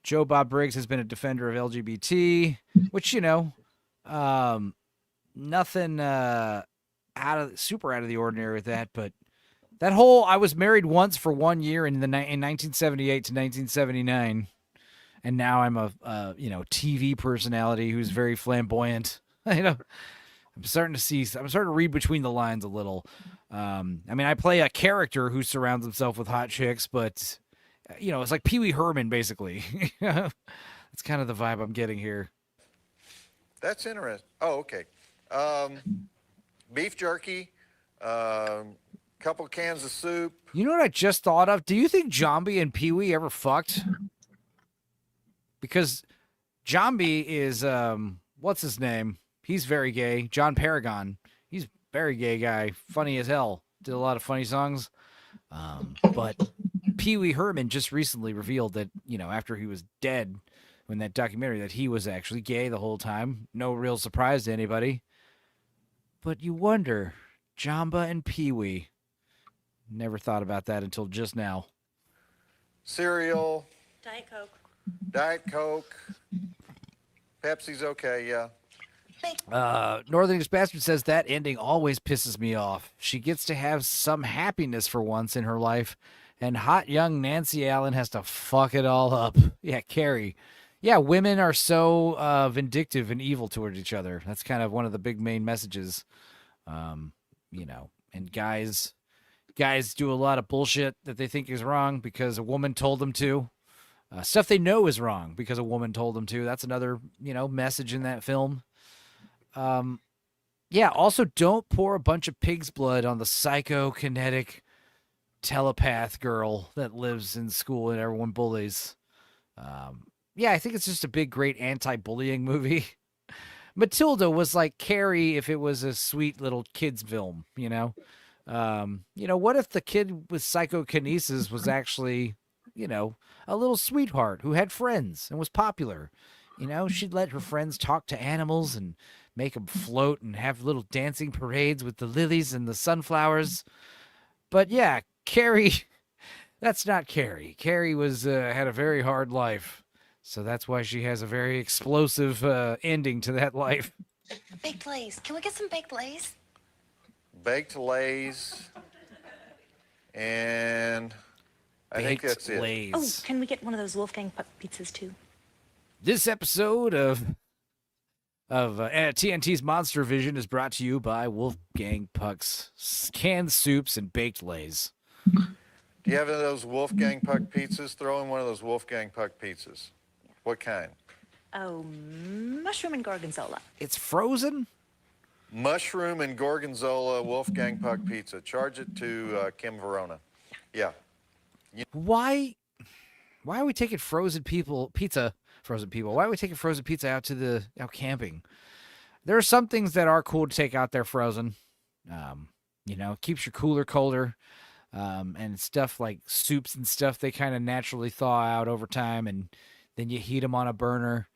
Joe Bob Briggs has been a defender of LGBT, which, you know, nothing super out of the ordinary with that. But that whole I was married once for 1 year in 1978 to 1979. And now I'm a TV personality who's very flamboyant. I'm starting to read between the lines a little. I mean, I play a character who surrounds himself with hot chicks, but you know, it's like Pee Wee Herman, basically. That's kind of the vibe I'm getting here. That's interesting. Oh, okay. Beef jerky, couple cans of soup. You know what I just thought of? Do you think Jambi and Pee Wee ever fucked? Because Jambi is, what's his name? He's very gay. John Paragon. He's a very gay guy. Funny as hell. Did a lot of funny songs. But Pee Wee Herman just recently revealed that, you know, after he was dead in that documentary, that he was actually gay the whole time. No real surprise to anybody. But you wonder, Jamba and Pee Wee. Never thought about that until just now. Cereal. Diet Coke. Diet Coke. Pepsi's okay, yeah. Northern Bastard says that ending always pisses me off. She gets to have some happiness for once in her life, and hot young Nancy Allen has to fuck it all up. Yeah, Carrie. Yeah, women are so vindictive and evil toward each other. That's kind of one of the big main messages. You know, and guys do a lot of bullshit that they think is wrong because a woman told them to. Stuff they know is wrong because a woman told them to. That's another, you know, message in that film. Yeah, also don't pour a bunch of pig's blood on the psychokinetic telepath girl that lives in school and everyone bullies. Yeah, I think it's just a big, great anti-bullying movie. Matilda was like Carrie if it was a sweet little kid's film, you know? You know, what if the kid with psychokinesis was actually, you know, a little sweetheart who had friends and was popular? You know, she'd let her friends talk to animals and make them float and have little dancing parades with the lilies and the sunflowers. But yeah, Carrie, that's not Carrie. Carrie was had a very hard life. So that's why she has a very explosive ending to that life. Baked Lays. Can we get some baked Lays? Baked Lays. And I think that's it. Lays. Oh, can we get one of those Wolfgang Puck pizzas too? This episode of TNT's Monster Vision is brought to you by Wolfgang Puck's canned soups and baked Lays. Do you have any of those Wolfgang Puck pizzas? Throw in one of those Wolfgang Puck pizzas. What kind? Oh, mushroom and gorgonzola. It's frozen? Mushroom and gorgonzola Wolfgang Puck pizza. Charge it to Kim Verona. Yeah. Why are we taking frozen pizza? Why are we taking frozen pizza out camping? There are some things that are cool to take out there frozen. You know, keeps your cooler colder. And stuff like soups and stuff, they kind of naturally thaw out over time, and then you heat them on a burner.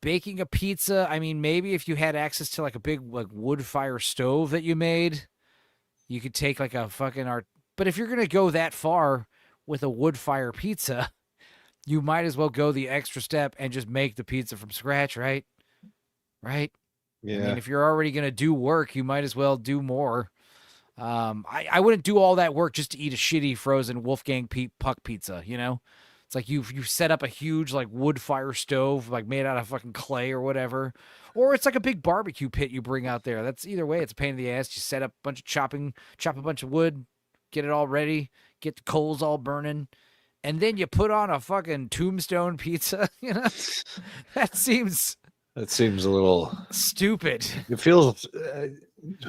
Baking a pizza, I mean, maybe if you had access to like a big like wood fire stove that you made, you could take like a fucking But if you're going to go that far with a wood fire pizza, you might as well go the extra step and just make the pizza from scratch, right? Right? Yeah. I mean, if you're already going to do work, you might as well do more. I wouldn't do all that work just to eat a shitty frozen Wolfgang Puck pizza, you know? It's like you set up a huge like wood fire stove like made out of fucking clay or whatever. Or it's like a big barbecue pit you bring out there. That's either way, it's a pain in the ass. You set up a bunch of chop a bunch of wood, get it all ready, get the coals all burning, and then you put on a fucking tombstone pizza, you know? That seems a little stupid. It feels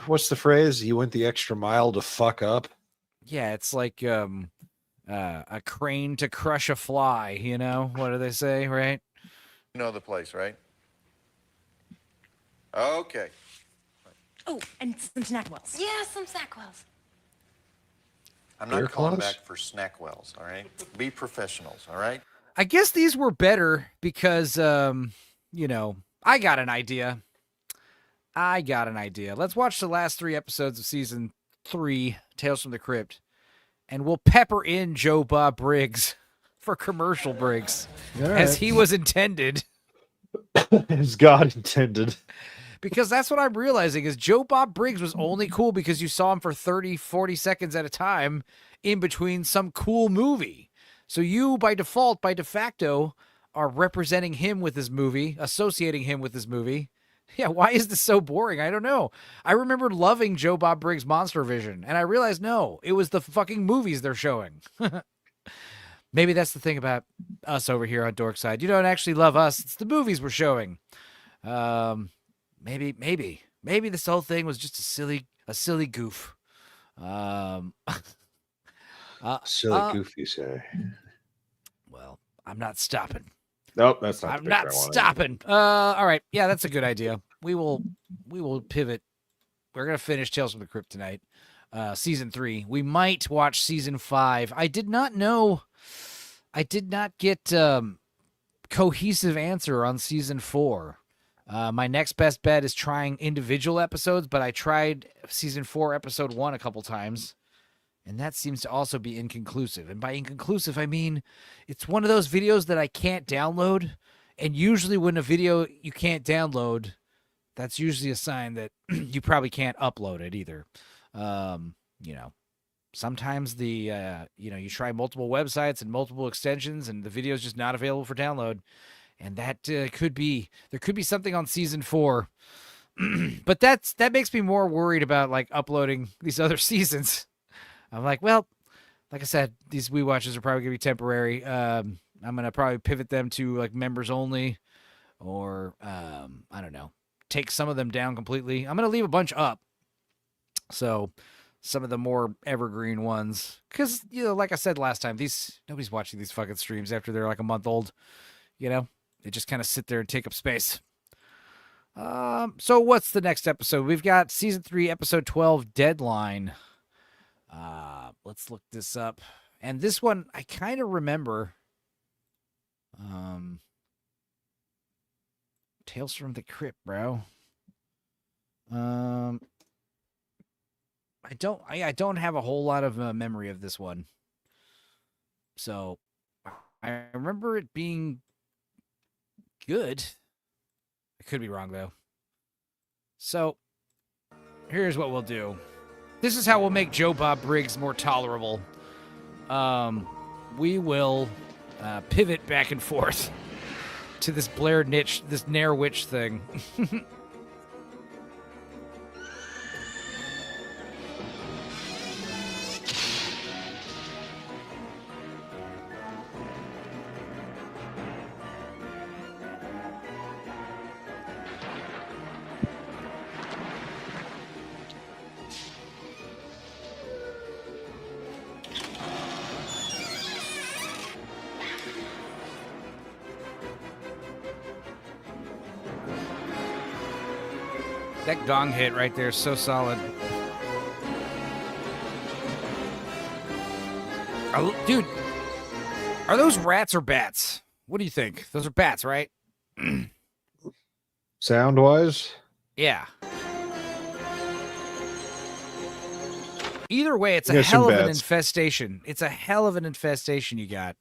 what's the phrase? You went the extra mile to fuck up. Yeah, it's like a crane to crush a fly, you know? What do they say, right? You know the place, right? Okay. Oh, and some SnackWells. Yeah, some SnackWells. I'm Beer not calling claws? back for Snackwells, all right? Be professionals, all right? I guess these were better because, you know, I got an idea. Let's watch the last 3 episodes of season 3, Tales from the Crypt, and we'll pepper in Joe Bob Briggs for commercial breaks, as he was intended. As God intended. Because that's what I'm realizing is Joe Bob Briggs was only cool because you saw him for 30, 40 seconds at a time in between some cool movie. So you, by default, by de facto, are representing him with his movie, associating him with his movie. Yeah, why is this so boring? I don't know. I remember loving Joe Bob Briggs' Monster Vision, and I realized, no, it was the fucking movies they're showing. Maybe that's the thing about us over here on Dorkside. You don't actually love us. It's the movies we're showing. Maybe this whole thing was just a silly goof. Silly goofy say. Well, I'm not stopping. Nope, that's not. I'm not stopping. All right. Yeah, that's a good idea. We will pivot. We're gonna finish Tales from the Crypt tonight. Season 3. We might watch season 5. I did not get cohesive answer on season 4. My next best bet is trying individual episodes, but I tried season 4, episode 1 a couple times, and that seems to also be inconclusive. And by inconclusive, I mean it's one of those videos that I can't download, and usually when a video you can't download, that's usually a sign that you probably can't upload it either. You know, sometimes you try multiple websites and multiple extensions, and the video is just not available for download. And that there could be something on season 4, but that makes me more worried about like uploading these other seasons. I'm like, well, like I said, these Wii Watches are probably gonna be temporary. I'm gonna probably pivot them to like members only, or I don't know, take some of them down completely. I'm gonna leave a bunch up, so some of the more evergreen ones, because like I said last time, nobody's watching these fucking streams after they're like a month old. They just kind of sit there and take up space. So what's the next episode? We've got season 3, episode 12, Deadline. Let's look this up. And this one, I kind of remember. Tales from the Crypt, bro. I don't have a whole lot of memory of this one. So I remember it being good. I could be wrong, though. So, here's what we'll do. This is how we'll make Joe Bob Briggs more tolerable. We will pivot back and forth to this Blair Witch thing. That gong hit right there is so solid. Dude, are those rats or bats? What do you think? Those are bats, right? Sound-wise? Yeah. Either way, it's a hell of an infestation. It's a hell of an infestation you got.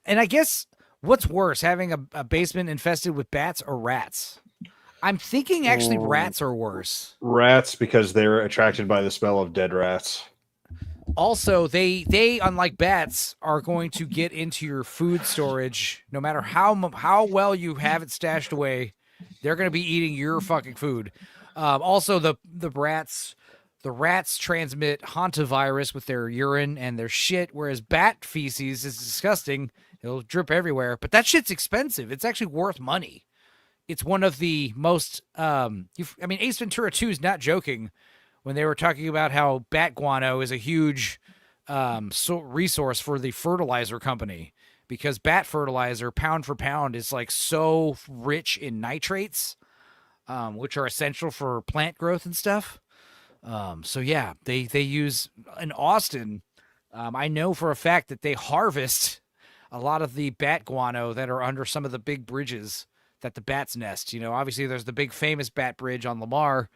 And I guess what's worse, having a basement infested with bats or rats? I'm thinking actually rats are worse. Rats, because they're attracted by the smell of dead rats. Also, they unlike bats, are going to get into your food storage. No matter how well you have it stashed away, they're going to be eating your fucking food. Also, the rats transmit hantavirus with their urine and their shit, whereas bat feces is disgusting. It'll drip everywhere, but that shit's expensive. It's actually worth money. It's one of the most, Ace Ventura 2 is not joking when they were talking about how bat guano is a huge resource for the fertilizer company, because bat fertilizer, pound for pound, is like so rich in nitrates, which are essential for plant growth and stuff. So yeah, they use in Austin. I know for a fact that they harvest a lot of the bat guano that are under some of the big bridges that the bats nest. You know, obviously there's the big famous bat bridge on Lamar,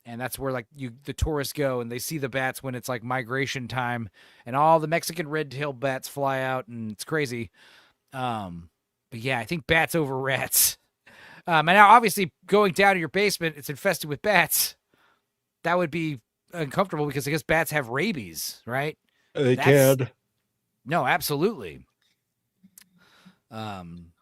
and that's where like the tourists go and they see the bats when it's like migration time, and all the Mexican red-tailed bats fly out, and it's crazy. But yeah, I think bats over rats. And now obviously going down to your basement, it's infested with bats. That would be uncomfortable because I guess bats have rabies, right? They can. No, absolutely.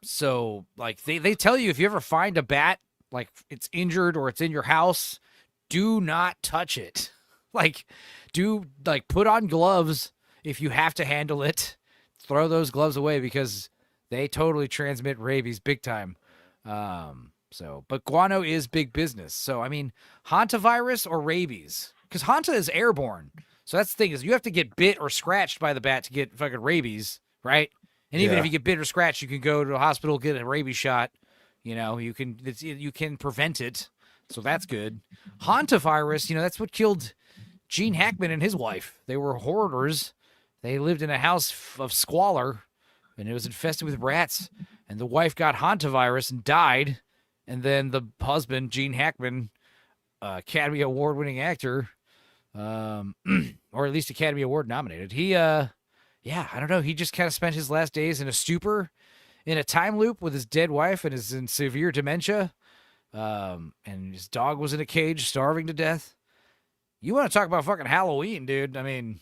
So like they tell you if you ever find a bat, like it's injured or it's in your house, do not touch it. Like put on gloves if you have to handle it. Throw those gloves away because they totally transmit rabies big time. But guano is big business. So I mean, hantavirus or rabies, because hanta is airborne. So that's the thing, is you have to get bit or scratched by the bat to get fucking rabies, right? And even if you get bit or scratched, you can go to a hospital, get a rabies shot. You know, you can prevent it. So that's good. Hantavirus, that's what killed Gene Hackman and his wife. They were hoarders. They lived in a house of squalor, and it was infested with rats. And the wife got hantavirus and died. And then the husband, Gene Hackman, Academy Award-winning actor, or at least Academy Award nominated. He, I don't know. He just kind of spent his last days in a stupor, in a time loop with his dead wife, and is in severe dementia. And his dog was in a cage, starving to death. You want to talk about fucking Halloween, dude? I mean,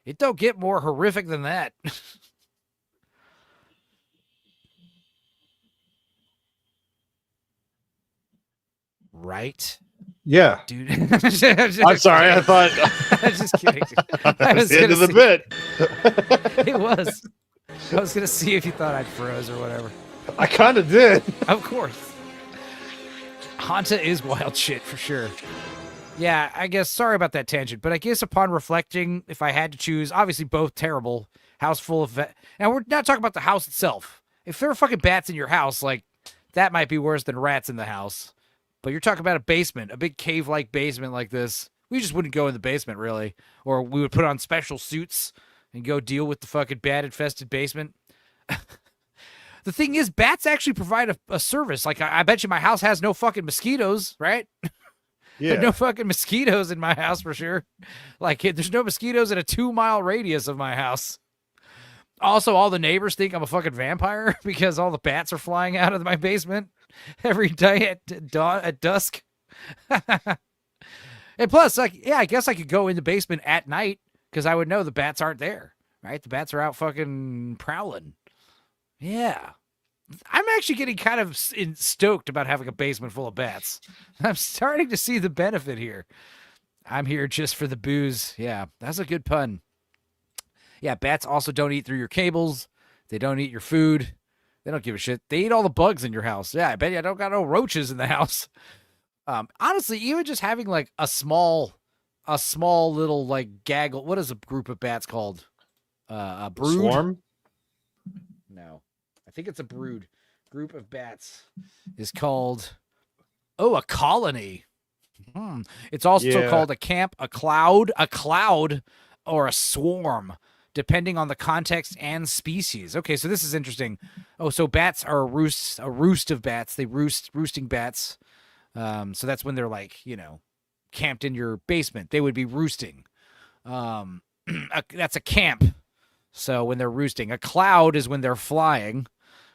it don't get more horrific than that. Right? Yeah. Dude. I'm sorry, I thought I was just kidding. I was the end of the bit. It was. I was gonna see if you thought I'd froze or whatever. I kind of did. Of course. Hanta is wild shit for sure. Yeah, I guess, sorry about that tangent, but I guess upon reflecting, if I had to choose, obviously both terrible. House full of now we're not talking about the house itself. If there are fucking bats in your house, like, that might be worse than rats in the house. But you're talking about a basement, a big cave-like basement like this. We just wouldn't go in the basement, really. Or we would put on special suits and go deal with the fucking bat-infested basement. The thing is, bats actually provide a service. Like, I bet you my house has no fucking mosquitoes, right? Yeah. There's no fucking mosquitoes in my house for sure. Like, there's no mosquitoes in a 2-mile radius of my house. Also, all the neighbors think I'm a fucking vampire because all the bats are flying out of my basement every day at dusk. And plus, like, yeah, I guess I could go in the basement at night because I would know the bats aren't there, right? The bats are out fucking prowling. Yeah. I'm actually getting kind of stoked about having a basement full of bats. I'm starting to see the benefit here. I'm here just for the booze. Yeah, that's a good pun. Yeah, bats also don't eat through your cables. They don't eat your food. They don't give a shit. They eat all the bugs in your house. Yeah, I bet you I don't got no roaches in the house. Honestly, even just having like a small little like gaggle. What is a group of bats called? A brood? Swarm? No, I think it's a brood. Group of bats is called, a colony. It's also called a camp, a cloud, or a swarm, depending on the context and species. Okay, so this is interesting. Oh, so bats are a roost of bats. They roosting bats. So that's when they're like, camped in your basement. They would be roosting. That's a camp. So when they're roosting, a cloud is when they're flying.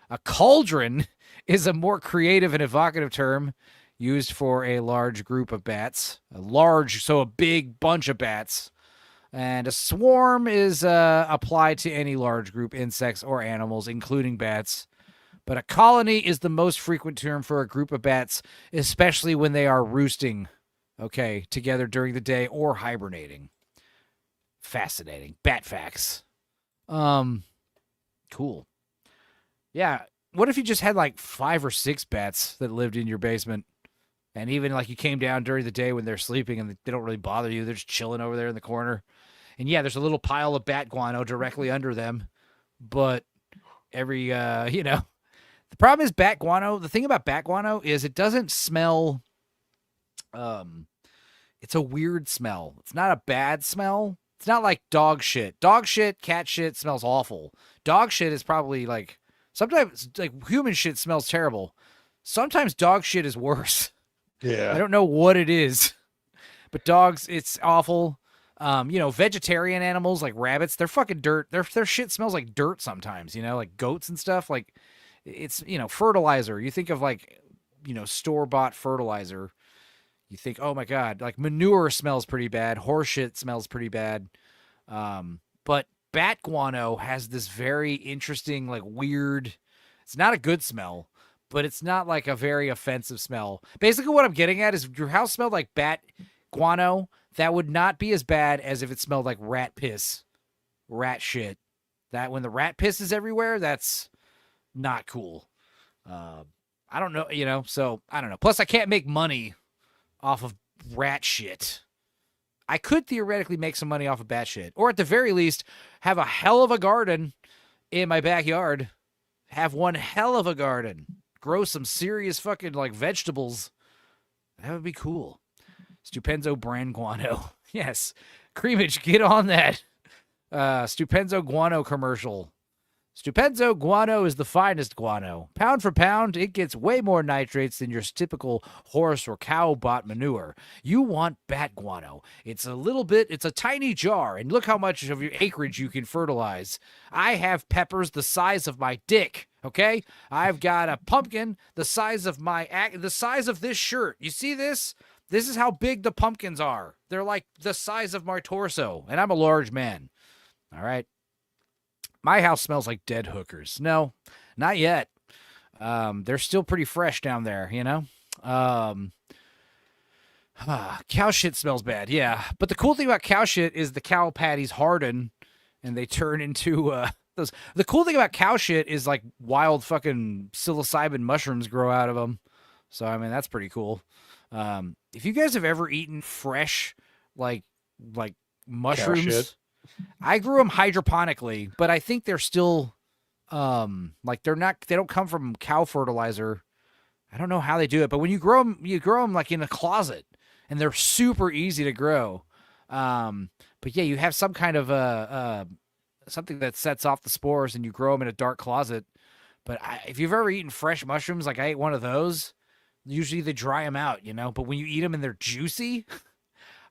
A cauldron is a more creative and evocative term used for a large group of bats. A big bunch of bats. And a swarm is applied to any large group, insects or animals, including bats. But a colony is the most frequent term for a group of bats, especially when they are roosting, together during the day or hibernating. Fascinating. Bat facts. Cool. Yeah. What if you just had like 5 or 6 bats that lived in your basement? And even like you came down during the day when they're sleeping and they don't really bother you. They're just chilling over there in the corner. And yeah, there's a little pile of bat guano directly under them. But the problem is bat guano. The thing about bat guano is it doesn't smell. It's a weird smell. It's not a bad smell. It's not like dog shit. Dog shit, cat shit smells awful. Dog shit is probably like, sometimes like human shit smells terrible. Sometimes dog shit is worse. Yeah. I don't know what it is, but dogs, it's awful. Vegetarian animals like rabbits, they're fucking dirt. Their shit smells like dirt sometimes, like goats and stuff. Like it's, fertilizer. You think of like, store-bought fertilizer. You think, oh my God, like manure smells pretty bad. Horse shit smells pretty bad. But bat guano has this very interesting, like weird, it's not a good smell, but it's not like a very offensive smell. Basically what I'm getting at is if your house smelled like bat guano, that would not be as bad as if it smelled like rat piss, rat shit. That when the rat piss is everywhere, that's not cool. I don't know, so I don't know. Plus I can't make money off of rat shit. I could theoretically make some money off of bat shit. Or at the very least, have a hell of a garden in my backyard. Have one hell of a garden. Grow some serious fucking like vegetables. That would be cool. Stupenzo brand guano. Yes. Creamage, get on that. Stupenzo guano commercial. Stupenzo guano is the finest guano. Pound for pound, it gets way more nitrates than your typical horse or cow bought manure. You want bat guano. It's a tiny jar, and look how much of your acreage you can fertilize. I have peppers the size of my dick, okay? I've got a pumpkin the size of this shirt. You see this? This is how big the pumpkins are. They're like the size of my torso, and I'm a large man. All right? My house smells like dead hookers. No, not yet. They're still pretty fresh down there, Cow shit smells bad, yeah. But the cool thing about cow shit is the cow patties harden and they turn into those. The cool thing about cow shit is like wild fucking psilocybin mushrooms grow out of them. So, I mean, that's pretty cool. If you guys have ever eaten fresh, like mushrooms, I grew them hydroponically, but I think they're still, they don't come from cow fertilizer. I don't know how they do it, but when you grow them like in a closet, and they're super easy to grow. But yeah, you have some kind of something that sets off the spores, and you grow them in a dark closet. But if you've ever eaten fresh mushrooms, like I ate one of those, usually they dry them out, But when you eat them and they're juicy,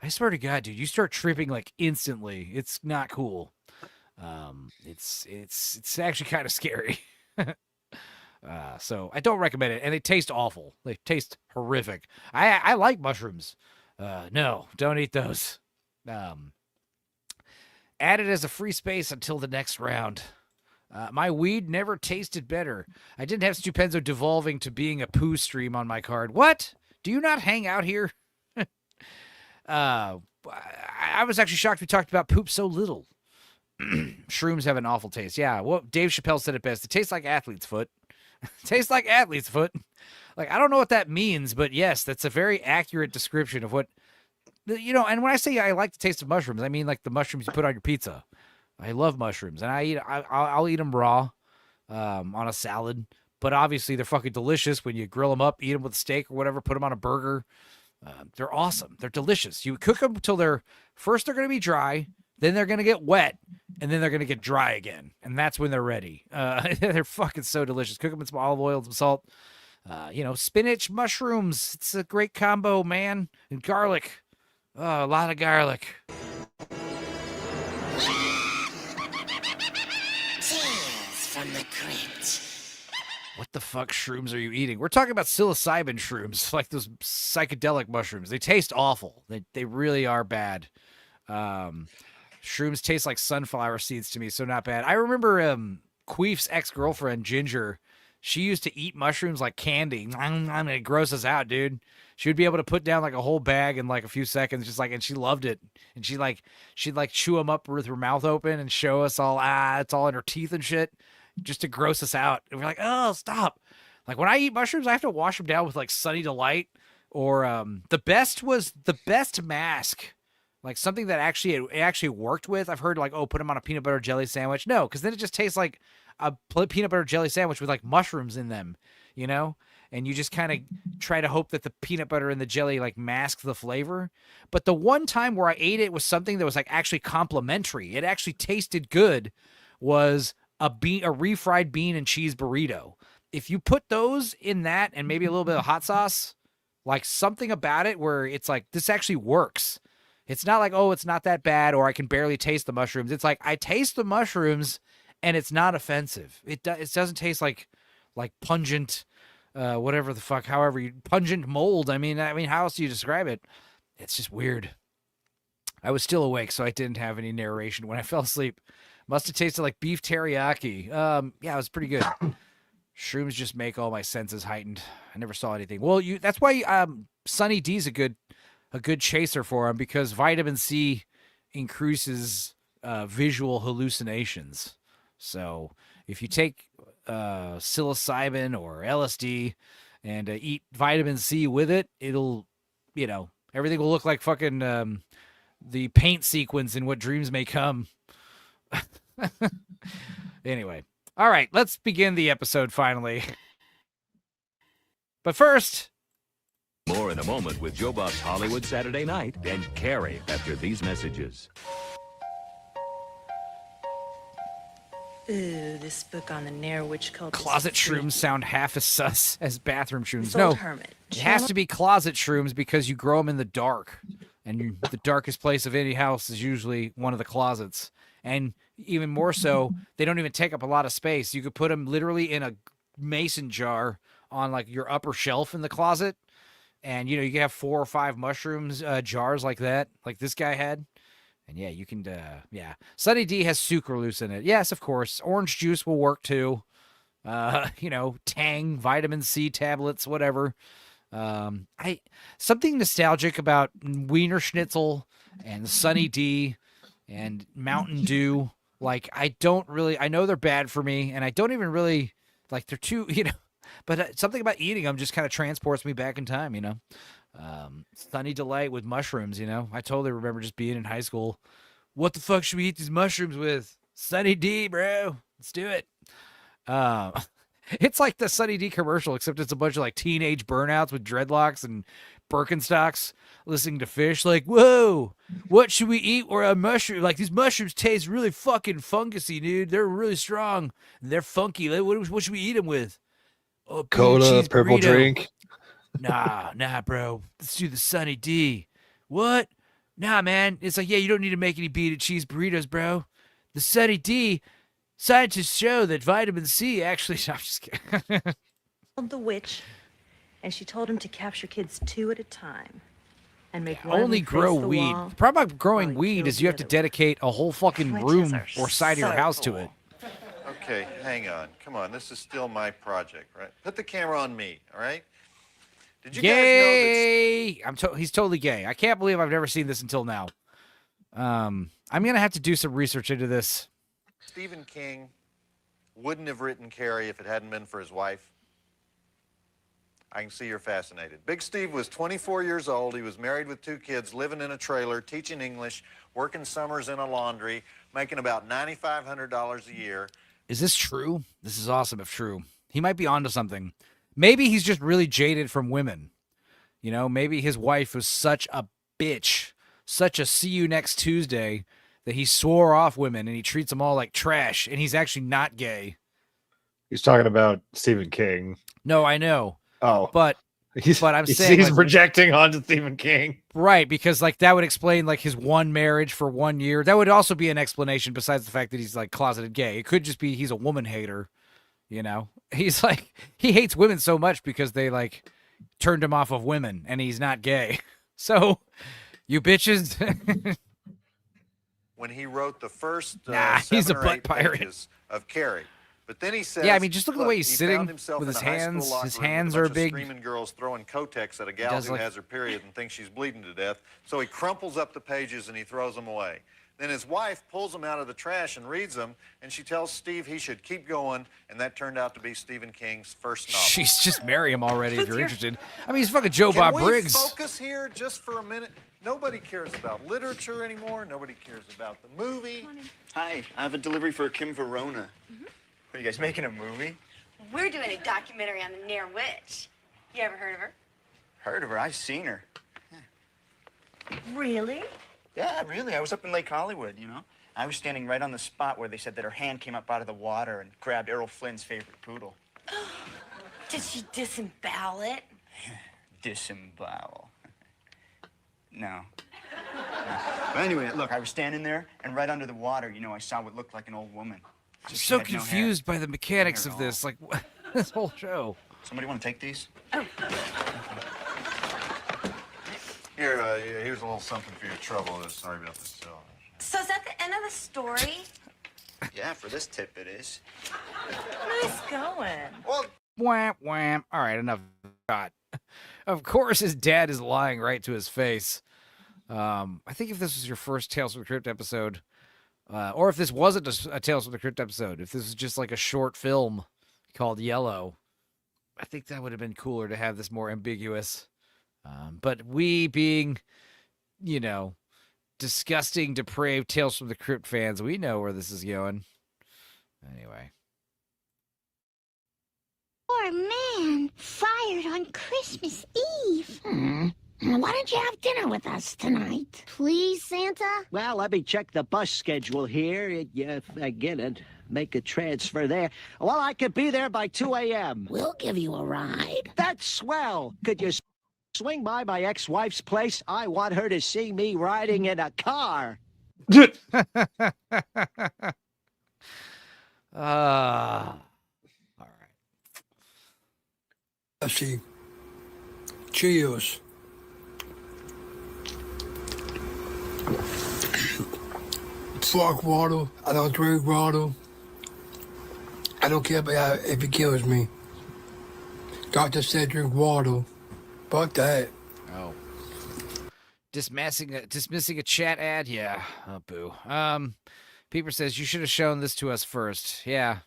I swear to God, dude, you start tripping like instantly. It's not cool. It's actually kind of scary. So I don't recommend it, and they taste awful. They taste horrific. I like mushrooms. No, don't eat those. Add it as a free space until the next round. My weed never tasted better. I didn't have Stupenzo devolving to being a poo stream on my card. What? Do you not hang out here? I was actually shocked we talked about poop so little. Shrooms have an awful taste. Yeah, well, Dave Chappelle said it best. It tastes like athlete's foot. Tastes like athlete's foot. Like, I don't know what that means, but yes, that's a very accurate description of what, and when I say I like the taste of mushrooms, I mean like the mushrooms you put on your pizza. I love mushrooms, and I'll eat them raw on a salad, but obviously they're fucking delicious when you grill them up, eat them with a steak or whatever, put them on a burger. They're awesome. They're delicious. You cook them until they're going to be dry, then they're going to get wet, and then they're going to get dry again. And that's when they're ready. They're fucking so delicious. Cook them in some olive oil, some salt, spinach, mushrooms. It's a great combo, man. And garlic. Oh, a lot of garlic. Tales from the crypt. What the fuck shrooms are you eating? We're talking about psilocybin shrooms, like those psychedelic mushrooms. They taste awful. They really are bad. Shrooms taste like sunflower seeds to me, so not bad. I remember Queef's ex-girlfriend, Ginger, she used to eat mushrooms like candy. It grosses us out, dude. She would be able to put down like a whole bag in like a few seconds, and she loved it. And she'd chew them up with her mouth open and show us all, it's all in her teeth and shit, just to gross us out. And we're like, oh, stop. Like when I eat mushrooms, I have to wash them down with like Sunny Delight, or the best mask. Like something that actually worked with. I've heard like, oh, put them on a peanut butter jelly sandwich. No, because then it just tastes like a peanut butter jelly sandwich with like mushrooms in them, and you just kind of try to hope that the peanut butter and the jelly like mask the flavor. But the one time where I ate it was something that was like actually complimentary. It actually tasted good. Was a refried bean and cheese burrito. If you put those in that and maybe a little bit of hot sauce, like something about it where it's like, this actually works. It's not like, oh, it's not that bad, or I can barely taste the mushrooms. It's like, I taste the mushrooms and it's not offensive. It doesn't taste like pungent, whatever the fuck, pungent mold. I mean, how else do you describe it? It's just weird. I was still awake, so I didn't have any narration when I fell asleep. Must have tasted like beef teriyaki. Yeah, it was pretty good. Shrooms just make all my senses heightened. I never saw anything. Well, that's why Sunny D's a good chaser for him, because vitamin C increases visual hallucinations. So if you take psilocybin or LSD and eat vitamin C with it, it'll, everything will look like fucking the paint sequence in What Dreams May Come. Anyway. All right, let's begin the episode finally. But first... More in a moment with Joe Buck's Hollywood Saturday Night and Carrie after these messages. Ooh, this book on the Nair witch cult. Closet shrooms sound half as sus as bathroom shrooms. This No, old hermit. it has to be closet shrooms because you grow them in the dark. And the darkest place of any house is usually one of the closets. And even more so, they don't even take up a lot of space. You could put them literally in a mason jar on like your upper shelf in the closet. And, you can have 4 or 5 mushrooms jars like that, like this guy had. And yeah, you can, yeah. Sunny D has sucralose in it. Yes, of course. Orange juice will work too. Tang, vitamin C tablets, whatever. Something nostalgic about Wiener Schnitzel and Sunny D and Mountain Dew. Like, I know they're bad for me, and I don't even really, like, they're too, but something about eating them just kind of transports me back in time, Sunny Delight with mushrooms, I totally remember just being in high school. What the fuck should we eat these mushrooms with? Sunny D, bro. Let's do it. It's like the Sunny D commercial, except it's a bunch of like teenage burnouts with dreadlocks and Birkenstocks listening to Fish. Like, whoa, what should we eat? Or a mushroom? Like, these mushrooms taste really fucking fungusy, dude. They're really strong. And they're funky. Like, what should we eat them with? Oh, Cola, purple burrito. drink. Nah, bro. Let's do the Sunny D. What? Nah, man. It's like, yeah, you don't need to make any bean and cheese burritos, bro. The Sunny D, scientists show that vitamin C actually... No, I'm just kidding. The witch, and she told him to capture kids 2 at a time. And make one of Only them grow face the weed. wall. The problem about growing weed is you have to dedicate a whole fucking room or side of your house to it. Okay, hang on. Come on, this is still my project, right? Put the camera on me, all right? Did you guys know that... He's totally gay. I can't believe I've never seen this until now. I'm going to have to do some research into this. Stephen King wouldn't have written Carrie if it hadn't been for his wife? I can see you're fascinated. Big Steve was 24 years old. He was married with 2 kids, living in a trailer, teaching English, working summers in a laundry, making about $9,500 a year. Is this true? This is awesome if true. He might be onto something. Maybe he's just really jaded from women. Maybe his wife was such a bitch, such a see you next Tuesday, that he swore off women and he treats them all like trash, and he's actually not gay. He's talking about Stephen King. No, I know. Oh. But I'm saying he's projecting onto Stephen King. Right, because like that would explain like his one marriage for 1 year. That would also be an explanation besides the fact that he's like closeted gay. It could just be he's a woman hater, He's like, he hates women so much because they like turned him off of women and he's not gay. So, you bitches. When he wrote the first he's 7 a or butt 8 pirate. pages of Carrie. But then he says, yeah, I mean, just look at the way he's he sitting found himself with in his a high school hands. locker His room with hands a bunch are of big. screaming girls throwing Kotex at a gal does who like- has her period and thinks she's bleeding to death. So he crumples up the pages and he throws them away. Then his wife pulls them out of the trash and reads them, and she tells Steve he should keep going, and that turned out to be Stephen King's first novel. She's just marry him already if you're interested. I mean, he's fucking Joe Bob Briggs. Can we focus here just for a minute? Nobody cares about literature anymore. Nobody cares about the movie. Hi, I have a delivery for Kim Verona. Are you guys making a movie? We're doing a documentary on the Nair Witch. You ever heard of her? Heard of her? I've seen her. Really? Yeah, really. I was up in Lake Hollywood, you know. I was standing right on the spot where they said that her hand came up out of the water and grabbed Errol Flynn's favorite poodle. Did she disembowel it? Disembowel. No. But anyway, look, I was standing there, and right under the water, you know, I saw what looked like an old woman. I'm She so had no hair. confused by the mechanics No of hair at this. Like, this whole show. Somebody want to take these? Oh. Here, here's a little something for your trouble. Sorry about this. So is that the end of the story? Yeah, for this tip it is. Nice going. Well, Wham, wham. All right, enough. God. Of course, his dad is lying right to his face. I think if this was your first Tales from the Crypt episode, or if this wasn't a Tales from the Crypt episode, if this was just like a short film called Yellow, I think that would have been cooler to have this more ambiguous. But we being, you know, disgusting, depraved Tales from the Crypt fans, we know where this is going. Anyway. Poor man, fired on Christmas Eve. Why don't you have dinner with us tonight? Please, Santa? Well, let me check the bus schedule here. If I get it, make a transfer there. Well, I could be there by 2 a.m. We'll give you a ride. That's swell. Could you swing by my ex-wife's place? I want her to see me riding in a car. All right. I see. Cheers. Fuck water. I don't drink water. I don't care if it kills me. Doctor said drink water. Fuck that. Oh. Dismissing a chat ad? Yeah. Oh, boo. Peeper says, you should have shown this to us first. Yeah.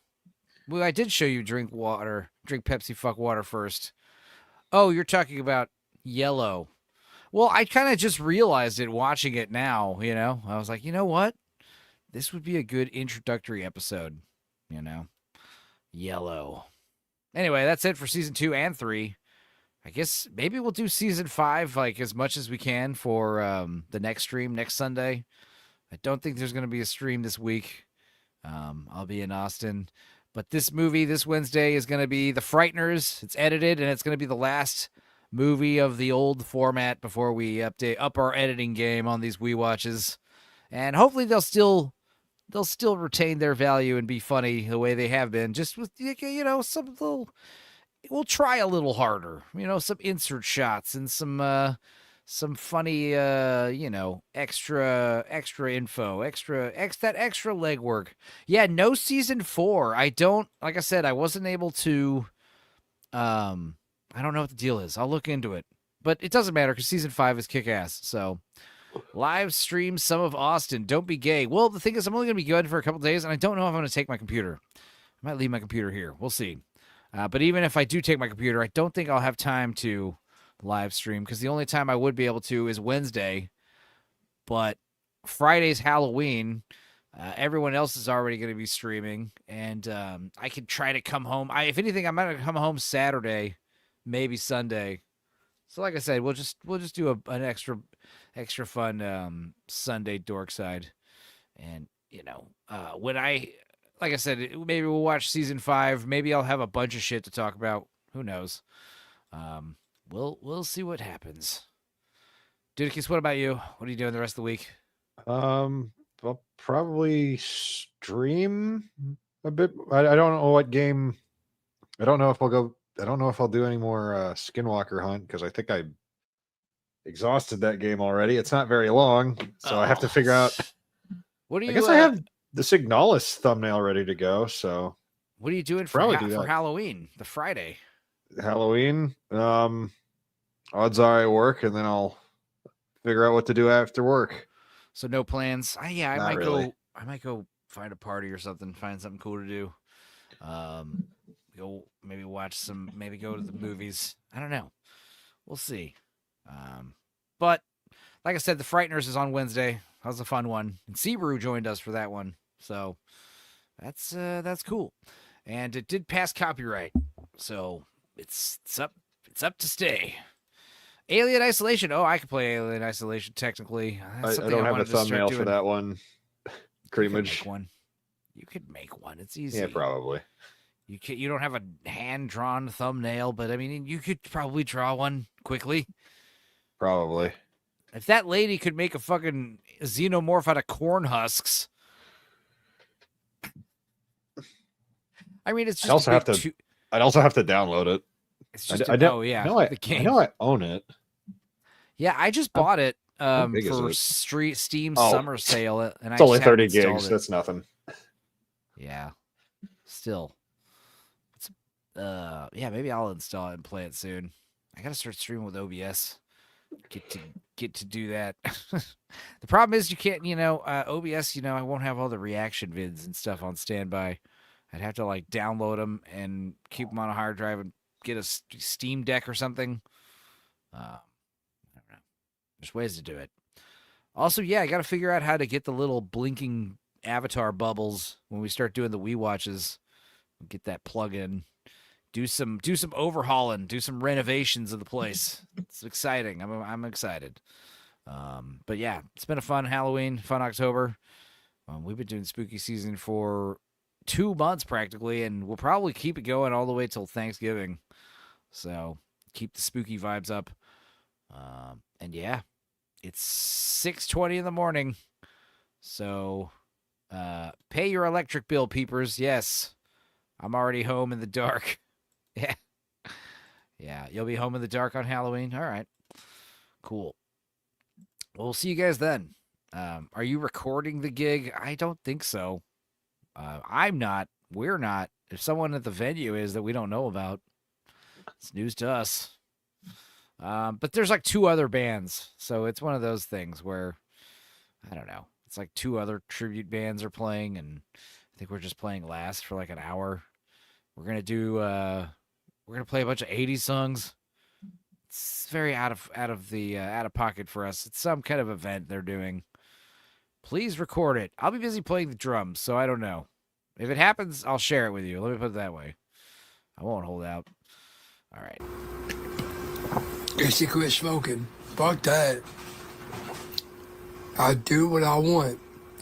Well, I did show you drink Pepsi fuck water first. Oh, you're talking about Yellow. Well, I kind of just realized it watching it now, you know? I was like, you know what? This would be a good introductory episode, you know? Yellow. Anyway, that's it for season 2 and 3. I guess maybe we'll do season 5 like as much as we can for the next stream next Sunday. I don't think there's going to be a stream this week. I'll be in Austin. But this movie this Wednesday is going to be The Frighteners. It's edited, and it's going to be the last movie of the old format before we up our editing game on these Wii Watches. And hopefully they'll still retain their value and be funny the way they have been. Just with, you know, some little... We'll try a little harder. You know, some insert shots and some funny, you know, extra info, that extra legwork. Yeah, no season 4. Like I said, I wasn't able to, I don't know what the deal is. I'll look into it. But it doesn't matter because season 5 is kick-ass. So, live stream some of Austin. Don't be gay. Well, the thing is, I'm only going to be good for a couple days, and I don't know if I'm going to take my computer. I might leave my computer here. We'll see. But even if I do take my computer, I don't think I'll have time to live stream because the only time I would be able to is Wednesday. But Friday's Halloween. Everyone else is already going to be streaming, and I could try to come home. If anything, I might come home Saturday, maybe Sunday. So, like I said, we'll just do an extra fun Sunday Dorkside, and you know, like I said, maybe we'll watch season 5. Maybe I'll have a bunch of shit to talk about. Who knows? We'll see what happens. Dudikis, what about you? What are you doing the rest of the week? I'll probably stream a bit. I don't know what game. I don't know if I'll do any more Skinwalker Hunt because I think I exhausted that game already. It's not very long, so I have to figure out. What do you? I guess I have the Signalis thumbnail ready to go. So what are you doing for Halloween? The Friday. Halloween. Odds are I work, and then I'll figure out what to do after work. So no plans. I might really. go. I might go find a party or something. Find something cool to do. Go maybe watch some. Maybe go to the movies. I don't know. We'll see. But like I said, The Frighteners is on Wednesday. That was a fun one. And Sebrew joined us for that one. So that's cool. And it did pass copyright. So it's up It's up to stay. Alien Isolation. Oh, I could play Alien Isolation technically. I don't have a thumbnail for that one. Creamage. You could make one. It's easy. Yeah, probably. You don't have a hand-drawn thumbnail, but I mean, you could probably draw one quickly. Probably. If that lady could make a fucking xenomorph out of corn husks, I mean, it's just. I'd also have to download it. It's just. the game. I know I own it. Yeah, I just bought it big is for it? Steam summer sale, and It's only 30 gigs. That's nothing. Yeah. Still. Yeah, maybe I'll install it and play it soon. I gotta start streaming with OBS. Get to do that. The problem is you can't, OBS, I won't have all the reaction vids and stuff on standby. I'd have to like download them and keep them on a hard drive and get a Steam Deck or something. I don't know. There's ways to do it. Also, yeah, I got to figure out how to get the little blinking avatar bubbles when we start doing the Wii watches. Get that plug in. Do some overhauling. Do some renovations of the place. It's exciting. I'm excited. But yeah, it's been a fun Halloween, fun October. We've been doing spooky season for 2 months practically, and we'll probably keep it going all the way till Thanksgiving. So keep the spooky vibes up. And yeah, it's 6:20 in the morning. So pay your electric bill, peepers. Yes, I'm already home in the dark. Yeah. Yeah, you'll be home in the dark on Halloween? All right. Cool. Well, we'll see you guys then. Are you recording the gig? I don't think so. I'm not. We're not. If someone at the venue is that we don't know about, it's news to us. But there's like 2 other bands, so it's one of those things where, I don't know. It's like 2 other tribute bands are playing, and I think we're just playing last for like an hour. We're gonna do. We're gonna play a bunch of 80s songs. It's very out of pocket for us. It's some kind of event they're doing. Please record it. I'll be busy playing the drums, so I don't know. If it happens, I'll share it with you. Let me put it that way. I won't hold out. All right. Guess you quit smoking. Fuck that. I do what I want.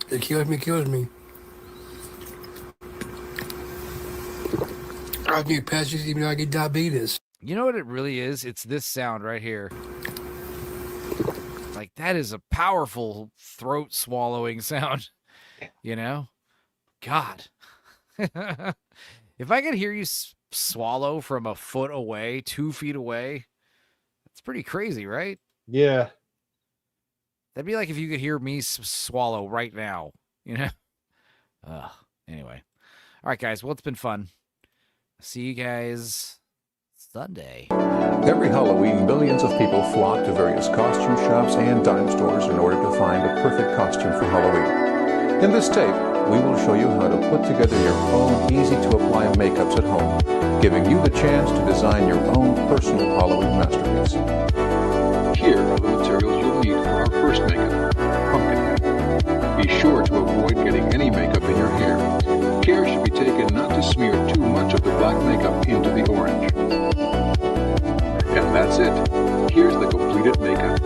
It kills me. I need patches even though I get diabetes. You know what it really is? It's this sound right here. Like, that is a powerful throat swallowing sound. You know? God. If I could hear you swallow from a foot away, 2 feet away, that's pretty crazy, right? Yeah. That'd be like if you could hear me swallow right now, you know? Anyway. All right, guys. Well, it's been fun. See you guys Sunday. Every Halloween, millions of people flock to various costume shops and dime stores in order to find a perfect costume for Halloween. In this tape, we will show you how to put together your own easy-to-apply makeups at home, giving you the chance to design your own personal Halloween masterpiece. Here are the materials you'll need for our first makeup, Pumpkinhead. Be sure to avoid getting any makeup in your hair. Care should be taken not to smear too much of the black makeup into the orange. And that's it. Here's the completed makeup.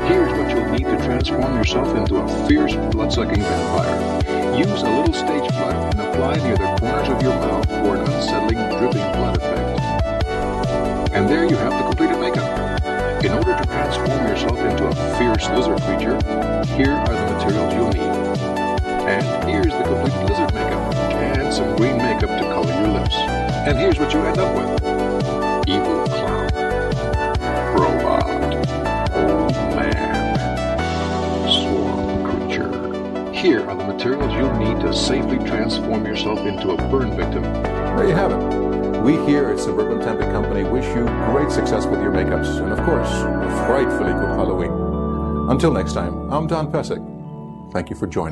Here's what you'll need to transform yourself into a fierce, blood-sucking vampire. Use a little stage blood and apply near the corners of your mouth for an unsettling, dripping blood effect. And there you have the completed makeup. In order to transform yourself into a fierce lizard creature, here are the materials you'll need. And here's the complete lizard makeup, and some green makeup to color your lips. And here's what you end up with. Evil clown. Robot. Old man. Swamp creature. Here are the materials you'll need to safely transform yourself into a burn victim. There you have it. We here at Suburban Tempe Company wish you great success with your makeups, and of course, a frightfully good Halloween. Until next time, I'm Don Pesic. Thank you for joining.